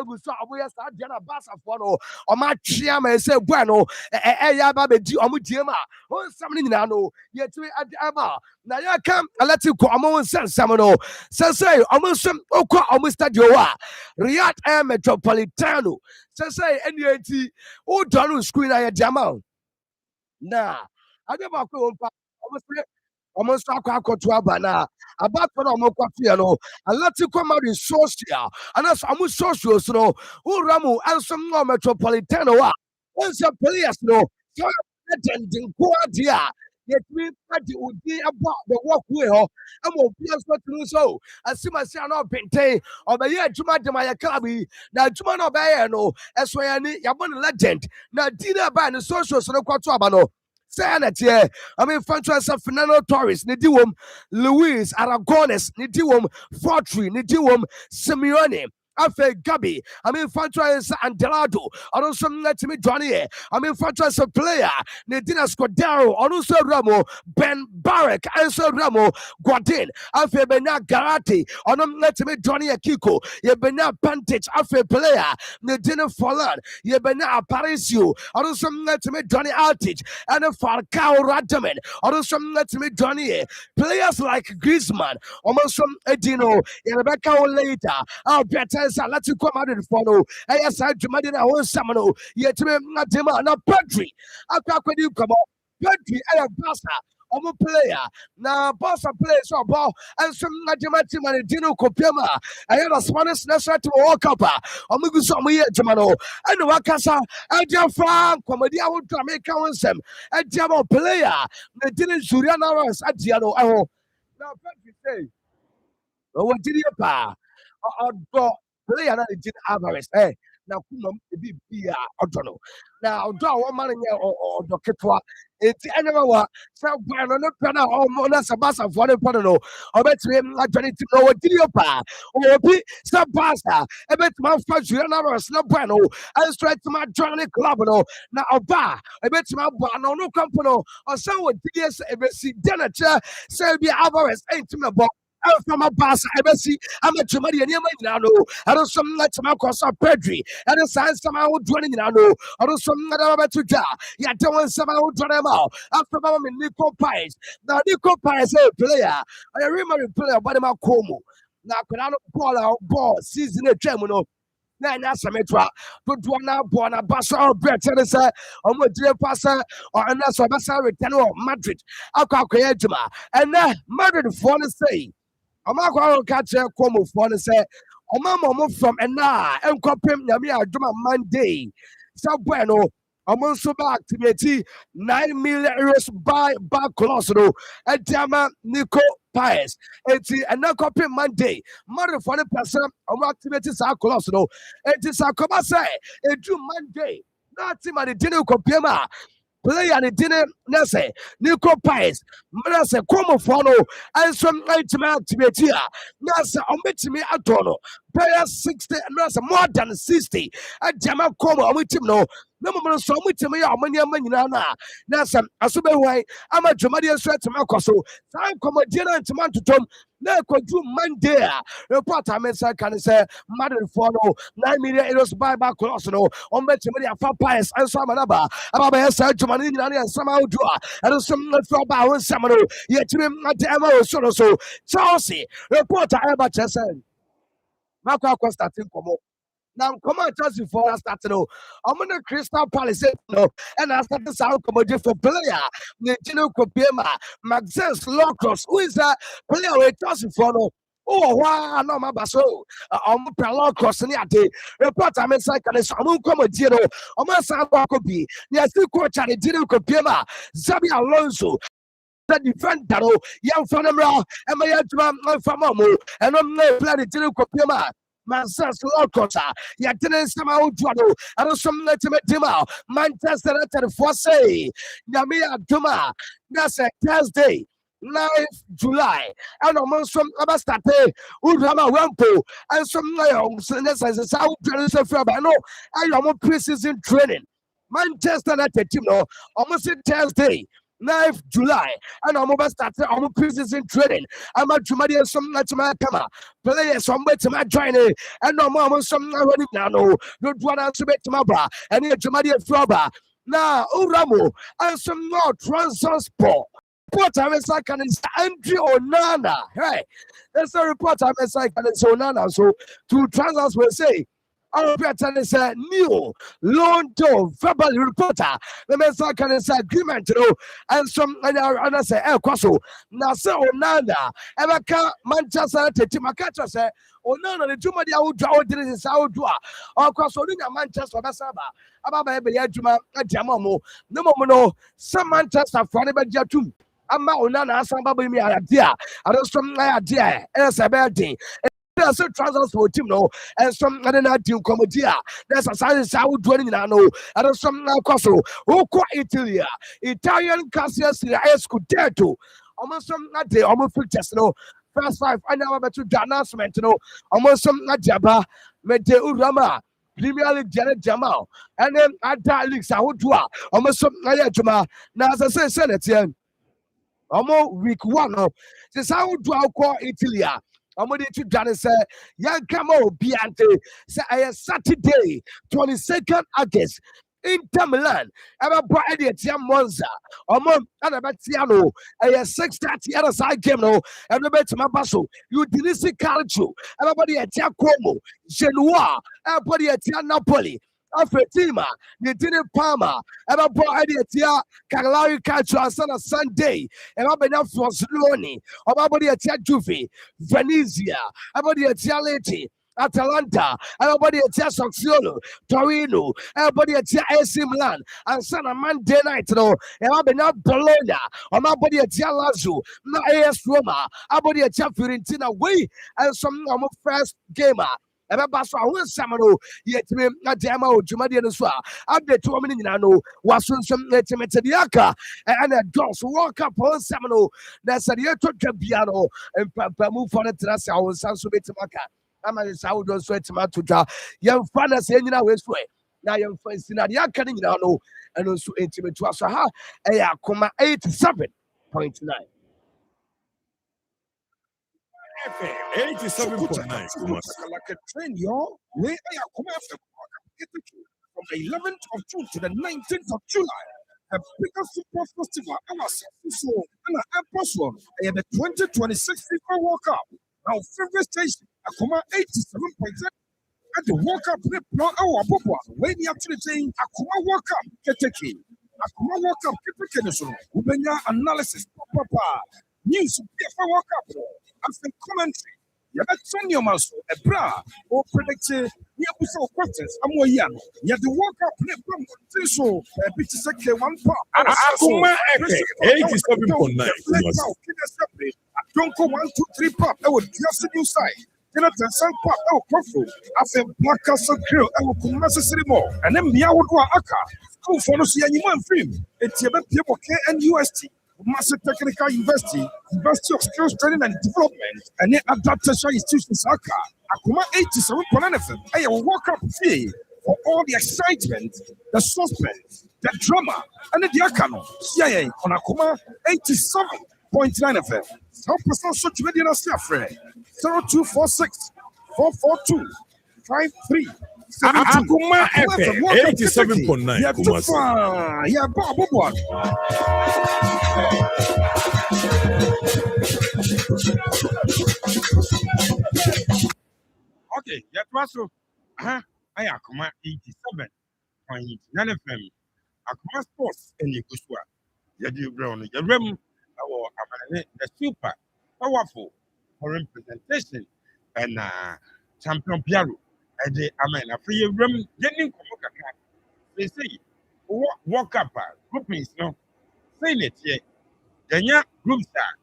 we are start Jana Bassa Fono, or my Chiama say Bueno, Yababe, Omutiama, or something Nano, yet at Emma. Now you come, I let you go. I'm on San Samano. Say, almost some Oka, almost at Joa, Riyadh Air Metropolitano. Say, NUT, oh, Donald screen I had Jamal. Nah, I never go almost talk to Abana about Mokofiano. I let you come out in social, and that's almost social. So, who Ramu and some more Metropolitano. Once a players no, so attending Quadia. Yet we about the walk wheel, and will be as what to do so. As soon as I know Pente or the year Juma de Maya Kabi, now Juma no Bayano, as we are Yabon legend, now dinner by the socials and Quatrabano. Sanity, I mean, franchise of Fernando Torres, Nidium, Luis Aragones, Nidium, Fortry, Nidium, Simeone. Afe Gabi, I mean franchise and Delado, I also let me Johnny. I mean franchise a player, Nedina Scodero, also Ramo, Ben Barek, also Ramo, Guadin, Afe Bena Garati, I don't let me Johnny Kiko, Yebena Pantage, Afe player, Nedina Folland, Yebena Aparicio, I also let me Johnny Altich, and a Falcao Radaman, I also let me Johnny. Players like Griezmann, almost some Edino, Rebecca later, I'll better. chance let you come out in the follow. I yes, I demanded a whole summer. Yet, not demand, not Pedri. I can't you come on. Pedri, I am Bassa. I'm a player. Now, Bassa plays so ball and some Najamati and Dino Copiama. I had a Spanish national to walk up. I'm going to some year, Jamano. And the Wakasa, and dear Frank, Comedia would make Nsem. And Jamo player, the didn't Suriana at Diano. Now, Pedri say, what did you pa? Or player that did Alvarez. Hey, now, be Odono. Now, draw 1 man or Doctor. It's anyway. So, Brandon, or Mona Sabasa for the Pano. I bet him like 20 to know what did you pa? Or be some pasta. I bet my first year number is not Brano. I straight to my Johnny Club. Now, a bar. I bet my bar no company or someone DS see dinner chair. So be Alvarez ain't to my box. From a pass, I see. I'm a Jamaican. I don't some let my cross up Pedri. I don't sign somehow dwelling in I know. I don't some other to jar. Yeah, don't want somehow draw them out. After my Nico Pies. Now, Nico Pies, a player. I remember a player by the Akoma. Now, could I not out ball season a German? Now, Sametra, to do now, born a bus or bread, and say, I'm a dear passer or another Bassa return of Madrid. I'll call Kayajuma. And then Madrid for the say. I'm not going to catch a Como for the say, oh, mamma from and now, and copy me a Monday. So, bueno, I'm also back to me 9 million euros by Colossal and Jama Nico Pies. It's a copy Monday. Mother for the person, I'm activating our Colossal. It is a Akoma say, a June Monday. Nothing at the dinner copiema. Play and it didn't say Nico Pies, Manasa Como follow, and some nightmare to be here. Nasa omit me at all. Player 60 and Nasa more than 60. At Jama Como, with him no. No more so much to me, many Nasa, as way, I'm a Jamaican sweat to Macoso. Time come a dinner to Mantum. No could do Monday. Report I mean, I can say, Mother follow 9 million euros by Colossal. On bet many of our pies and some another. About a search to Manini and somehow draw. And some not for about summer. Yet to him at the Emma so. Chelsea, report I ever just said. Marco Costa Tinkomo. Now, come on, just before I start to know. I'm on the Crystal Palace, and I start to sound commodity for player. Nintendo Copiema, Maxence Locros, who is a player with just before. Oh, wow, no, my basso. I'm a parallel crossing the report. I'm inside, and I'm going to come with Gino. I'm a San Wacobi. Yes, the coach and Nintendo Copiema, Zabi Alonso. The defender, young Fanamra, and my Famamu, and I'm not planning to Copiema. Mansas Locosa, Yatene Samao Duado, and some legitimate Dima, Manchester United for say, Yamia Duma, that's a Thursday, 9th July, and among some Abastate, Urama Wampo, and some Lions, and that's a South Jerusalem Fabano, I am on preseason training. Manchester United team, almost Thursday. 9th July, and I'm about to start on preseason training. I'm a Jumadi some Natima Kama. Players some way to my training, and no more some running now. No, don't want to bet to my bra, and a Jumadi Flaba. Now, Uramo, and some more transport. Report I'm like an Andrew Onana. Hey, that's a report I'm like an Onana. So, two transfers will say. Our pattern is a new London verbal reporter. The Mesa can say agreement, and some other say El Quaso. Now, so Nana, Emeka Manchester Timakacha say, oh no, the Jumadi out draw this out draw. Or Quasolina Manchester Basaba, Ababa Juma, Jamamo, no more, some Manchester for anybody too. I'm not Onana, some baby idea. I don't some idea, as a bad thing. There's a transfer for team, no, and some other team comedy. There's a science I would dwell in. I know, and there's some Cosso, who quite Italia, Italian Cassius, Scudetto, almost some not there, almost just no. First 5, I never bet to the announcement, almost some Najaba, Mete Urama, Premier League Janet Jamal, and then at that leagues I would do almost some Nayajama. Now, as I say, Senate, almost week 1 of this, I would do Italia. I'm going to done say, young Camo Biante, say, Saturday, 22nd August, Inter Milan, ɛbɛbɔ ɛde atia Monza. Ɔmo ɛna ɛbɛtia no. Ɛyɛ 6:30 ɛna saa game no. Ɛno bɛtuma ba so. Udinese Calcio, ɛbɛbɔ de atia Como. Genoa, ɛbɛbɔ de atia Napoli. Afetima, Nidini Palma, ɛbɛbɔ ɛde atia Cagliari Calcio asana Sunday. Ɛbɛbɛnya Frosinone. Ɔbɛbɔ de atia Juve, Venezia, ɛbɛbɔ de atia Lecce. Atalanta, everybody at Sassuolo, Torino, everybody at AC Milan, and Sana Monday night, no, everybody now Bologna, or my body at Lazio, not AS Roma, everybody at Fiorentina, way, and some first gamer. Everybody saw one Samano, yet me, not Demo, Jumadi and Swa. Update 2 minutes, I know, was some Metadiaka, and a dogs walk up on Samano, that's a year to piano, and move for the Trasa, or Sansubetamaka. Ama sawo do so etima toja yem fa na se nyina we so na yem fa sina de aka ni nyina no eno so etime to aso ha e ya Akoma 87.9 FM 87.9 like a train, yo. We are Akoma FM from the 11th of June to the 19th of July. A bigger super festival our so and a person the 2026 FIFA World Cup. Our favorite station, Akoma 87.7 at the World Cup no our Bobo. When you actually saying Akoma World Cup, Keteke. Akoma World Cup, Keteke, Ubenya analysis, Papa, news, FIFA World Cup, after commentary. You have send your muscle, a bra, or predicted, you have some questions. I'm more young. You have the World Cup, so a bit second one part. Akoma 87.9. Don't go 1, 2, 3 pop. I would just a new side. Jonathan San Pop, I will crumble. After Black Castle Grill, I will come necessary more. And then me, I would go Aka. Go for no see anyone film. It's your people and UST. Massive Technical University, University of Skills Training and Development, and then adaptation institutions Aka. Akoma 87.9 FM. I will walk up fee for all the excitement, the suspense, the drama, and the Akano. CIA on Akoma 87.9 FM. Some person such media na say friend 0246 442 5372. Akoma FM 87.9 Kumasi. Yeah, Bob. Okay, yeah, so I Akoma 87.9 FM. Akoma Sports and Yugoswa. Yadi Brown, Yadrem, the super powerful foreign presentation and champion Piero. And the Amen, a free room, getting Komoka. They say, walk up, groupings, no, say it, yeah. Then, yeah, groups are.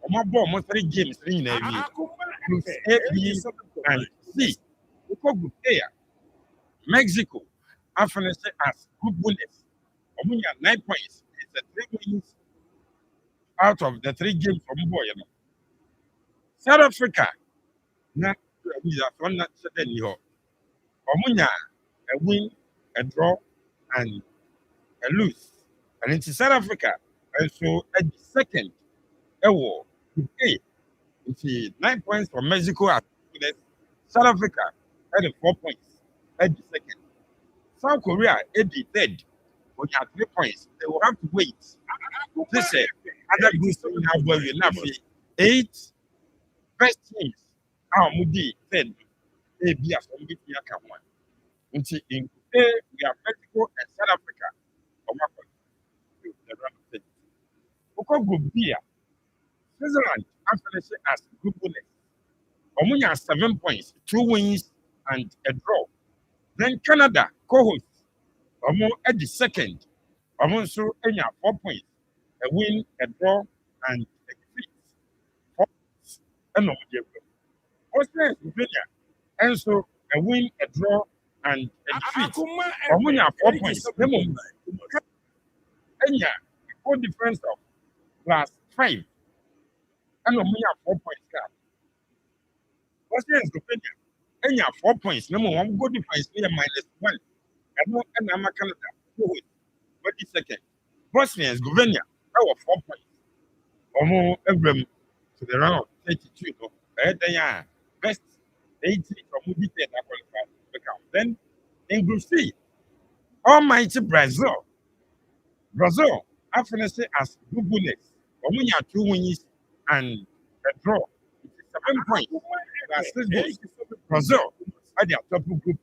My bomb, most 3 games in a groups A, B, and C. We call group A, Mexico, Africa as group winners. Omunya 9 points. It's a 3 wins out of the 3 games from boy. South Africa, not one not certain here. Omunya, a win, a draw, and a lose. And into South Africa, and so at the second, a war. Okay, it's 9 points for Mexico at South Africa at 4 points at the second. South Korea at the third. When you have 3 points, they will have to wait. This other groups will have well enough 8 best teams. Our Moody third. A B as one bit here come one. Until in A we have Mexico and South Africa. The round of 30. Oko group B, Switzerland finished as group winners. Omunya 7 points, 2 wins and a draw. Then Canada co-host. Omo at the second. Omo so enya 4 points, a win, a draw, and a defeat. 4 points. And Australia and Slovenia. And so a win, a draw, and a defeat. Omunya 4 points. Enya goal difference of +5. And Omunya 4 points. Australia and Slovenia. Enya 4 points. No more goal difference -1. And I'm a Canada. 22nd. Bosnia and Herzegovina, that was 4 points. Almost every to the round of 32. No, best 80 from Moody 10 qualified. Then in Group C, Almighty Brazil. Brazil, I finished as good winners. Omunya 2 wins and a draw. 7 points. That's this goes. Brazil at their top group.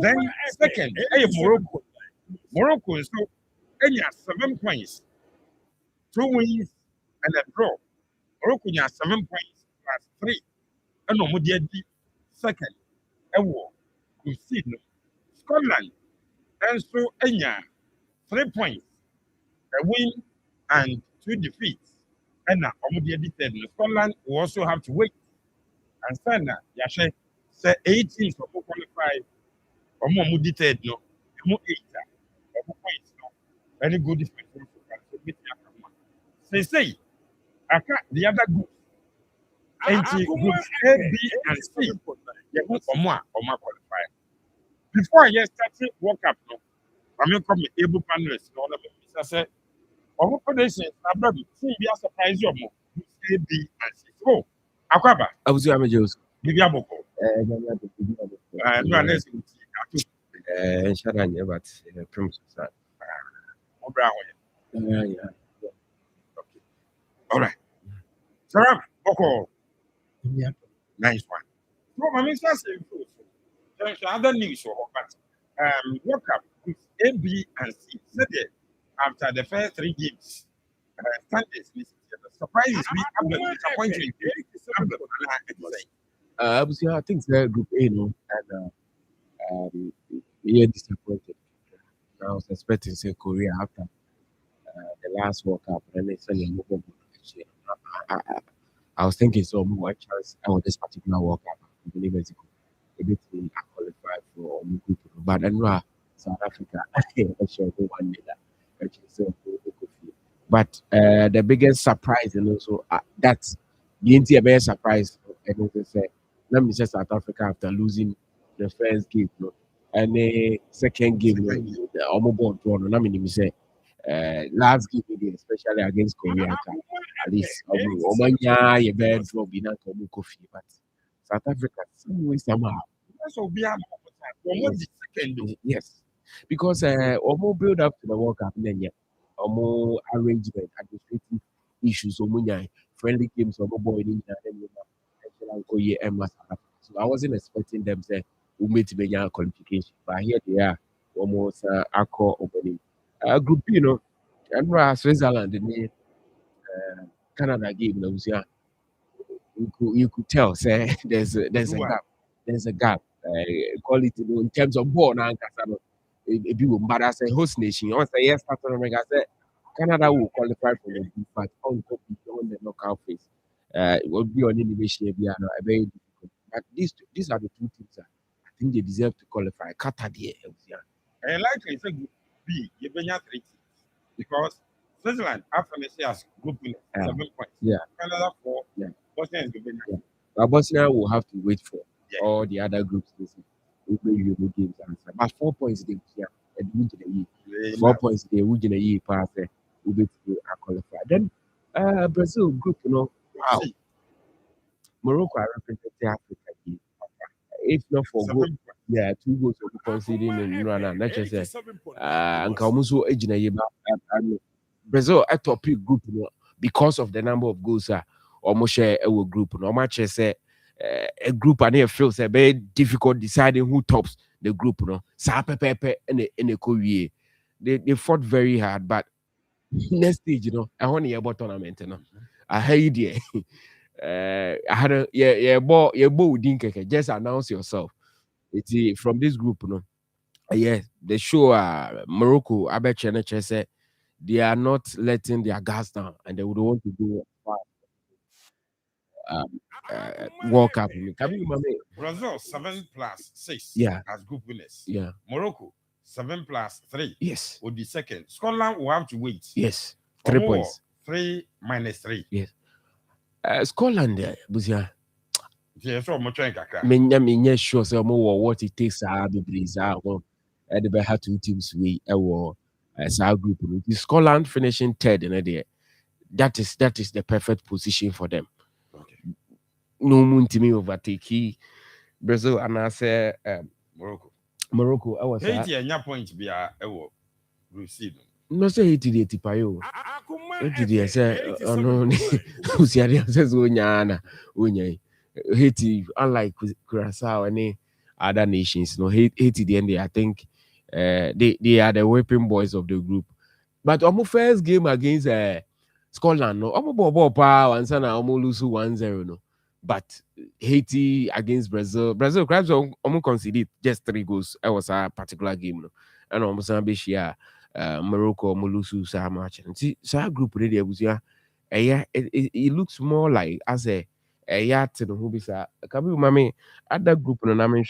Then second, Morocco. Morocco is so 7 points. 2 wins and a draw. Morocco has 7 points plus 3. And no more second. Ewo. You see Scotland. And so 3 points. A win and 2 defeats. And now Scotland will also have to wait. And Sana, Yashe, say 18 so qualify or more detailed no, more 8 points no. Very good defense. Say, the other group. Groups A, B, and C. You want more qualify. Before I started World Cup, no, I'm not coming able panelists. No, I said, our predictions are very surprise you more. A, B, and C. So, Akwaba. I was your Jones. Give you a book. Sharanya, but promise that. Yeah. All right. Sarah, Boko. Yeah. Nice one. So, my minister said, there's other news, but World Cup with A, B, and C. Said it after the first 3 games. Sundays, the surprises me, I'm disappointed. I think the group A, no, and we are disappointed. I was expecting say Korea after the last World Cup, and they said move on. I was thinking so more chance on this particular World Cup. I believe it's a bit qualified for group, but then South Africa, I sure go one minute. But the biggest surprise, and also that's the entire surprise, and also say, let me say South Africa after losing the first game, no, and the second game, the almost draw. No, I mean, say last game, especially against Korea, at least Omanya, you better draw be not coffee, but South Africa somehow. So be the second, yes, because almost build up to the World Cup, then yeah. More arrangement, administrative issues, friendly games, so I wasn't expecting them to make a qualification, but here they are, almost Akoma opening. Group, and Switzerland, the Canada game, you could tell, say there's a gap, quality in terms of ball now. But as a host nation, I say yes, Canada will qualify for the group, but on the knockout phase, it will be on innovation. Very difficult. But these are the 2 teams that I think they deserve to qualify. Qatar, and likely it's a group B, you bring 3 teams because Switzerland after as group winner 7 points. Yeah. Canada 4. Yeah. Bosnia is giving. Yeah. But Bosnia will have to wait for all the other groups. We play Euro games, but 4 points they and win to the year. 4 points they win in the year pass. We be qualified. Then Brazil group, wow. Morocco are representing Africa. If not for goal, 2 goals will be conceding in run. Not just and Kamuso Ejina Brazil at top group, because of the number of goals almost share a group. No much say a group and it feels very difficult deciding who tops the group. Sa Pepe and the Korea. They fought very hard, but next stage, I want to hear about tournament. I heard it. I had a ball didn't just announce yourself. It's from this group, the show Morocco, I bet you said they are not letting their gas down and they would want to do World Cup. Brazil 7+6 as group winners. Yeah. Morocco 7+3. Yes. Will be second. Scotland will have to wait. Yes. 3 points. 3 minus 3. Yes. Scotland there, Buzia. Yes, so much Menya sure so more what it takes be breeze and they have 2 teams we as our group. Scotland finishing 3rd in there. That is the perfect position for them. Okay. No moon to me overtake Brazil and I say Morocco. Morocco, I was Haiti and your point be a receive. no say Haiti the tipayo. Haiti the say no Usiari says unyana unyai. Haiti unlike Curacao and other nations, no Haiti the end I think they are the weapon boys of the group. But our first game against Scotland, no, I'm ball power and sana almost lose 1-0, no. But Haiti against Brazil, crabs almost conceded just 3 goals. It was a particular game, no. And almost ambitious. Morocco, Molusu, so much. And see, so our group really was it looks more like as a yacht and who be sa. Can you mami other group no I mean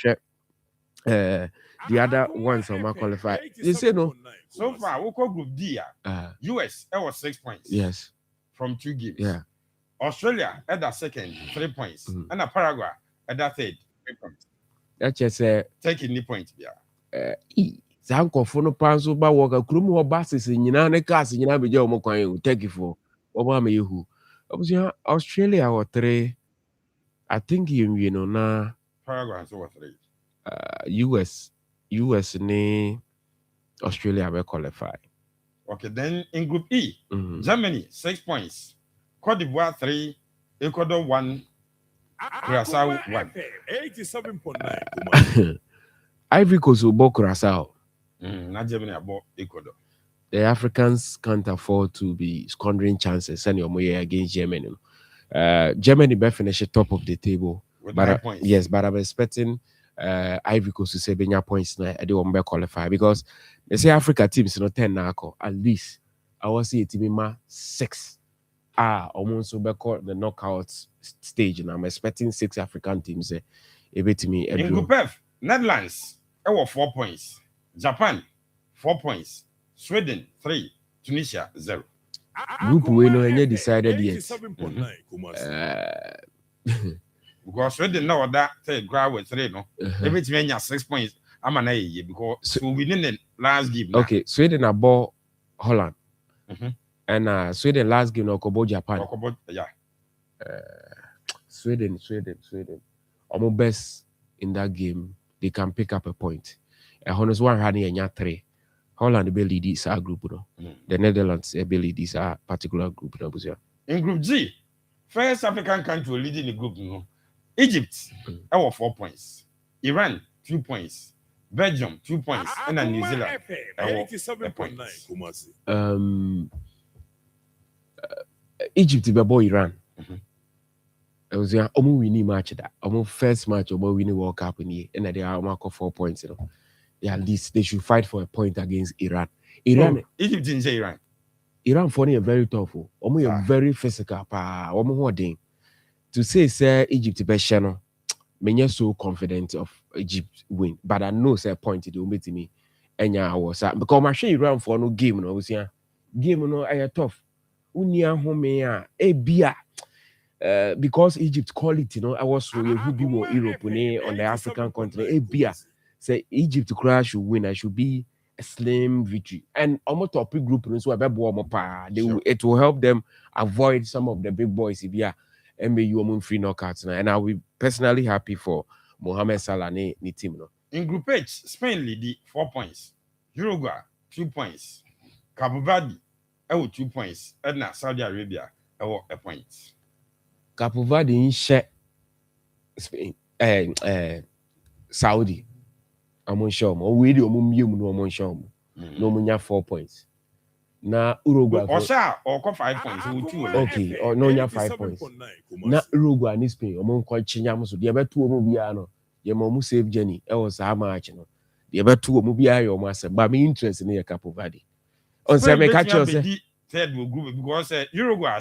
the other ones are more qualified. You say no. So far, we call Group D. US, it was 6 points. Yes. From 2 games. Yeah. Australia at that second, 3 points. And Paraguay at that third, 3 points. That's just taking the point. Yeah. Zankofo no panso ba work krum ho bases nyina ne cars nyina be je o mo kwan take it for oba me yehu. Obusia Australia or 3. I think you know na Paraguay so what 3. US ne Australia will qualify. Okay, then in Group E, Germany 6 points, Cote d'Ivoire 3, Ecuador 1, Curacao 1. 87.9. Ivory Coast will book Curacao. Not Germany about Ecuador. The Africans can't afford to be squandering chances send your money against Germany. Germany will finish top of the table. With 9 points. Yes, but I'm expecting Ivory Coast to say Benya points now. I don't want qualify because they say Africa teams no 10 now. At least I will see a team 6. Almost over the knockout stage, and I'm expecting 6 African teams. In Group F, Netherlands 4 points, Japan 4 points, Sweden 3, Tunisia 0. Group we know any decided yet. 87.9. Because Sweden now that grab with 3 no. Every team has 6 points. I'm an A because we win the last game. Okay, Sweden about Holland. And Sweden last game no Kobo Japan. Yeah. Sweden. Almost best in that game. They can pick up a point. Honest one running and 3. Holland will lead this group. No? The Netherlands will lead this particular group. No? In Group G, first African country leading the group. No? Egypt, 4 points. Iran, 2 points. Belgium, 2 points. And then New Zealand, 87.9. Egypt be boy Iran. It was winning match that. First match winning World Cup in here. And they are mark 4 points. You know. At least they should fight for a point against Iran. Egypt didn't say Iran. Iran for me very tough. Very physical. To say Egypt best channel, me so confident of Egypt win. But I know say point it will meet me. And I was because my share Iran for no game no was game no I tough. Unia home because Egypt quality, I was who be more Europe on the African continent. Say Egypt crash should win. I should be a slim victory. And almost top group so it will help them avoid some of the big boys if you are MBU free knockouts. And I will be personally happy for Mohamed Salah ni team. In Group H, Spain lead 4 points. Uruguay 2 points. Cabo Verde 2 points. And Saudi Arabia 1 point. Cabo Verde in share Spain Saudi. I'm on show. We do no 4 points. Na Uruguay or 5 points. Okay, or no 5 points. Na Uruguay and Spain. I'm on quite chinyam so. The other 2 mobiano. The save Jenny. I was a match. The other 2 mobile master. But me interest in Cabo Verde. On say me catch us. Third group because Uruguay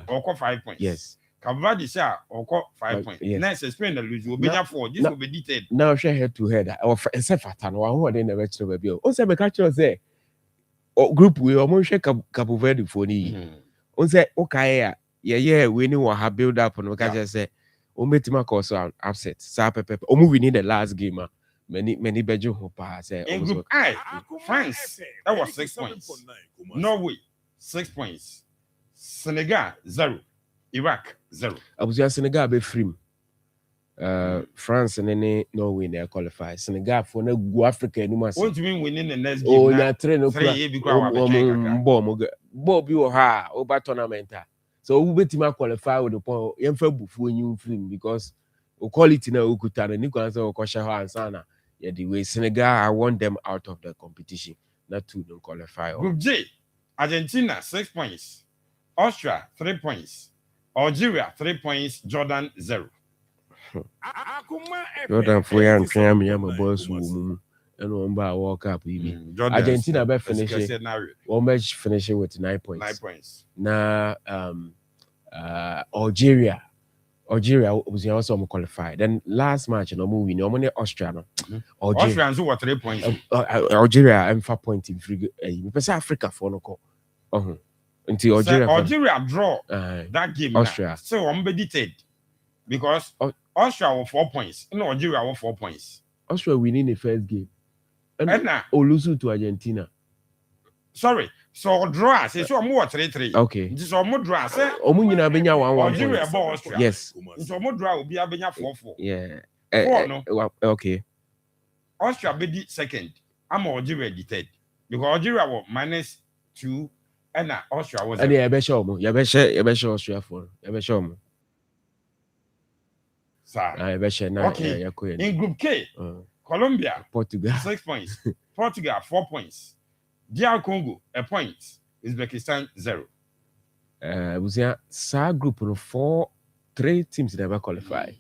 or 5 points. Yes. Cabo Verde or 5 points. Yes. Next Spain the lose will be 4. This will be detailed. Now share head to head. Or except Fatan or who they never to be. On say me catch us there. Group we almost share Cabo Verde for ni. On say okay we need to have build up on catch say metima cause upset. Sa pepe. We need the last game. Many Belgium who pass. In Group I, France, that was 6 points. Norway, 6 points. Senegal, 0. Iraq, 0. I was just Senegal be free. France and then Norway they qualify. Senegal for no go Africa anymore. What do you mean winning the next game? Oh, now? na train no 3 years because Bob you ha over tournament. So we bet him qualify with the point. Yemfa bufu new film because quality na ukuta na niko answer okosha ho ansana. Yeah, the way Senegal I want them out of the competition. Not to don't qualify. Group J, Argentina 6 points, Austria 3 points, Algeria 3 points, Jordan 0. Jordan for young family, I'm a boss woman. And one by World Cup, Argentina be finishing. One match finishing with 9 points. 9 points. Now, Algeria was also qualified. Then last match, no movie, no money Austria. Austrians who were 3 points. Algeria, I'm 4 points in free. You say Africa for no call. Until Algeria draw that game. Austria. So I'm meditate because Austria won 4 points. No, Algeria won 4 points. Austria winning the first game. And lose to Argentina. Sorry. So draw. Say so more 3-3. Okay. So more draw. Say Omunyina benya 1-1. Algeria ball Austria. Yes. So more draw will be a benya 4-4. Yeah. 4 no. Okay. Austria be second. I'm Algeria the third. Because Algeria was -2 and Austria was. And yeah, be sure mo. You be sure Austria for. You be sure mo. Okay. In Group K, Colombia, Portugal 6 points. Portugal 4 points. DR Congo 1 point. Uzbekistan 0. Was a group of 3 teams never qualify.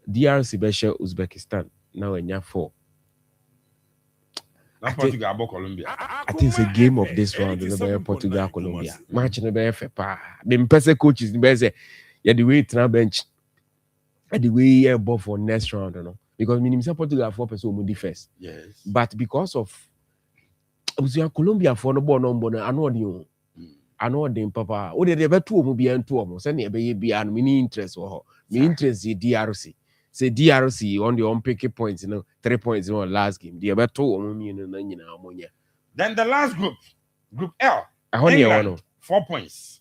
DRC Besha Uzbekistan now in 4. Portugal about Colombia. I think it's a game of this round. Portugal Colombia match in the BFP. The person coaches the best. Yeah, the way to bench. And the way above for next round, you know, because minimum Portugal 4% will first. Yes. But because of Colombia for no born number, I know them, Papa. Oh, they ever 2 will be and 2 of them. Send be and mini interest or me interest the DRC. Say DRC on the unpicky points, 3 points in last game. The ever 2 ammonia. Then the last group, Group L. England, 4 points.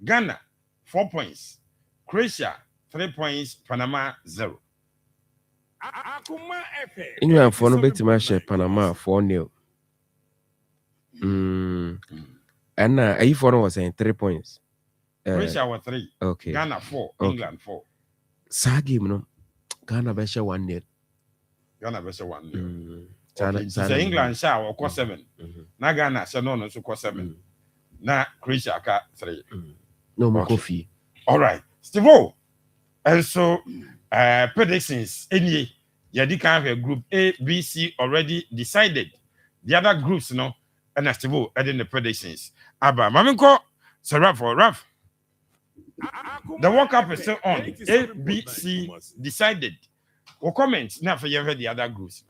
Ghana 4 points. Croatia 3 points, Panama 0. England for no better match Panama 4-0. And I for was saying 3 points. Croatia was 3. Okay. Ghana 4. Okay. England 4. Sagi, Ghana Besha 1-0. Ghana Besha 1-0. Okay. So England shall or 7. Now Ghana shall no so 7. Now Croatia 3. No more coffee. All right. Steve. And so, predictions, any, you can have a group A, B, C already decided. The other groups, and I still adding the predictions. Abba, Maminko, so Raf. The World Cup is still on. A, B, C decided. Or comments now for you heard the other groups.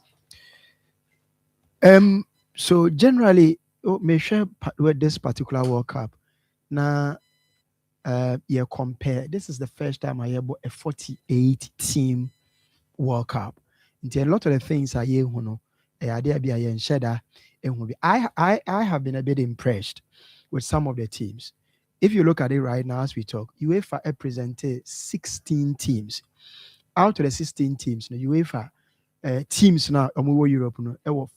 So generally, may share with this particular World Cup. Now, compare. This is the first time I have a 48 team World Cup. A lot of the things I hear, I have been a bit impressed with some of the teams. If you look at it right now as we talk, UEFA represented 16 teams. Out of the 16 teams, UEFA teams now, Europe,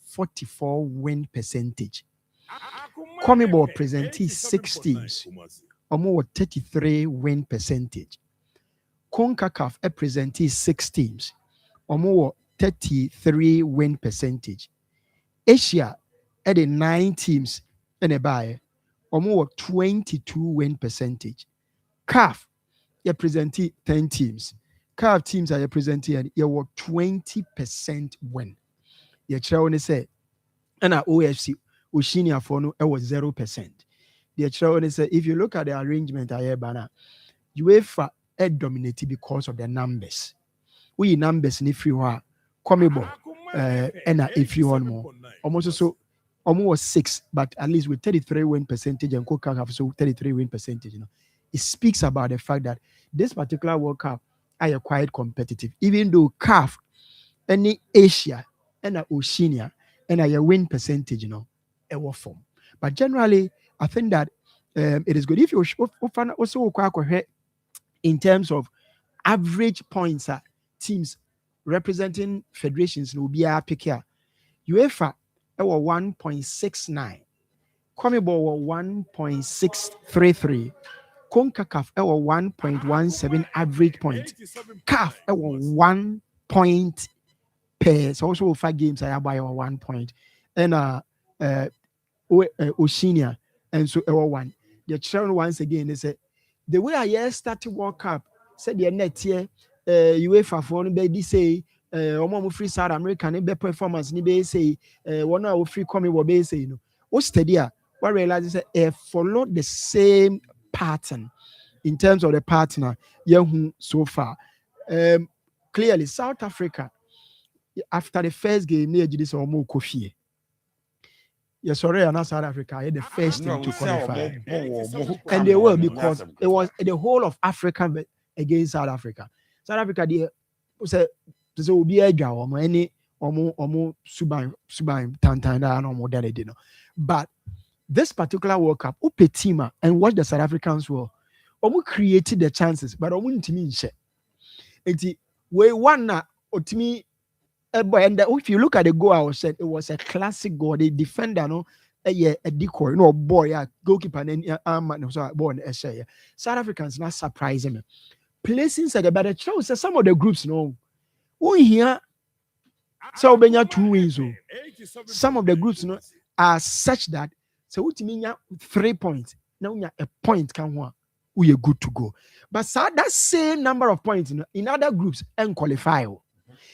44 win percentage. CONMEBOL presented 6 teams. 33 win percentage. CONCACAF represented 6 teams. 33 win percentage. Asia had 9 teams in a buy. 22 win percentage. CAF represented 10 teams. CAF teams are represented 20% win. You only say, and OFC Oceania for no, it was 0%. If you look at the arrangement, UEFA dominated because of the numbers. We numbers in everywhere. CONMEBOL, and if you want more, almost 6, but at least with 33 win percentage and CONCACAF so 33 win percentage. It speaks about the fact that this particular World Cup are quite competitive, even though CAF, any Asia, and Oceania, and a win percentage, a form. But generally, I think that it is good if you also in terms of average points teams representing federations will be a pick here. UEFA were 1.69, CONMEBOL were 1.633, CONCACAF were 1.17 average point, CAF were 1 point per. So also 5 games I buy 1 point, and Oceania and so 1. The children once again they say the way I started World Cup said the net here UEFA for be say omo free South America ne be performance ni be say one our free coming will be say no o steady what realize say follow the same pattern in terms of the partner so far. Clearly South Africa after the first game near this omo Kofi. Yes, sorry, and South Africa, the first team to qualify. And they will because it was the whole of Africa against South Africa. South Africa, they said, will be a job or any or subaim tantan or more than they did. But this particular World Cup, Upetima and what the South Africans were, created the chances, but to mean shit. We won to me. And if you look at the goal, I was said it was a classic goal. The defender, no, a decoy, no boy, goalkeeper, and South Africans not surprising me. Placing said about the choice. Some of the groups, no, we here. So when you 2 wins, some of the groups, no, are such that so what mean 3 points. Now a point can one. We are good to go. But that same number of points in other groups and qualify.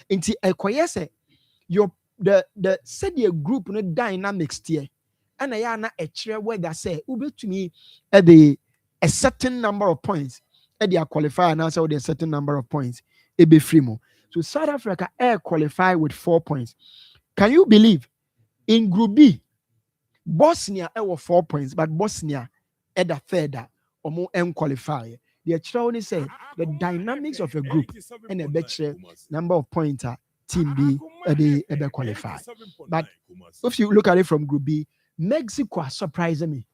Inti ekoyese your the said your group no dynamics here and I na a chair where they say ube to me at a certain number of points at the qualify and answer with a certain number of points it be free more. So South Africa qualify with 4 points. Can you believe in Group B Bosnia was 4 points but Bosnia at the third or more qualify. The only say the dynamics of a group and a better number of points team B they qualify. But if you look at it from Group B, Mexico surprising me.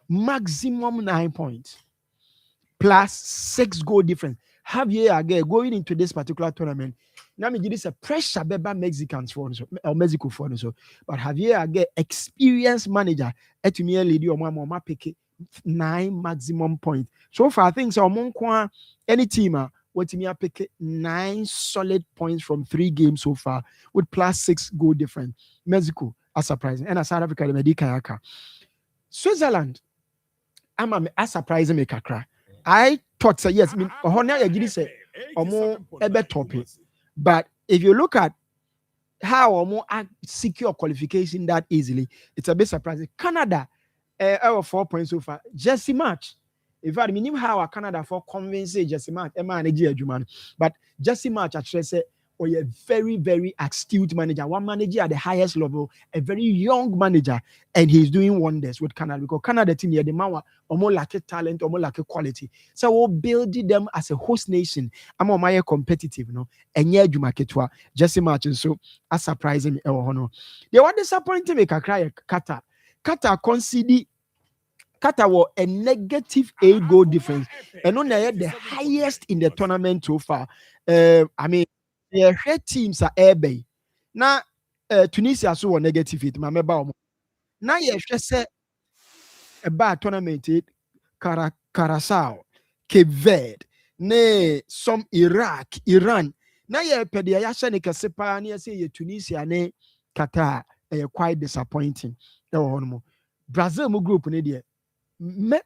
Maximum 9 points plus 6 goal difference. Have you again going into this particular tournament? Now me give this a pressure by Mexicans for or Mexico for so. But have you again experienced manager at me lady or mama pick 9 maximum points. So far, I think so. Any team what me pick 9 solid points from 3 games so far with plus 6 goal difference. Mexico are surprising, and South Africa the Medicayaka. Switzerland, I'm surprising me kakra. I thought so yes, me honor you give say more topic. But if you look at how more secure qualification that easily, it's a bit surprising. Canada. 4 points so far. Jesse match. In fact, I mean how Canada for convince Jesse match. But Jesse match actually say, oh, a very, very astute manager. One manager at the highest level, a very young manager, and he's doing wonders with Canada because Canada team here the man or more like a talent or more like a quality. So we'll build them as a host nation. I'm on my competitive, no, and yeah, Jumaketwa Jesse match and so a surprising. They were disappointing me. Qatar conceded. Qatar was a negative 8 goal difference, and on the highest in the tournament so far. I mean, the red teams are airbay. Now, Tunisia so negative 8. Now, you just say a bad tournament. Curacao, Cape Verde, ne some Iraq, Iran. Now, you pedia yashanika sepa ni say Tunisia ne Qatar quite disappointing. Brazil mu group ne there.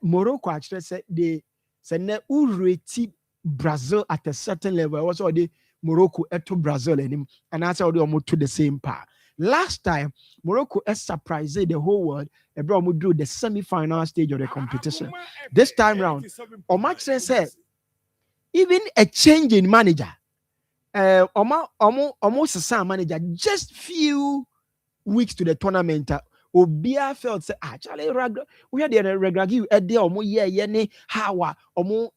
Morocco actually said they said ne ureti Brazil at a certain level. Also the Morocco to Brazil and that's how they almost to the same par. Last time Morocco surprised the whole world. Everyone drew the semi-final stage of the competition. This time round, Omak said even a change in manager, almost the same manager, just few weeks to the tournament. Obia felt say actually we had the regular give a day or more ye how or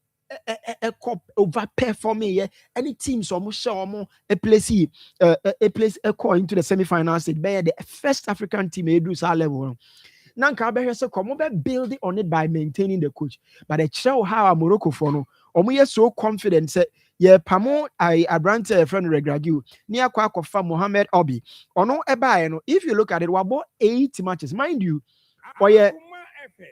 over performing any teams almost show more a place a call into the semi-final stage. By the first African team do sa level. Nanka be so come build on it by maintaining the coach. But the show how Morocco for no so confident say yeah pamo I brand a friend regradu near Kwakofa Mohammed Obi ono eba no if you look at it we bought 8 matches mind you or yeah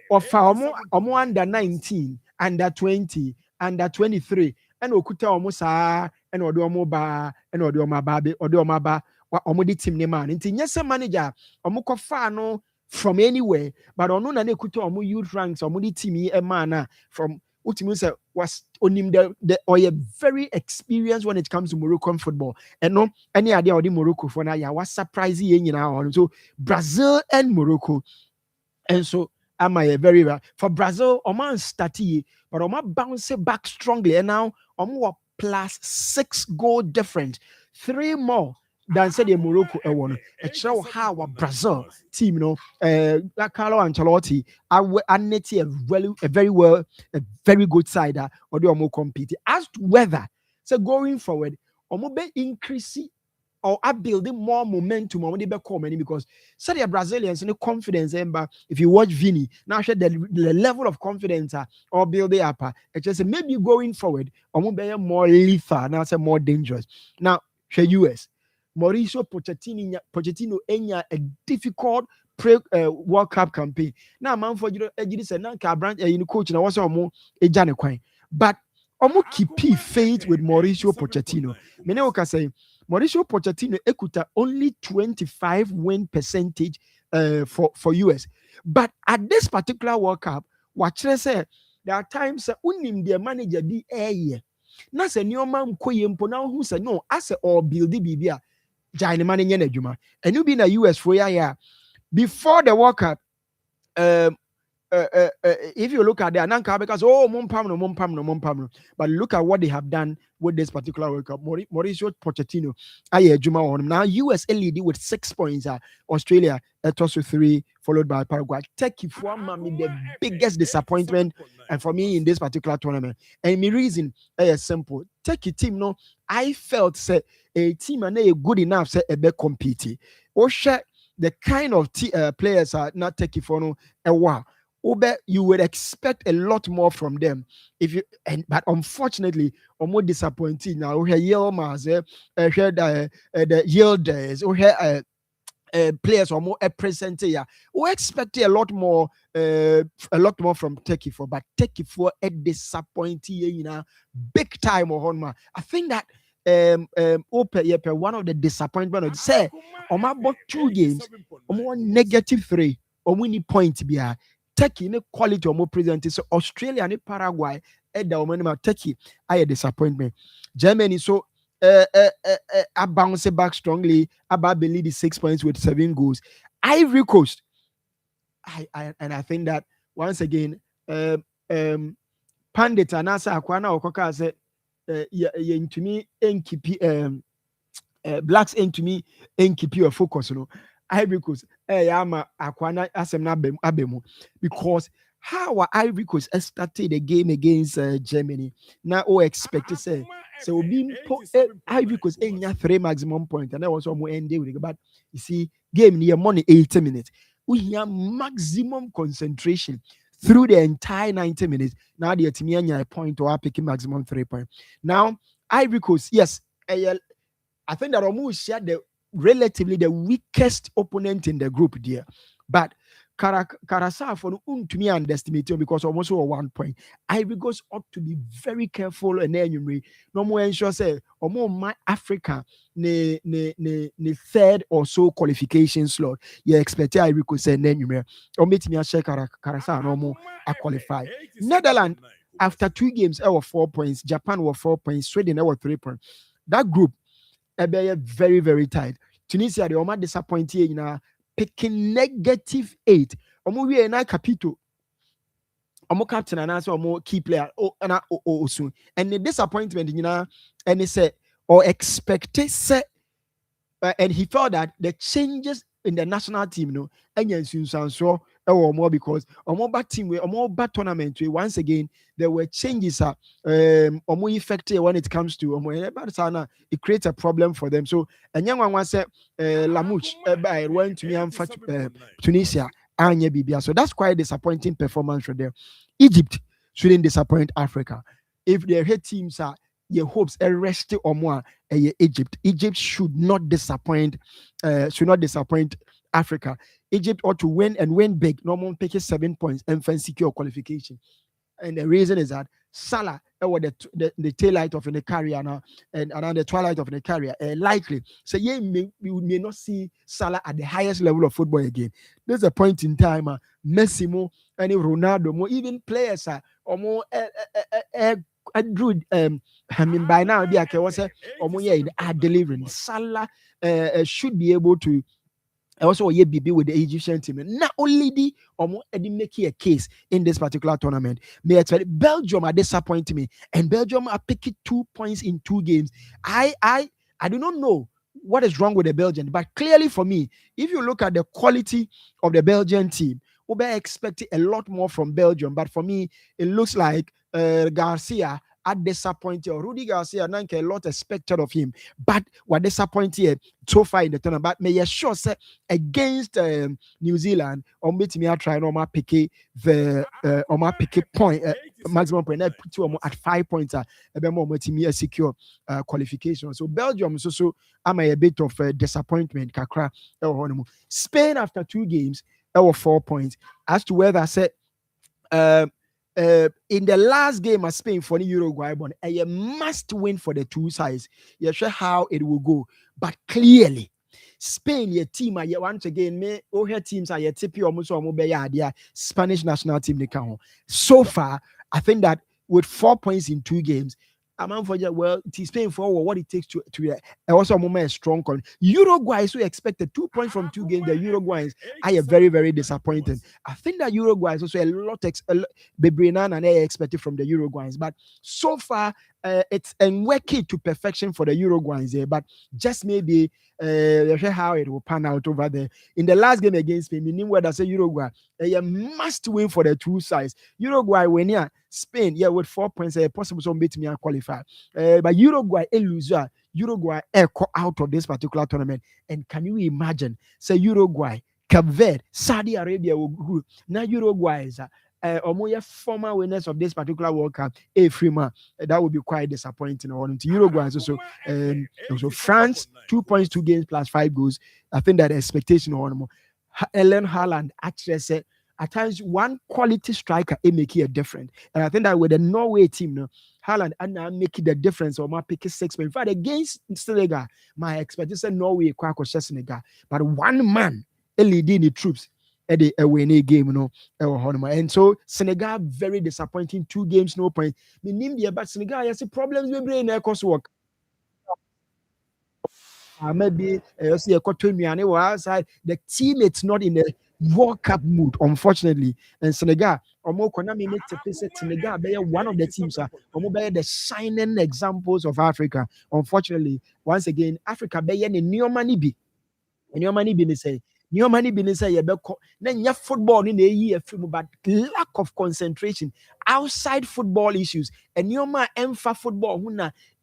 or omo under 19 under 20 under 23 and okuta omo saa and ode omo ba and ode omo ba be ode omo ba omo di team ne man nti nyese manager omo kofa no from anywhere but ono na ekuta omo youth ranks omo di team e man from ultimately say was onim the or very experienced when it comes to Moroccan football and no any idea of the Morocco for now yeah was surprising you know so Brazil and Morocco and so am I very well for Brazil Oman started but Oman bounce back strongly and now Oman plus 6 goal difference 3 more than said in Morocco it show how a Brazil team you know Carlo Ancelotti a very good side or the more compete as to whether so going forward Omo be increase or are building more momentum on the back because so the Brazilians and the confidence if you watch Vini now share the level of confidence or building up it just maybe going forward or be more lethal now say more dangerous now share US Mauricio Pochettino enya a difficult World Cup campaign now man for you say now brand coach na was more a jane kwan but keep faith with Mauricio Pochettino many can say Mauricio Pochettino ekuta only 25 win percentage for US. But at this particular World Cup, what say there are times unim their manager di air. Na se nyoma mkoye mpo na who say no as or build bibia jane man nye adwuma. And you be na US for ya before the World Cup if you look at the Ananka because mumpam, but look at what they have done with this particular World Cup. Mauricio Pochettino, Juma on him. Now US LED with 6 points. Australia toss 3, followed by Paraguay. Turkey for me the biggest disappointment, and for me in this particular tournament. And my reason is simple. Turkey team, no, I felt say a team and they good enough say a bit compete. Or share the kind of players are not Turkey for no a while. You would expect a lot more from them but unfortunately more disappointing now we hear the yielders we hear players are more present here we expect a lot more from Turkey for but Turkey for a disappointing big time on I think that one of the disappointment say on my 2 games -3 or winning point be Turkey in quality or more present so Australia and Paraguay Turkey I disappointment Germany so I bounce back strongly about the 6 points with 7 goals Ivory Coast I think that once again Pandit and Asa Akwana Okoka said to me blacks into me and keep your focus Ivory Coast, Akwana Asemna Abemu, because how Ivory Coast started the game against Germany. Now, expect to say so. Being Ivory Coast 3 maximum point, and that was almost ended with it. But you see, game near money 80 minutes. We have maximum concentration through the entire 90 minutes. Now the team a point or picking maximum 3 points. Now Ivory Coast, yes, I think that almost shared the relatively the weakest opponent in the group there, but Karasa for to me underestimate because almost 1 point. Ivory Coast ought to be very careful and then no more ensure say or more my Africa ne third or so qualification slot. You expect Ivory Coast and then you or meet me a share Karasa no more I qualify. Netherlands after 2 games were 4 points. Japan were 4 points. Sweden were 3 points. That group very, very tight. Tunisia, they are disappointed in picking -8. We are capito. Captain and also key player. And the disappointment, and they say or expected say, and he felt that the changes in the national team, and so or more because more bad team or more bad tournament once again there were changes or more effective when it comes to it creates a problem for them. So and young one said Lamouche went to me and Tunisia and Bibia. So that's quite a disappointing performance for them. Egypt shouldn't disappoint Africa. If their head teams are your hopes rest on more Egypt. Egypt should not disappoint Africa. Egypt ought to win and win big. Normal pick 7 points and secure qualification. And the reason is that Salah or the tail light of the carrier now and around the twilight of the carrier likely. So we may not see Salah at the highest level of football again. There's a point in time Messi mo and Ronaldo mo, even players or more Drew I mean by now be are delivering. Salah should be able to also BB with the Egyptian team. Not only the making a case in this particular tournament. May I tell you, Belgium are disappointing me, and Belgium are picking 2 points in 2 games. I do not know what is wrong with the Belgian, but clearly for me, if you look at the quality of the Belgian team, we'll be expecting a lot more from Belgium. But for me, it looks like Garcia are disappointed. Rudy Garcia, a lot expected of him, but what disappointed so far in the tournament. But may sure say against New Zealand, or meet me try no pick the point maximum point. I put you at 5 points. A secure qualification. So Belgium so am a bit of a disappointment. Kakra Spain after 2 games, 4 points. As to whether I said in the last game of Spain for the Uruguay, a must win for the 2 sides. You're sure how it will go, but clearly Spain, your team, once again, her teams are your tippy almost their Spanish national team. So far, I think that with 4 points in 2 games, it is paying for what it takes to also a moment strong con. Uruguay so expected 2 points from 2 games. The Uruguayans are very, very disappointed. I think that Uruguay is also a lot Bebrenan and they expected from the Uruguayans, but so far it's working to perfection for the Uruguayans. But just maybe how it will pan out over there in the last game against Spain. Meaning where I say Uruguay, must win for the 2 sides. Uruguay win here. Spain, with 4 points, possible some beat me and qualify. But Uruguay, Uruguay out of this particular tournament. And can you imagine? Say Uruguay, Cape Verde, Saudi Arabia will group. Now Uruguay is former winners of this particular World Cup. That would be quite disappointing. Uruguay is also France, 2 points, 2 games plus 5 goals. I think that the expectation on Ellen Haaland actually said at times one quality striker it make a difference. And I think that with the Norway team, Haaland and now making the difference or my pick 6 points. In fact, against Senegal, my expectation Norway quite Senegal, but one man leading the troops at the away game, and so Senegal very disappointing 2 games, no point. But Senegal has problems with brain course work. Maybe see a outside the team. It's not in the World Cup mood, unfortunately. And Senegal, Senegal, they are one of the teams the shining examples of Africa. Unfortunately, once again, Africa be any new money be. And your money be say. New money be say then your football in a year, but lack of concentration outside football issues. And your man emfa football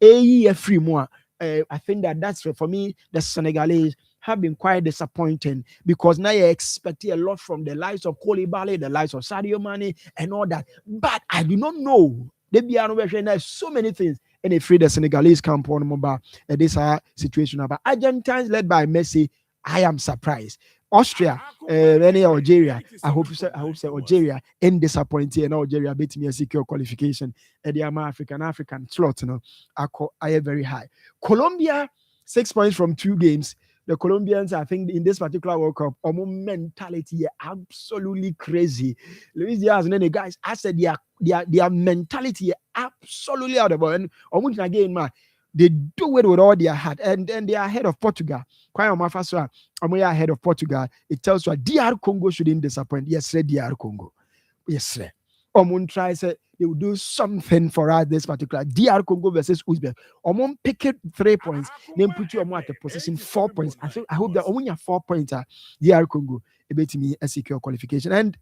a year free more. I think that's for me. The Senegalese have been quite disappointing because now you're expecting a lot from the likes of Koulibaly, the likes of Sadio Mane, and all that. But I do not know. There's so many things in a free the Senegalese camp on about this situation about Argentines led by Messi. I am surprised. Austria, any Algeria. I hope Algeria in disappointing and Algeria beat me a secure qualification at the African slot. I am very high. Colombia 6 points from 2 games. The Colombians, I think, in this particular World Cup, mentality absolutely crazy. Luis Diaz and then the guys, I said their mentality absolutely out of ball. And again, man, they do it with all their heart, and they are ahead of Portugal. Quite ahead of Portugal. It tells you DR Congo shouldn't disappoint. Yes, DR Congo. Yes, sir. Try say they will do something for us this particular DR Congo versus Uzbek. Pick it 3 points, then put you at the position 4 points. I hope that only 4 points DR Congo about me a secure qualification. And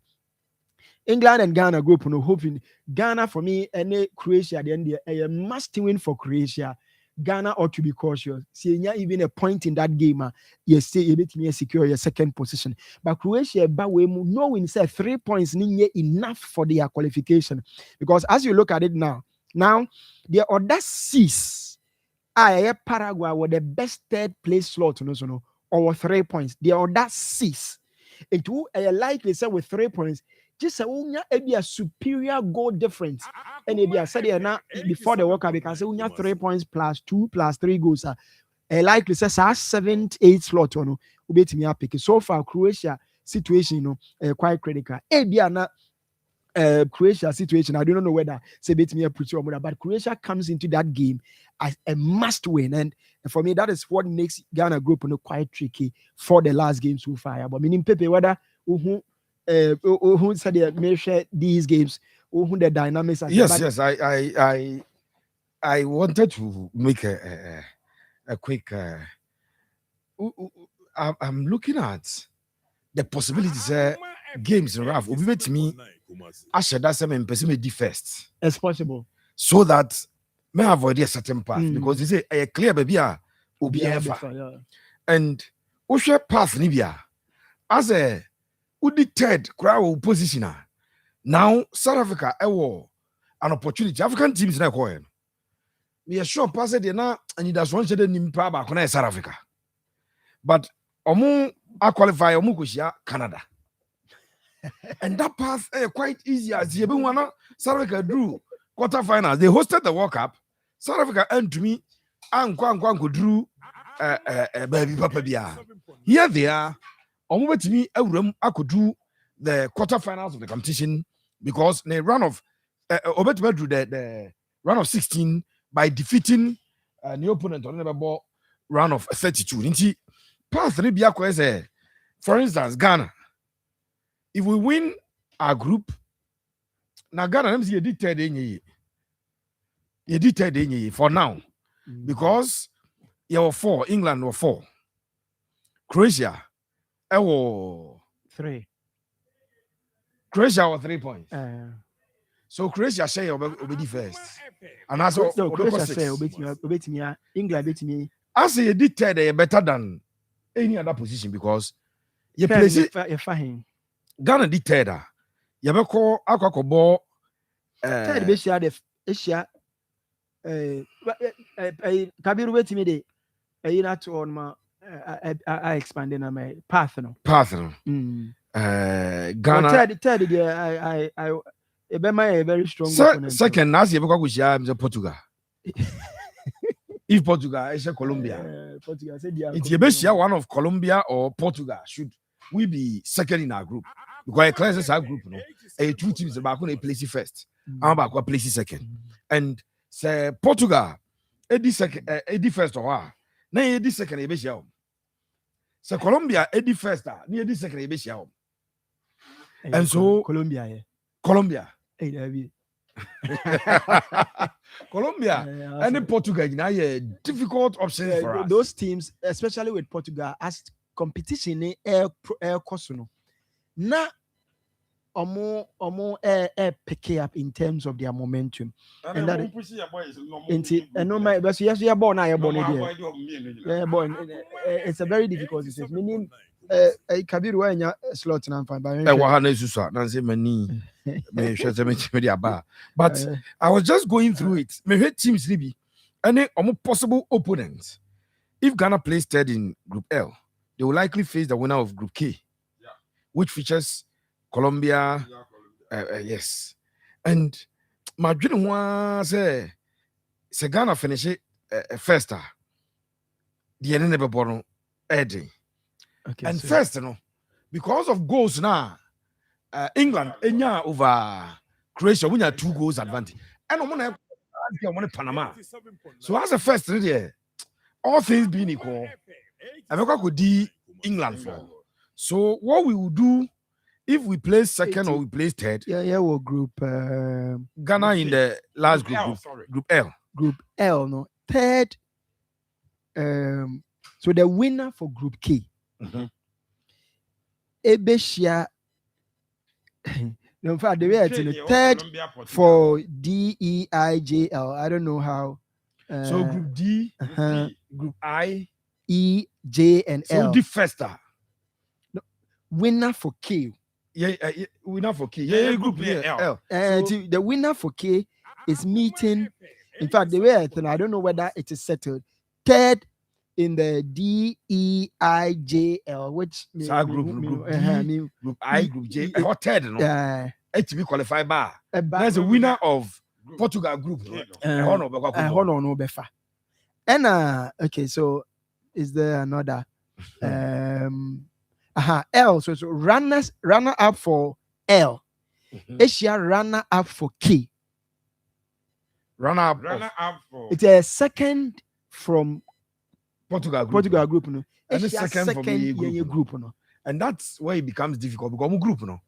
England and Ghana group, hoping Ghana for me and Croatia at the end a must win for Croatia. Ghana ought to be cautious. See, even a point in that game, you stay able to secure your second position. But Croatia, knowing say 3 points enough for their qualification. Because as you look at it now, Now, the other six, Paraguay were the best third place slot, or 3 points. The other six, it will likely say with 3 points, just a superior goal difference. And if you said now before the World Cup, because we have 3 points plus 2 plus 3 goals. Likely says 7th, 8th slot, me pick. So far, Croatia situation, quite critical. Croatia situation, I don't know whether say bet me a pretty or but Croatia comes into that game as a must win, and for me that is what makes Ghana group quite tricky for the last game so far. But meaning Pepe whether who said they may share these games, who the dynamics. Yes, I wanted to make a quick. I'm looking at the possibilities. Games in Raf will be to me. I should that same person may first as possible, so that may avoid a certain path because they say a clear baby will be and Osha path Libya as a would the third crowd position. Now South Africa an opportunity. African teams na coin. We are sure pass it now and it has one shade in South Africa, but Omu I qualify Omukushia Canada. And that path quite easy as South Africa drew quarterfinals. They hosted the World Cup. South Africa and to me and Kwan drew baby papa bia. Here they are. On to me I could do the quarterfinals of the competition because the run of drew the run of 16 by defeating the opponent on the ball run of 32. Path for instance, Ghana. If we win our group, now Ghana, let me see, you did for now, because you were 4, England were 4, Croatia, were 3. Croatia were 3 points. So Croatia say obedi first, and as no, Croatia say obeti me, England obeti me. I say you did better than any other position because you play it. Ghana did third. Yabeko akwakobo third be share the Asia Kabiru wait me de not on my I expanding on my path no. Ghana third I be my very strong second as yabeko go share Portugal. If Portugal is Colombia. Portugal say it's one of Colombia or Portugal should we be second in our group. Because it cleanses our group, two teams about going to place first, I'm about to place second, and say Portugal, second, first or now second, a bit. So Colombia, first, near second, a bit. And so Colombia, Colombia, and Portugal, now difficult options for us. Those teams, especially with Portugal, as competition in air cosuno. Na omo pick up in terms of their momentum, and that it's a very difficult situation. Meaning, Kabiru enya slot na fine, but I was just going through it. Me hate teams libi, and omo possible opponents. If Ghana plays third in Group L, they will likely face the winner of Group K, which features Colombia. Yes. And my dream was Ghana finish it first. The end never born Eddie. And so first, because of goals now, England over Croatia, we have 2 goals advantage. And I'm gonna Panama. So as a first, all things being equal, I could do England for. So what we will do if we place second or we place third? We'll group Ghana in the last group, Group L. Group L, no third. So the winner for Group K, Ebesia. In fact, the way it's in the third for DEIJL. I don't know how. So Group D, Group I, E, J, and L. So the first winner for K. Winner for K. Group L. So the winner for K is meeting. In fact, the way I think, I don't know whether it is settled. Third in the DEIJL, which group I, group J, third, no? To be qualified by. There's a winner of Portugal group. And okay, so is there another? L. So runner up for L. Asia runner up for K. Runner up for. It's a second from Portugal group. No. And the second from the group. No. And that's where it becomes difficult because we group, no.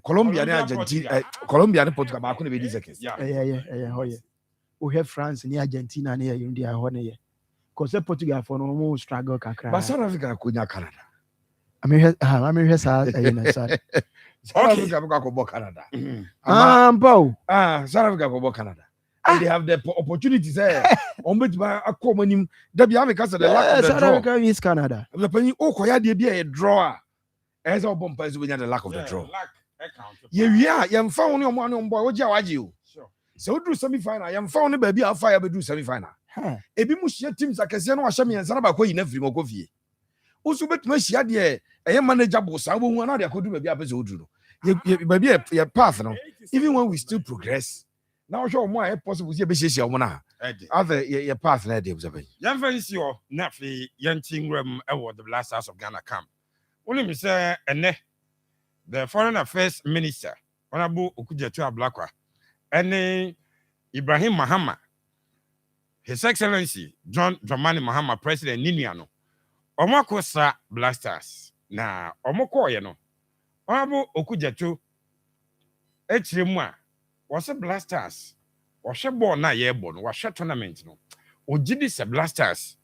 Colombia and Argentina, Colombia and Portugal, but I couldn't be second. Yeah. We have France and Argentina and India. Because Portugal for no struggle. But South Africa could not Canada. I'm here. South Africa go Canada. South Africa go Canada. And they have the opportunities there. On which by Akoma, there be because of the lack of the draw. South Africa is Canada. The penny Koya be a drawer. As our bumpers when the lack of the draw. Yeah, you found your money on board. What you? So do semi-final. I am found baby I'll fire do semi-final. Ebi mushia teams like Kasiano Ashami and Sanaba in every Mokovi. Also, but Messia, dear, a manageable Sabu, one other could do maybe episode. Maybe a path, no? Even when we still progress. Now, show more possible. Other your path, lady. Young friends, your Nafi, young team room, award the last house of Ghana camp. Only Mr. Ene, the Foreign Affairs Minister, Honorable Okujetua Blakwa, and Ibrahim Mahama, His Excellency John Dramani Mahama, President Niniano, Omako Sa Blasters. Na Omoko, you know, Honorable Okujetu, H. Was a Blasters, was a born na yearborn, was a tournament, no, or did this a Blasters?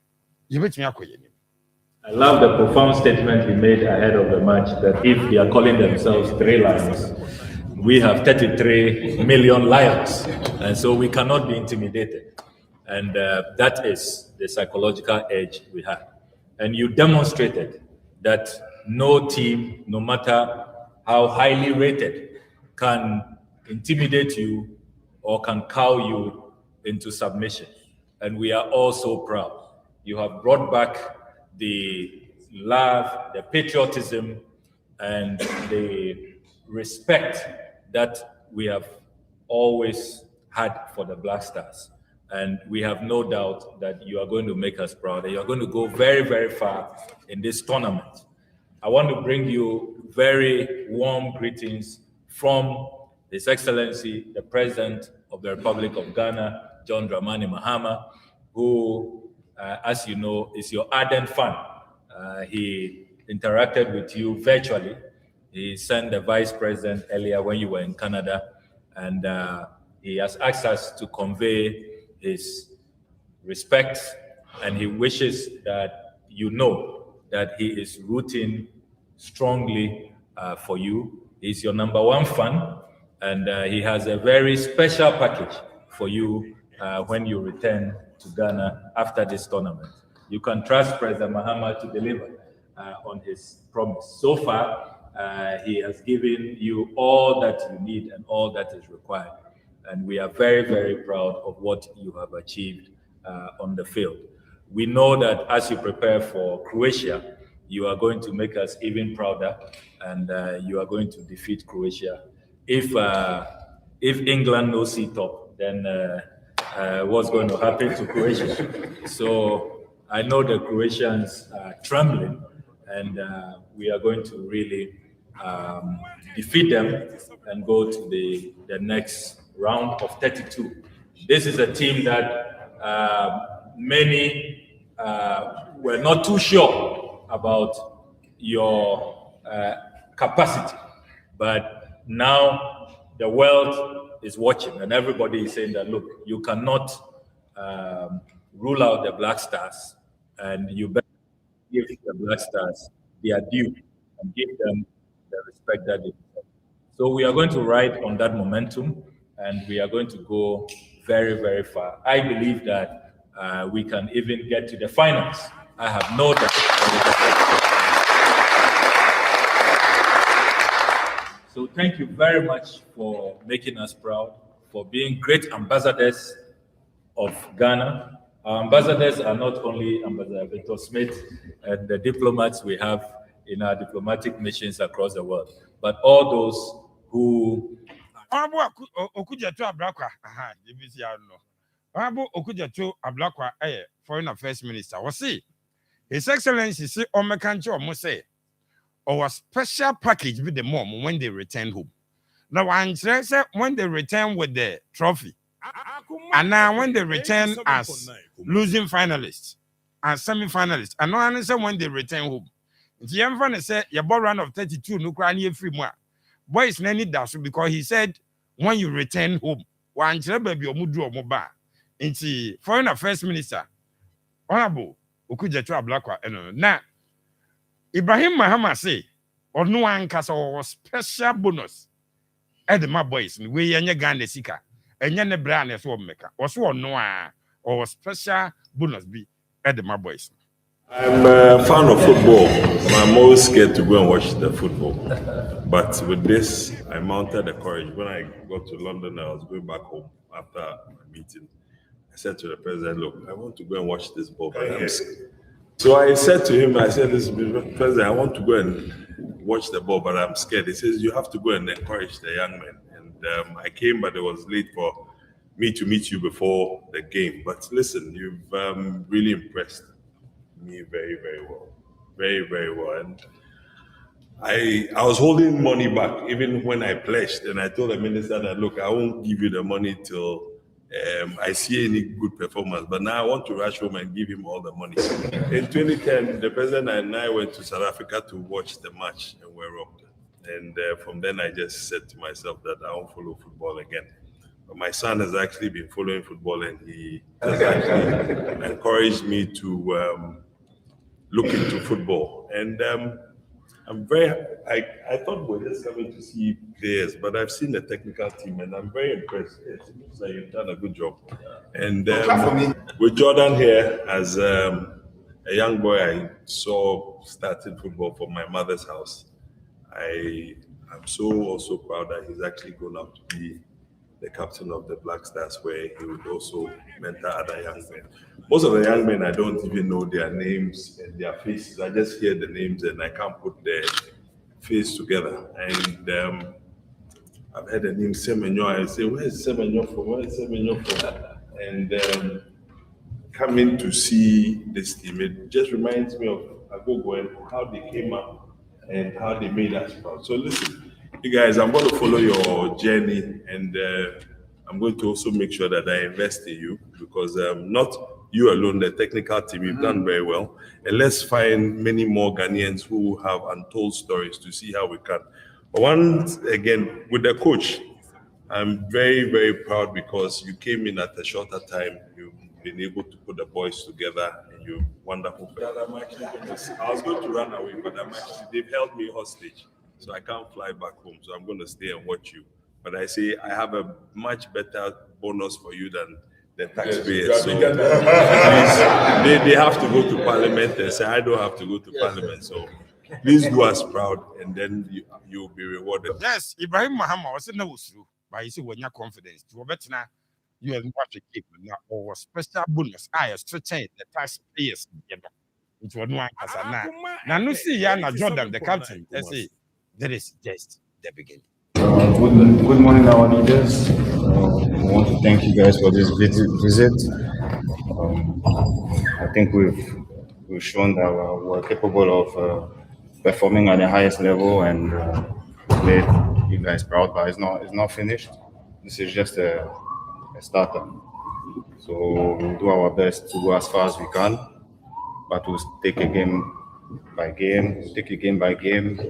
You bet me. I love the profound statement he made ahead of the match that if they are calling themselves 3 lions, we have 33 million lions, and so we cannot be intimidated. And that is the psychological edge we have. And you demonstrated that no team, no matter how highly rated, can intimidate you or can cow you into submission. And we are all so proud. You have brought back the love, the patriotism, and the respect that we have always had for the Black Stars. And we have no doubt that you are going to make us proud and you are going to go very, very far in this tournament. I want to bring you very warm greetings from His Excellency, the President of the Republic of Ghana, John Dramani Mahama, who, as you know, is your ardent fan. He interacted with you virtually. He sent the Vice President earlier when you were in Canada, and he has asked us to convey his respect, and he wishes that you know that he is rooting strongly for you. He's your #1 fan, and he has a very special package for you when you return to Ghana after this tournament. You can trust President Mahama to deliver on his promise. So far, he has given you all that you need and all that is required. And we are very, very proud of what you have achieved on the field. We know that as you prepare for Croatia, you are going to make us even prouder, and you are going to defeat Croatia. If England no seat top, then what's going to happen to Croatia? So I know the Croatians are trembling, and we are going to really defeat them and go to the next round of 32. This is a team that many were not too sure about your capacity, but now the world is watching and everybody is saying that, look, you cannot rule out the Black Stars, and you better give the Black Stars their due and give them the respect that they deserve. So we are going to ride on that momentum, and we are going to go very, very far. I believe that we can even get to the finals. I have no doubt. So thank you very much for making us proud, for being great ambassadors of Ghana. Our ambassadors are not only Ambassador Victor Smith and the diplomats we have in our diplomatic missions across the world, but all those who... Okujeto Ablakwa, Honorable Okujeto Ablakwa, Foreign Affairs Minister, was see His Excellency say Omekancho Mose or a special package with the mom when they return home. Now, I'm saying when they return with the trophy, and now when they return as losing finalists and semi-finalists, and now I understand when they return home. The young say your ball run of 32, no crying free more. Boys, need that because he said when you return home, one baby or mudu or moba. Into Foreign Affairs Minister, Honorable Okujeto Ablakwa, now Ibrahim Mahama say, or no one cast or special bonus at the my boys, and we and your Ghana Sika, and your brand as well maker, or so no or special bonus be at the my boys. I'm a fan of football. I'm always scared to go and watch the football. But with this, I mounted the courage. When I got to London, I was going back home after my meeting. I said to the president, look, I want to go and watch this ball. But I'm scared. So I said to him, President, I want to go and watch the ball, but I'm scared. He says, you have to go and encourage the young men. And I came, but it was late for me to meet you before the game. But listen, you've really impressed me very, very well. Very, very well. And I was holding money back even when I pledged. And I told the minister that, look, I won't give you the money till I see any good performance. But now I want to rush home and give him all the money. In 2010, the president and I went to South Africa to watch the match and we're robbed. And from then I just said to myself that I won't follow football again. But my son has actually been following football and he has actually encouraged me to look into football. And I'm very, I thought we were just coming to see players, but I've seen the technical team and I'm very impressed. It looks like you've done a good job. And with Jordan here, as a young boy, I saw starting football from my mother's house. I'm so also proud that he's actually grown up to be the captain of the Black Stars, where he would also mentor other young men. Most of the young men, I don't even know their names and their faces. I just hear the names and I can't put their face together. And I've heard the name Nsem. I say, where is Nsem from? Where is Nsem from? And coming to see this team, it just reminds me of Agogo and how they came up and how they made us proud. So listen, you guys, I'm going to follow your journey and I'm going to also make sure that I invest in you because not you alone, the technical team, you've done very well. And let's find many more Ghanaians who have untold stories to see how we can. But once again, with the coach, I'm very, very proud because you came in at a shorter time. You've been able to put the boys together and you're wonderful. I was going to run away, but they've held me hostage. So I can't fly back home. So I'm going to stay and watch you. But I say I have a much better bonus for you than the taxpayers. Yes, so they have to go to parliament and say, I don't have to go to parliament. So please do us proud and then you'll be rewarded. Yes, Ibrahim Mahama was in the Usru, but you see, when you're confident, you bet now you have watched a game or special bonus. I stretching the taxpayers together. It was no answer now. Now, no see Yana Jordan, the captain. They say that is just the beginning. Good morning, our leaders. I want to thank you guys for this visit. I think we've shown that we're capable of performing at the highest level and made you guys proud. But it's not finished. This is just a starter. So we'll do our best to go as far as we can, but we'll take a game by game. We'll take a game by game.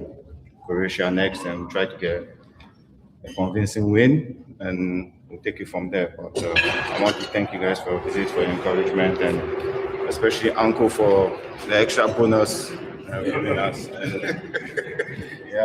Croatia next, and we'll try to get a convincing win, and we'll take it from there. But I want to thank you guys for your visit, for your encouragement, and especially Uncle for the extra bonus giving us.